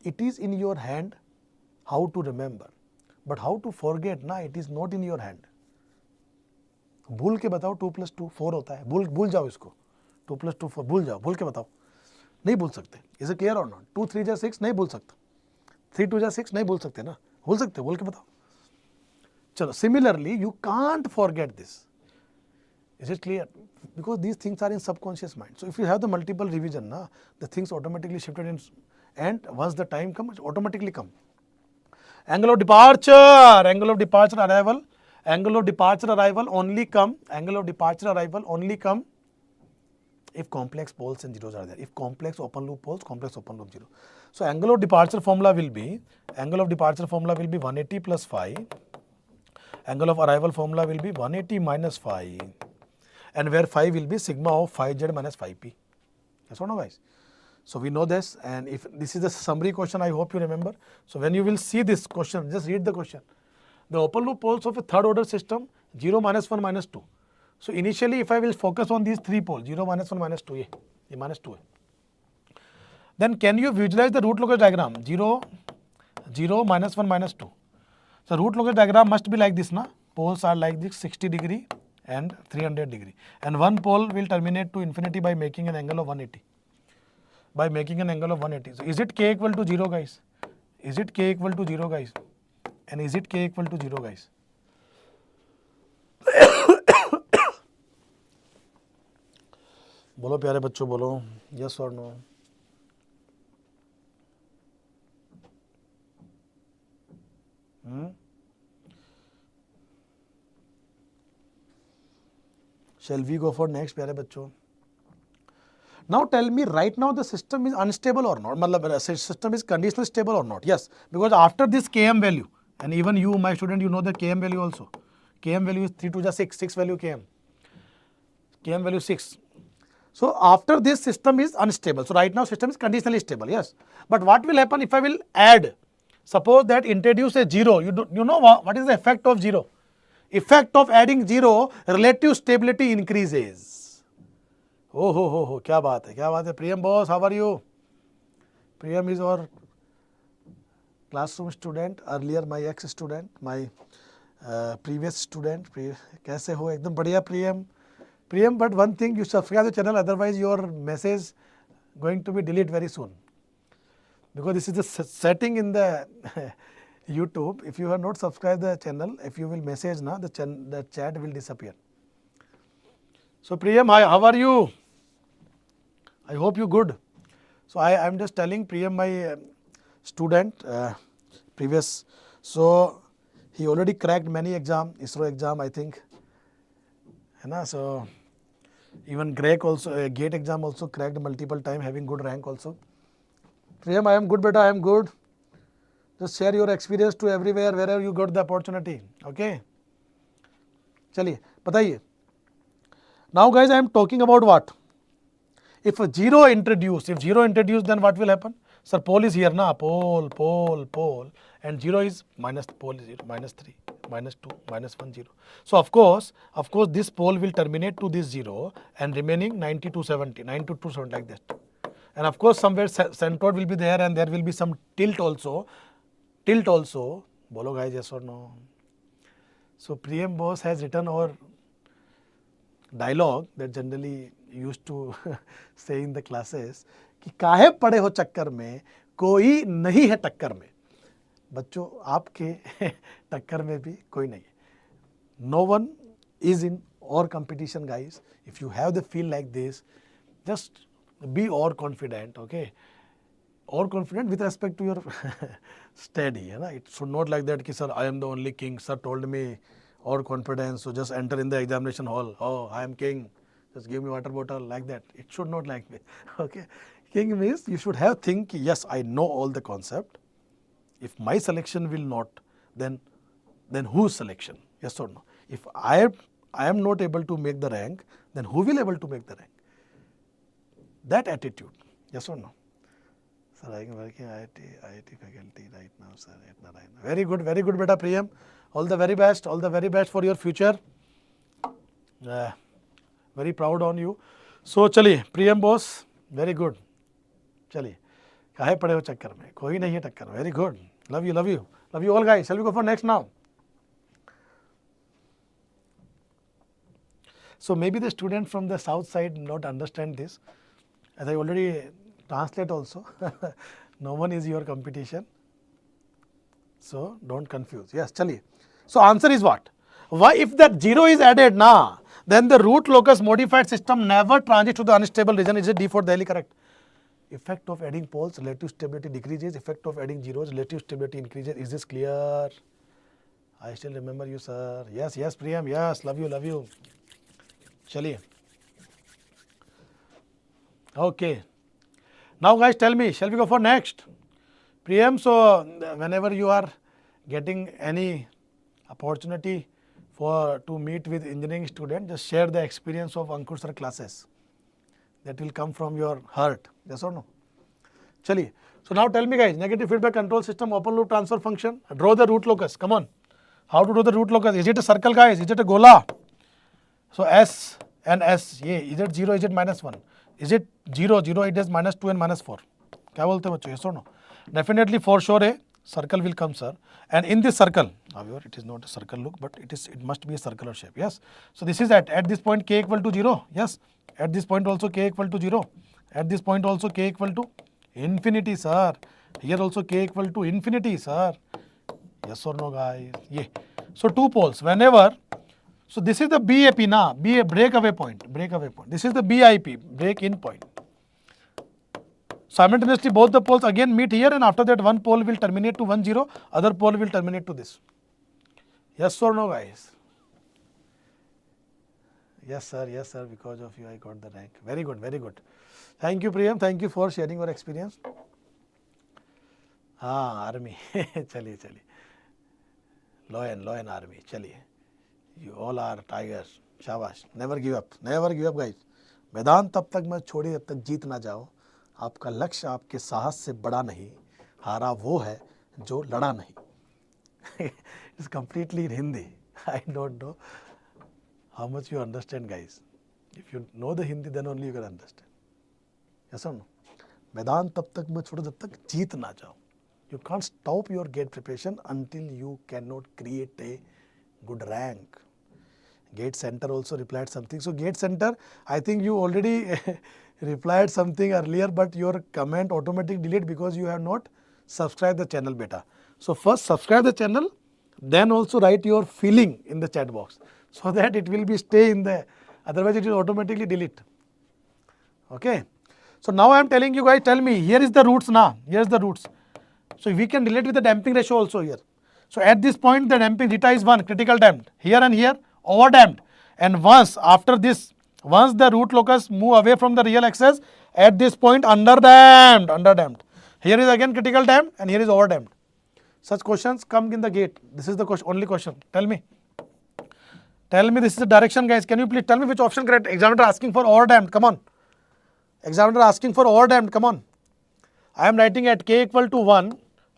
It is in your hand how to remember, but how to forget, it is not in your hand. भूल के बताओ 2 + 2 4 होता है, भूल जाओ इसको, 2 + 2 4 भूल जाओ, भूल के बताओ, नहीं भूल सकते. Is it clear or not? 2 3 6 नहीं भूल सकते, 3 2 6 नहीं भूल सकते ना, भूल सकते, भूल के बताओ. चलो, similarly you can't forget this. Is it clear? Because these things are in subconscious mind. So if you have the multiple revision, the things automatically shifted in, and once the time comes, it automatically come. Angle of departure arrival. Angle of departure arrival only come if complex poles and zeros are there. If complex open loop poles, complex open loop zero. So angle of departure formula will be 180 plus phi. Angle of arrival formula will be 180 minus phi, and where phi will be sigma of phi z minus phi p. Yes or no, guys? So we know this, and if this is a summary question, I hope you remember. So when you will see this question, just read the question. The open loop poles of a third order system, 0, -1, -2. So initially if I will focus on these three poles, 0, -1, -2, ये -2 है. Then can you visualize the root locus diagram? 0, 0, -1, -2. So root locus diagram must be like this, poles are like this, 60 degree and 300 degree. And one pole will terminate to infinity by making an angle of 180. So is it k equal to 0, guys? Is it k equal to 0, guys? And is it k equal to 0, guys? बोलो प्यारे बच्चों, बोलो, yes or no? Shall we go for next, प्यारे बच्चों? Now tell me, right now the system is unstable or not? मतलब system is conditional stable or not? Yes, because after this km value, and even you, my student, you know the km value also. Km value is 3 to 6, 6 value km. Km value 6. So after this system is unstable. So right now system is conditionally stable, yes. But what will happen if I will add? Suppose that introduce a 0. You know what is the effect of 0? Effect of adding 0, relative stability increases. Oh, क्या बात है, Priyam boss, how are you? Priyam is our classroom student, earlier my ex-student, my previous student. कैसे हो? एकदम बढ़िया Priyam, but one thing, you subscribe the channel, otherwise your message going to be deleted very soon. Because this is the setting in the YouTube. If you have not subscribed the channel, if you will message, the chat will disappear. So Priyam, hi, how are you? I hope you good. So I am just telling Priyam, my student, previous. So he already cracked many exam, ISRO exam, I think. So even GREC also, GATE exam also cracked multiple time, having good rank also. Priyam, I am good, beta, I am good. Just share your experience to everywhere, wherever you got the opportunity. Okay. चलिए बताइए. Now guys, I am talking about what? If a zero introduced, then what will happen? Sir, pole is here, na? Pole. And 0 is minus, pole is 0, minus 3, minus 2, minus 1, 0. So of course, this pole will terminate to this 0 and remaining 90 to 70, 9 to 270 like that. And of course, somewhere centroid will be there and there will be some tilt also. Bolo guys, yes or no? So Priyam boss has written our dialogue that generally used to say in the classes कि काहे पड़े हो चक्कर में, कोई नहीं है टक्कर में. बच्चों आपके टक्कर में भी कोई नहीं है. No one is in our competition guys. If you have the feel like this, just be all confident, okay? All confident with respect to your study, है ना? It should not like that कि sir I am the only king. Sir told me all confidence, so just enter in the examination hall. Oh, I am king. Just give me water bottle like that. It should not like me, okay? King means you should have think yes I know all the concept. If my selection will not, then whose selection? Yes or no? If I am not able to make the rank, then who will able to make the rank? That attitude. Yes or no? Sir, I am working IIT faculty right now, sir. Very good, beta Priyam. All the very best for your future. Very proud on you. So, चलिए Priyam boss, very good. चलिए काहे पड़े हो चक्कर में, कोई नहीं है टक्कर में. Very good. Love you all guys. Shall we go for next now? So maybe the student from the south side not understand this, as I already translate also. No one is your competition, so don't confuse. Yes, chaliye. So answer is what? Why if that 0 is added na, then the root locus modified system never transits to the unstable region. Is it D4 Delhi correct? Effect of adding poles, relative stability decreases. Effect of adding zeros, relative stability increases. Is this clear? I still remember you, sir. Yes, Priyam. Yes, love you. Chaliye. Okay. Now guys, tell me, shall we go for next? Priyam, so whenever you are getting any opportunity to meet with engineering student, just share the experience of Ankur sir classes. That will come from your heart. Yes or no? Chaliye. So now tell me guys, negative feedback control system, open loop transfer function. Draw the root locus. Come on. How to draw the root locus? Is it a circle guys? Is it a gola? So S and S, yeah, is it 0, is it minus 1? Is it 0, it is minus 2 and minus 4. क्या बोलते हैं बच्चों? Yes or no? Definitely for sure a circle will come, sir. And in this circle, however, it is not a circle look, but it must be a circular shape. Yes. So this is at this point k equal to 0. Yes. At this point also k equal to 0. At this point also k equal to infinity, sir. Here also k equal to infinity, sir. Yes or no, guys? Yeah. So two poles. Whenever, so this is the BAP na, breakaway point. This is the BIP, break in point. Simultaneously both the poles again meet here, and after that one pole will terminate to 1, 0, other pole will terminate to this. Yes or no, guys? Yes sir, because of you I got the rank. Very good. Thank you Priyam, thank you for sharing your experience. Army. Chaliye. Loyan army. Chaliye. You all are tigers. Shabash. Never give up guys. मैदान तब तक मत छोड़िए जब तक जीत ना जाओ. आपका लक्ष्य आपके साहस से बड़ा नहीं, हारा वो है जो लड़ा नहीं. It's completely in Hindi. I don't know how much you understand, guys. If you know the Hindi, then only you can understand. Yes or no? मैदान तब तक मत छोड़ो जब तक जीत ना जाओ. You can't stop your GATE preparation until you cannot create a good rank. GATE Center also replied something. So GATE Center, I think you already replied something earlier, but your comment automatically delete because you have not subscribed the channel beta. So first subscribe the channel, then also write your feeling in the chat box so that it will be stay in there. Otherwise it will automatically delete. Okay. So now I am telling you guys, tell me, here is the roots now. Here is the roots. So we can relate with the damping ratio also here. So at this point the damping zeta is 1, critical damped. Here and here over damped. And once the root locus move away from the real axis, at this point under damped. Here is again critical damped and here is over damped. Such questions come in the gate. This is the question, only question. Tell me. Tell me, this is the direction, guys. Can you please tell me which option correct? Examiner asking for overdamped. Come on. Examiner asking for overdamped. Come on. I am writing at k equal to 1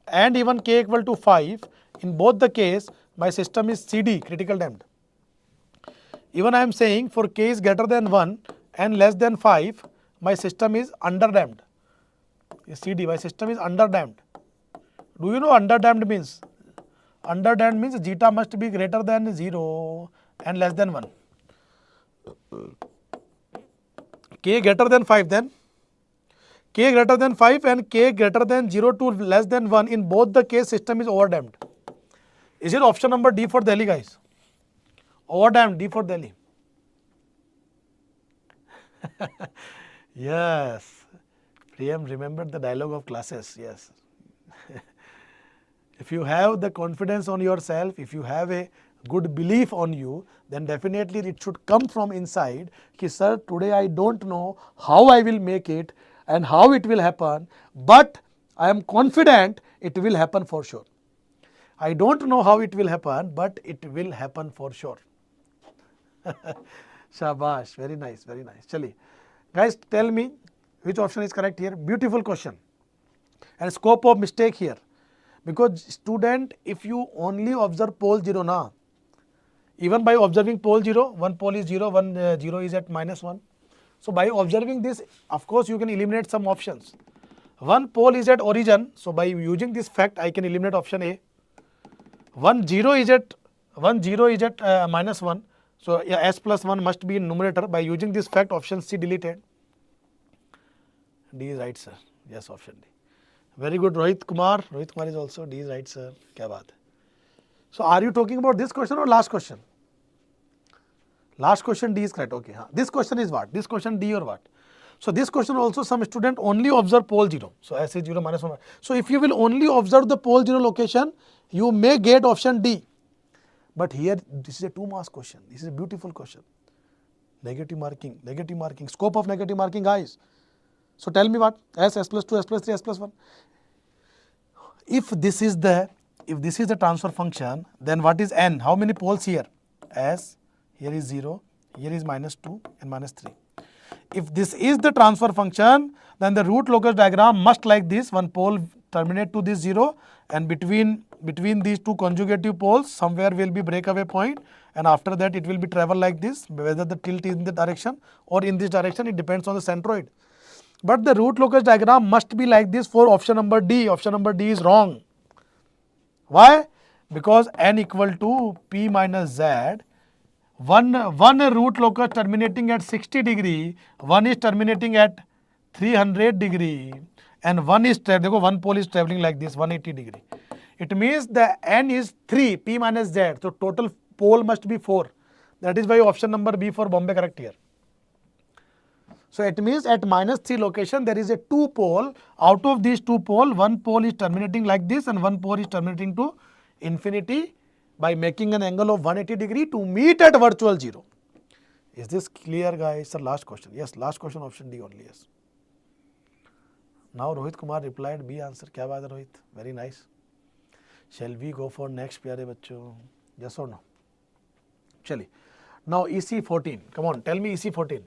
and even k equal to 5. In both the case, my system is CD, critical damped. Even I am saying for k is greater than 1 and less than 5, my system is underdamped. CD, my system is underdamped. Do you know underdamped means? Underdamped means zeta must be greater than 0 and less than 1. K greater than 5 then. K greater than 5 and k greater than 0 to less than 1, in both the case system is overdamped. Is it option number D for Delhi, guys? Overdamped, D for Delhi. Yes. Priyam remembered the dialogue of classes. Yes. If you have the confidence on yourself, if you have a good belief on you, then definitely it should come from inside. Ki, sir, today I don't know how I will make it and how it will happen, but I am confident it will happen for sure. I don't know how it will happen, but it will happen for sure. Shabash, very nice, very nice. Chali. Guys, tell me which option is correct here. Beautiful question. And scope of mistake here. Because student, if you only observe pole 0 na, even by observing pole 0, one pole is 0, one 0 is at -1. So by observing this, of course, you can eliminate some options. One pole is at origin, so by using this fact, I can eliminate option A. One 0 is at -1, so yeah, S plus 1 must be in numerator. By using this fact, option C deleted. D is right, sir. Yes, option D. Very good, Rohit Kumar. Rohit Kumar is also D is right, sir. Kya baat hai. So are you talking about this question or last question? Last question D is correct. Okay. This question is what? This question D or what? So this question also some student only observe pole 0. So S is 0 -1. So if you will only observe the pole 0 location, you may get option D. But here this is a 2 marks question. This is a beautiful question. Negative marking, scope of negative marking, guys. So tell me what? S plus 2, S plus 3, S plus 1. If this is the transfer function, then what is N? How many poles here? S, here is 0, here is -2 and -3. If this is the transfer function, then the root locus diagram must like this. One pole terminate to this 0, and between these two conjugative poles somewhere will be breakaway point, and after that it will be travel like this, whether the tilt is in the direction or in this direction, it depends on the centroid. But the root locus diagram must be like this for option number D. Option number D is wrong. Why? Because N equal to P minus Z. One root locus terminating at 60 degree, one is terminating at 300 degree, and one pole is traveling like this, 180 degree. It means the N is 3, P minus Z. So total pole must be 4. That is why option number B for Bombay correct here. So it means at -3 location there is a 2 pole. Out of these 2 pole, one pole is terminating like this and one pole is terminating to infinity by making an angle of 180 degree to meet at virtual 0. Is this clear, guys? Sir, last question. Yes, last question, option D only, yes. Now Rohit Kumar replied B answer. Kya baat hai, Rohit? Very nice. Shall we go for next, pyare bachcho? Yes or no? Chali. Now EC14. Come on, tell me EC14.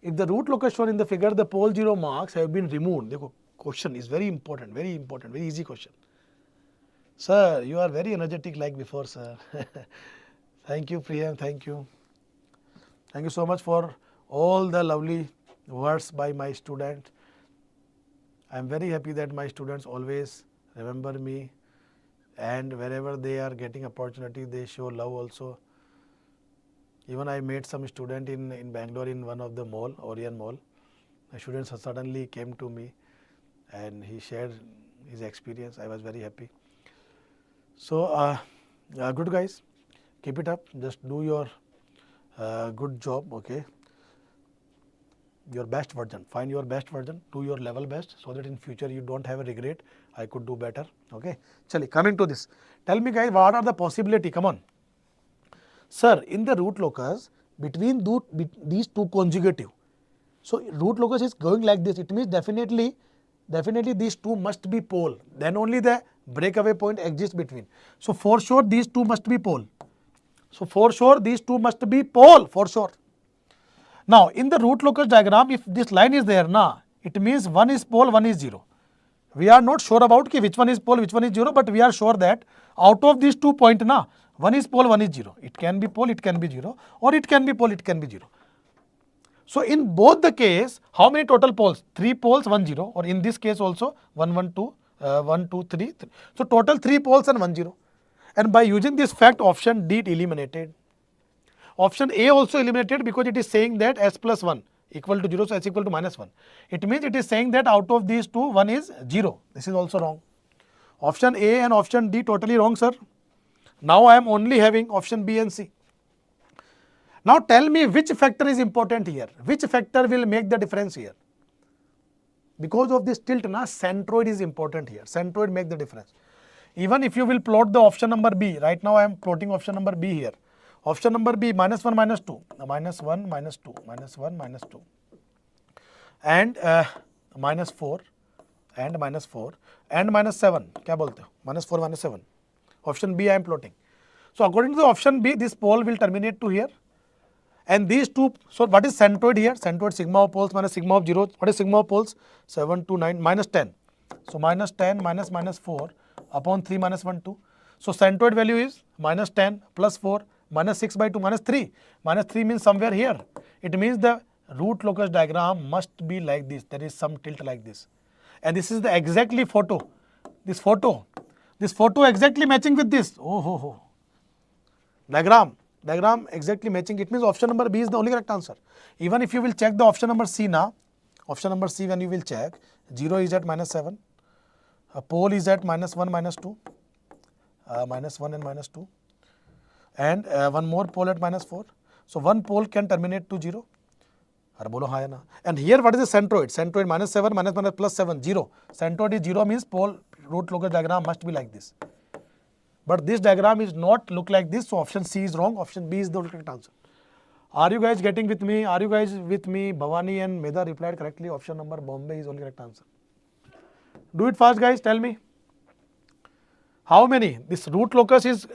If the root locus shown in the figure, the pole 0 marks have been removed. Dekho, question is very important, very easy question. Sir, you are very energetic like before, sir. Thank you, Priyam, thank you. Thank you so much for all the lovely words by my student. I am very happy that my students always remember me, and wherever they are getting opportunity, they show love also. Even I met some student in Bangalore in one of the mall, Orion Mall. My students suddenly came to me and he shared his experience. I was very happy. So, good guys, keep it up. Just do your good job, okay? Your best version. Find your best version. Do your level best so that in future you don't have a regret. I could do better, okay? Chali, coming to this. Tell me guys, what are the possibility? Come on. Sir, in the root locus, between these two conjugative. So, root locus is going like this. It means definitely these two must be pole. Then only the breakaway point exists between. So for sure these two must be pole. So for sure these two must be pole for sure. Now in the root locus diagram, if this line is there na, it means one is pole, one is 0. We are not sure about which one is pole, which one is 0, but we are sure that out of these 2 points na, one is pole, one is 0. It can be pole, it can be 0, or it can be pole, it can be 0. So in both the case, how many total poles? 3 poles, 1 0, or in this case also 1 1 2 1 2 3. So total 3 poles and 1 0. And by using this fact, option D eliminated. Option A also eliminated because it is saying that S plus 1 equal to 0, so S equal to minus 1. It means it is saying that out of these two, one is 0. This is also wrong. Option A and option D totally wrong, sir. Now I am only having option B and C. Now tell me which factor is important here. Which factor will make the difference here? Because of this tilt, na, centroid is important here. Centroid make the difference. Even if you will plot the option number B, right now I am plotting option number B here. Option number B, minus 1, minus 2, minus 1, minus 2, minus 1, minus 2, and minus 4, and minus 4, and minus 7. क्या बोलते हो? Minus 4, minus 7. Option B I am plotting. So according to the option B, this pole will terminate to here. And these two, so what is centroid here? Centroid sigma of poles minus sigma of zeros. What is sigma of poles? 7 to 9, minus 10. So minus 10 minus minus 4 upon 3 minus 1, 2. So centroid value is minus 10 plus 4 minus 6 by 2 minus 3. Minus 3 means somewhere here. It means the root locus diagram must be like this. There is some tilt like this. And this is the exactly photo. This photo exactly matching with this. Oh ho ho. Diagram exactly matching. It means option number B is the only correct answer. Even if you will check the option number C now, option number C when you will check, 0 is at minus 7, a pole is at minus 1, minus 2, minus 1 and minus 2, and one more pole at minus 4. So one pole can terminate to 0. And here what is the centroid? Centroid minus 7, minus 1 plus 7, 0. Centroid is 0 means pole root locus diagram must be like this. But this diagram is not look like this, so option C is wrong, option B is the correct answer. Are you guys getting with me? Are you guys with me? Bhavani and Meda replied correctly, option number Bombay is only correct answer. Do it fast guys, tell me. How many? This root locus is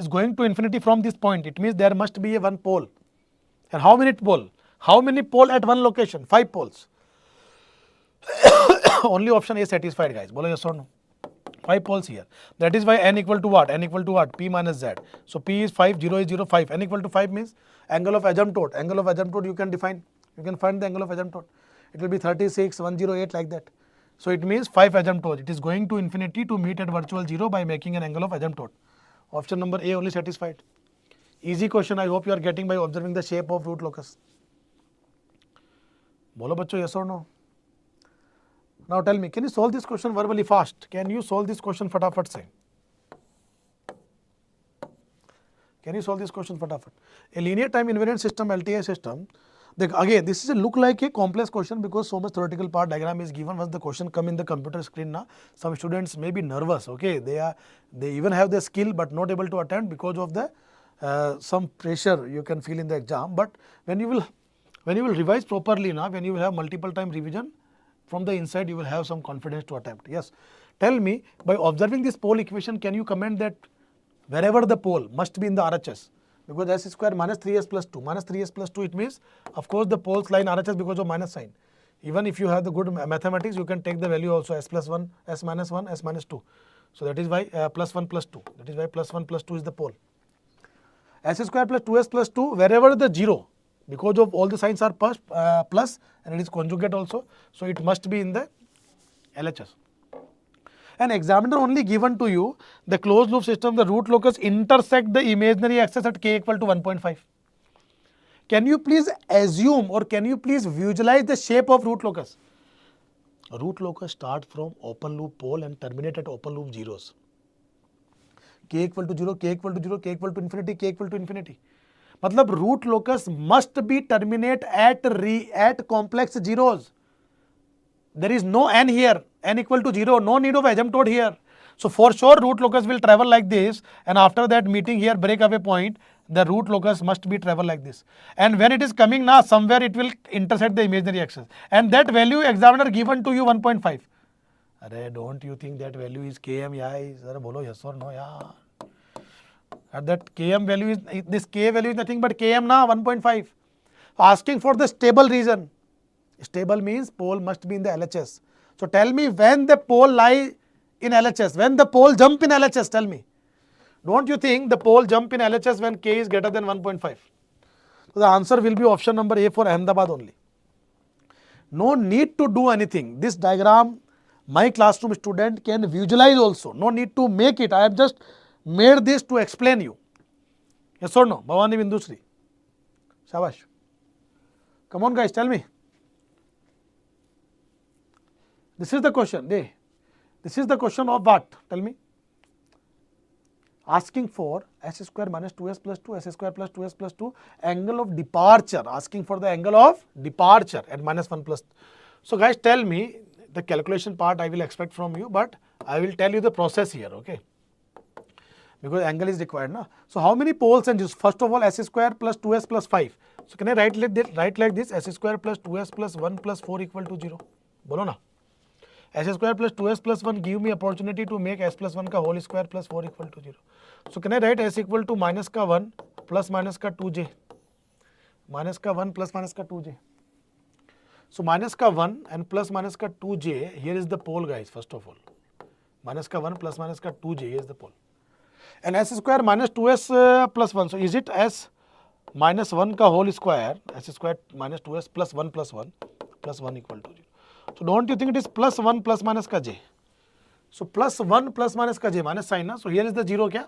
going to infinity from this point. It means there must be a one pole. And how many pole? How many pole at one location? 5 poles. Only option A satisfied guys. Bolo yes or no? 5 poles here. That is why n equal to what? N equal to what? P minus z. So P is 5, 0 is 0, 5. N equal to 5 means angle of asymptote. Angle of asymptote you can define. You can find the angle of asymptote. It will be 36, 108 like that. So it means 5 asymptotes. It is going to infinity to meet at virtual 0 by making an angle of asymptote. Option number A only satisfied. Easy question I hope you are getting by observing the shape of root locus. Bolo bachcho, yes or no? Now tell me, can you solve this question verbally fast? Can you solve this question fatafat se? Can you solve this question fatafat? A linear time invariant system, LTI system. Again, this is a look like a complex question because so much theoretical part diagram is given. Once the question come in the computer screen, na, some students may be nervous. Okay, they even have the skill but not able to attempt because of the some pressure you can feel in the exam. But when you will revise properly, na, when you will have multiple time revision, from the inside you will have some confidence to attempt. Yes. Tell me, by observing this pole equation, can you comment that wherever the pole must be in the RHS? Because S square minus 3s plus 2. Minus 3s plus 2, it means, of course, the poles lie in RHS because of minus sign. Even if you have the good mathematics, you can take the value also S plus 1, S minus 1, S minus 2. So that is why plus 1 plus 2. That is why plus 1 plus 2 is the pole. S square plus 2s plus 2, wherever the 0, because of all the signs are plus and it is conjugate also, so it must be in the LHS. An examiner only given to you the closed loop system, the root locus intersect the imaginary axis at k equal to 1.5. Can you please assume or can you please visualize the shape of root locus? Root locus start from open loop pole and terminate at open loop zeros. K equal to 0, K equal to 0, K equal to infinity, K equal to infinity. मतलब root locus must be terminate at complex zeros. There is no n here, n equal to 0, no need of asymptote here. So for sure root locus will travel like this, and after that meeting here breakaway point, the root locus must be travel like this. And when it is coming now, somewhere it will intersect the imaginary axis. And that value examiner given to you 1.5. अरे don't you think that value is km? Yeah, अरे बोलो yes or no यार. At that km value is, this k value is nothing but km na 1.5. Asking for the stable region. Stable means pole must be in the LHS. So tell me when the pole lie in LHS, when the pole jump in LHS, tell me. Don't you think the pole jump in LHS when k is greater than 1.5? So the answer will be option number A for Ahmedabad only. No need to do anything. This diagram, my classroom student can visualize also. No need to make it. I have just made this to explain you. Yes or no? Bhavani Bindusri. Shabash. Come on guys, tell me. This is the question. This is the question of what? Tell me. Asking for s square minus 2s plus 2, s square plus 2s plus 2, angle of departure. Asking for the angle of departure at minus 1 plus. So guys, tell me, the calculation part I will expect from you, but I will tell you the process here, okay? Because angle is required, na? So how many poles and just first of all s square plus 2s plus 5. So can I write like this, s square plus 2s plus 1 plus 4 equal to 0? Bolo na? S square plus 2s plus 1 give me opportunity to make s plus 1 ka whole square plus 4 equal to 0. So can I write s equal to minus ka 1 plus minus ka 2j. Minus ka 1 plus minus ka 2j. So minus ka 1 and plus minus ka 2j, here is the pole guys first of all. Minus ka 1 plus minus ka 2j, here is the pole. And s square minus 2s plus 1. So is it s minus 1 ka whole square, s square minus 2s plus 1 plus 1 equal to 0. So don't you think it is plus 1 plus minus ka j? So plus 1 plus minus ka j, minus sign na. So here is the 0 kya?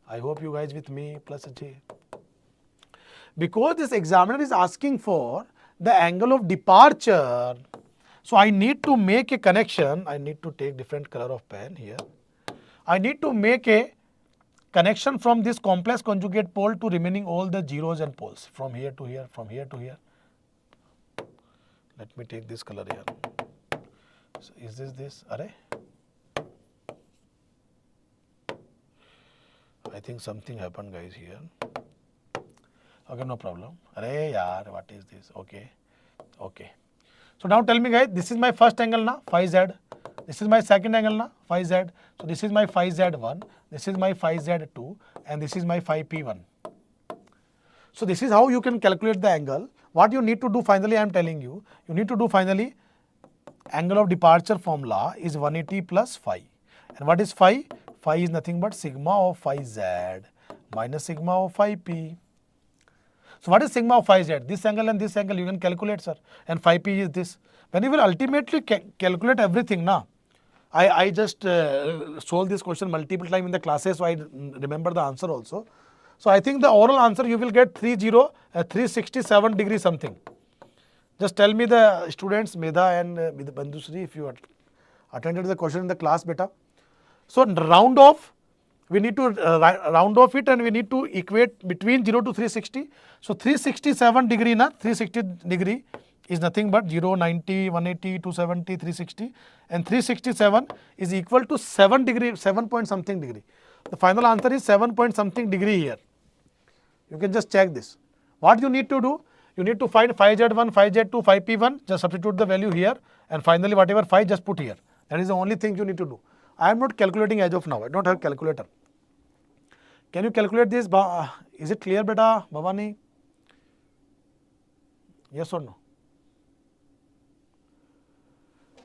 I hope you guys with me, plus j. Because this examiner is asking for the angle of departure, so I need to make a connection. I need to take different color of pen here. I need to make a connection from this complex conjugate pole to remaining all the zeros and poles from here to here, from here to here. Let me take this color here. So is this? Array? I think something happened guys here. Okay, no problem. Array yaar, what is this? Okay. So now tell me guys, this is my first angle na, phi z. This is my second angle na, phi z. So this is my phi z1, this is my phi z2, and this is my phi p1. So this is how you can calculate the angle. What you need to do finally, I am telling you, you need to do finally, angle of departure formula is 180 plus phi. And what is phi? Phi is nothing but sigma of phi z minus sigma of phi p. So what is sigma of phi z? This angle and this angle you can calculate, sir. And phi p is this. When you will ultimately calculate everything, na, I just solved this question multiple times in the classes, so I remember the answer also. So I think the oral answer you will get 367 degree something. Just tell me the students, Medha and Bandusri, if you attended the question in the class, beta. So round off, we need to round off it and we need to equate between 0 to 360. So 367 degree, na, 360 degree is nothing but 0, 90, 180, 270, 360. And 367 is equal to 7 degree, 7 point something degree. The final answer is 7 point something degree here. You can just check this. What you need to do? You need to find phi z1, phi z2, phi p1, just substitute the value here, and finally whatever phi, just put here. That is the only thing you need to do. I am not calculating as of now. I don't have calculator. Can you calculate this? Is it clear, beta, Bhavani? Yes or no?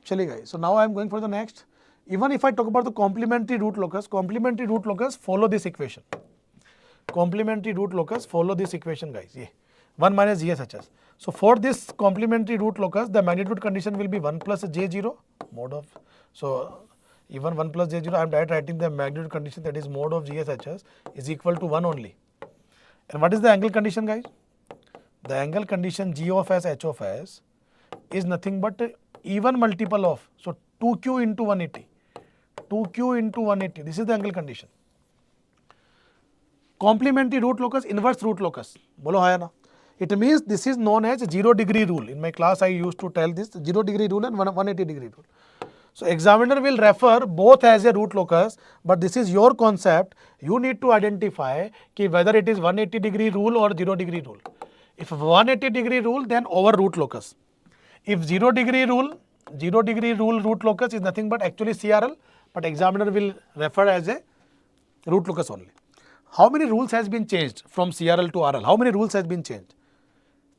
Chali guys. So now I am going for the next. Even if I talk about the complementary root locus, follow this equation. Complementary root locus, follow this equation guys. Yeah. 1 minus GSHS. So for this complementary root locus, the magnitude condition will be 1 plus J0 mod of. So even 1 plus J0, I am writing the magnitude condition, that is mod of GSHS is equal to 1 only. And what is the angle condition guys? The angle condition G of S, H of S is nothing but even multiple of. So 2Q into 180. 2Q into 180. This is the angle condition. Complementary root locus, inverse root locus. Bolo hai na? It means this is known as 0 degree rule. In my class, I used to tell this 0 degree rule and 180 degree rule. So examiner will refer both as a root locus, but this is your concept. You need to identify ki whether it is 180 degree rule or 0 degree rule. If 180 degree rule, then over root locus. If 0 degree rule, 0 degree rule root locus is nothing but actually CRL, but examiner will refer as a root locus only. How many rules has been changed from CRL to RL? How many rules has been changed?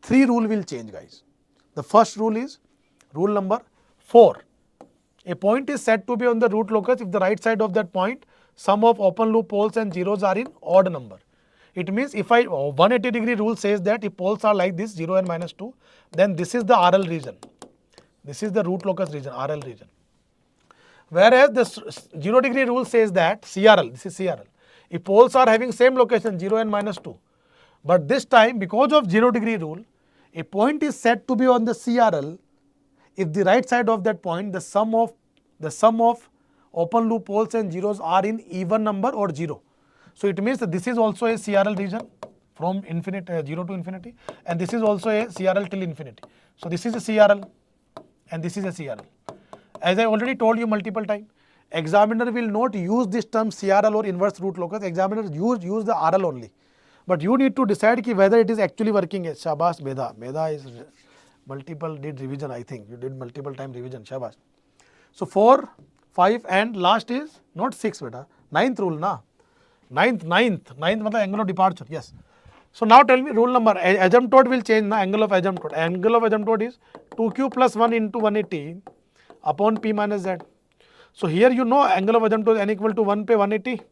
3 rule will change, guys. The first rule is rule number 4. A point is said to be on the root locus if the right side of that point sum of open loop poles and zeros are in odd number. It means if 180 degree rule says that if poles are like this 0 and minus 2, then this is the RL region. This is the root locus region, RL region. Whereas the 0 degree rule says that CRL, this is CRL. If poles are having same location 0 and minus 2, but this time because of 0 degree rule, a point is said to be on the CRL if the right side of that point the sum of open loop poles and zeros are in even number or 0. So it means that this is also a CRL region from infinity 0 to infinity, and this is also a CRL till infinity. So this is a CRL and this is a CRL. As I already told you multiple times, examiner will not use this term CRL or inverse root locus. Examiner use the RL only. But you need to decide whether it is actually working. Shabash, Beda is multiple did revision, I think. You did multiple time revision, Shabash. So 4, 5 and last is not 6, beta. 9th rule, na? 9th matlab angle of departure, yes. So now tell me rule number, asymptote will change, na? Angle of asymptote. Angle of asymptote is 2q plus 1 into 180 upon p minus z. So here you know angle of asymptote is n equal to 1 pe 180,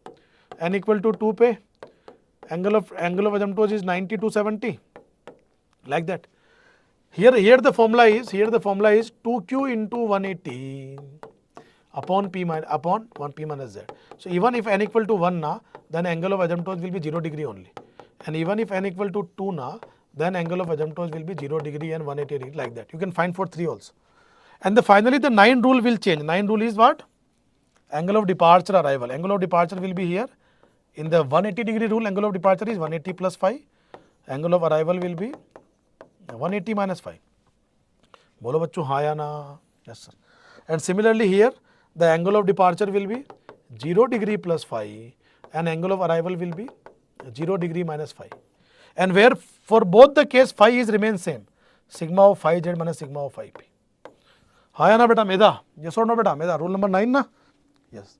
n equal to 2 pe. Angle of asymptote is 90 to 70, like that. Here the formula is 2q into 180 upon p minus 1 p minus z. So even if n equal to 1 na, then angle of asymptote will be 0 degree only. And even if n equal to 2 na, then angle of asymptote will be 0 degree and 180 degree, like that. You can find for 3 also. And finally the 9 rule will change. 9 rule is what? Angle of departure arrival. Angle of departure will be here. In the 180 degree rule, angle of departure is 180 plus 5. Angle of arrival will be 180 minus 5. Bolo bachcho, haan ya na? Yes, sir. And similarly here, the angle of departure will be 0 degree plus 5 and angle of arrival will be 0 degree minus 5. And where for both the case phi is remains same. Sigma of phi z minus sigma of phi p. Haan ya na beta, Meda? Yes or no beta? Meda, rule number 9 na? Yes.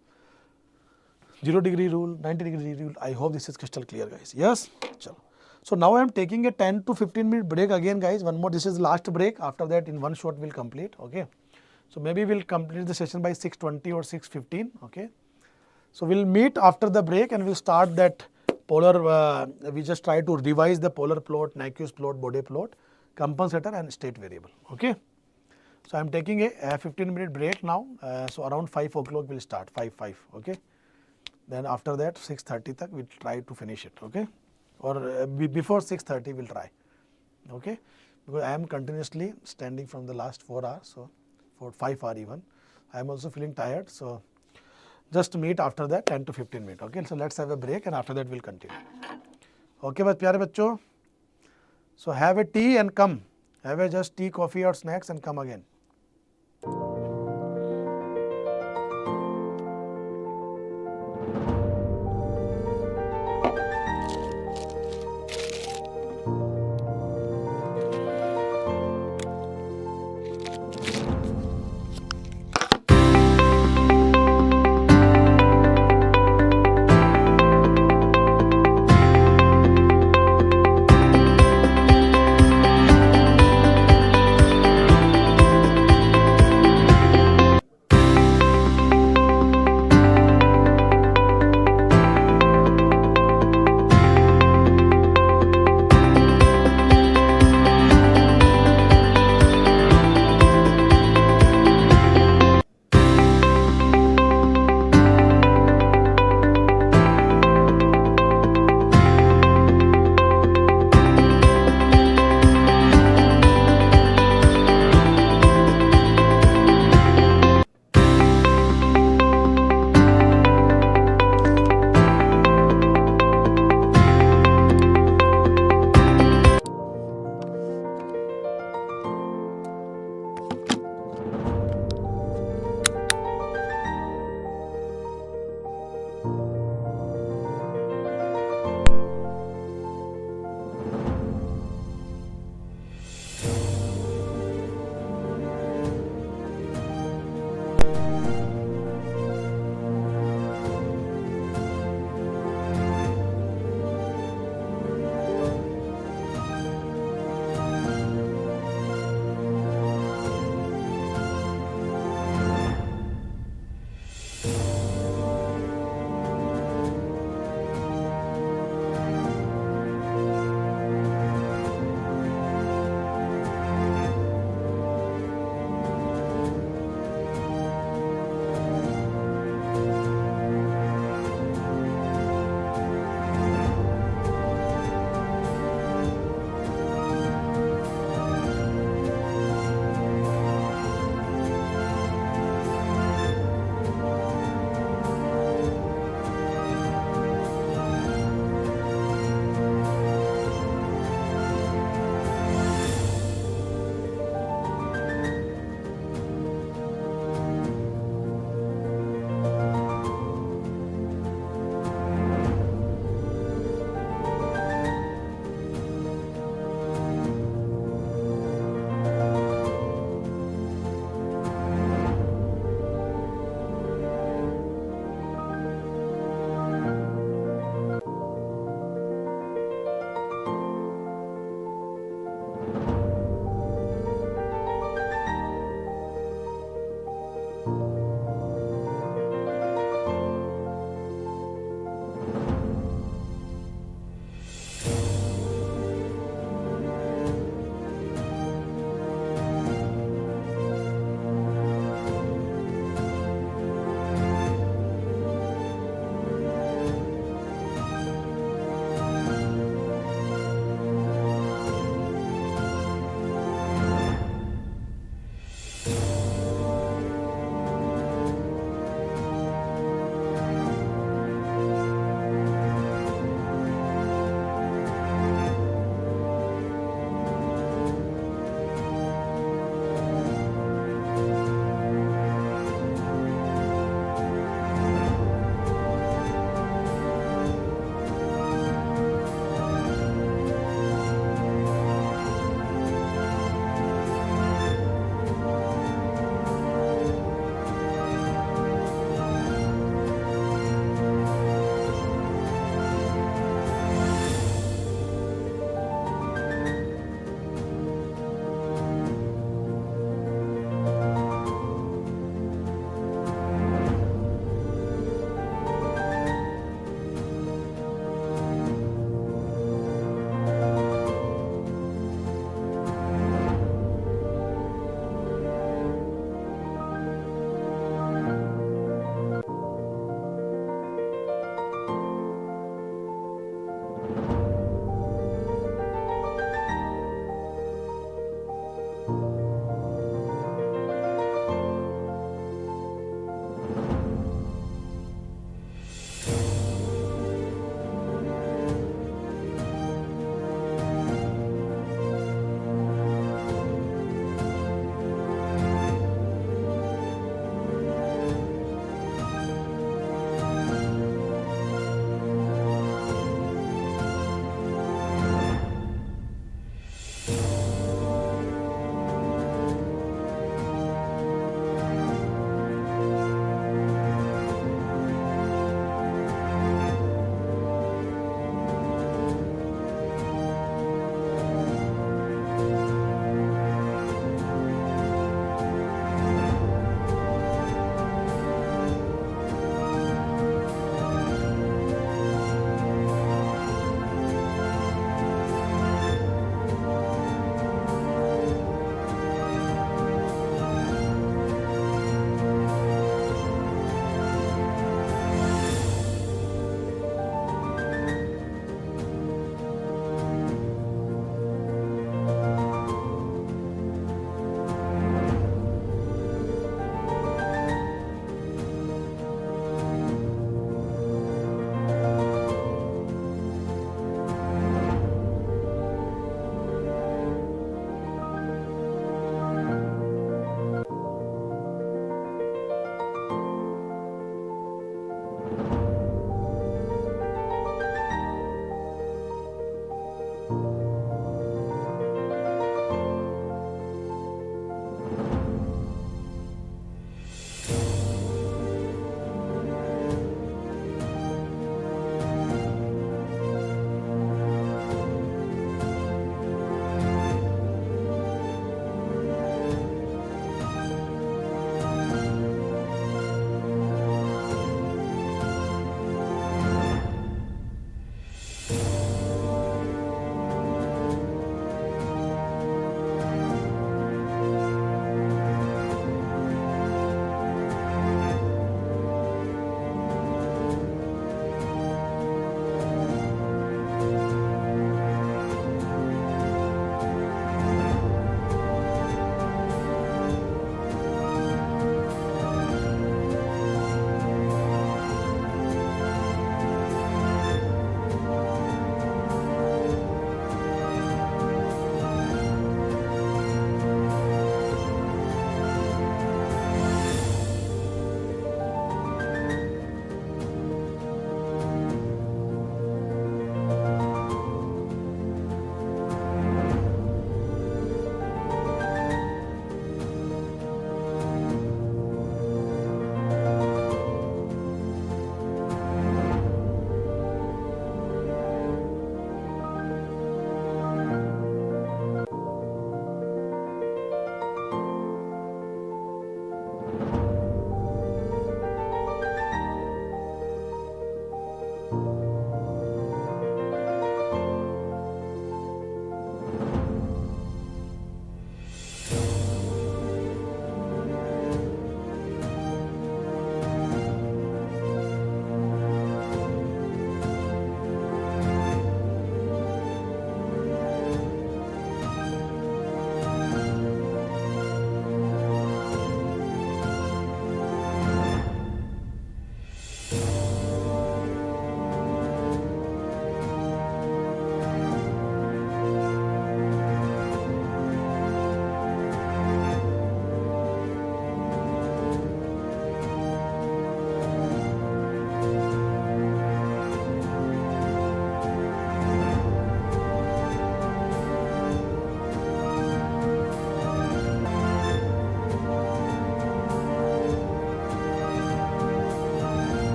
0 degree rule, 90 degree rule. I hope this is crystal clear, guys. Yes? Chalo. So now I am taking a 10 to 15 minute break again, guys. One more. This is the last break. After that, in one shot, we'll complete. Okay. So maybe we'll complete the session by 6:20 or 6:15. Okay. So we'll meet after the break and we'll start that polar. We just try to revise the polar plot, Nyquist plot, Bode plot, compensator and state variable. Okay. So I am taking a 15 minute break now. So around 5 o'clock we'll start. 5. Okay. Then after that 6:30 tak we'll try to finish it, okay, or before 6:30 we'll try, okay, because I am continuously standing from the last 4 hours, so for 5 hours even. I am also feeling tired, so just meet after that 10 to 15 minutes, okay. So let's have a break and after that we'll continue. Okay, but pyare bachcho, so have a tea and come, have a just tea, coffee or snacks and come again.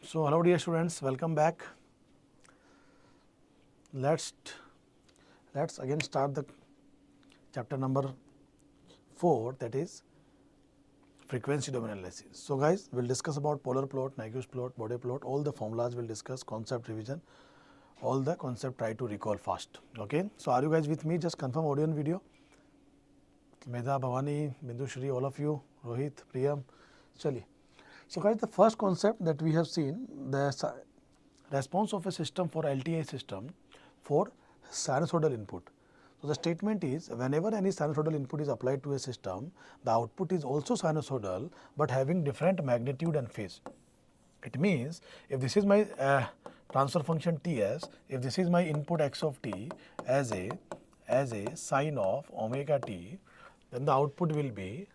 So hello dear students, welcome back. Let's again start the chapter number 4, that is frequency domain analysis. So guys, we'll discuss about polar plot, Nyquist plot, Bode plot, all the formulas we'll discuss, concept revision, all the concept try to recall fast. Okay, so are you guys with me? Just confirm audio and video. Medha, Bhavani, Bindu Shri, all of you, Rohit, Priyam, chali. So guys, the first concept that we have seen, the response of a system for LTI system for sinusoidal input. So the statement is, whenever any sinusoidal input is applied to a system, the output is also sinusoidal but having different magnitude and phase. It means if this is my transfer function Ts, if this is my input x of t as a sine of omega t, then the output will be,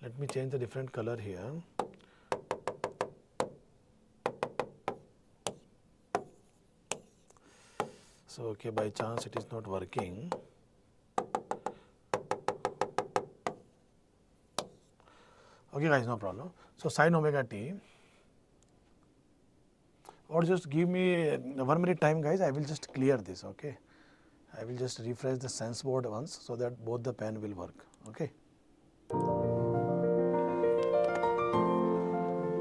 let me change the different color here. So, okay, by chance it is not working. Okay guys, no problem. So, sine omega t, or just give me 1 minute time guys, I will just clear this, okay. I will just refresh the sense board once so that both the pen will work, okay.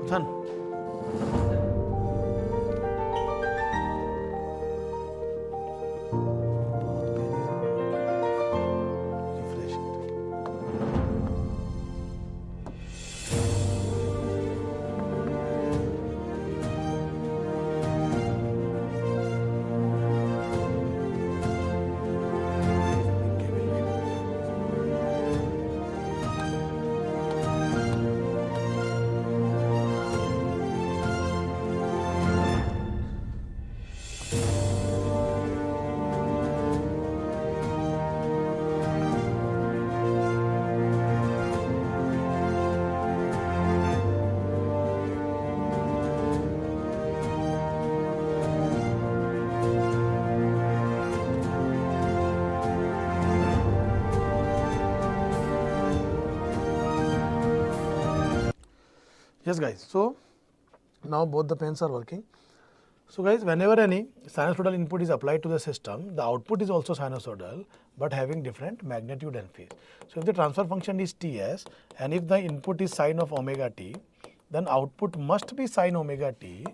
Uthan. Yes guys, so now both the pens are working. So guys, whenever any sinusoidal input is applied to the system, the output is also sinusoidal but having different magnitude and phase. So if the transfer function is Ts and if the input is sine of omega t, then output must be sine omega t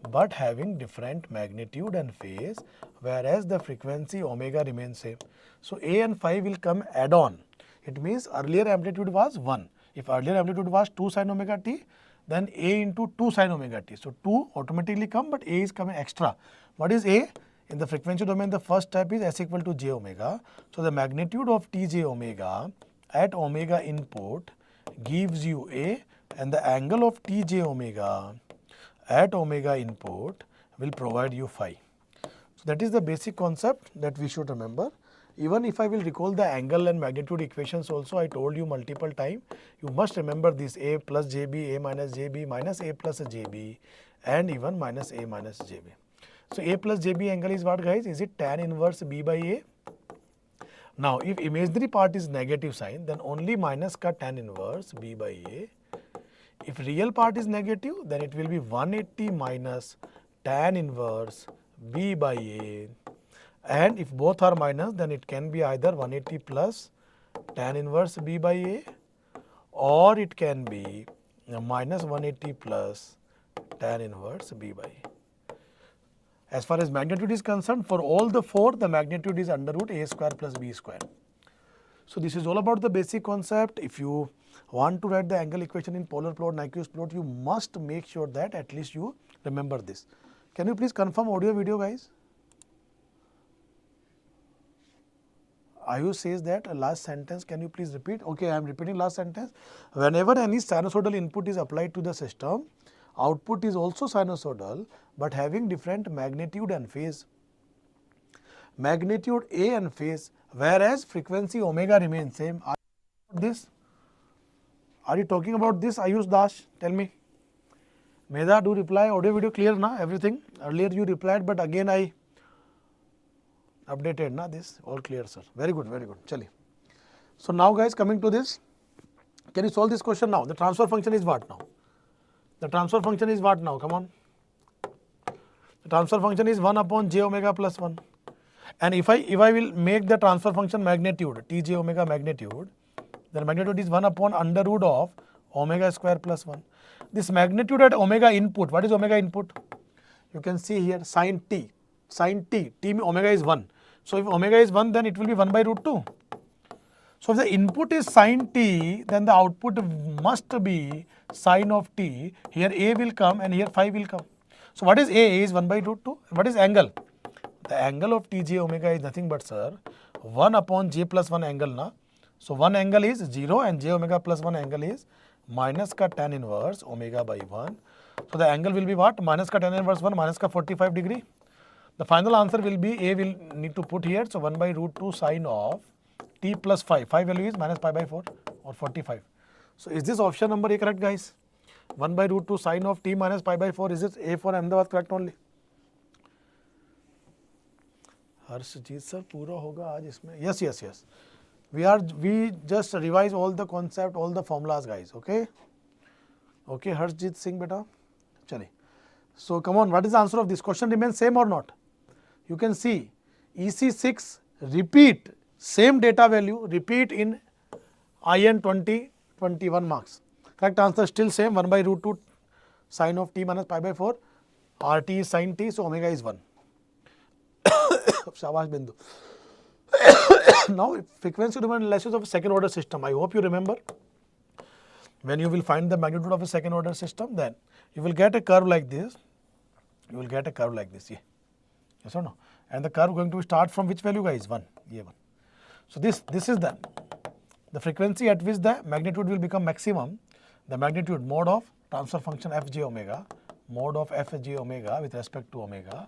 but having different magnitude and phase, whereas the frequency omega remains same. So A and phi will come add on. It means earlier amplitude was 1. If earlier amplitude was 2 sine omega t, then A into 2 sine omega t. So 2 automatically come, but A is coming extra. What is A? In the frequency domain, the first step is S equal to j omega. So the magnitude of Tj omega at omega input gives you A, and the angle of Tj omega at omega input will provide you phi. So that is the basic concept that we should remember. Even if I will recall the angle and magnitude equations also, I told you multiple times, you must remember this A plus JB, A minus JB, minus A plus JB, and even minus A minus JB. So A plus JB angle is what guys? Is it tan inverse B by A? Now if imaginary part is negative sign, then only minus ka tan inverse B by A. If real part is negative, then it will be 180 minus tan inverse B by A. And if both are minus, then it can be either 180 plus tan inverse B by A, or it can be minus 180 plus tan inverse B by A. As far as magnitude is concerned, for all the 4, the magnitude is under root A square plus B square. So this is all about the basic concept. If you want to write the angle equation in polar plot, Nyquist plot, you must make sure that at least you remember this. Can you please confirm audio video guys? Ayush says that last sentence, can you please repeat? Okay, I am repeating last sentence. Whenever any sinusoidal input is applied to the system, output is also sinusoidal but having different magnitude and phase. Magnitude A and phase, whereas frequency omega remains same. Are you talking about this Ayush Dash? Tell me. Medha, do reply. Audio video clear na? Everything. Earlier you replied, but again I updated na this. All clear, sir. Very good, very good. Chali. So now guys, coming to this, can you solve this question now? The transfer function is what now? The transfer function is what now? Come on. The transfer function is 1 upon j omega plus 1. And if I will make the transfer function magnitude, t j omega magnitude, then magnitude is 1 upon under root of omega square plus 1. This magnitude at omega input, what is omega input? You can see here sin t, t omega is 1. So if omega is 1, then it will be 1 by root 2. So if the input is sin t, then the output must be sin of t. Here a will come and here phi will come. So what is a? A is 1 by root 2. What is angle? The angle of t j omega is nothing but, sir, 1 upon j plus 1 angle na. So 1 angle is 0 and j omega plus 1 angle is minus ka tan inverse omega by 1. So the angle will be what? Minus ka tan inverse 1 minus ka 45 degree. The final answer will be a will need to put here. So 1 by root 2 sin of t plus phi. Phi value is minus pi by 4 or 45. So is this option number A correct, guys? 1 by root 2 sin of t minus pi by 4. Is this A for Ahmedabad correct only? Harshjeet sir पूरा होगा आज इसमें. Yes, yes, yes. We just revise all the concept, all the formulas, guys. Okay. Okay, Harshjeet Singh beta. Chale. So come on, what is the answer of this question? Remains same or not? You can see EC6 repeat same data value, repeat in IN 20, 21 marks. Correct answer still same, 1 by root 2 sin of t minus pi by 4. RT is sin t, so omega is 1. Shabash Bindu. Now frequency domain analysis of a second order system. I hope you remember. When you will find the magnitude of a second order system, then you will get a curve like this. You will get a curve like this. Yeah. Yes or no? And the curve going to start from which value, guys? 1. Yeah, 1. So this is the frequency at which the magnitude will become maximum. The magnitude mode of transfer function fj omega, mode of fj omega with respect to omega.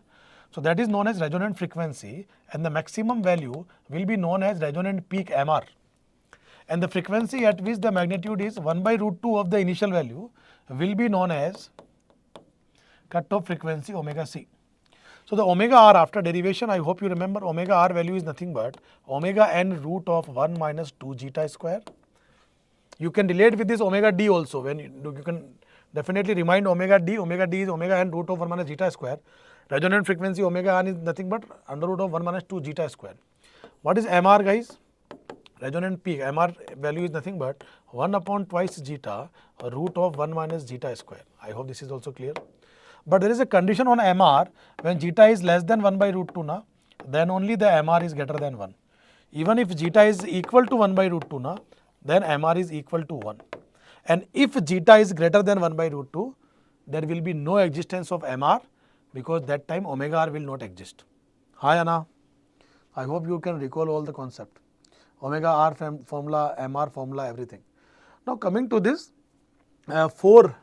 So that is known as resonant frequency, and the maximum value will be known as resonant peak MR. And the frequency at which the magnitude is 1 by root 2 of the initial value will be known as cutoff frequency omega c. So the omega r after derivation, I hope you remember, omega r value is nothing but omega n root of 1 minus 2 zeta square. You can relate with this omega d also. When you can definitely remind omega d is omega n root of 1 minus zeta square. Resonant frequency omega n is nothing but under root of 1 minus 2 zeta square. What is MR, guys? Resonant peak. MR value is nothing but 1 upon twice zeta root of 1 minus zeta square. I hope this is also clear. But there is a condition on MR when zeta is less than 1 by root 2 na, then only the MR is greater than 1. Even if zeta is equal to 1 by root 2 na, then MR is equal to 1. And if zeta is greater than 1 by root 2, there will be no existence of MR, because that time omega r will not exist. Hi Anna, I hope you can recall all the concept. Omega r formula, MR formula, everything. Now coming to this 4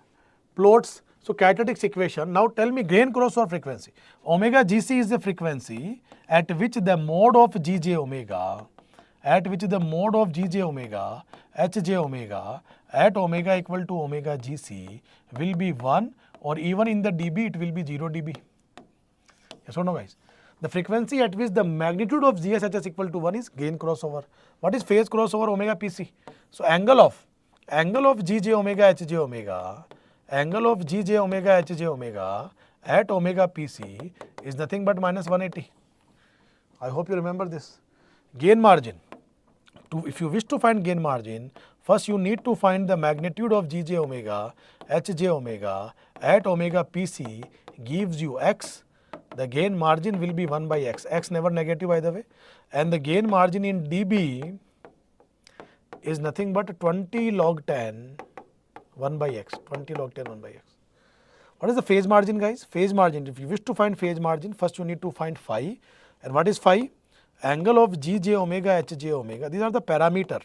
plots. So characteristics equation. Now tell me gain crossover frequency. Omega gc is the frequency at which the mode of gj omega, hj omega at omega equal to omega gc will be 1, or even in the dB it will be 0 dB. Yes or no, guys? The frequency at which the magnitude of GSHS equal to 1 is gain crossover. What is phase crossover? Omega PC. So angle of GJ omega HJ omega, at omega PC is nothing but minus 180. I hope you remember this. Gain margin. If you wish to find gain margin, first you need to find the magnitude of GJ omega, HJ omega at omega PC gives you X. The gain margin will be 1 by X. X never negative by the way. And the gain margin in dB is nothing but 20 log 10 1 by X. 20 log 10 1 by X. What is the phase margin, guys? Phase margin. If you wish to find phase margin, first you need to find phi. And what is phi? Angle of GJ omega, HJ omega. These are the parameter.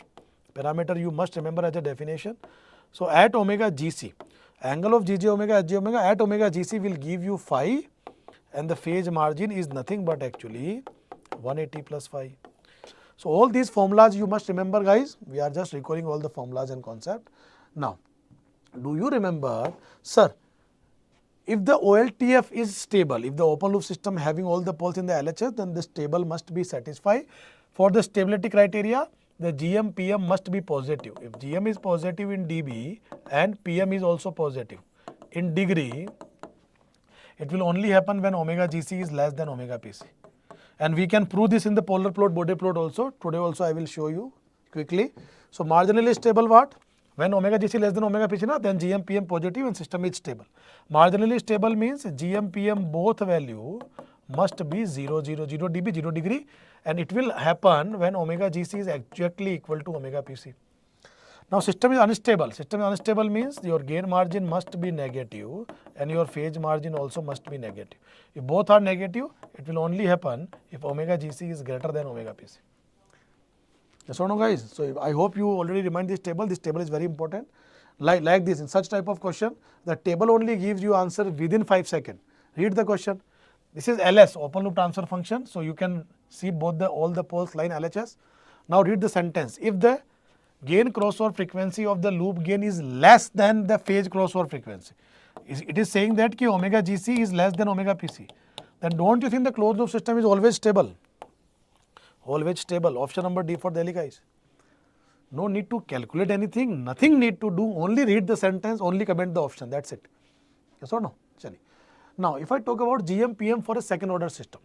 Parameter you must remember as a definition. So at omega GC, angle of GJ omega, HJ omega at omega GC will give you phi, and the phase margin is nothing but actually 180 plus phi. So all these formulas you must remember, guys. We are just recalling all the formulas and concept. Now, do you remember, sir, if the OLTF is stable, if the open loop system having all the poles in the LHS, then this table must be satisfied. For the stability criteria, the GM PM must be positive. If GM is positive in dB and PM is also positive in degree, It will only happen when omega GC is less than omega PC. And we can prove this in the polar plot, Bode plot also. Today also I will show you quickly. So marginally stable what? When omega GC less than omega PC, na, then GM PM positive and system is stable. Marginally stable means GM PM both value must be 0, 0, 0 dB, 0 degree, and it will happen when omega GC is exactly equal to omega PC. Now system is unstable. System is unstable means your gain margin must be negative and your phase margin also must be negative. If both are negative, it will only happen if omega GC is greater than omega PC. Yes or no, guys? So I hope you already remind this table. This table is very important. Like this, in such type of question, the table only gives you answer within 5 seconds. Read the question. This is LS, open loop transfer function. So you can see both all the poles line LHS. Now read the sentence. If the gain crossover frequency of the loop gain is less than the phase crossover frequency, it is saying that ki omega GC is less than omega PC, then don't you think the closed loop system is always stable? Always stable. Option number D for Delhi, guys. No need to calculate anything, nothing need to do, only read the sentence, only comment the option, that's it. Yes or no? Chali. Now, if I talk about GM PM for a second order system,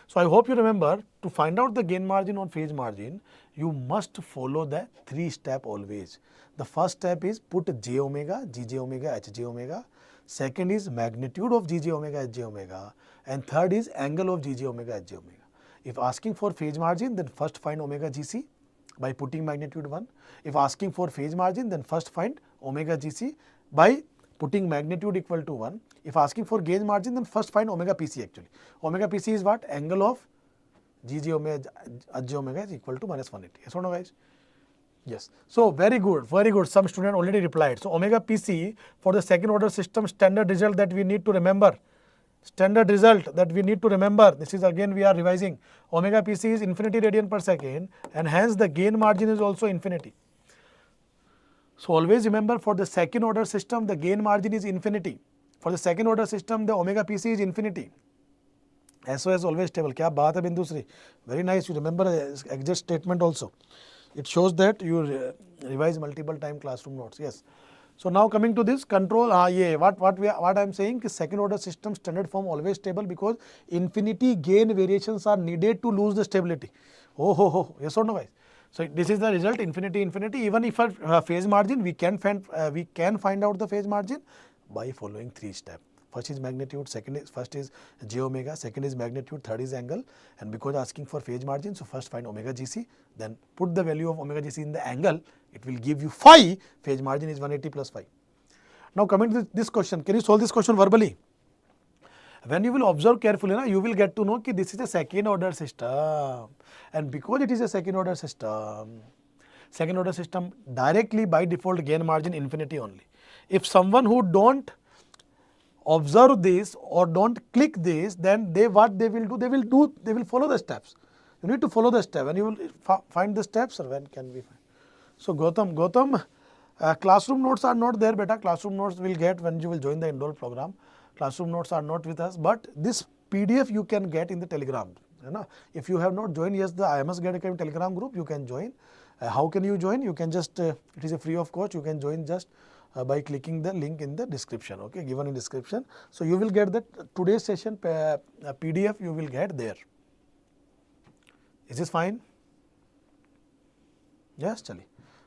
so I hope you remember, to find out the gain margin or phase margin, you must follow the 3 step always. The first step is put J omega, GJ omega, HJ omega. Second is magnitude of GJ omega, HJ omega. And third is angle of GJ omega, HJ omega. If asking for phase margin, then first find omega GC by putting magnitude 1. If asking for phase margin, then first find omega GC by putting magnitude equal to 1. If asking for gain margin, then first find omega PC actually. Omega PC is what? Angle of GJ omega, HJ omega is equal to minus 180. Yes or no, guys? Yes. So very good, very good. Some student already replied. So omega PC for the second order system, standard result that we need to remember. Standard result that we need to remember. This is again we are revising. Omega PC is infinity radian per second, and hence the gain margin is also infinity. So always remember, for the second order system, the gain margin is infinity. For the second order system, the omega PC is infinity. SOS always stable. Kya baat hai Bindusri? Very nice. You remember the exact statement also. It shows that you revise multiple time classroom notes. Yes. So now coming to this control, what I am saying is second order system standard form always stable because infinity gain variations are needed to lose the stability. Yes or no, guys? So this is the result, infinity, infinity. Even if a phase margin, we can find out the phase margin by following 3 steps. First is magnitude, first is J omega, second is magnitude, third is angle. And because asking for phase margin, so first find omega GC, then put the value of omega GC in the angle, it will give you phi, phase margin is 180 plus phi. Now coming to this question, can you solve this question verbally? When you will observe carefully, you will get to know that this is a second order system. And because it is a second order system directly by default gain margin infinity only. If someone who don't observe this or don't click this, then they will follow the steps. You need to follow the step, and you will find the steps, or when can we find? So Gautam, classroom notes are not there, beta. Classroom notes will get when you will join the enroll program. Classroom notes are not with us, but this PDF you can get in the Telegram. If you have not joined, yes, the IMS Guide Academy Telegram group, you can join. How can you join? You can just, it is a free of cost, you can join just by clicking the link in the description, okay, given in description. So you will get the today's session PDF you will get there. Is this fine? Yes, Chali.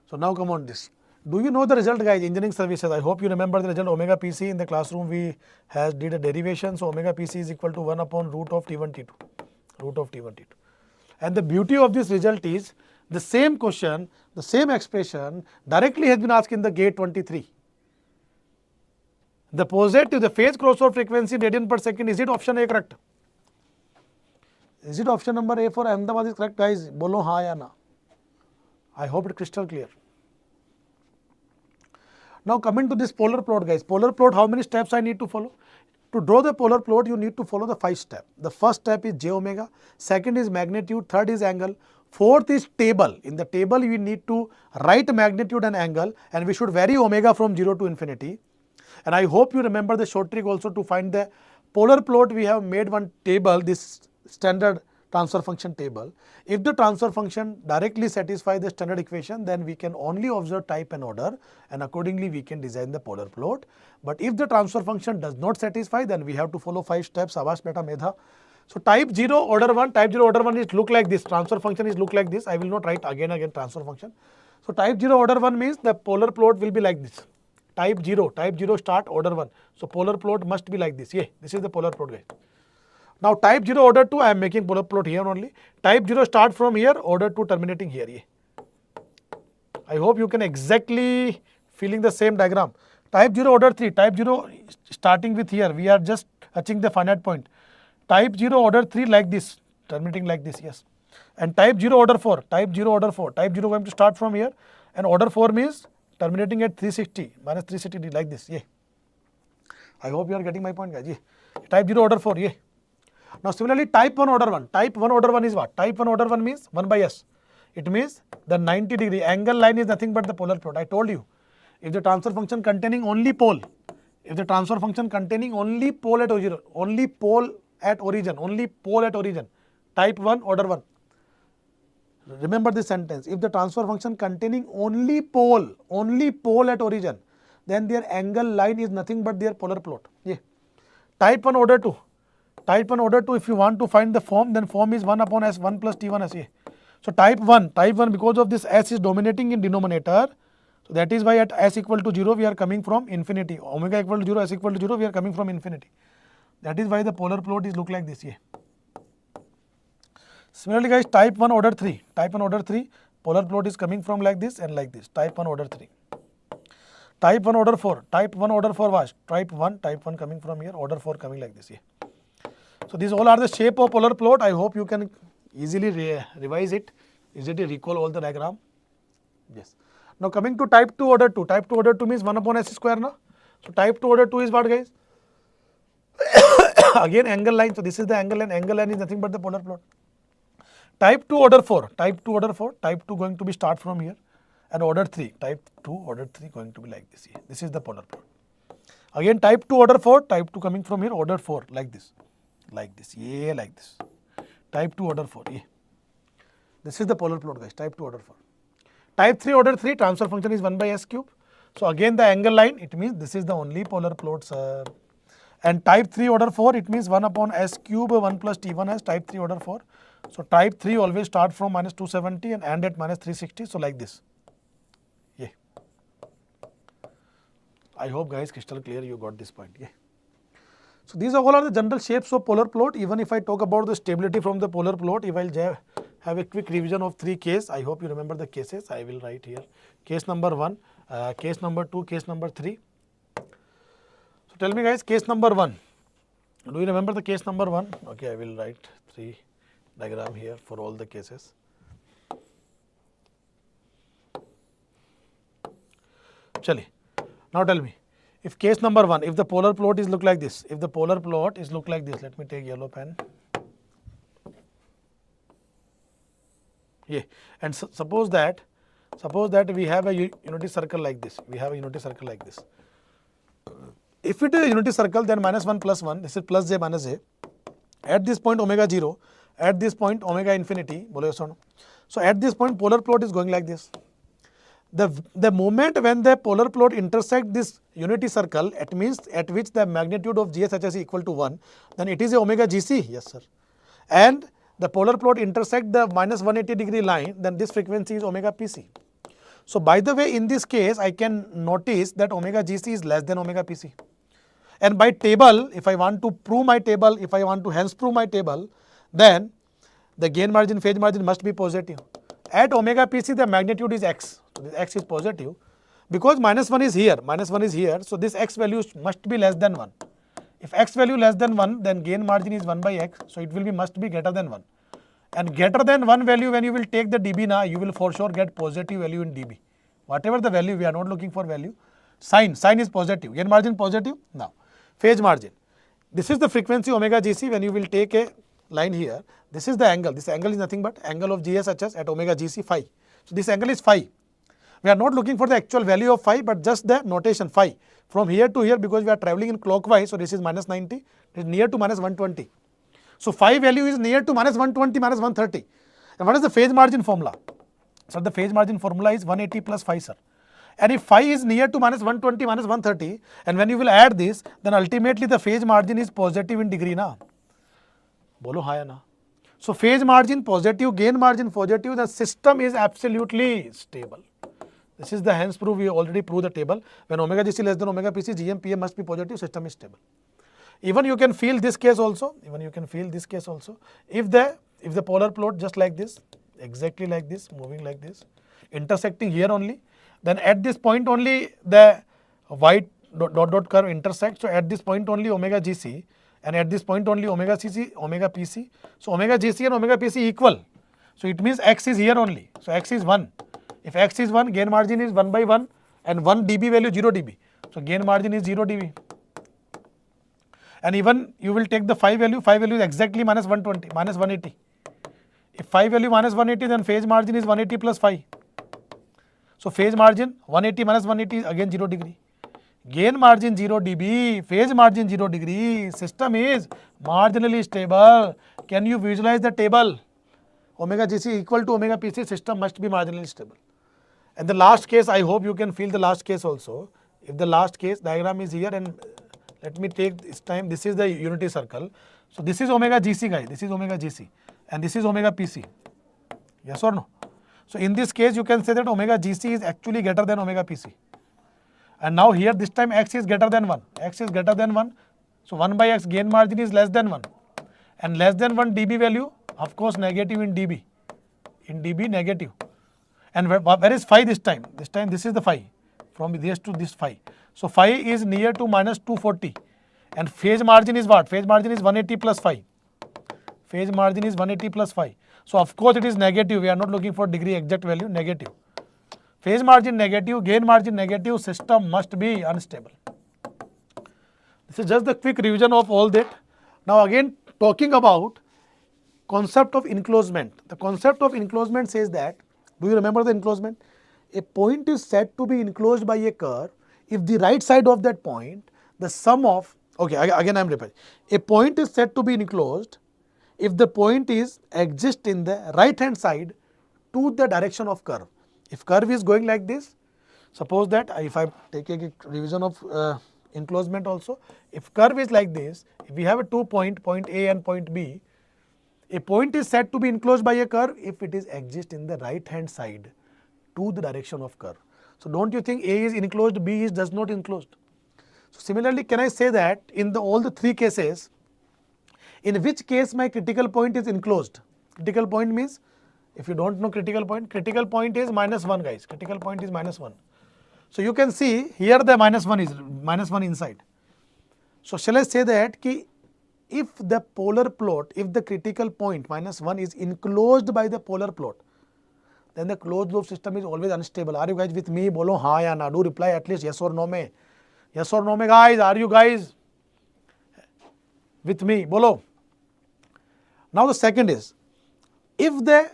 So now come on this. Do you know the result, guys? Engineering services. I hope you remember the result. Omega PC in the classroom we did a derivation. So omega PC is equal to 1 upon root of T1 T2. Root of T1 T2. And the beauty of this result is the same question, the same expression directly has been asked in the gate 23. The positive, the phase crossover frequency radian per second, is it option A correct? Is it option number A for Ahmedabad is correct, guys? Bolo ha ya na. I hope it is crystal clear. Now coming to this polar plot, guys. Polar plot, how many steps I need to follow? To draw the polar plot, you need to follow the 5 steps. The first step is J omega, second is magnitude, third is angle, fourth is table. In the table, we need to write magnitude and angle, and we should vary omega from 0 to infinity. And I hope you remember the short trick also to find the polar plot. We have made one table, this standard transfer function table. If the transfer function directly satisfies the standard equation, then we can only observe type and order, and accordingly we can design the polar plot. But if the transfer function does not satisfy, then we have to follow 5 steps. Avas beta medha. So type 0 order 1, type 0 order 1 is look like this, transfer function is look like this. I will not write again transfer function. So type 0 order 1 means the polar plot will be like this. Type 0 start order 1. So polar plot must be like this. Yeah, this is the polar plot, guys. Now type 0 order 2, I am making polar plot here only. Type 0 start from here, order 2 terminating here. Yeah. I hope you can exactly feeling the same diagram. Type 0 order 3, type 0 starting with here, we are just touching the finite point. Type 0 order 3 like this, terminating like this, yes. And type 0 order 4, type 0 going to start from here, and order 4 means terminating at 360, minus 360 like this, yeah. I hope you are getting my point, guys, yeah. Type 0 order 4, yeah. Now similarly type 1 order 1, type 1 order 1 is what? Type 1 order 1 means 1 by s. It means the 90 degree angle line is nothing but the polar plot. I told you, if the transfer function containing only pole, at origin, only pole at origin, type 1 order 1. Remember this sentence, if the transfer function containing only pole at origin, then their angle line is nothing but their polar plot. Yeah. Type 1 order 2. Type 1 order 2, if you want to find the form, then form is 1 upon s, 1 plus t1 s. Yeah. So type 1, because of this s is dominating in denominator, so that is why at s equal to 0 we are coming from infinity. Omega equal to 0, s equal to 0, we are coming from infinity. That is why the polar plot is look like this. Yeah. Similarly, guys, type 1 order 3, polar plot is coming from like this and like this. Type 1 order 3. Type 1 order 4, was type 1 coming from here, order 4 coming like this. Yeah. So these all are the shape of polar plot. I hope you can easily revise it, easily recall all the diagram. Yes. Now coming to type 2 order 2. Type 2 order 2 means 1 upon s square, na? So type 2 order 2 is what, guys? Again angle line. So this is the angle line. Angle line is nothing but the polar plot. Type 2 order 4. Type 2 going to be start from here, and order 3. Type 2 order 3 going to be like this. Yeah. This is the polar plot. Again type 2 order 4. Type 2 coming from here, order 4 like this. Yeah, like this. Type 2 order 4. Yeah. This is the polar plot, guys. Type 2 order 4. Type 3 order 3, transfer function is 1 by s cube. So again the angle line, it means this is the only polar plot, sir. And type 3 order 4, it means 1 upon s cube 1 plus t1 s, type 3 order 4. So type 3 always start from minus 270 and end at minus 360. So like this. Yeah. I hope, guys, crystal clear, you got this point. Yeah. So these all are the general shapes of polar plot. Even if I talk about the stability from the polar plot, if I'll have a quick revision of 3 cases, I hope you remember the cases. I will write here. Case number 1, case number 2, case number 3. So tell me, guys, case number 1. Do you remember the case number 1? Okay, I will write 3 diagram here for all the cases. Chali. Now tell me, if case number 1, if the polar plot is look like this, let me take yellow pen. Yeah, and suppose that we have a unity circle like this. If it is a unity circle, then minus 1 plus 1, this is plus j minus j. At this point omega 0, at this point omega infinity. So at this point polar plot is going like this. The moment when the polar plot intersect this unity circle, it means at which the magnitude of GSHS is equal to 1, then it is a omega GC. Yes, sir. And the polar plot intersect the minus 180 degree line, then this frequency is omega PC. So by the way, in this case, I can notice that omega GC is less than omega PC. And by table, if I want to prove my table, hence prove my table, then the gain margin, phase margin must be positive. At omega PC, the magnitude is x. So this x is positive. Because minus 1 is here, so this x value must be less than 1. If x value less than 1, then gain margin is 1 by x, so it will be must be greater than 1. And greater than 1 value, when you will take the dB now, you will for sure get positive value in dB. Whatever the value, we are not looking for value. Sign is positive, gain margin positive. Now, phase margin. This is the frequency omega GC when you will take a line here. This is the angle. This angle is nothing but angle of GSHS at omega GC phi. So this angle is phi. We are not looking for the actual value of phi, but just the notation phi. From here to here, because we are traveling in clockwise, so this is minus 90, it is near to minus 120. So phi value is near to minus 120, minus 130. And what is the phase margin formula? So the phase margin formula is 180 plus phi, sir. And if phi is near to minus 120, minus 130, and when you will add this, then ultimately the phase margin is positive in degree, na? Bolo hai na? So phase margin positive, gain margin positive, the system is absolutely stable. This is the hence proof. We already proved the table. When omega GC less than omega PC, GM PM must be positive, system is stable. Even you can feel this case also. If the polar plot just like this, exactly like this, moving like this, intersecting here only, then at this point only the white dot curve intersects. So at this point only omega GC, and at this point only omega CC, omega PC. So omega GC and omega PC equal. So it means X is here only. So X is 1. If X is 1, gain margin is 1 by 1 and 1 dB value 0 dB. So gain margin is 0 dB. And even you will take the phi value is exactly minus 120, minus 180. If phi value minus 180, then phase margin is 180 plus phi. So phase margin 180 minus 180 is again 0 degree. Gain margin 0 dB, phase margin 0 degree, system is marginally stable. Can you visualize the table? Omega GC equal to omega PC, system must be marginally stable. And the last case, I hope you can feel the last case also. If the last case diagram is here, and let me take this time, this is the unity circle. So this is omega GC, guys, this is omega GC, and this is omega PC. Yes or no? So in this case, you can say that omega GC is actually greater than omega PC. And now here this time X is greater than 1. X is greater than 1. So 1 by X gain margin is less than 1. And less than 1 dB value, of course negative in dB. In dB negative. And where is phi this time? This time this is the phi. From this to this phi. So phi is near to minus 240. And phase margin is what? Phase margin is 180 plus phi. Phase margin is 180 plus phi. So of course it is negative. We are not looking for degree exact value, negative. Phase margin negative, gain margin negative, system must be unstable. This is just the quick revision of all that. Now again talking about concept of enclosement. The concept of enclosement says that, do you remember the enclosement? A point is said to be enclosed by a curve if the right side of that point, the sum of, okay, again I am repeating. A point is said to be enclosed if the point is exist in the right hand side to the direction of curve. If curve is going like this, suppose that if I take a revision of enclosement also, if curve is like this, if we have a 2 point A and point B, a point is said to be enclosed by a curve if it is exist in the right hand side to the direction of curve. So don't you think A is enclosed, B is does not enclosed? So similarly, can I say that in all the three cases, in which case my critical point is enclosed? Critical point means, if you don't know critical point is minus 1, guys. Critical point is minus 1. So you can see here the minus 1 is minus 1 inside. So shall I say that if the polar plot, if the critical point minus 1 is enclosed by the polar plot, then the closed loop system is always unstable. Are you guys with me? Bolo haan ya na. Do reply at least yes or no mein. Yes or no mein, guys. Are you guys with me? Bolo. Now the second is, if the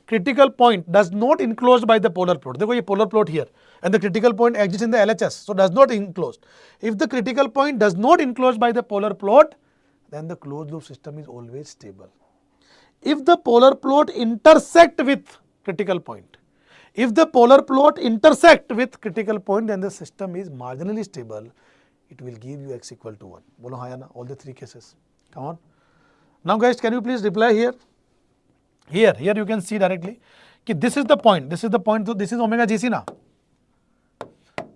critical point does not enclosed by the polar plot. देखो ये polar plot here and the critical point exists in the LHS, so does not enclosed. If the critical point does not enclosed by the polar plot, then the closed loop system is always stable. If the polar plot intersect with critical point, if the polar plot intersect with critical point, then the system is marginally stable. It will give you X equal to 1. Bolo haan ya na? All the three cases. Come on. Now guys, can you please reply here? Here you can see directly कि this is the point, so this is omega GC na.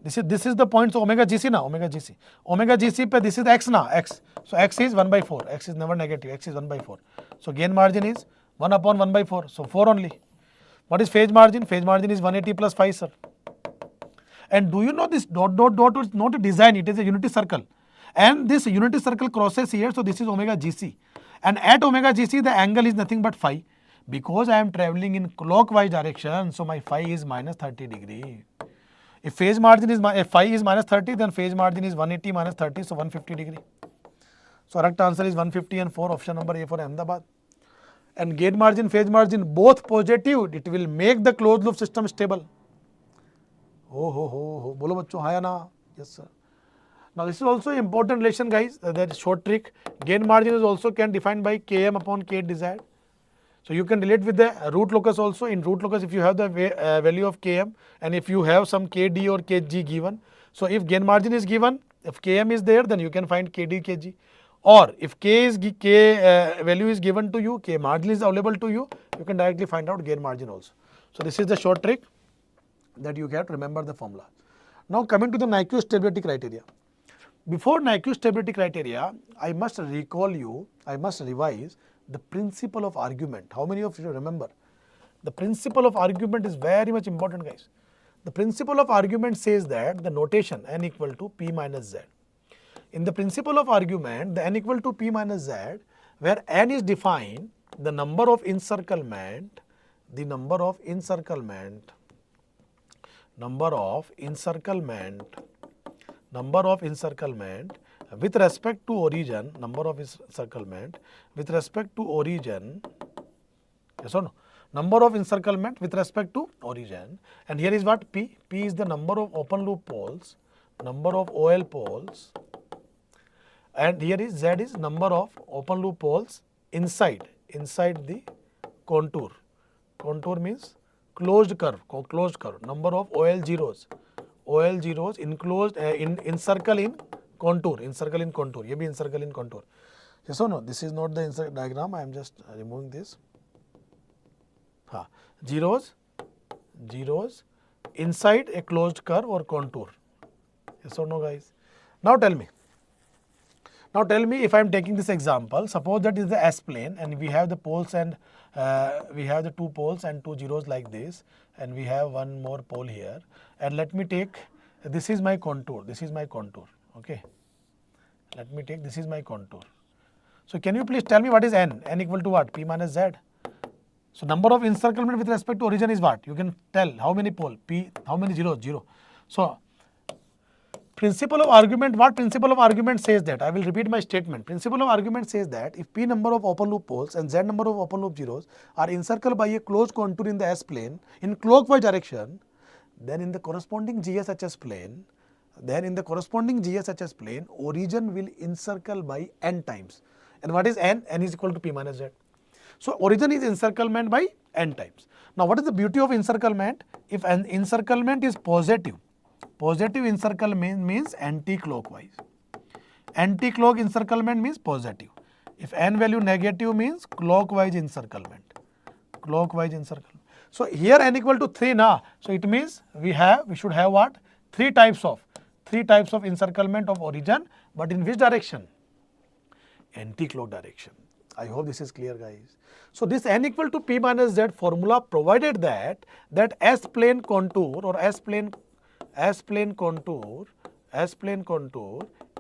This is the point, so omega GC na, omega GC pe this is X na, X. So X is 1 by 4, X is never negative, X is 1 by 4. So gain margin is 1 upon 1 by 4, so 4 only. What is phase margin? Phase margin is 180 plus 5, sir. And do you know this dot is not a design, it is a unity circle. And this unity circle crosses here, so this is omega GC. And at omega GC, the angle is nothing but phi. Because I am traveling in clockwise direction, so my phi is minus 30 degree. If phase margin is, if phi is minus 30, then phase margin is 180 minus 30, so 150 degree. So correct answer is 150 and 4, option number A for Ahmedabad. And gain margin, phase margin, both positive, it will make the closed loop system stable. Oh, bolo bachcho, haan ya na? Yes, sir. Now this is also important relation, guys. That is short trick. Gain margin is also can defined by Km upon K desired. So you can relate with the root locus also. In root locus, if you have the value of Km and if you have some Kd or Kg given, so if gain margin is given, if Km is there, then you can find Kd, Kg. Or if K value is given to you, K margin is available to you, you can directly find out gain margin also. So this is the short trick that you have to remember the formula. Now coming to the Nyquist stability criteria. Before Nyquist stability criteria, I must revise the principle of argument. How many of you remember? The principle of argument is very much important, guys. The principle of argument says that the notation n equal to p minus z. In the principle of argument, the n equal to p minus z, where n is defined, the number of encirclement with respect to origin, yes or no? Number of encirclement with respect to origin, and here is what P. P is the number of open loop poles, number of OL poles, and here is Z is number of open loop poles inside the contour. Contour means closed curve, number of OL zeros enclosed encircle in contour, ये भी encircle in contour. Yes or no? This is not the diagram, I am just removing this. Zeros inside a closed curve or contour. Yes or no, guys? Now tell me if I am taking this example, suppose that is the S plane and we have the poles and we have the 2 poles and 2 zeros like this, and we have one more pole here, and let me take, this is my contour, okay. Let me take, this is my contour. So can you please tell me what is n? N equal to what? P minus z. So number of encirclement with respect to origin is what? You can tell how many pole, P, how many zeros? 0. So principle of argument, what principle of argument says that? I will repeat my statement. Principle of argument says that if P number of open loop poles and Z number of open loop zeros are encircled by a closed contour in the S plane in clockwise direction, then in the corresponding GSHS plane, origin will encircle by n times. And what is n? N is equal to P minus Z. So origin is encirclement by n times. Now what is the beauty of encirclement? If an encirclement is positive encirclement means anti-clockwise. Anti-clock encirclement means positive. If n value negative means clockwise encirclement. So here n equal to 3 na. So it means we should have what? Three types of encirclement of origin, but in which direction? Anti-clock direction. I hope this is clear, guys. So this n equal to p minus z formula provided that S plane contour or S plane contour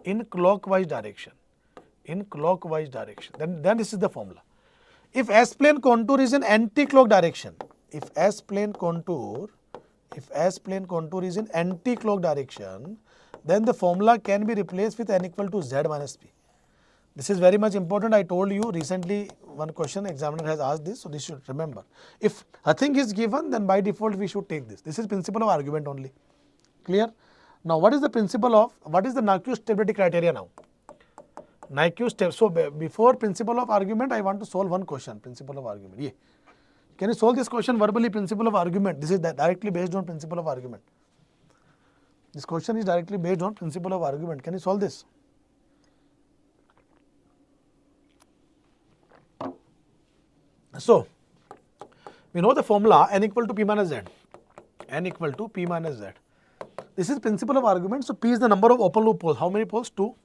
in clockwise direction. Then this is the formula. If S plane contour is in anti-clock direction, if S plane contour is in anti-clock direction, then the formula can be replaced with n equal to z minus p. This is very much important. I told you recently one question examiner has asked this, so this should remember. If a thing is given, then by default we should take this. This is principle of argument only. Clear? Now what is the Nyquist stability criteria now? So before principle of argument, I want to solve one question, principle of argument. Yeah. Can you solve this question verbally, principle of argument? This is directly based on principle of argument. This question is directly based on principle of argument. Can you solve this? So we know the formula n equal to p minus z. This is principle of argument. So P is the number of open loop poles. How many poles? 2.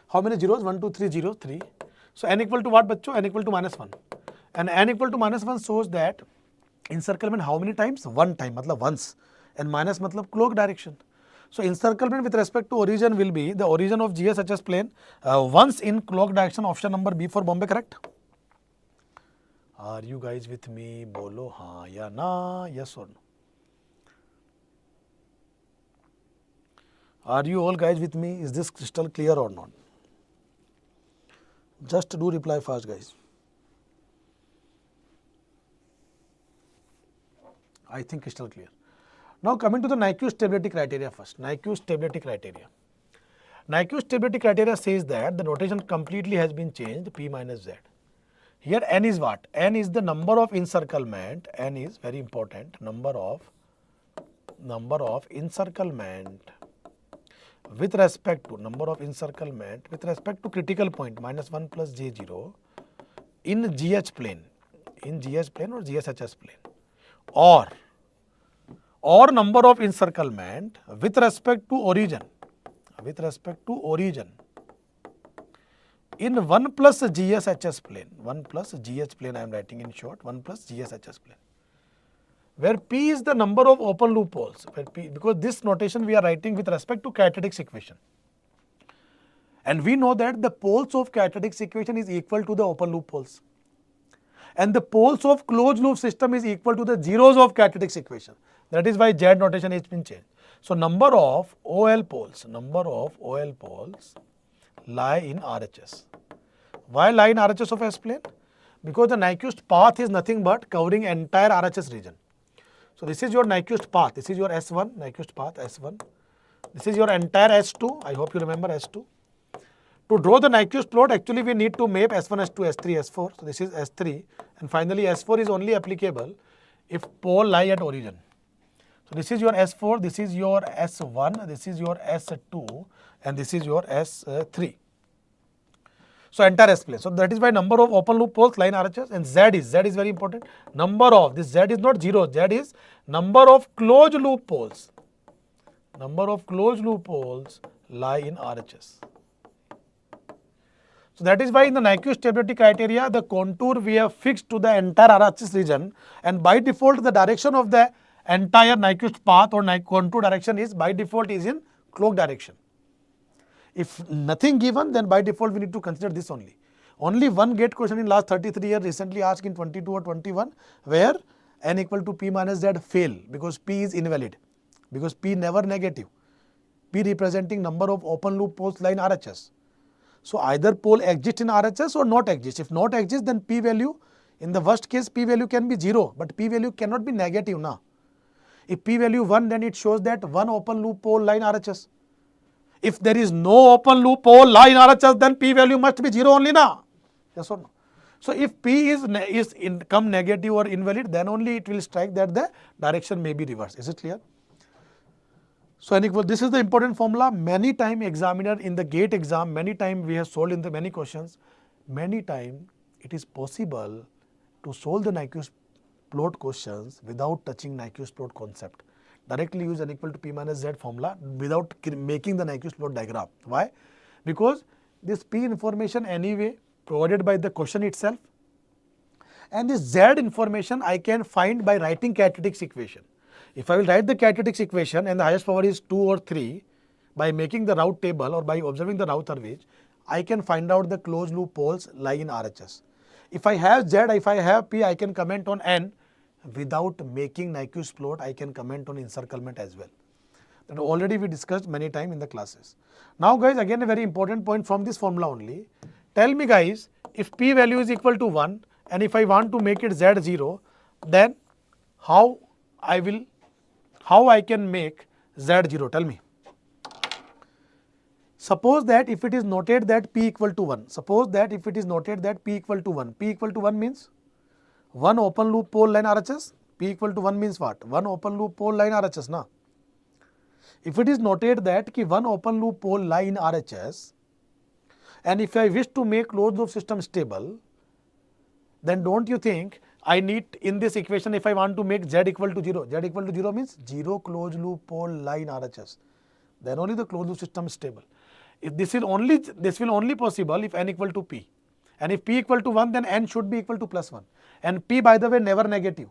How many zeros? 1, 2, 3, 0, 3. So n equal to what, bachcho? N equal to minus 1. And n equal to minus 1 shows that encirclement how many times? 1 time, matlab once. And minus matlab clock direction. So encirclement with respect to origin will be the origin of GSHS plane once in clock direction. Option number B for Bombay, correct? Are you guys with me? Bolo haan ya na, yes or no? Are you all guys with me? Is this crystal clear or not? Just do reply fast, guys. I think crystal clear. Now coming to the Nyquist stability criteria first. Nyquist stability criteria. Nyquist stability criteria says that the notation completely has been changed, P minus Z. Here n is what? N is the number of encirclement. N is very important. Number of encirclement with respect to critical point -1 plus J0 in GH plane, or GSHS plane, or number of encirclement with respect to origin in 1 plus GSHS plane, 1 plus GH plane I am writing in short, 1 plus GSHS plane, where P is the number of open loop poles, because this notation we are writing with respect to characteristics equation. And we know that the poles of characteristics equation is equal to the open loop poles. And the poles of closed loop system is equal to the zeros of characteristics equation. That is why Z notation has been changed. So number of OL poles lie in RHS. Why lie in RHS of S plane? Because the Nyquist path is nothing but covering entire RHS region. So this is your Nyquist path. This is your S1, Nyquist path S1. This is your entire S2. I hope you remember S2. To draw the Nyquist plot, actually we need to map S1, S2, S3, S4. So this is S3, and finally S4 is only applicable if pole lie at origin. So this is your S4, this is your S1, this is your S2, and this is your S3. So entire S plane. So that is why number of open loop poles lie in RHS, and Z is very important. Number of, this Z is not 0, Z is number of closed loop poles. Number of closed loop poles lie in RHS. So that is why in the Nyquist stability criteria, the contour we have fixed to the entire RHS region, and by default the direction of the entire Nyquist path or contour direction is by default is in cloak direction. If nothing given, then by default we need to consider this only. Only one gate question in last 33 years recently asked in 22 or 21, where n equal to P minus Z fail because P is invalid, because P never negative. P representing number of open loop poles lie in RHS. So either pole exists in RHS or not exists. If not exists, then P value, in the worst case, P value can be 0, but P value cannot be negative now. If P value 1, then it shows that one open loop pole lie in RHS. If there is no open loop pole lie in RHS, then P value must be 0 only now. Yes or no? So if P is come negative or invalid, then only it will strike that the direction may be reversed. Is it clear? So n equal, this is the important formula. Many time examiner in the gate exam, many time we have solved in the many questions. Many time it is possible to solve the Nyquist plot questions without touching Nyquist plot concept. Directly use n equal to P minus Z formula without making the Nyquist plot diagram. Why? Because this P information anyway provided by the question itself, and this Z information I can find by writing characteristics equation. If I will write the characteristics equation and the highest power is 2 or 3, by making the Routh table or by observing the Routh-Hurwitz, I can find out the closed loop poles lie in RHS. If I have Z, if I have P, I can comment on N. Without making Nyquist plot, I can comment on encirclement as well. That already we discussed many times in the classes. Now guys, again a very important point from this formula only. Tell me guys, if P value is equal to 1 and if I want to make it Z0, then how I can make Z0? Tell me. Suppose that if it is noted that P equal to 1, P equal to 1 means one open loop pole line RHS. P equal to 1 means what? One open loop pole line RHS, na? If it is noted that ki one open loop pole lie in RHS, and if I wish to make closed loop system stable, then don't you think I need in this equation, if I want to make Z equal to 0, Z equal to 0 means 0 closed loop pole lie in RHS. Then only the closed loop system is stable. If this will only possible if n equal to P. And if P equal to 1, then n should be equal to plus 1. And P, by the way, never negative.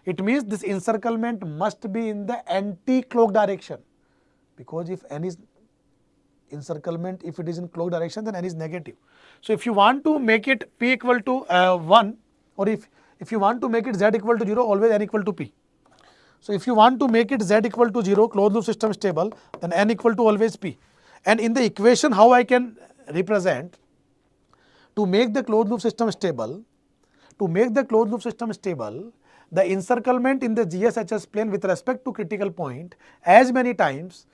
It means this encirclement must be in the anti-cloak direction. Because if n is encirclement, if it is in cloak direction, then n is negative. So if you want to make it P equal to 1, or if you want to make it Z equal to 0, always n equal to P. So if you want to make it Z equal to 0, closed loop system stable, then n equal to always P. And in the equation, how I can represent to make the closed loop system stable, the encirclement in the GSHS plane with respect to critical point as many times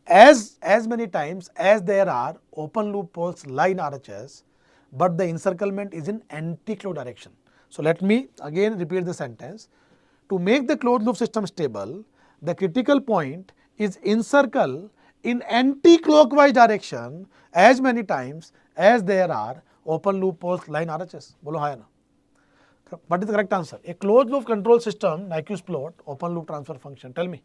as many times as there are open loop poles lie in RHS, but the encirclement is in anti-clock direction. So let me again repeat the sentence. To make the closed loop system stable, the critical point is encircle in anti-clockwise direction as many times as there are open loop poles lie in RHS. Bolo hai na? What is the correct answer? A closed loop control system, Nyquist plot, open loop transfer function. Tell me.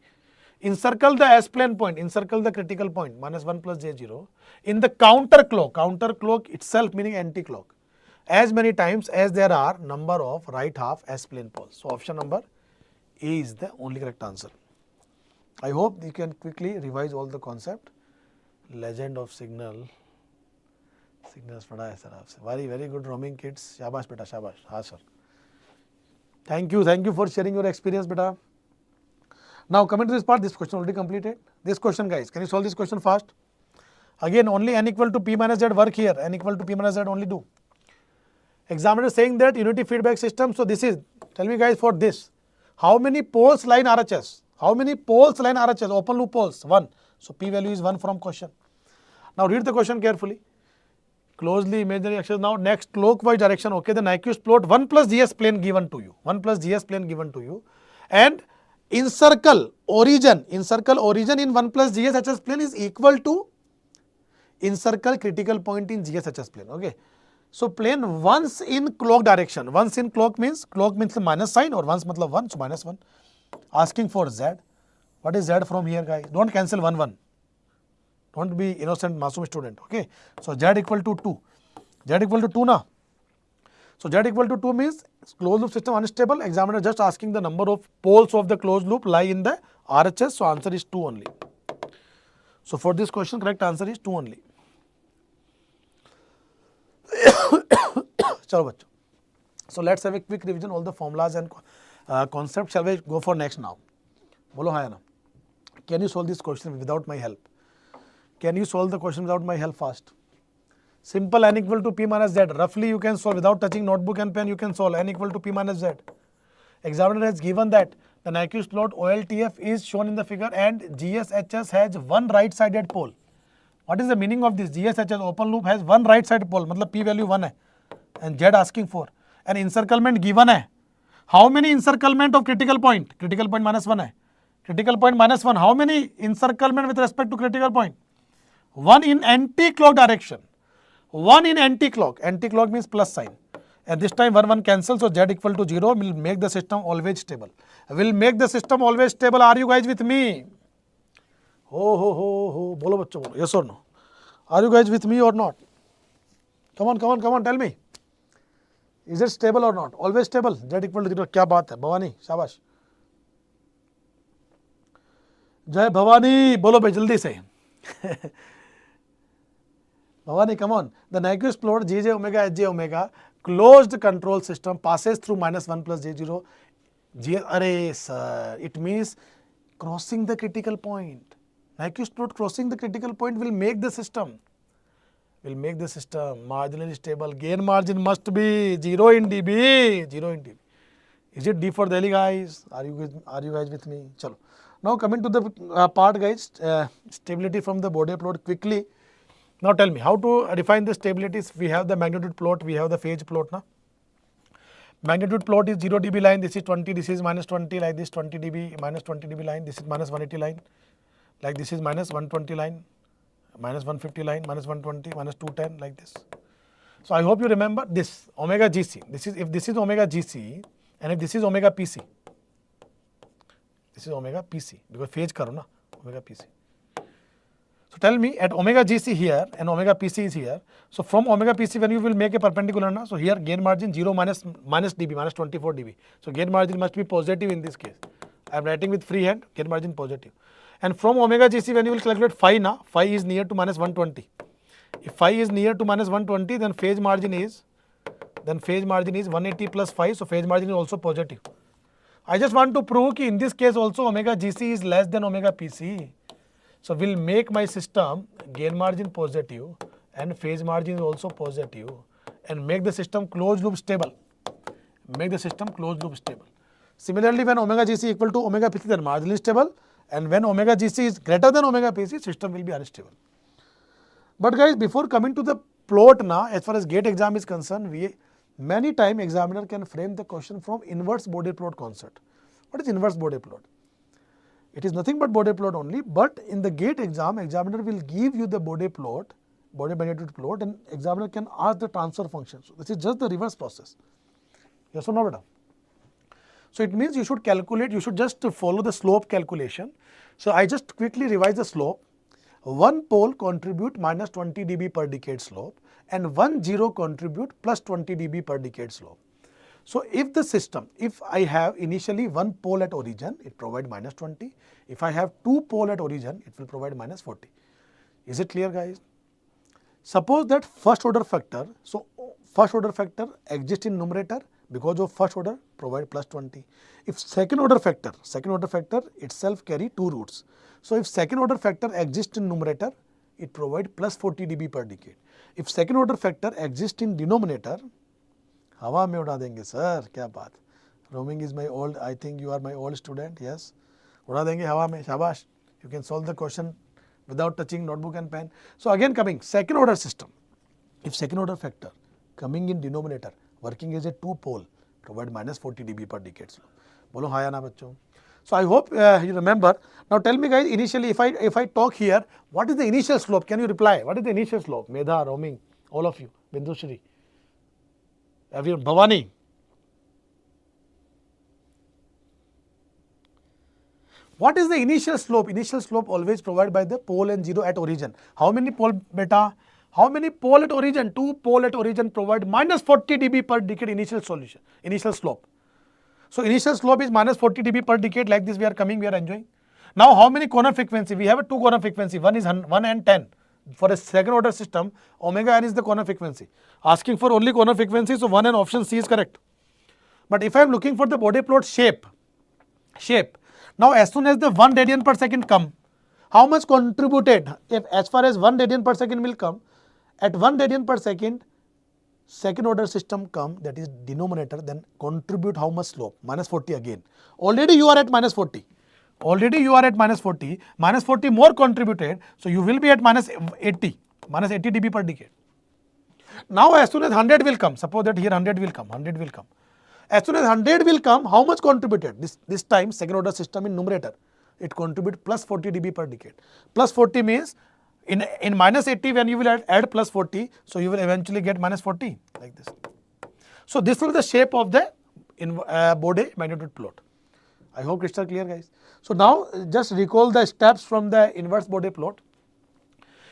Encircle the S-plane point, encircle the critical point, -1 plus J0, in the counter clock itself meaning anti-clock, as many times as there are number of right half S-plane poles. So option number A is the only correct answer. I hope you can quickly revise all the concept. Legend of signals पढ़ा है sir आपसे. Very good roaming kids. शाबाश बेटा शाबाश. हाँ sir. Thank you for sharing your experience beta. Now coming to this part, this question already completed. This question guys, can you solve this question fast? Again only n equal to p minus z work here, n equal to p minus z only do. Examiner is saying that unity feedback system, so this is, tell me guys for this, how many poles lie in RHS? How many poles lie in RHS? Open loop poles, 1. So p value is 1 from question. Now read the question carefully. Closely imaginary axis. Now next clockwise direction, okay, the Nyquist plot 1 plus GS plane given to you, 1 plus GS plane given to you, and encircle origin in 1 plus GSHS plane is equal to encircle critical point in GSHS plane, okay. So plane once in clock direction, once in clock means the minus sign, or once matlab 1, so minus 1. Asking for Z. What is Z from here guys? Don't cancel 1, 1. Don't be innocent masoom student, okay. So Z equal to 2. Z equal to 2 na. So Z equal to 2 means closed loop system unstable. Examiner just asking the number of poles of the closed loop lie in the RHS. So answer is 2 only. So for this question, correct answer is 2 only. Chalo bachcho. So let's have a quick revision all the formulas and concepts. Shall we go for next now? Bolo hai na. Can you solve this question without my help? Can you solve the question without my help fast? Simple, n equal to p minus z. Roughly you can solve without touching notebook and pen. You can solve n equal to p minus z. Examiner has given that the Nyquist plot OLTF is shown in the figure and GSHS has one right-sided pole. What is the meaning of this? GSHS open loop has one right-sided pole. मतलब p value 1 है and z asking for. And encirclement given है. How many encirclement of critical point? Critical point -1 है. Critical point -1. How many encirclement with respect to critical point? 1 in anti-clock direction. 1 in anti-clock. Anti-clock means plus sign. And this time 1, 1 cancel. So Z equal to 0 will make the system always stable. Will make the system always stable. Are you guys with me? Ho. Bolo bachcho bolo. Yes or no? Are you guys with me or not? Come on. Tell me. Is it stable or not? Always stable. Z equal to 0. क्या बात है? भवानी, शाबाश. जय भवानी. बोलो भाई जल्दी से. Bhavani, come on. The Nyquist plot Gj omega Hj omega closed control system passes through -1 plus J0. Array sir, it means crossing the critical point. Nyquist plot crossing the critical point will make the system marginally stable. Gain margin must be 0 in dB. Is it D for Delhi guys? Are you guys with me? Chalo. Now coming to the part guys, stability from the Bode plot quickly. Now tell me how to define the stabilities. We have the magnitude plot, we have the phase plot. Na? Magnitude plot is 0 dB line, this is 20, this is -20, like this 20 dB, -20 dB line, this is -180 line, like this is -120 line, -150 line, -120, -210, like this. So I hope you remember this omega GC. If this is omega GC and if this is omega PC. This is omega PC because phase karo na, omega PC. So tell me at omega GC here and omega PC is here. So from omega PC when you will make a perpendicular na, so here gain margin 0 minus dB, -24 dB. So gain margin must be positive in this case. I am writing with free hand, gain margin positive. And from omega GC when you will calculate phi na, phi is near to -120. If phi is near to -120 then phase margin is 180 plus phi, so phase margin is also positive. I just want to prove that in this case also omega GC is less than omega PC. So will make my system gain margin positive and phase margin is also positive and make the system closed loop stable. Similarly, when omega GC equal to omega PC then marginally stable And when omega GC is greater than omega PC, system will be unstable. But guys, before coming to the plot now, as far as GATE exam is concerned, many time examiner can frame the question from inverse Bode plot concept. What is inverse Bode plot? It is nothing but Bode plot only, but in the GATE exam, examiner will give you the Bode plot, Bode magnitude plot, and examiner can ask the transfer function. So this is just the reverse process. Yes or no, beta? So it means you should calculate, you should just follow the slope calculation. So I just quickly revise the slope. One pole contribute minus 20 dB per decade slope, and one zero contribute plus 20 dB per decade slope. So if the system, if I have initially one pole at origin, it provide minus 20. If I have two pole at origin, it will provide minus 40. Is it clear, guys? Suppose that first order factor, so first order factor exists in numerator, because of first order provide plus 20. If second order factor itself carry two roots. So if second order factor exists in numerator, it provide plus 40 dB per decade. If second order factor exists in denominator, हवा में उड़ा देंगे sir, क्या बात. Roaming is my old, I think you are my old student, yes. उड़ा देंगे हवा में, शाबाश. You can solve the question without touching notebook and pen. So again coming, second order system. If second order factor coming in denominator, working as a two pole, provide minus 40 dB per decade slope. बोलो हाँ या ना बच्चों. So I hope you remember. Now tell me guys, initially if I talk here, what is the initial slope? Can you reply? What is the initial slope? Medha, Roaming, all of you, Bindushri, everyone, Bhavani. What is the initial slope? Initial slope always provided by the pole and zero at origin. How many pole, beta? How many pole at origin? Two pole at origin provide minus 40 dB per decade initial solution, initial slope. So initial slope is minus 40 dB per decade, like this we are coming, we are enjoying. Now how many corner frequency? We have a two corner frequency, one is 1 and 10. For a second order system, omega n is the corner frequency. Asking for only corner frequency, so 1 and option C is correct. But if I am looking for the Bode plot shape, now as soon as the 1 radian per second come, how much contributed? If as far as 1 radian per second will come, at 1 radian per second, second order system come, that is denominator, then contribute how much slope? Minus 40 again. Already you are at minus 40. Minus 40 more contributed, so you will be at minus 80 dB per decade. Now as soon as 100 will come, suppose that here 100 will come. As soon as 100 will come, how much contributed? This time second order system in numerator, it contribute plus 40 dB per decade. Plus 40 means in minus 80 when you will add plus 40, so you will eventually get minus 40 like this. So this is the shape of the Bode magnitude plot. I hope crystal clear, guys. So now just recall the steps from the inverse Bode plot.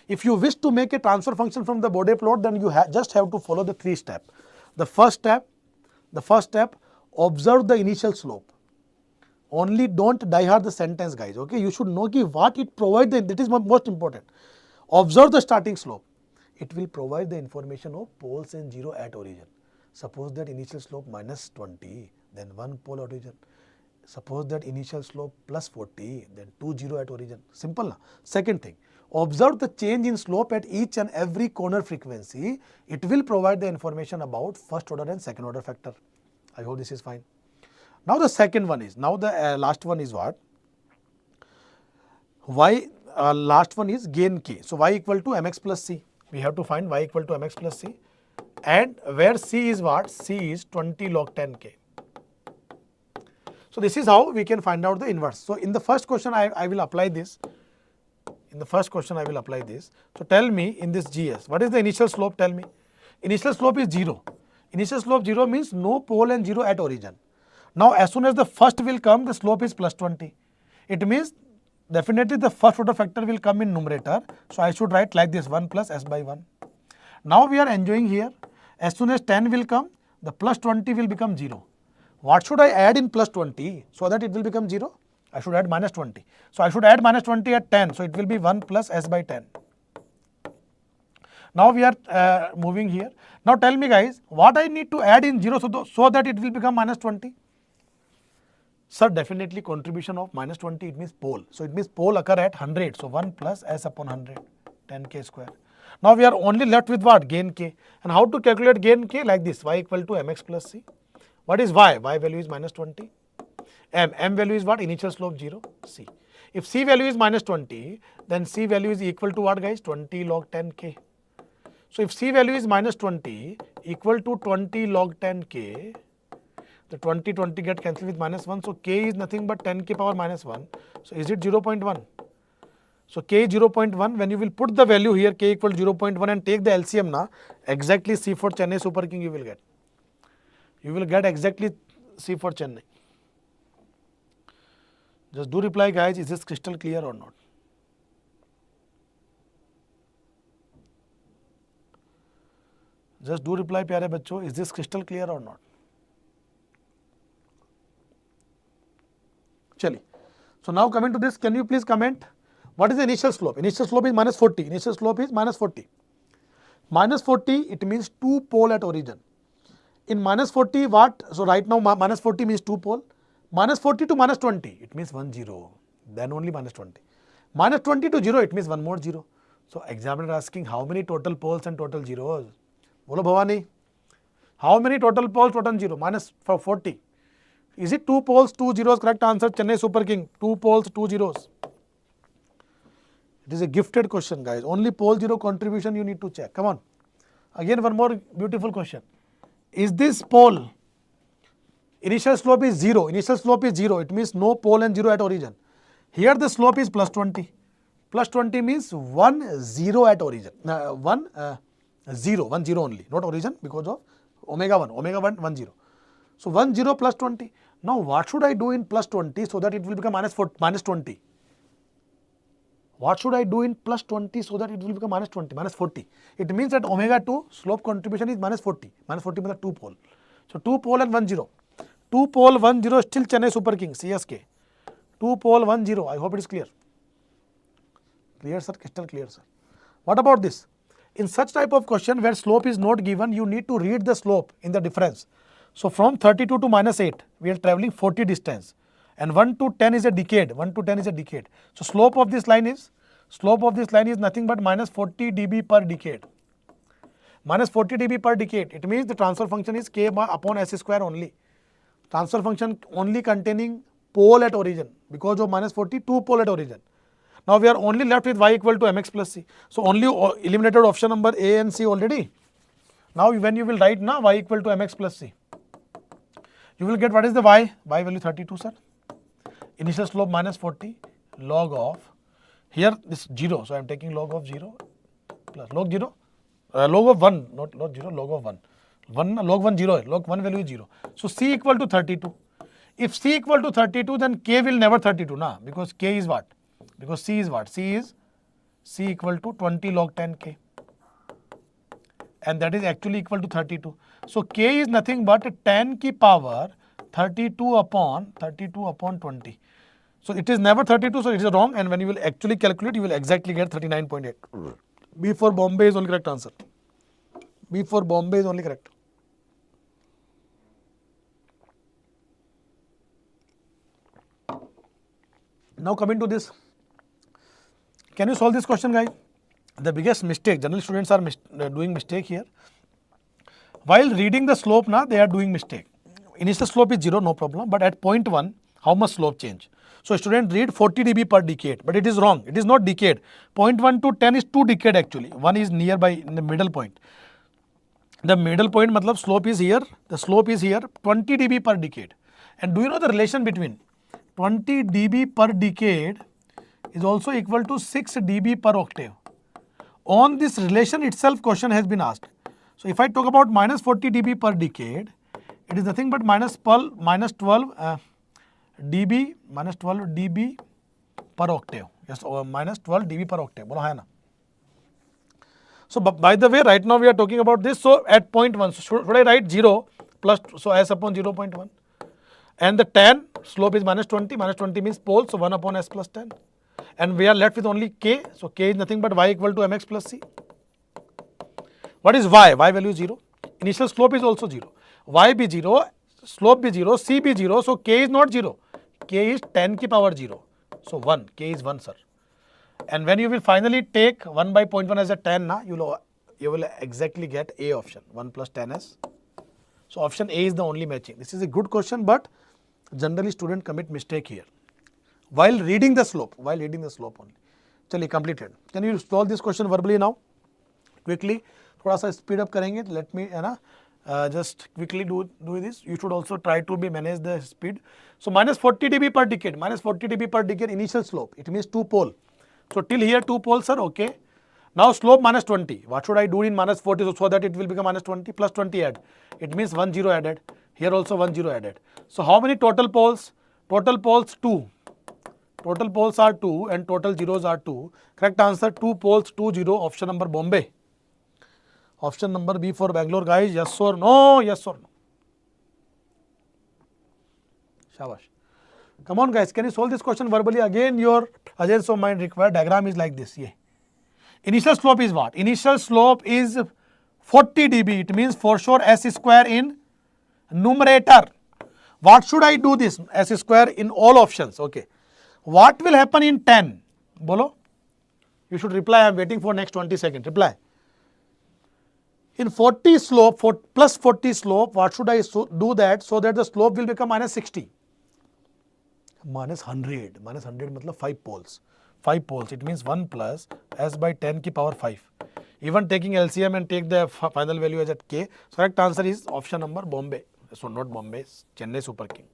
If you wish to make a transfer function from the Bode plot, then you just have to follow the 3 steps. The first step, observe the initial slope. Only don't die hard the sentence, guys. Okay, you should know what it provides. That is most important. Observe the starting slope. It will provide the information of poles and zero at origin. Suppose that initial slope minus 20, then one pole at origin. Suppose that initial slope plus 40, then 2 zero at origin. Simple na? Second thing, observe the change in slope at each and every corner frequency. It will provide the information about first order and second order factor. I hope this is fine. Now the second one is, last one is what? Last one is gain k. So y equal to mx plus c. We have to find y equal to mx plus c. And where c is what? C is 20 log 10k. So this is how we can find out the inverse. So in the first question I will apply this. So tell me in this GS, what is the initial slope? Tell me. Initial slope is 0. Initial slope 0 means no pole and 0 at origin. Now as soon as the first will come, the slope is plus 20. It means definitely the first order factor will come in numerator. So I should write like this, 1 plus s by 1. Now we are enjoying here. As soon as 10 will come, the plus 20 will become 0. What should I add in plus 20 so that it will become 0? I should add minus 20. So I should add minus 20 at 10. So it will be 1 plus s by 10. Now we are moving here. Now tell me guys, what I need to add in 0 so that it will become minus 20? Sir, definitely contribution of minus 20, it means pole. So it means pole occur at 100. So 1 plus s upon 100, 10k square. Now we are only left with what? Gain k. And how to calculate gain k? Like this, y equal to mx plus c. What is y? Y value is minus 20. M value is what? Initial slope 0, c. If C value is minus 20, then C value is equal to what, guys? 20 log 10k. So if C value is minus 20 equal to 20 log 10k, the 20 get cancelled with minus 1. So k is nothing but 10k power minus 1. So is it 0.1? So k is 0.1. When you will put the value here, k equal to 0.1 and take the LCM now, exactly C for Chennai Super King you will get. You will get exactly C for Chennai. Just do reply, guys, is this crystal clear or not? Just do reply, प्यारे बच्चों, is this crystal clear or not? चलिए. So now coming to this, can you please comment? What is the initial slope? Initial slope is minus 40. Initial slope is minus 40. Minus 40, it means 2 pole at origin. In minus 40, what? So right now minus 40 means 2 pole. Minus 40 to minus 20, it means 1 0. Then only minus 20. Minus 20 to 0, it means 1 more 0. So examiner asking how many total poles and total zeros? Bolo Bhavani. How many total poles, total 0? Minus 40. Is it 2 poles, 2 zeros? Correct answer, Chennai Super King. 2 poles, 2 zeros. It is a gifted question, guys. Only pole 0 contribution you need to check. Come on. Again, one more beautiful question. Is this pole, initial slope is 0. Initial slope is 0. It means no pole and 0 at origin. Here the slope is plus 20. Plus 20 means 1 0 at origin. 1 0 only, not origin because of omega 1 0. So 1 0 plus 20. Now what should I do in plus 20 so that it will become minus 20? What should I do in plus 20 so that it will become minus 20, minus 40? It means that omega 2 slope contribution is minus 40. Minus 40 means 2 pole. So 2 pole and 1 0. 2 pole 1 0 still Chennai Super King, CSK. 2 pole 1 0. I hope it is clear. Clear, sir? Crystal clear, sir. What about this? In such type of question where slope is not given, you need to read the slope in the difference. So from 32 to minus 8, we are traveling 40 distance. And 1 to 10 is a decade. 1 to 10 is a decade. So slope of this line is nothing but minus 40 dB per decade. Minus 40 dB per decade. It means the transfer function is k upon s square only. Transfer function only containing pole at origin. Because of minus 40, 2 pole at origin. Now we are only left with y equal to mx plus c. So only eliminated option number A and C already. Now when you will write na y equal to mx plus c, you will get what is the y? Y value 32, sir. Initial slope minus 40 log of, here this 0. So I am taking log of 0 plus log 0, log of 1, not 0, log of 1. Log 1 0, log 1 value is 0. So c equal to 32. If c equal to 32, then k will never 32, na, because k is what? Because c is what? C equal to 20 log 10k. And that is actually equal to 32. So k is nothing but 10 ki power 32 upon 20. So it is never 32, so it is wrong. And when you will actually calculate, you will exactly get 39.8. B for Bombay is only correct answer. B for Bombay is only correct. Now coming to this. Can you solve this question, guys? The biggest mistake, general students are doing mistake here. While reading the slope, they are doing mistake. Initial slope is 0, no problem. But at point 1, how much slope change? So student read 40 dB per decade, but it is wrong. It is not decade. Point 1 to 10 is 2 decade actually. 1 is nearby in the middle point. The middle point, matlab slope is here. The slope is here, 20 dB per decade. And do you know the relation between 20 dB per decade is also equal to 6 dB per octave? On this relation itself, question has been asked. So if I talk about minus 40 dB per decade, it is nothing but minus 12 dB per octave. Yes, or minus 12 dB per octave. Bolo hai na? So by the way, right now we are talking about this. So at point 1, so should I write 0 plus, so s upon 0.1. And the tan slope is minus 20. Minus 20 means pole, so 1 upon s plus 10. And we are left with only k. So k is nothing but y equal to mx plus c. What is y? Y value is 0. Initial slope is also 0. Y be 0, slope be 0, c be 0. So k is not 0. K is 10 ki power 0. So 1. K is 1, sir. And when you will finally take 1 by 0.1 as a 10, you will exactly get A option, 1 plus 10s. So option A is the only matching. This is a good question, but generally student commit mistake here. while reading the slope only. चलिए completed. Can you solve this question verbally now? Quickly, थोड़ा सा speed up करेंगे. Let me है ना just quickly do this. You should also try to manage the speed. So minus 40 dB per decade. Minus 40 dB per decade initial slope. It means 2 pole. So till here 2 poles are okay. Now slope minus 20. What should I do in minus 40 so that it will become minus 20 plus 20 add? It means 1 0 added. Here also 1 0 added. So how many total poles? Total poles 2. Total poles are 2 and total zeros are 2. Correct answer 2 poles 2 0. Option number Bombay. Option number B for Bangalore, guys. Yes or no? Yes or no? Shabash. Come on, guys. Can you solve this question verbally? Again, your agents of mind required. Diagram is like this. Yeah. Initial slope is what? Initial slope is 40 dB. It means for sure S square in numerator. What should I do this? S square in all options. Okay. What will happen in 10? Bolo? You should reply. I am waiting for next 20 seconds. Reply. In 40 slope, plus 40 slope, what should I do that so that the slope will become minus 60? Minus 100. Minus 100 means 5 poles. 5 poles. It means 1 plus S by 10 ki power 5. Even taking LCM and take the final value as at K. So correct answer is option number Bombay. So not Bombay, Chennai Super King.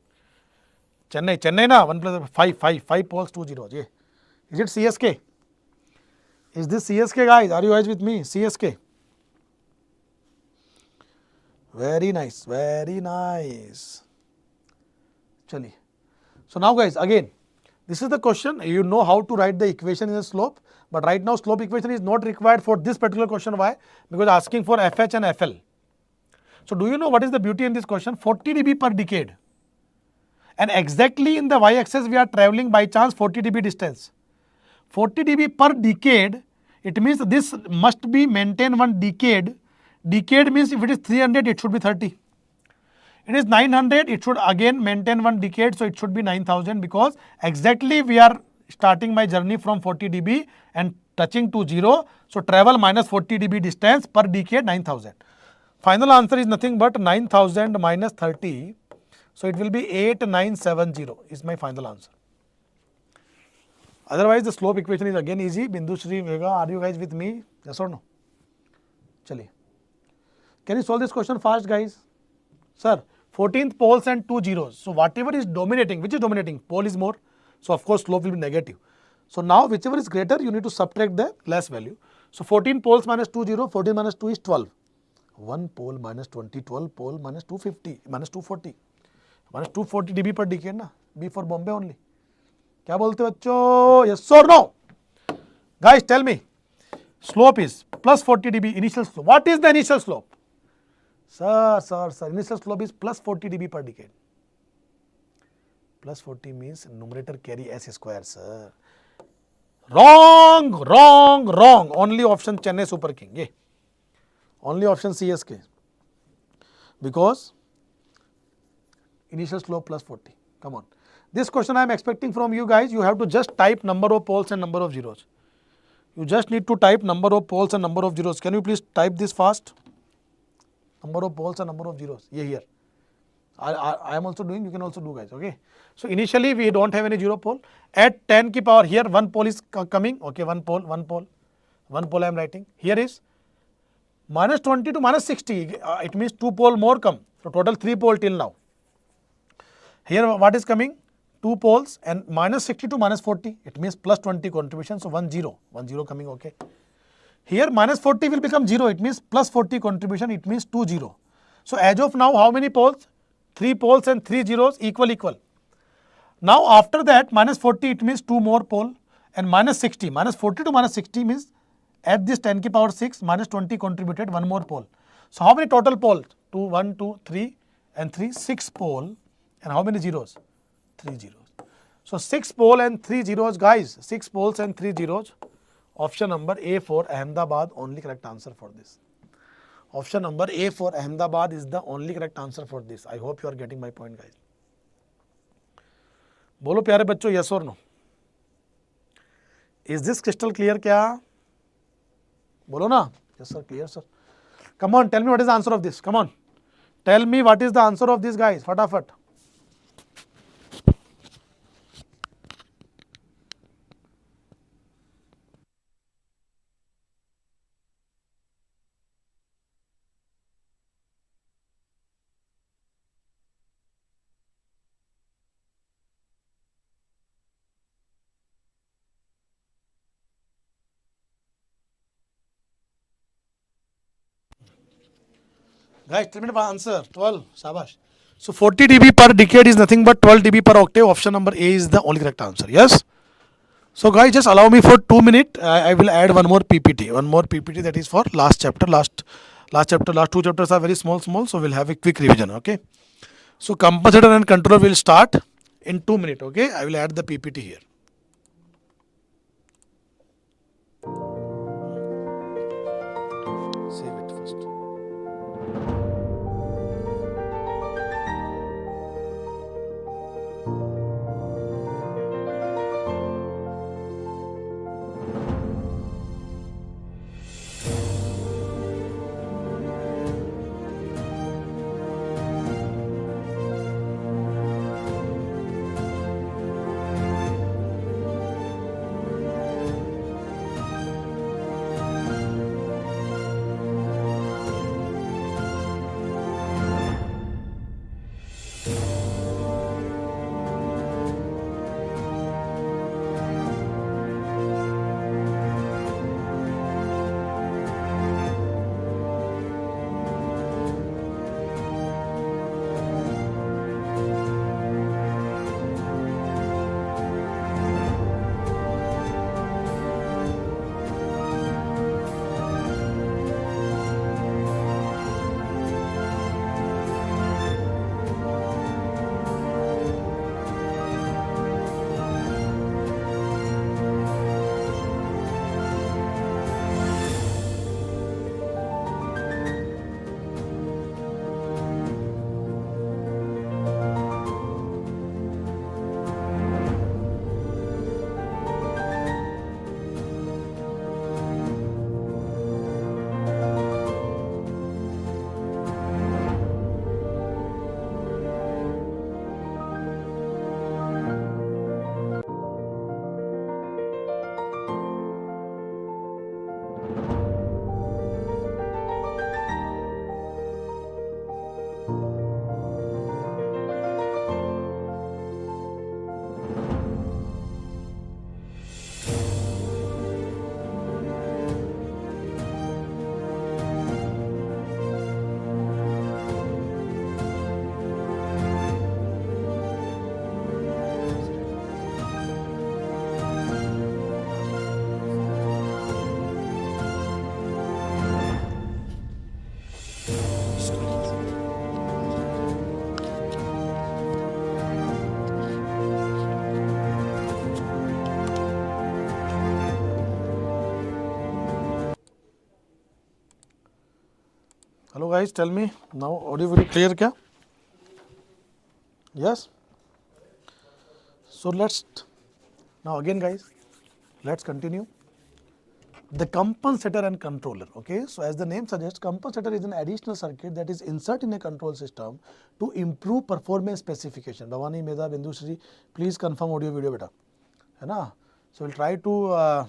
Chennai na 1 plus 5 poles 2 zeros. Yeah. Is it CSK? Is this CSK, guys? Are you guys with me? CSK. Very nice, very nice. Chali. So now, guys, again, this is the question. You know how to write the equation in the slope, but right now slope equation is not required for this particular question. Why? Because asking for FH and FL. So do you know what is the beauty in this question? 40 dB per decade. And exactly in the y-axis we are traveling by chance 40 dB distance. 40 dB per decade, it means this must be maintained one decade. Decade means if it is 300, it should be 30. It is 900, it should again maintain one decade, so it should be 9000 because exactly we are starting my journey from 40 dB and touching to 0. So travel minus 40 dB distance per decade 9000. Final answer is nothing but 9000 minus 30. So it will be 8970 is my final answer. Otherwise the slope equation is again easy. Bindu Shri Vega, are you guys with me? Yes or no? Chaliye. Can you solve this question fast, guys? Sir, 14th poles and 2 zeros. So whatever is dominating, which is dominating? Pole is more. So of course slope will be negative. So now whichever is greater, you need to subtract the less value. So 14 poles minus 2 0, 14 minus 2 is 12. 1 pole minus 20, 12 pole minus 250, minus 240. Minus 240 dB per decade na. B for Bombay only. क्या बोलते बच्चों? Yes or no? Guys, tell me. Slope is plus 40 dB initial slope. What is the initial slope? Sir, initial slope is plus 40 dB per decade. Plus 40 means numerator carry S square, sir. Wrong. Only option Chennai Super King. Yeah. Only option CSK. Because initial slope plus 40. Come on. This question I am expecting from you guys. You have to just type number of poles and number of zeros. You just need to type number of poles and number of zeros. Can you please type this fast? Number of poles and number of zeros. Yeah, here. I am also doing, you can also do, guys. Okay. So initially we don't have any zero pole. At 10 ki power, here one pole is coming. Okay, one pole I am writing. Here is minus 20 to minus 60. It means 2 pole more come. So total 3 pole till now. Here what is coming? 2 poles and minus 60 to minus 40. It means plus 20 contribution. So 1 0 coming. Okay. Here minus 40 will become 0. It means plus 40 contribution. It means 2 0. So as of now, how many poles? 3 poles and 3 zeros equal. Now after that minus 40 it means 2 more pole and minus 60. Minus 40 to minus 60 means at this 10 ki power 6 minus 20 contributed 1 more pole. So how many total poles? 2, 1, 2, 3 and 3, 6 pole and how many zeros? 3 zeros. So 6 pole and 3 zeros, guys. 6 poles and 3 zeros. Option number A for Ahmedabad, only correct answer for this. Option number A for Ahmedabad is the only correct answer for this. I hope you are getting my point, guys. बोलो प्यारे बच्चों, yes or no? Is this crystal clear क्या? बोलो ना? Yes sir, clear sir. Come on, tell me what is the answer of this. Come on. Tell me what is the answer of this, guys. फटाफट. Guys, tell me the answer. 12. Shabash. So 40 dB per decade is nothing but 12 dB per octave. Option number A is the only correct answer. Yes. So guys, just allow me for 2 minutes. I will add one more PPT. One more PPT that is for last chapter. Last chapter. Last two chapters are very small. So we'll have a quick revision. Okay. So compensator and controller will start in 2 minutes. Okay. I will add the PPT here. Save it first. Hello guys, tell me now audio very clear kya? Yes. So let's now again guys, let's continue. The compensator and controller. Okay, so as the name suggests, compensator is an additional circuit that is inserted in a control system to improve performance specification. Bhavani, Medha, Bindu, Shri, please confirm audio video beta. है ना? So we'll try to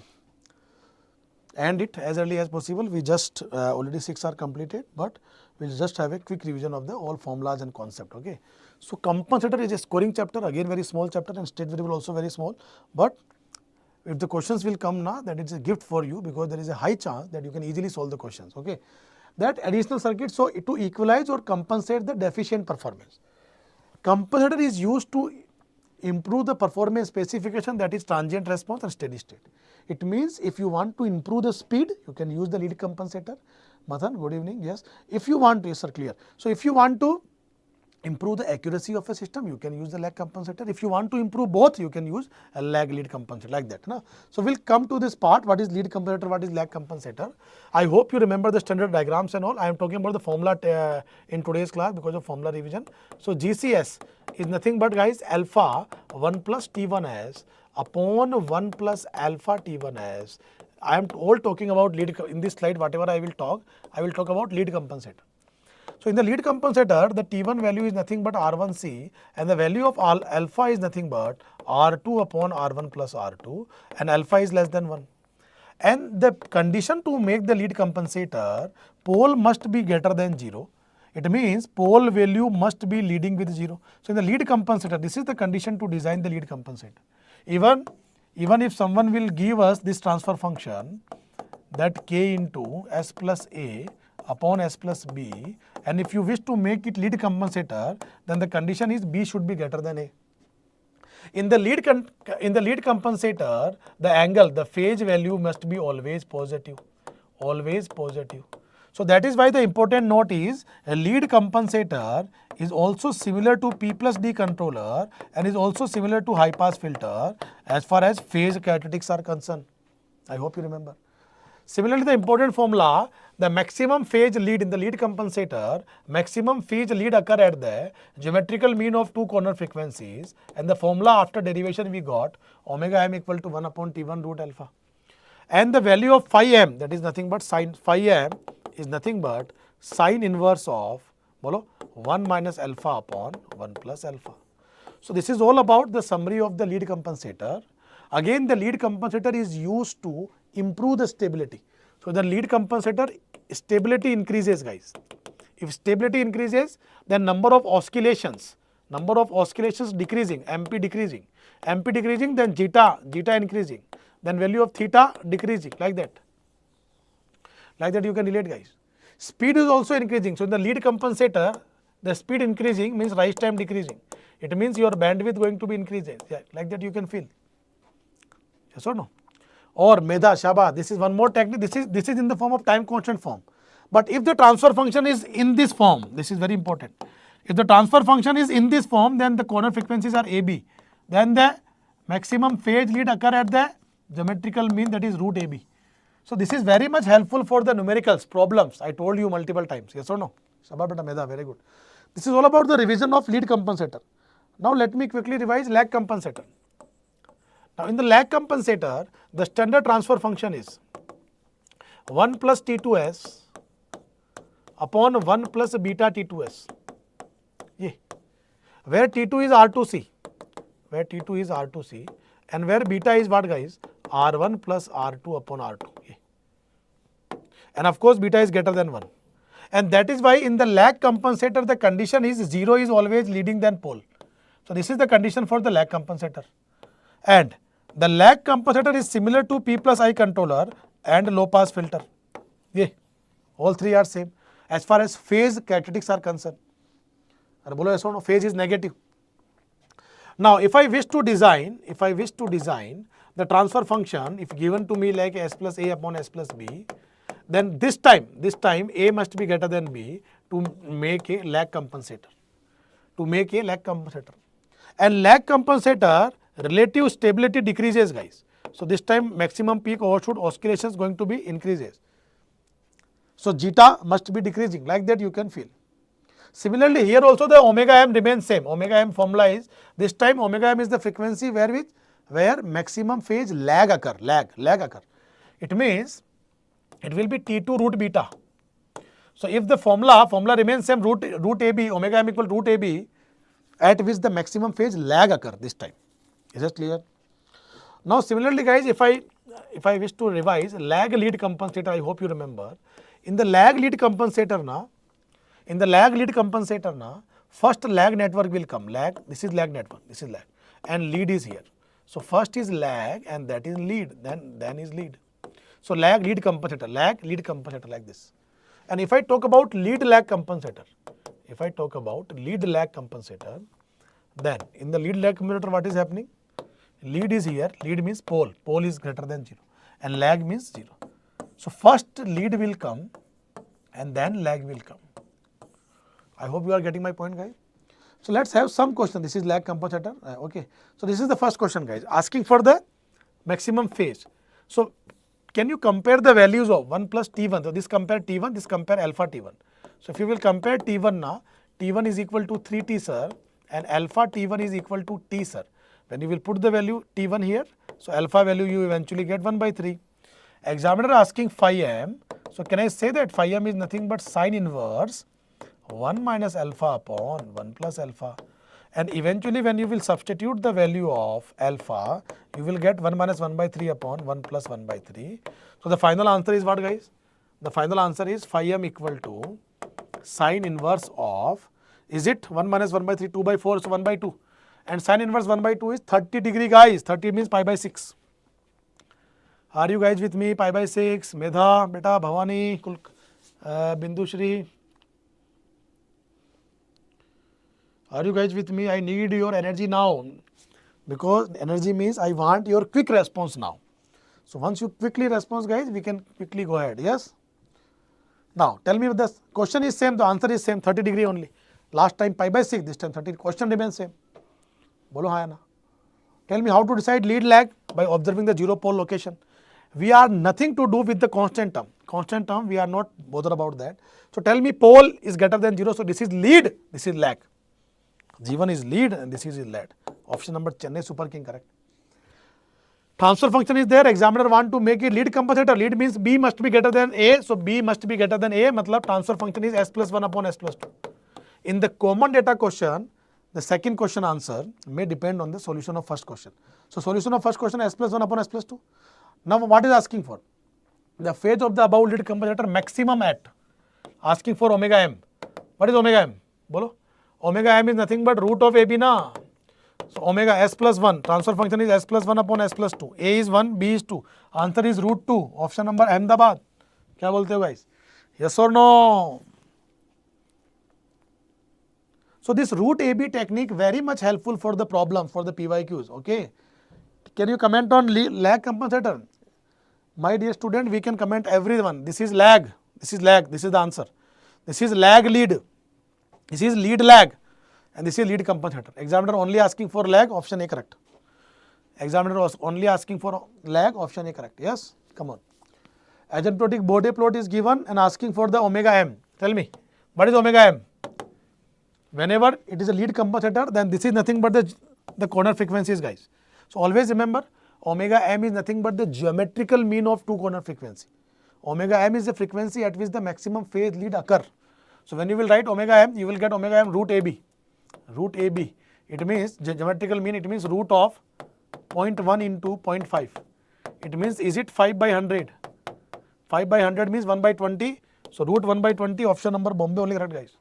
end it as early as possible. We just already 6 are completed, but we'll just have a quick revision of the all formulas and concept. Okay. So compensator is a scoring chapter, again very small chapter, and state variable also very small. But if the questions will come now, that is a gift for you, because there is a high chance that you can easily solve the questions. Okay. That additional circuit, so to equalize or compensate the deficient performance. Compensator is used to improve the performance specification, that is transient response and steady state. It means if you want to improve the speed, you can use the lead compensator. Mathan, good evening. Yes. If you want to, yes sir, clear. So if you want to improve the accuracy of a system, you can use the lag compensator. If you want to improve both, you can use a lag lead compensator, like that. No? So we'll come to this part, what is lead compensator, what is lag compensator. I hope you remember the standard diagrams and all. I am talking about the formula in today's class because of formula revision. So GCS is nothing but guys alpha 1 plus T1S upon 1 plus alpha T1S. I am all talking about lead. In this slide, whatever I will talk about lead compensator. So in the lead compensator, the T1 value is nothing but R1C, and the value of alpha is nothing but R2 upon R1 plus R2, and alpha is less than 1. And the condition to make the lead compensator, pole must be greater than 0. It means pole value must be leading with 0. So in the lead compensator, this is the condition to design the lead compensator. Even if someone will give us this transfer function, that k into s plus a upon S plus B, and if you wish to make it lead compensator, then the condition is B should be greater than A. In the lead compensator, the angle, the phase value must be always positive, always positive. So that is why the important note is a lead compensator is also similar to P plus D controller and is also similar to high pass filter as far as phase characteristics are concerned. I hope you remember. Similarly, the important formula, the maximum phase lead in the lead compensator, maximum phase lead occur at the geometrical mean of two corner frequencies, and the formula after derivation we got omega m equal to 1 upon T1 root alpha. And the value of phi m, that is nothing but sin phi m is nothing but sine inverse of 1 minus alpha upon 1 plus alpha. So this is all about the summary of the lead compensator. Again, the lead compensator is used to improve the stability. So the lead compensator stability increases, guys. If stability increases, then number of oscillations decreasing, MP decreasing, then zeta increasing, then value of theta decreasing, like that. Like that you can relate, guys. Speed is also increasing. So in the lead compensator, the speed increasing means rise time decreasing. It means your bandwidth going to be increasing. Yeah, like that you can feel. Yes or no? Or Medha, Shaba, this is one more technique. This is in the form of time constant form. But if the transfer function is in this form, this is very important. If the transfer function is in this form, then the corner frequencies are AB. Then the maximum phase lead occur at the geometrical mean, that is root AB. So this is very much helpful for the numericals problems. I told you multiple times. Yes or no? Shaba beta Medha, very good. This is all about the revision of lead compensator. Now let me quickly revise lag compensator. Now in the lag compensator, the standard transfer function is 1 plus T2s upon 1 plus beta T2s. Yeah. Where T2 is R2C, and where beta is what, guys? R1 plus R2 upon R2. Yeah. And of course, beta is greater than 1. And that is why in the lag compensator, the condition is 0 is always leading than pole. So this is the condition for the lag compensator. And the lag compensator is similar to P plus I controller and low pass filter. Yeah. All three are same as far as phase characteristics are concerned. Phase is negative. Now if I wish to design the transfer function, if given to me like S plus A upon S plus B, then this time A must be greater than B to make a lag compensator. And lag compensator relative stability decreases, guys. So this time maximum peak overshoot oscillation is going to be increases. So zeta must be decreasing, like that you can feel. Similarly, here also the omega m remains same. Omega m formula is, this time omega m is the frequency where maximum phase lag occur. It means it will be T2 root beta. So if the formula remains same, root AB, omega m equal root AB, at which the maximum phase lag occur this time. Is that clear? Now similarly, guys, if I wish to revise lag lead compensator, I hope you remember. In the lag lead compensator first lag network will come. This is lag network, and lead is here. So first is lag and that is lead, then is lead. So lag lead compensator like this. And if I talk about lead lag compensator, then in the lead lag compensator what is happening? Lead is here, lead means pole is greater than 0 and lag means 0. So first lead will come and then lag will come. I hope you are getting my point, guys. So let's have some question. This is lag compensator. Okay. So this is the first question, guys, asking for the maximum phase. So can you compare the values of 1 plus T1? So this compare T1, this compare alpha T1. So if you will compare T1 now, T1 is equal to 3T sir and alpha T1 is equal to T sir. When you will put the value T1 here, so alpha value you eventually get 1 by 3. Examiner asking phi m. So can I say that phi m is nothing but sine inverse 1 minus alpha upon 1 plus alpha, and eventually when you will substitute the value of alpha, you will get 1 minus 1 by 3 upon 1 plus 1 by 3. So the final answer is what, guys? The final answer is phi m equal to sine inverse of, is it 1 minus 1 by 3, 2 by 4, so 1 by 2. And sine inverse 1 by 2 is 30 degree, guys. 30 means pi by 6. Are you guys with me? Pi by 6. Medha, beta, Bhavani, Bindu Shri, are you guys with me? I need your energy now, because energy means I want your quick response now. So once you quickly respond, guys, we can quickly go ahead. Yes. Now tell me, the question is same, the answer is same, 30 degree only. Last time pi by 6, this time 30. Question remains same. Bolo hai na. Tell me how to decide lead lag by observing the zero pole location. We are nothing to do with the constant term. Constant term, we are not bothered about that. So tell me pole is greater than 0. So this is lead, this is lag. G1 is lead and this is lag. Option number Chennai Super King correct. Transfer function is there. Examiner want to make it lead compensator. Lead means B must be greater than A. So B must be greater than A. Matlab transfer function is S plus 1 upon S plus 2. In the common data question, the second question answer may depend on the solution of first question. So solution of first question S plus 1 upon S plus 2. Now what is asking for? The phase of the above lead compensator maximum at. Asking for omega m. What is omega m? Bolo. Omega m is nothing but root of AB na. So omega S plus 1. Transfer function is S plus 1 upon S plus 2. A is 1, B is 2. Answer is root 2. Option number Ahmedabad. क्या बोलते हो guys? Yes or no? So this root AB technique very much helpful for the problem, for the PYQs. Okay. Can you comment on lag compensator? My dear student, we can comment everyone. This is lag. This is lag. This is the answer. This is lag lead. This is lead lag. And this is lead compensator. Examiner only asking for lag, option A correct. Examiner was only asking for lag, option A correct. Yes, come on. Asymptotic Bode plot is given and asking for the omega m. Tell me, what is omega m? Whenever it is a lead compensator, then this is nothing but the corner frequencies, guys. So always remember, omega m is nothing but the geometrical mean of two corner frequency. Omega m is the frequency at which the maximum phase lead occur. So when you will write omega m, you will get omega m root AB. Root AB. It means geometrical mean, it means root of 0.1 into 0.5. It means, is it 5 by 100? 5 by 100 means 1 by 20. So root 1 by 20, option number Bombay only correct, guys.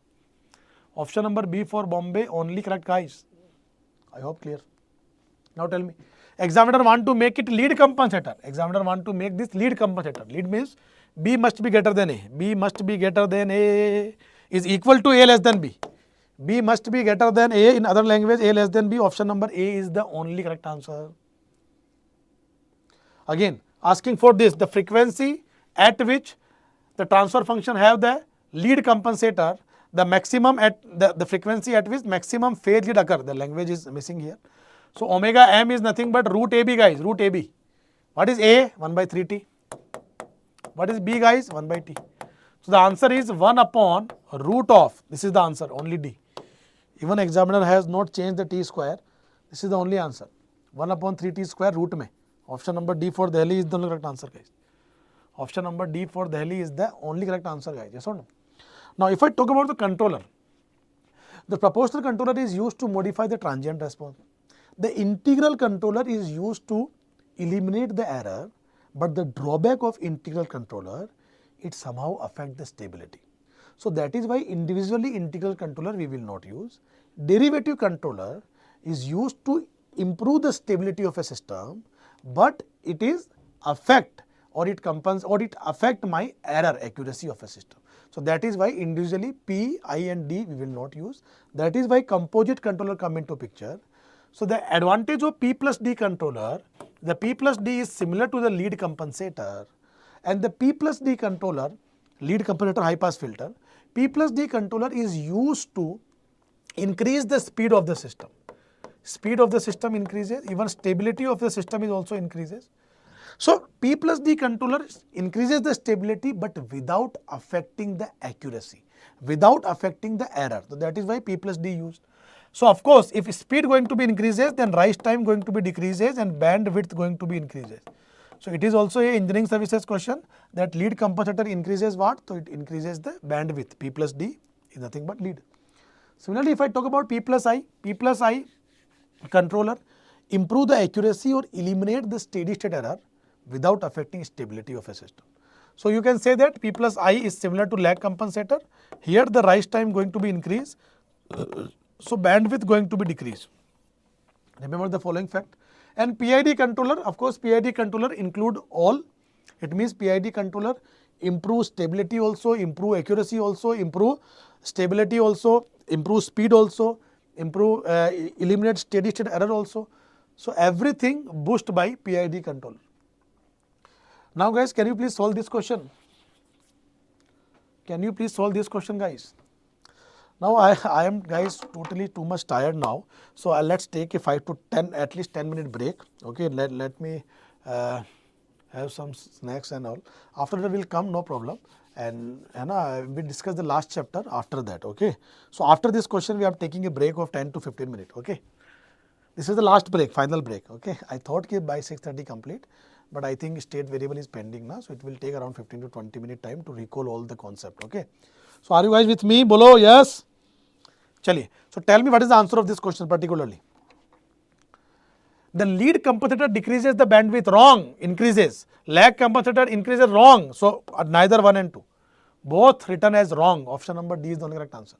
Option number B for Bombay only correct, guys. I hope clear. Now tell me, examiner want to make it lead compensator. Examiner want to make this lead compensator. Lead means B must be greater than A. B must be greater than A is equal to A less than B. B must be greater than A, in other language A less than B. Option number A is the only correct answer. Again, asking for this, the frequency at which the transfer function have the lead compensator, the maximum at the frequency at which maximum phase lead occur. The language is missing here. So omega m is nothing but root AB, guys, root AB. What is A? 1 by 3t. What is B, guys? 1 by t. So the answer is 1 upon root of, this is the answer, only D. Even examiner has not changed the t square. This is the only answer. 1 upon 3t square root mein. Option number D for Delhi is the only correct answer, guys. Option number D for Delhi is the only correct answer, guys. Yes or no? Now if I talk about the controller, the proportional controller is used to modify the transient response. The integral controller is used to eliminate the error, but the drawback of integral controller, it somehow affects the stability. So that is why individually integral controller we will not use. Derivative controller is used to improve the stability of a system, but it is affect or it compensates or it affect my error accuracy of a system. So that is why individually P, I and D we will not use. That is why composite controller come into picture. So the advantage of P plus D controller, the P plus D is similar to the lead compensator, and the P plus D controller, lead compensator high pass filter, P plus D controller is used to increase the speed of the system. Speed of the system increases, even stability of the system is also increases. So P plus D controller increases the stability but without affecting the accuracy, without affecting the error. So that is why P plus D used. So of course, if speed going to be increases, then rise time going to be decreases and bandwidth going to be increases. So it is also a engineering services question that lead compensator increases what? So it increases the bandwidth. P plus D is nothing but lead. Similarly, if I talk about P plus I controller improve the accuracy or eliminate the steady state error without affecting stability of a system. So you can say that P plus I is similar to lag compensator. Here the rise time going to be increased. So bandwidth going to be decreased. Remember the following fact. And PID controller, of course PID controller include all. It means PID controller improve stability also, improve accuracy also, improve stability also, improve speed also, improve eliminate steady state error also. So everything boosted by PID controller. Now guys, can you please solve this question? Can you please solve this question, guys? Now I am guys totally too much tired now. So let's take a 5 to 10 at least 10-minute break. Okay, let me have some snacks and all. After that we'll come, no problem. And we discuss the last chapter after that. Okay. So after this question we are taking a break of 10 to 15 minutes. Okay. This is the last break, final break. Okay. I thought by 6:30 complete, but I think state variable is pending now. So it will take around 15 to 20 minute time to recall all the concept. Okay. So are you guys with me? Bolo, yes. Chaliye. So tell me what is the answer of this question particularly. The lead compensator decreases the bandwidth, wrong, increases. Lag compensator increases, wrong. So neither 1 and 2. Both written as wrong. Option number D is the only correct answer.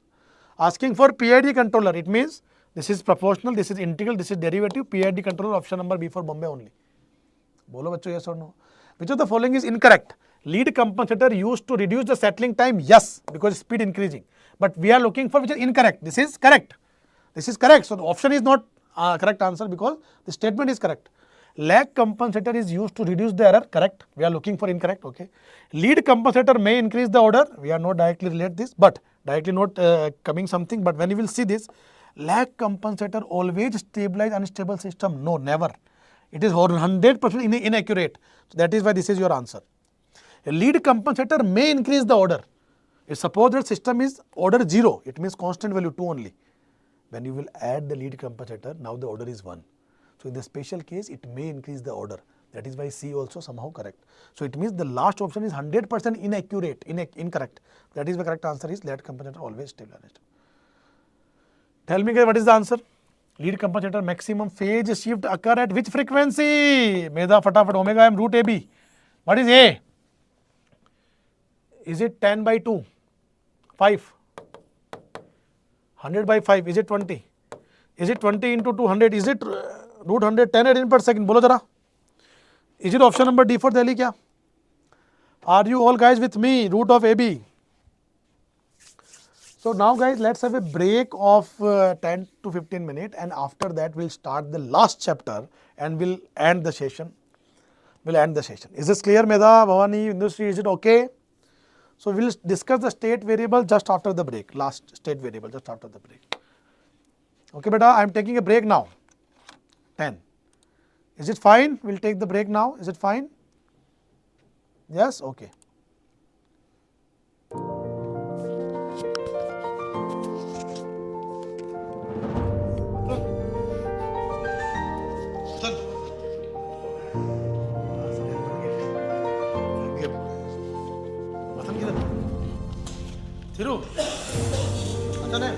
Asking for PID controller, it means this is proportional, this is integral, this is derivative. PID controller, option number B for Bombay only. Bolo bachcho, yes or no? Which of the following is incorrect? Lead compensator used to reduce the settling time, yes, because speed increasing. But we are looking for which is incorrect. This is correct. This is correct. So the option is not correct answer because the statement is correct. Lag compensator is used to reduce the error, correct. We are looking for incorrect, okay. Lead compensator may increase the order. We are not directly relate this, but directly not coming something. But when you will see this, lag compensator always stabilize unstable system. No, never. It is 100% inaccurate. So that is why this is your answer. A lead compensator may increase the order. If suppose that system is order 0, it means constant value 2 only. When you will add the lead compensator, now the order is 1. So in the special case, it may increase the order. That is why C also somehow correct. So it means the last option is 100% inaccurate, incorrect. That is the correct answer is lead compensator always stabilized. Tell me guys, what is the answer? Lead compensator maximum phase shift occur at which frequency? Meda fatafat omega m root AB. What is A? Is it 10 by 2? 5? 100 by 5? Is it 20? Is it 20 into 200? Is it root 100 10 radian per second? Bolo jara. Is it option number D for Delhi kya? Are you all guys with me? Root of AB. So now guys, let's have a break of 10 to 15 minutes, and after that we'll start the last chapter and we'll end the session. Is this clear, Meda, Bhavani, Industry? Is it okay? So we'll discuss the state variable just after the break. Last state variable just after the break. Okay, beta, I'm taking a break now. 10. Is it fine? We'll take the break now. Is it fine? Yes? Okay. Thiru, अच्छा नहीं?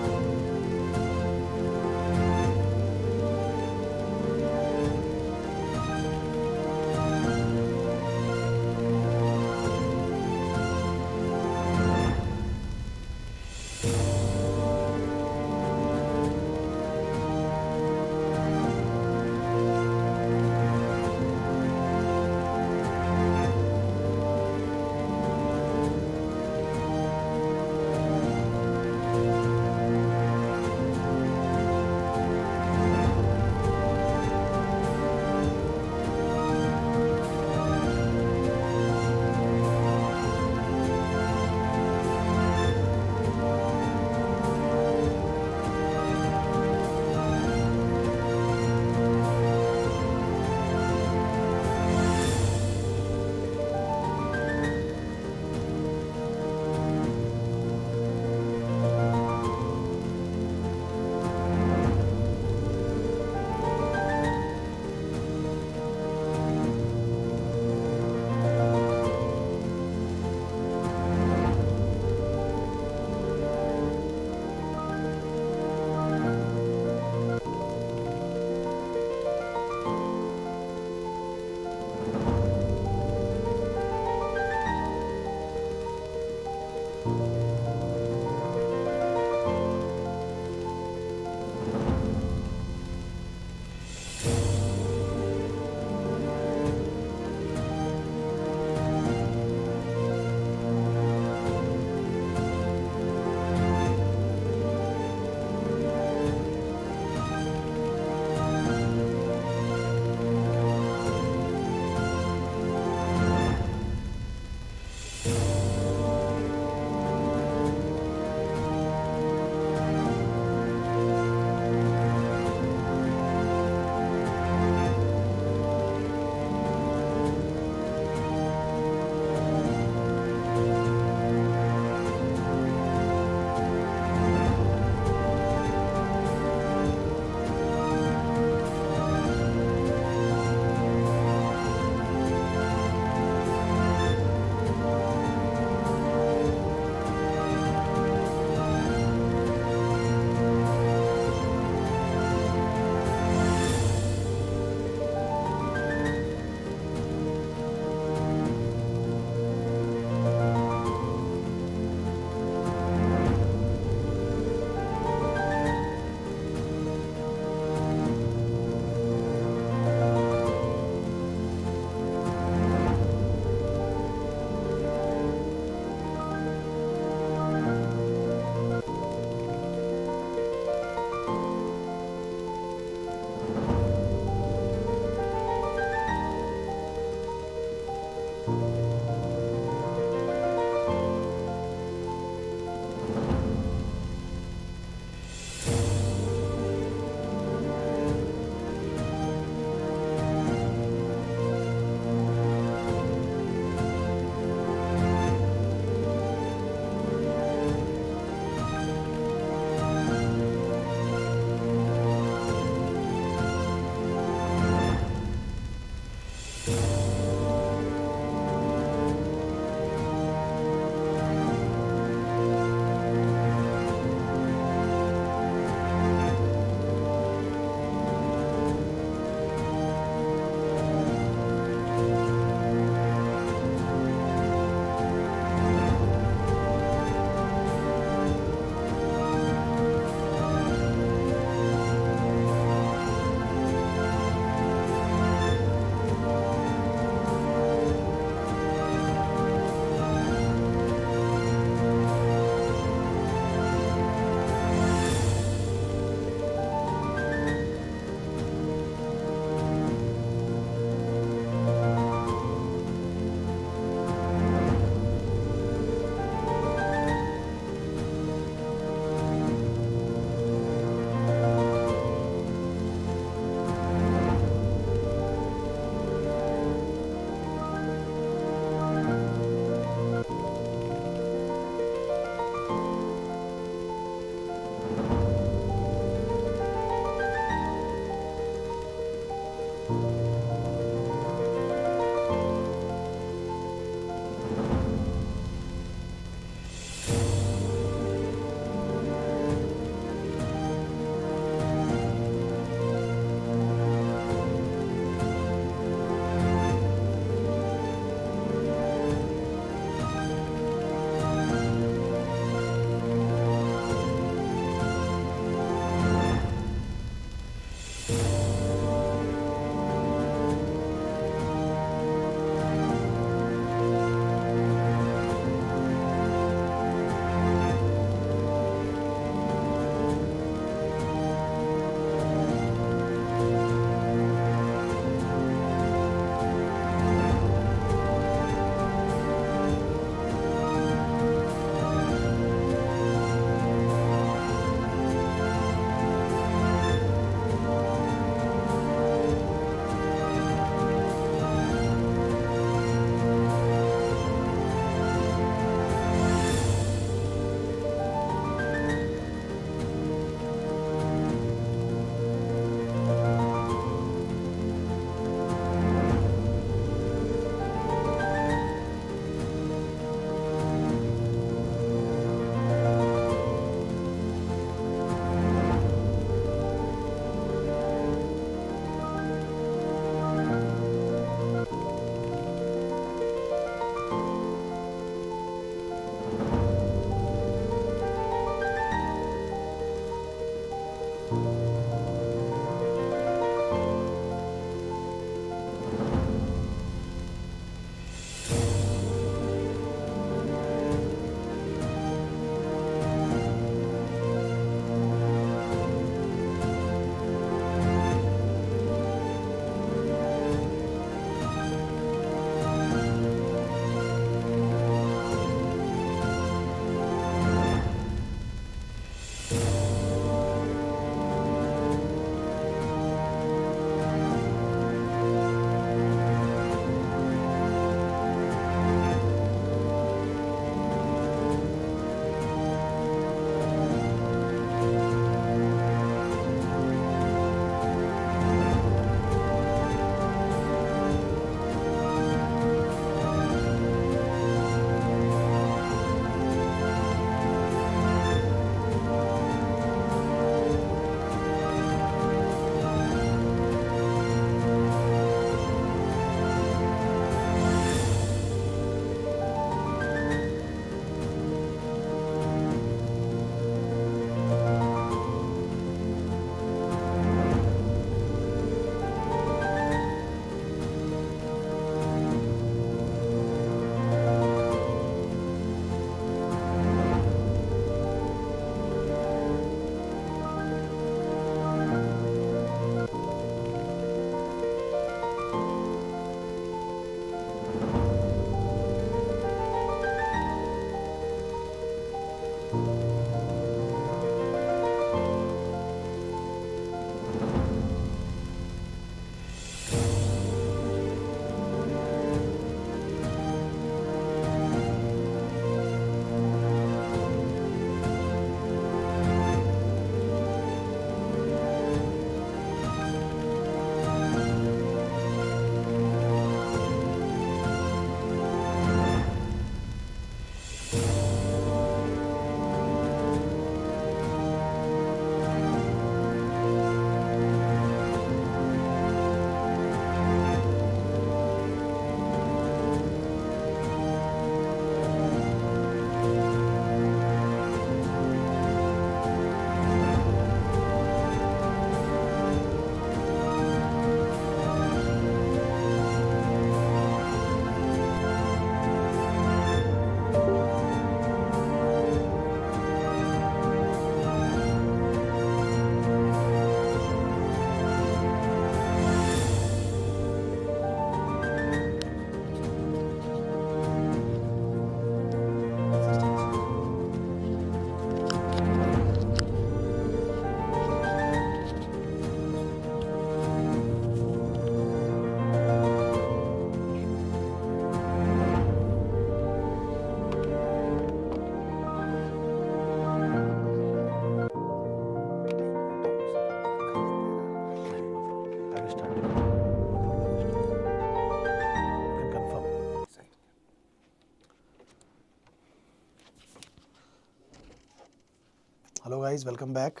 guys, welcome back.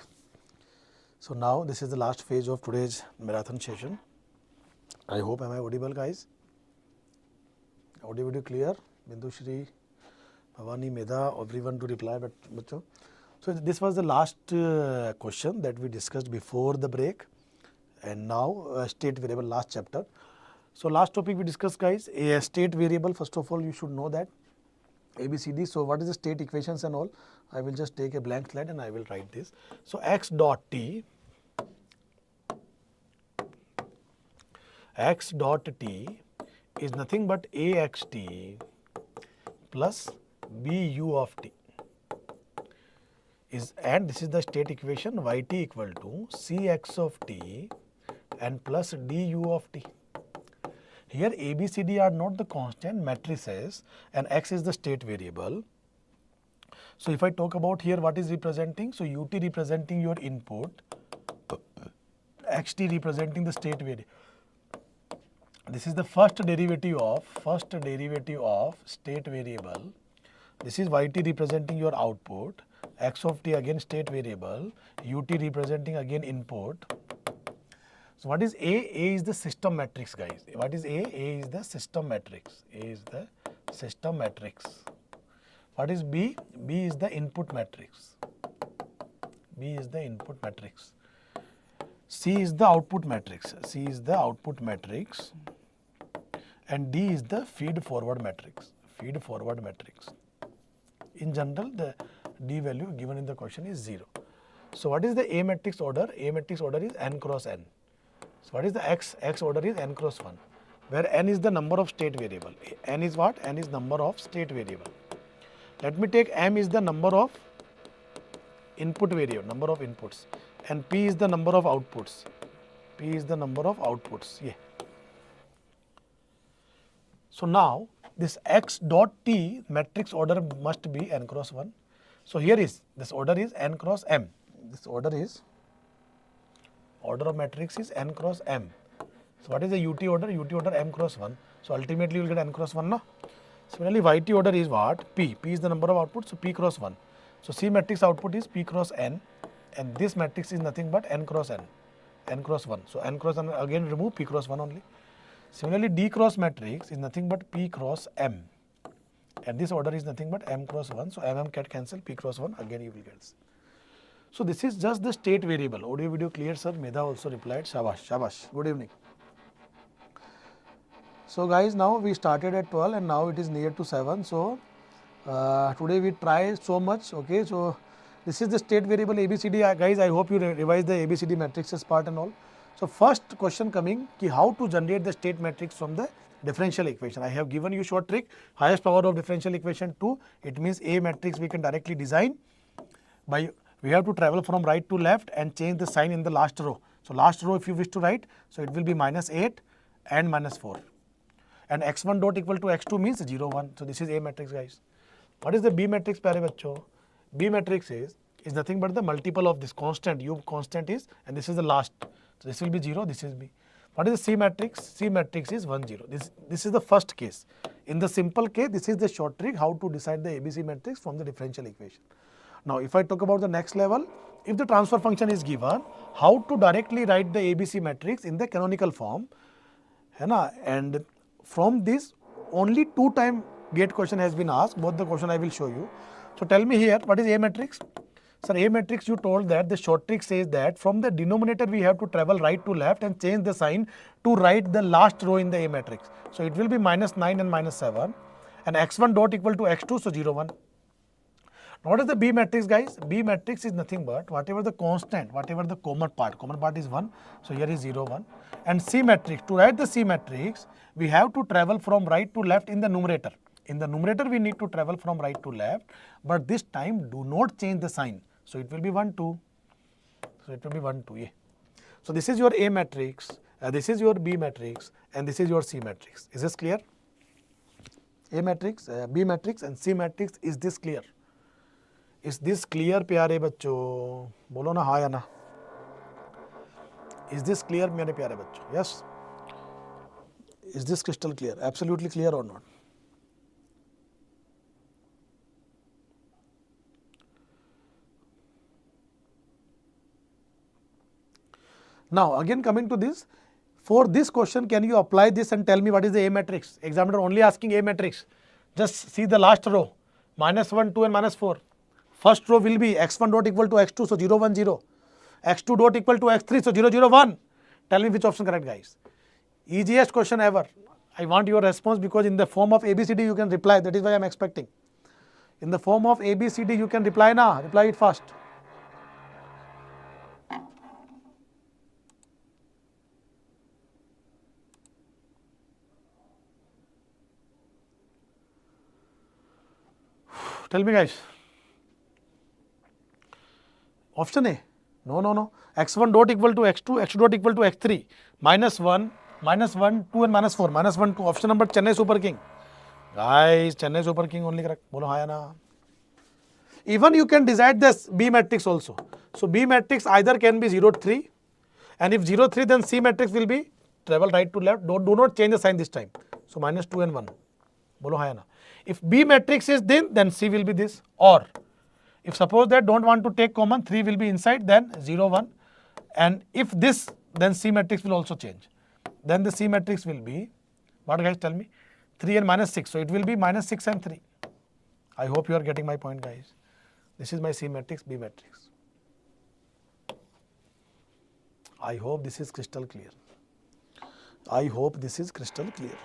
So now this is the last phase of today's marathon session. I hope am I audible, guys? Audio video clear? Bindu Shri, Bhavani, Medha, everyone to reply, but bachcho. So this was the last question that we discussed before the break, and now state variable, last chapter. So last topic we discussed, guys, a state variable. First of all, you should know that ABCD. So what is the state equations and all? I will just take a blank slide and I will write this. So x dot t is nothing but axt plus bu of t is, and this is the state equation yt equal to cx of t and plus du of t. Here ABCD are not the constant matrices and x is the state variable. So if I talk about here what is representing, so ut representing your input, xt representing the state variable. This is the first derivative of state variable. This is yt representing your output, x of t again state variable, ut representing again input. So what is A? A is the system matrix, guys. What is A? A is the system matrix. A is the system matrix. What is B? B is the input matrix. B is the input matrix. C is the output matrix. C is the output matrix. And D is the feed forward matrix. Feed forward matrix. In general, the D value given in the question is 0. So what is the A matrix order? A matrix order is n cross n. So what is the x? X order is n cross 1, where n is the number of state variable. N is what? N is number of state variable. Let me take m is the number of input variable, number of inputs, and p is the number of outputs. P is the number of outputs. Yeah. So now this x dot t matrix order must be n cross 1. So here is, this order is n cross m. This order of matrix is n cross m. So what is the ut order? Ut order m cross 1. So ultimately you will get n cross 1, no? Similarly, yt order is what? P. P is the number of outputs, so p cross 1. So C matrix output is p cross n, and this matrix is nothing but n cross n, n cross 1. So n cross n, again remove p cross 1 only. Similarly, D cross matrix is nothing but p cross m, and this order is nothing but m cross 1. So m can cancel, p cross 1, again you will get. So this is just the state variable. Audio video clear, sir? Medha also replied. Shabash, shabash. Good evening. So guys, now we started at 12 and now it is near to 7. So today we try so much. Okay, so this is the state variable ABCD. Guys, I hope you revise the ABCD matrices part and all. So first question coming, ki how to generate the state matrix from the differential equation. I have given you short trick. Highest power of differential equation 2. It means A matrix we can directly design by, we have to travel from right to left and change the sign in the last row. So last row if you wish to write, so it will be -8 and -4. And x1 dot equal to x2 means 0, 1. So this is A matrix, guys. What is the B matrix, pyare bachcho? B matrix is nothing but the multiple of this constant. U constant is, and this is the last. So this will be 0, this is B. What is the C matrix? C matrix is 1, 0. This is the first case. In the simple case, this is the short trick how to decide the ABC matrix from the differential equation. Now, if I talk about the next level, if the transfer function is given, how to directly write the ABC matrix in the canonical form, and from this only 2 time gate question has been asked. Both the question I will show you. So tell me here, what is A matrix? Sir, A matrix, you told that the short trick says that from the denominator we have to travel right to left and change the sign to write the last row in the A matrix. So it will be -9 and -7, and x1 dot equal to x2, so 0, 1. What is the B matrix, guys? B matrix is nothing but whatever the constant, whatever the common part is 1. So here is 0, 1. And C matrix, to write the C matrix, we have to travel from right to left in the numerator. In the numerator, we need to travel from right to left, but this time do not change the sign. So it will be 1, 2. So it will be 1, 2. Yeah. So this is your A matrix, this is your B matrix, and this is your C matrix. Is this clear? A matrix, B matrix, and C matrix. Is this clear? Is this clear, प्यारे बच्चों? बोलो ना हाँ या ना? Is this clear, मेरे प्यारे बच्चों? Yes. Is this crystal clear? Absolutely clear or not? Now again coming to this, for this question can you apply this and tell me what is the A matrix? Examiner only asking A matrix. Just see the last row, -1, 2 and -4. First row will be x1 dot equal to x2, so 0, 1, 0. x2 dot equal to x3, so 0, 0, 1. Tell me which option correct, guys. Easiest question ever. I want your response because in the form of ABCD you can reply. That is why I am expecting. In the form of ABCD you can reply now. Reply it fast. Tell me, guys. Option A. No. x1 dot equal to x2, x2 dot equal to x3. -1, -1, 2 and -4. -1, 2. Option number Chennai Super King. Guys, Chennai Super King only correct. Bolo haya na. Even you can decide this B matrix also. So B matrix either can be 0, 3. And if 0, 3, then C matrix will be travel right to left. Do not change the sign this time. So -2 and 1. Bolo haya na. If B matrix is this, then C will be this. Or if suppose that don't want to take common, 3 will be inside, then 0, 1. And if this, then C matrix will also change. Then the C matrix will be, what guys tell me? 3 and -6. So it will be -6 and 3. I hope you are getting my point, guys. This is my C matrix, B matrix. I hope this is crystal clear. I hope this is crystal clear.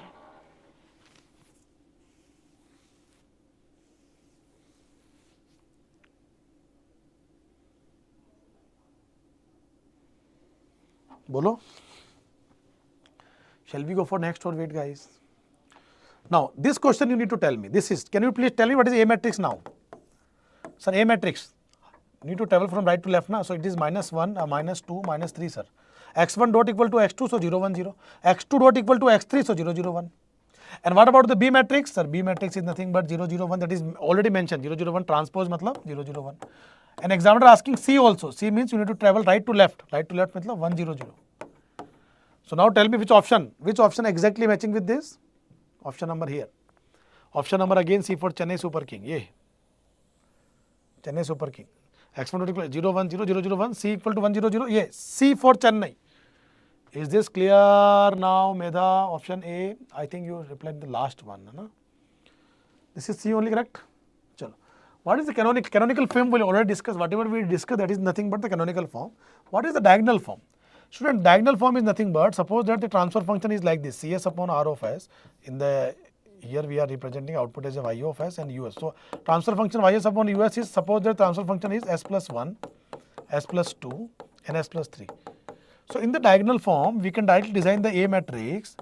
Bolo? Shall we go for next or wait, guys? Now, this question you need to tell me. Can you please tell me what is A matrix now? Sir, A matrix. You need to travel from right to left now. So it is -1, -2, -3, sir. x1 dot equal to x2, so 0, 1, 0. x2 dot equal to x3, so 0, 0, 1. And what about the B matrix? Sir, B matrix is nothing but 0, 0, 1. That is already mentioned. 0, 0, 1 transpose matlab 0, 0, 1. And examiner asking C also. C means you need to travel right to left. Right to left matlab 1, 0, 0. So now tell me which option exactly matching with this? Option number here. Option number again C for Chennai Super King. Yeah. Chennai Super King. x1 equal to 0, 1, 0, 0, 0, 1. C equal to 1, 0, 0. Yeah. C for Chennai. Is this clear now, Medha? Option A. I think you replied the last one. Na? This is C only, correct? Chalo. What is the canonical form? We will already discuss. Whatever we discuss, that is nothing but the canonical form. What is the diagonal form? Student, diagonal form is nothing but, suppose that the transfer function is like this, Cs upon R of S. Here we are representing output as a Y of S and US. So transfer function Ys upon US is, suppose that transfer function is S plus 1, S plus 2 and S plus 3. So in the diagonal form, we can directly design the A matrix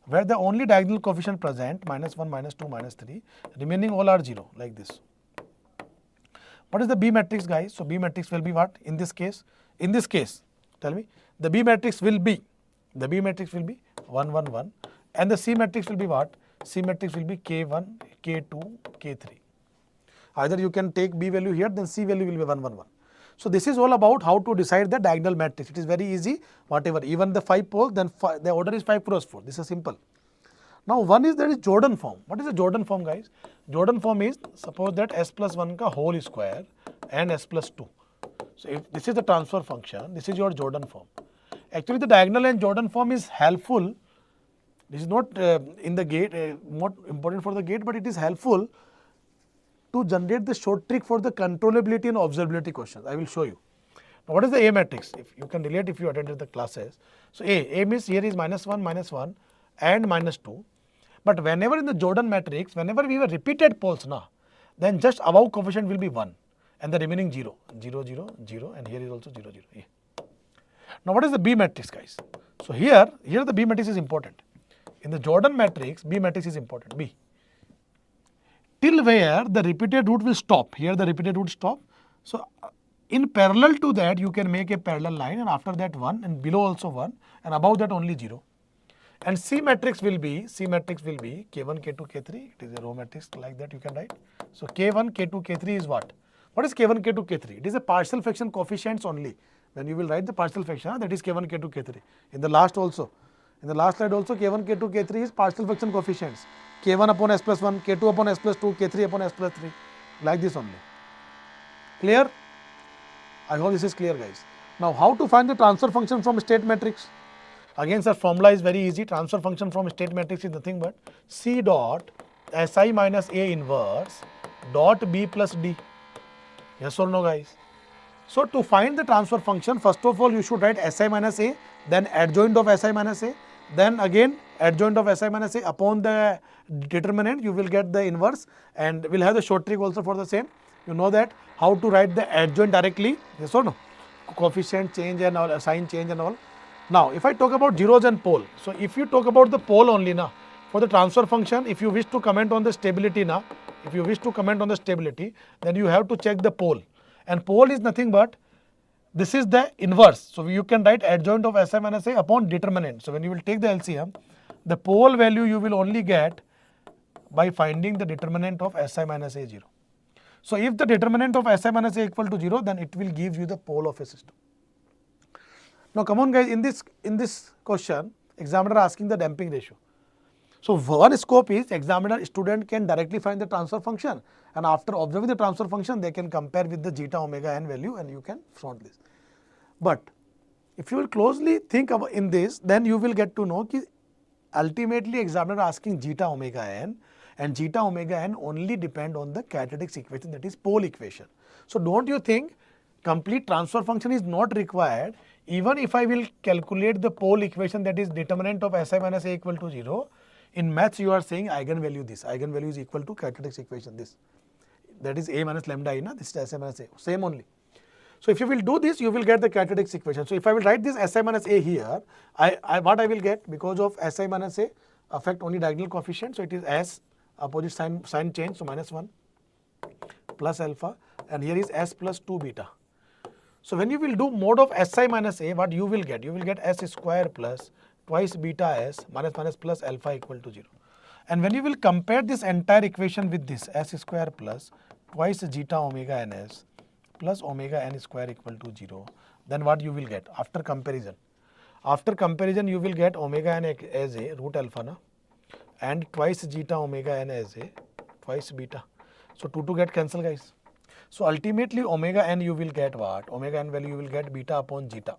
where the only diagonal coefficient present, -1, -2, -3, remaining all are 0, like this. What is the B matrix, guys? So B matrix will be what in this case? In this case, tell me, the B matrix will be 1, 1, 1, and the C matrix will be what? C matrix will be K1, K2, K3. Either you can take B value here, then C value will be 1, 1, 1. So this is all about how to decide the diagonal matrix. It is very easy, whatever, even the 5 poles, then the order is 5 cross 4. This is simple. Now one is there is Jordan form. What is the Jordan form, guys? Jordan form is, suppose that S plus 1 ka whole square and S plus 2. So if this is the transfer function, this is your Jordan form. Actually the diagonal and Jordan form is helpful. This is not in the gate, not important for the gate, but it is helpful to generate the short trick for the controllability and observability questions. I will show you. Now what is the A matrix? If you can relate if you attended the classes. So A means here is -1, -1 and -2. But whenever in the Jordan matrix, whenever we have repeated poles, then just above coefficient will be 1 and the remaining 0, 0, 0, 0 and here is also 0, 0. Yeah. Now what is the B matrix, guys? So here the B matrix is important. In the Jordan matrix, B matrix is important, B. Till where the repeated root will stop. Here the repeated root stop. So in parallel to that, you can make a parallel line and after that 1 and below also 1 and above that only 0. And C matrix will be K1, K2, K3. It is a row matrix like that you can write. So K1, K2, K3 is what? What is K1, K2, K3? It is a partial fraction coefficients only. When you will write the partial fraction, that is K1, K2, K3. In the last slide also K1, K2, K3 is partial fraction coefficients. K1 upon S plus 1, K2 upon S plus 2, K3 upon S plus 3. Like this only. Clear? I hope this is clear, guys. Now, how to find the transfer function from state matrix? Again, sir, formula is very easy. Transfer function from state matrix is nothing but C dot Si minus A inverse dot B plus D. Yes or no, guys? So, to find the transfer function, first of all, you should write Si minus A, then adjoint of Si minus A, then again adjoint of Si minus A upon the determinant, you will get the inverse, and we'll have the short trick also for the same. You know that how to write the adjoint directly, yes or no? Coefficient change and all, sign change and all. Now, if I talk about zeros and pole, so if you talk about the pole only now, for the transfer function, if you wish to comment on the stability now, if you wish to comment on the stability, then you have to check the pole. And pole is nothing but, this is the inverse. So, you can write adjoint of Si minus A upon determinant. So, when you will take the LCM, the pole value you will only get by finding the determinant of Si minus A 0. So, if the determinant of Si minus A equal to 0, then it will give you the pole of a system. Now, come on guys, in this question, examiner asking the damping ratio. So, one scope is examiner student can directly find the transfer function, and after observing the transfer function, they can compare with the zeta omega n value and you can solve this. But if you will closely think about in this, then you will get to know that ultimately examiner asking zeta omega n, and zeta omega n only depend on the characteristics equation, that is pole equation. So, don't you think complete transfer function is not required even if I will calculate the pole equation, that is determinant of Si minus A equal to 0. In maths, you are saying eigenvalue this, eigenvalue is equal to characteristics equation this, that is A minus lambda I, na? This is Si minus A, same only. So, if you will do this, you will get the characteristics equation. So, if I will write this Si minus A here, what I will get, because of Si minus A affect only diagonal coefficient, so it is S opposite sign change, so minus 1 plus alpha, and here is S plus 2 beta. So, when you will do mode of Si minus A, what you will get? You will get S square plus twice beta S minus minus plus alpha equal to 0. And when you will compare this entire equation with this S square plus twice zeta omega ns plus omega n square equal to 0, then what you will get after comparison? After comparison, you will get omega n as a root alpha na, and twice zeta omega n as a twice beta. So, 2 get cancel, guys. So, ultimately omega n you will get what? Omega n value you will get beta upon zeta.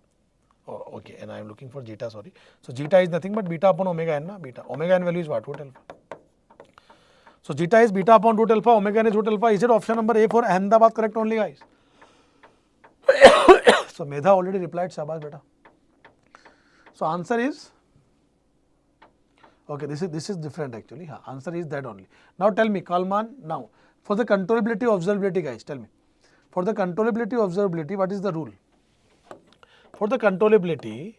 Oh, okay, and I am looking for zeta, sorry. So, zeta is nothing but beta upon omega n, na? Beta. Omega n value is what? Root alpha. So, zeta is beta upon root alpha, omega n is root alpha. Is it option number A for Ahmedabad correct only, guys? So, Medha already replied, Shabash beta. So, answer is, okay, this is different actually. Answer is that only. Now, tell me, Kalman, now, for the controllability, observability, guys, tell me. For the controllability, observability, what is the rule? For the controllability,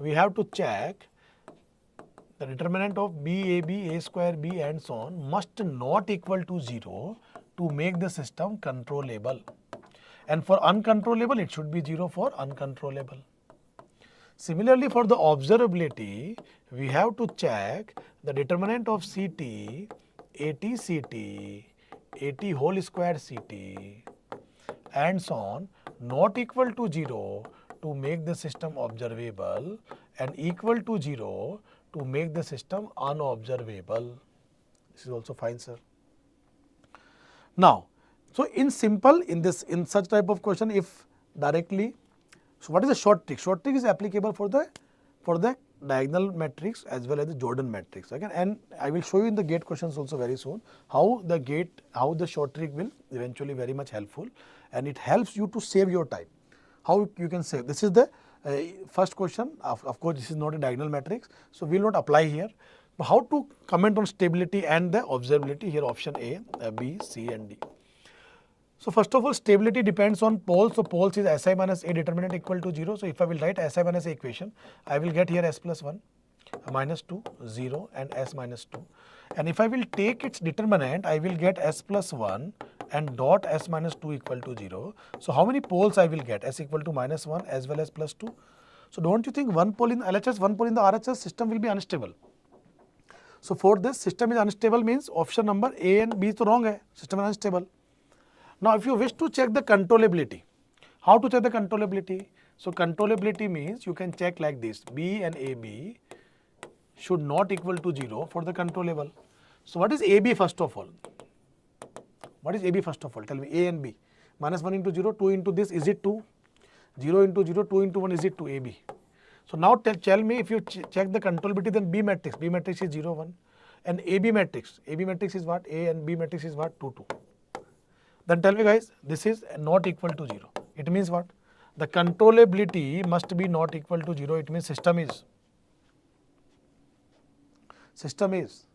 we have to check the determinant of B, A, B, A square, B and so on must not equal to 0 to make the system controllable. And for uncontrollable, it should be 0 for uncontrollable. Similarly, for the observability, we have to check the determinant of CT, AT, CT, AT whole square CT and so on not equal to 0 to make the system observable and equal to 0 to make the system unobservable. This is also fine, sir. Now, so in simple, in such type of question, if directly, so what is the short trick? Short trick is applicable for the diagonal matrix as well as the Jordan matrix. Okay? And I will show you in the gate questions also very soon how the short trick will eventually very much helpful, and it helps you to save your time. How you can save? This is the first question. Of course, this is not a diagonal matrix, so we will not apply here. But how to comment on stability and the observability? Here option A, B, C and D. So, first of all, stability depends on poles. So, poles is Si minus A determinant equal to 0. So, if I will write Si minus A equation, I will get here S plus 1, minus 2, 0 and S minus 2. And if I will take its determinant, I will get S plus 1 and dot S minus 2 equal to 0. So, how many poles I will get? S equal to minus 1 as well as plus 2. So, don't you think one pole in LHS, one pole in the RHS system will be unstable? So, for this system is unstable means option number A and B is wrong hai, system is unstable. Now, if you wish to check the controllability, how to check the controllability? So, controllability means you can check like this, B and AB should not equal to 0 for the controllable. So, what is AB first of all? What is AB first of all? Tell me A and B. Minus 1 into 0, 2 into this, is it 2? 0 into 0, 2 into 1 is it 2 AB. So now tell me if you check the controllability, then B matrix is 0, 1. And AB matrix is what? A and B matrix is what? 2, 2. Then tell me guys, this is not equal to 0. It means what? The controllability must be not equal to 0. It means system is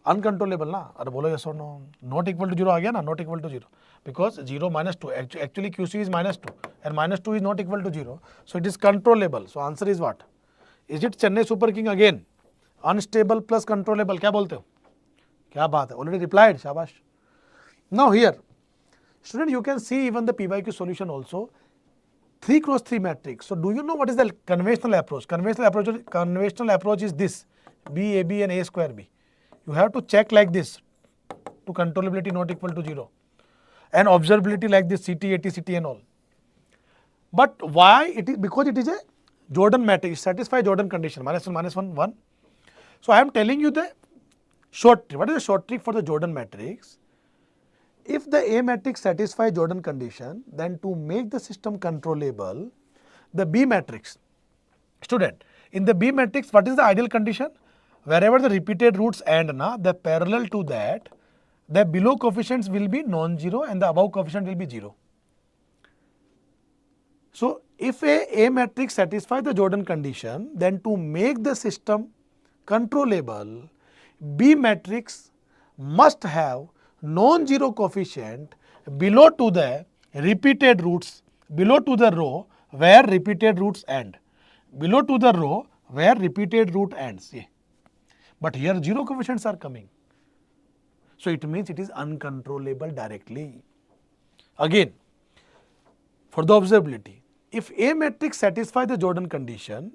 uncontrollable na. अरे बोलो yes or no? Not equal to 0 आ गया ना? Not equal to 0. Because 0 minus 2, actually QC is minus 2 and minus 2 is not equal to 0. So it is controllable. So answer is what? Is it Chennai Super King again? Unstable plus controllable. क्या बोलते हो? क्या बात है? Already replied. शाबाश. Now here, student, you can see even the PYQ solution also. 3 cross 3 matrix. So do you know what is the conventional approach? Conventional approach is this: B, A, B and A square B. You have to check like this to controllability not equal to 0. And observability like this, CT, AT, CT and all. But why it is? Because it is a Jordan matrix, satisfy Jordan condition, -1, -1, 1. So I am telling you the short trick. What is the short trick for the Jordan matrix? If the A matrix satisfies Jordan condition, then to make the system controllable, the B matrix, student, in the B matrix, what is the ideal condition? Wherever the repeated roots end, the parallel to that, the below coefficients will be non-zero and the above coefficient will be 0. So if a matrix satisfies the Jordan condition, then to make the system controllable, B matrix must have non-zero coefficient below to the repeated roots, below to the row where repeated roots end, below to the row where repeated root ends. Yeah. But here 0 coefficients are coming. So it means it is uncontrollable directly. Again, for the observability, if A matrix satisfies the Jordan condition,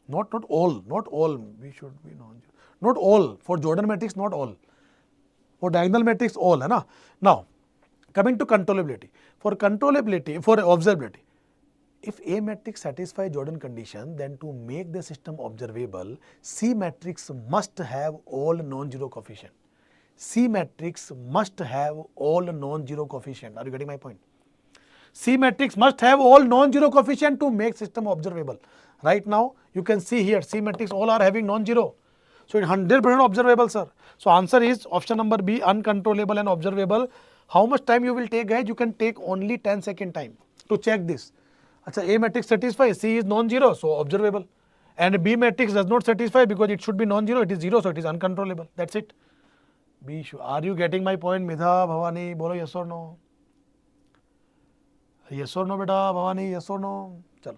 not all, we should be non-zero. Not all, for Jordan matrix, not all. For diagonal matrix, all, hai na? Now, coming to controllability. For observability, if A matrix satisfies Jordan condition, then to make the system observable, C matrix must have all non-zero coefficient. C matrix must have all non-zero coefficient. Are you getting my point? C matrix must have all non-zero coefficient to make system observable. Right now, you can see here, C matrix all are having non-zero. So, it's 100% observable, sir. So, answer is option number B, uncontrollable and observable. How much time you will take, guys? You can take only 10-second time to check this. Achha, A matrix satisfies, C is non-zero, so observable. And B matrix does not satisfy because it should be non-zero, it is 0, so it is uncontrollable. That's it. Are you getting my point, Midha, Bhavani? Bolo yes or no? Yes or no, beta, Bhavani, yes or no? Chalo.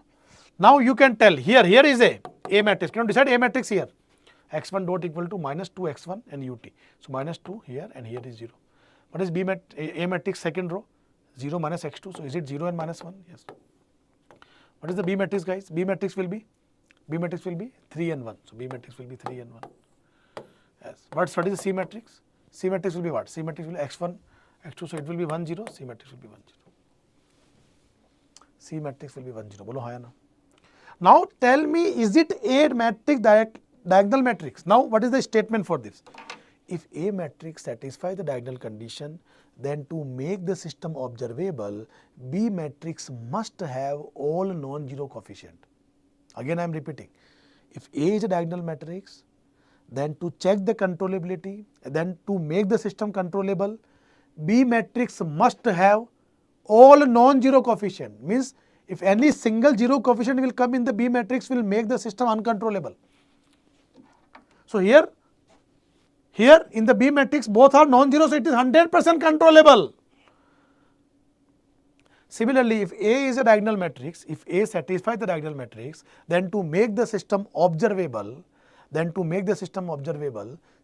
Now you can tell, here is a matrix. Can you decide A matrix here? X1 dot equal to minus 2x1 and ut. So minus 2 here and here is 0. What is A matrix second row? 0 minus x2. So is it 0 and minus 1? Yes. What is the B matrix, guys? B matrix will be 3 and 1. So B matrix will be 3 and 1. Yes. What is the C matrix? C matrix will be what? C matrix will be x1, x2. So it will be 1, 0. C matrix will be 1, 0. C matrix will be 1, 0. Bolo haya na. Now tell me, is it A matrix diagonal matrix? Now what is the statement for this? If A matrix satisfies the diagonal condition, then to make the system observable, B matrix must have all non-zero coefficient. Again I am repeating. If A is a diagonal matrix, then to check the controllability, then to make the system controllable, B matrix must have all non-zero coefficient. Means if any single zero coefficient will come in the B matrix, will make the system uncontrollable. So here in the B matrix both are non-zero, so it is 100% controllable. Similarly, if A is a diagonal matrix, if A satisfies the diagonal matrix, then to make the system observable,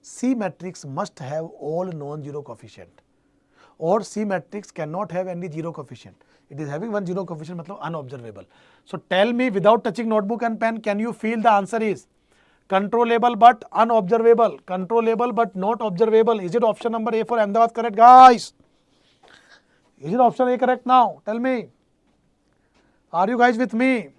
C matrix must have all non-zero coefficient. Or C matrix cannot have any zero coefficient. It is having one zero coefficient, matlab unobservable. So tell me, without touching notebook and pen, can you feel the answer is controllable but unobservable, controllable but not observable? Is it option number A for Ahmedabad correct, guys? Is it option A correct now? Tell me. Are you guys with me?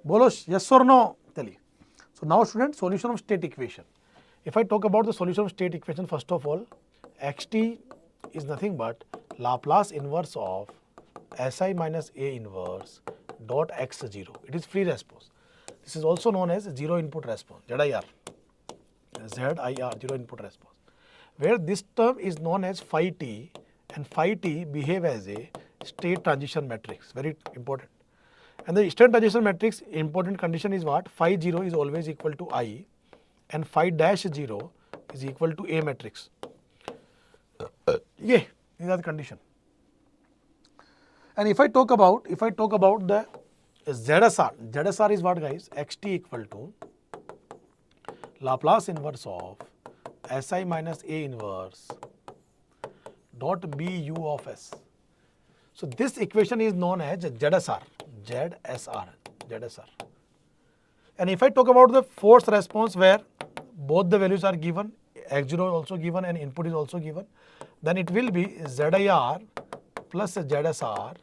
Bolo yes or no? Tell. So now student, solution of state equation. If I talk about the solution of state equation, first of all, xt is nothing but Laplace inverse of Si minus A inverse dot x0. It is free response. This is also known as zero input response, ZIR. ZIR, zero input response. Where this term is known as phi t, and phi t behave as a state transition matrix, very important. And the state transition matrix important condition is what? Phi 0 is always equal to I and phi dash 0 is equal to A matrix. Yeah, these are the condition. And if I talk about the ZSR is what guys? Xt equal to Laplace inverse of Si minus A inverse dot Bu of S. So this equation is known as ZSR. And if I talk about the force response where both the values are given, x0 is also given and input is also given, then it will be ZIR plus ZSR.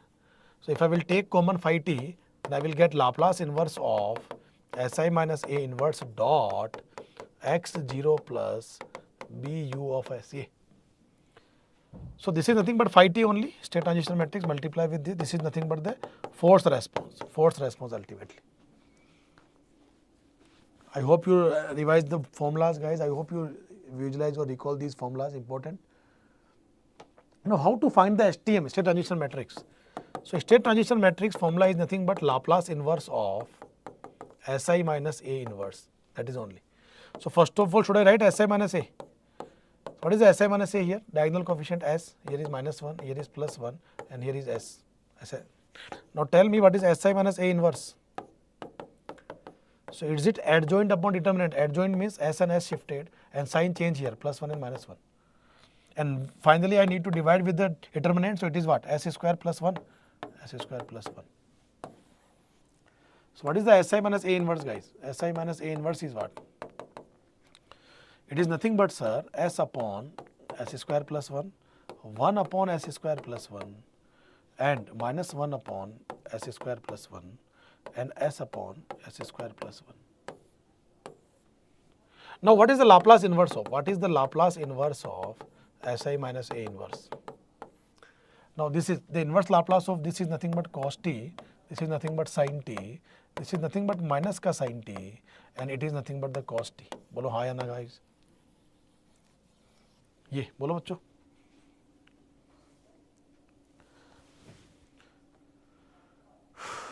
So if I will take common phi t, then I will get Laplace inverse of Si minus A inverse dot x0 plus Bu of S. Yeah. So this is nothing but phi t only, state transition matrix multiply with this. This is nothing but the force response ultimately. I hope you revise the formulas guys. I hope you visualize or recall these formulas, important. Now how to find the STM, state transition matrix? So state transition matrix formula is nothing but Laplace inverse of Si minus A inverse, that is only. So first of all, should I write Si minus A? What is the Si minus A here? Diagonal coefficient S, here is minus 1, here is plus 1 and here is S. Now tell me what is Si minus A inverse? So is it adjoint upon determinant? Adjoint means S and S shifted and sign change here, plus 1 and minus 1. And finally I need to divide with the determinant, so it is what? S square plus 1, S square plus 1. So what is the Si minus A inverse guys? Si minus A inverse is what? It is nothing but sir, S upon S square plus 1, 1 upon S square plus 1 and minus 1 upon S square plus 1 and S upon S square plus 1. Now what is the Laplace inverse of? What is the Laplace inverse of Si minus A inverse? Now this is the inverse Laplace of this is nothing but cos t, this is nothing but sin t, this is nothing but minus ka sin t and it is nothing but the cos t. Bolo हाँ या ना guys? ये बोलो बच्चों.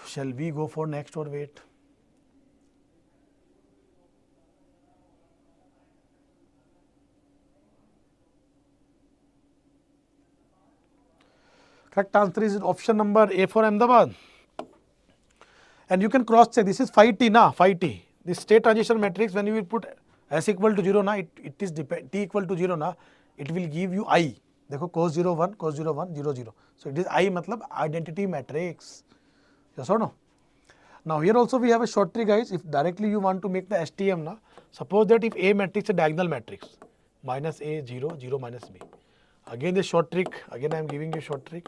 Shall we go for next or wait? Correct answer is option number A for Ahmedabad. And you can cross check. This is phi t na, phi t. This state transition matrix when you will put S equal to 0 na, it is t equal to 0 na, it will give you I. देखो cos 0 1, cos 0 1, 0 0. So it is I मतलब identity matrix. Yes or no? Now here also we have a short trick guys. If directly you want to make the STM na, suppose that if A matrix is a diagonal matrix, minus A 0, 0 minus B. Again the short trick, again I am giving you short trick.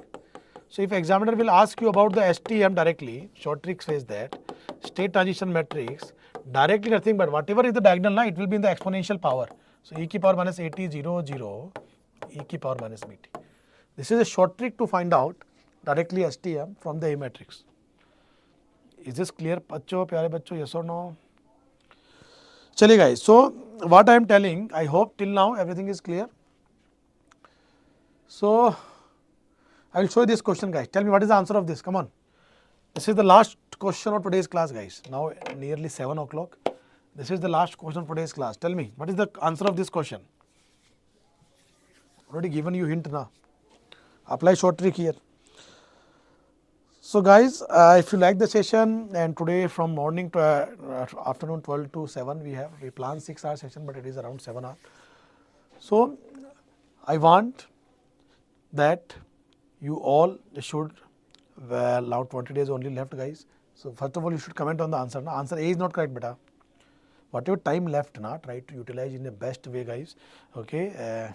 So if examiner will ask you about the STM directly, short trick says that state transition matrix directly nothing but whatever is the diagonal na, it will be in the exponential power. So e की power minus at 0 0 e की power minus bt. This is a short trick to find out directly STM from the A matrix. Is this clear बच्चों, प्यारे बच्चों, yes or no? चलिए guys, so what I am telling, I hope till now everything is clear. So I will show you this question guys. Tell me what is the answer of this, come on. This is the last question of today's class guys. Now nearly 7 o'clock. This is the last question for today's class. Tell me, what is the answer of this question? Already given you hint now. Apply short trick here. So guys, if you like the session and today from morning to afternoon 12 to 7 we plan 6 hour session but it is around 7 hours. So I want that you all should, well now 20 days only left guys. So first of all you should comment on the answer. Now, answer A is not correct beta. Whatever time left na, try to utilize in the best way guys. Okay.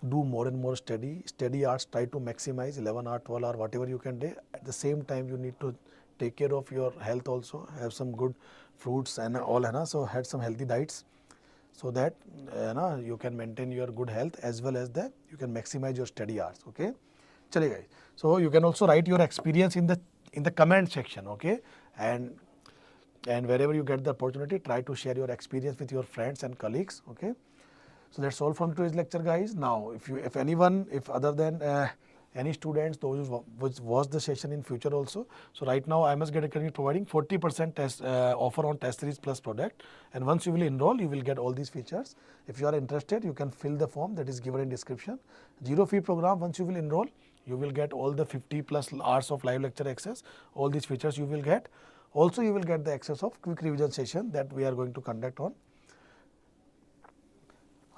Do more and more study hours, try to maximize 11 hour, 12 hour, whatever you can do. At the same time, you need to take care of your health also, have some good fruits and all, है ना, so had some healthy diets, so that you can maintain your good health as well as the you can maximize your study hours. Okay, चलिए guys. So you can also write your experience in the comment section. Okay, and wherever you get the opportunity, try to share your experience with your friends and colleagues. Okay, so that's all from today's lecture, guys. Now, if anyone, if other than any students, those who watch the session in future also. So right now, I must get providing 40% test offer on test series plus product. And once you will enroll, you will get all these features. If you are interested, you can fill the form that is given in description. Zero fee program. Once you will enroll, you will get all the 50 plus hours of live lecture access. All these features you will get. Also, you will get the access of quick revision session that we are going to conduct on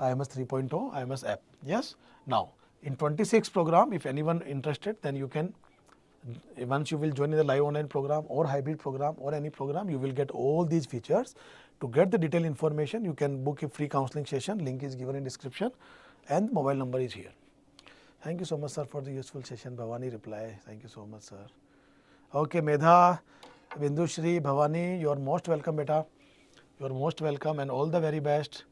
IMS 3.0 IMS app. Yes. Now, in 26 program, if anyone interested, then you can, once you will join in the live online program or hybrid program or any program, you will get all these features. To get the detailed information, you can book a free counseling session. Link is given in description and mobile number is here. Thank you so much, sir, for the useful session. Bhavani reply. Thank you so much, sir. Okay, Medha, Bindushri, Bhavani, you are most welcome, beta. You are most welcome and all the very best.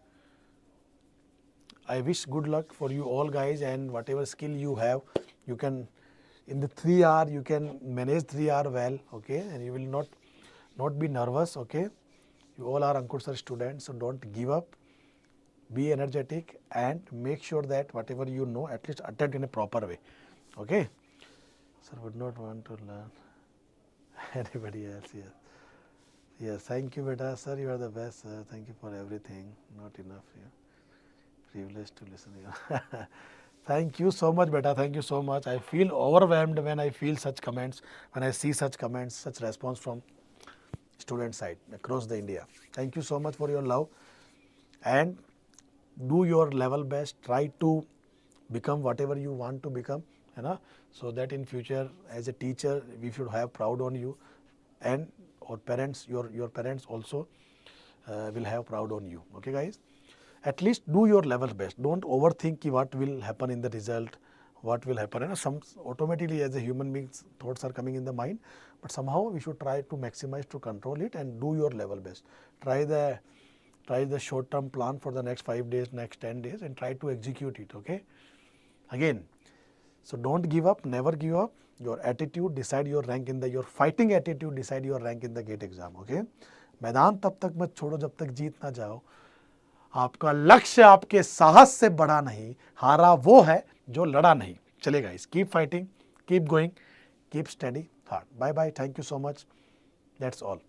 I wish good luck for you all, guys, and whatever skill you have, you can, in the 3R, you can manage 3R well, okay, and you will not be nervous, okay. You all are Ankur sir students, so don't give up, be energetic and make sure that whatever you know, at least attempt in a proper way, okay. Sir would not want to learn anybody else, yes. Yes, thank you, beta, sir, you are the best, sir. Thank you for everything, not enough, yeah. Privileged to listen here. Thank you so much, beta. Thank you so much. I feel overwhelmed when I feel such comments, when I see such comments, such response from student side across the India. Thank you so much for your love and do your level best. Try to become whatever you want to become, you know, so that in future as a teacher we should have proud on you, and our parents, your parents also will have proud on you. Okay, guys. At least do your level best. Don't overthink what will happen in the result, what will happen. You know, some automatically as a human beings thoughts are coming in the mind, but somehow we should try to maximize to control it and do your level best. Try the short term plan for the next 5 days, next 10 days and try to execute it. Okay. Again, so don't give up, never give up. Your attitude decide your rank in the, your fighting attitude decide your rank in the GATE exam. Okay. मैदान तब तक मत छोड़ो जब तक जीत ना जाओ. आपका लक्ष्य आपके साहस से बड़ा नहीं, हारा वो है जो लड़ा नहीं. चलेगा guys, keep fighting, keep going, keep study hard. Bye bye, thank you so much. That's all.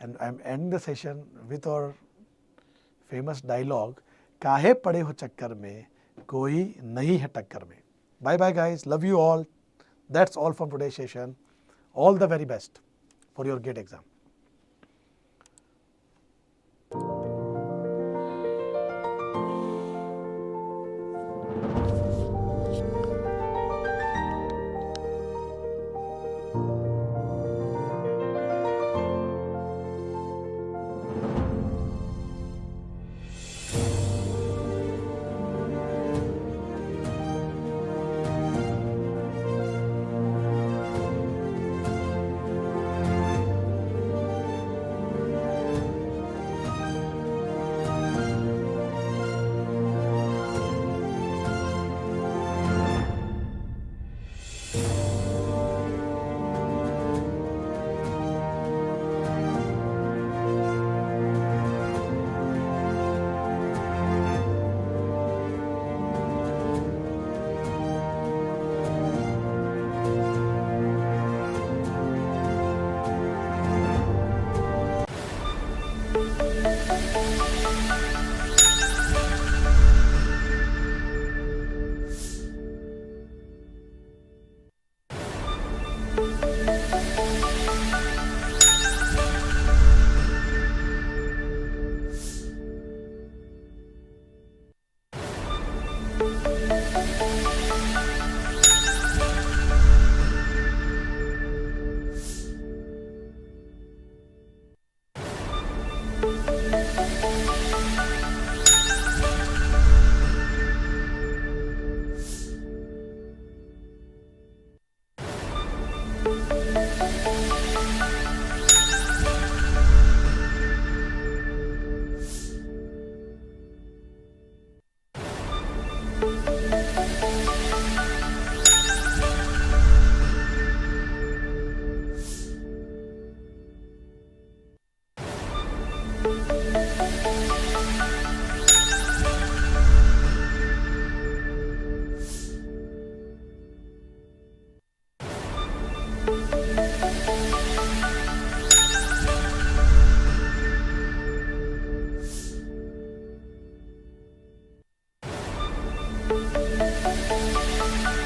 And I am ending the session with our famous dialogue, काहे पड़े हो चक्कर में, कोई नहीं है टक्कर में. Bye bye guys, love you all. That's all from today's session. All the very best for your GATE exam.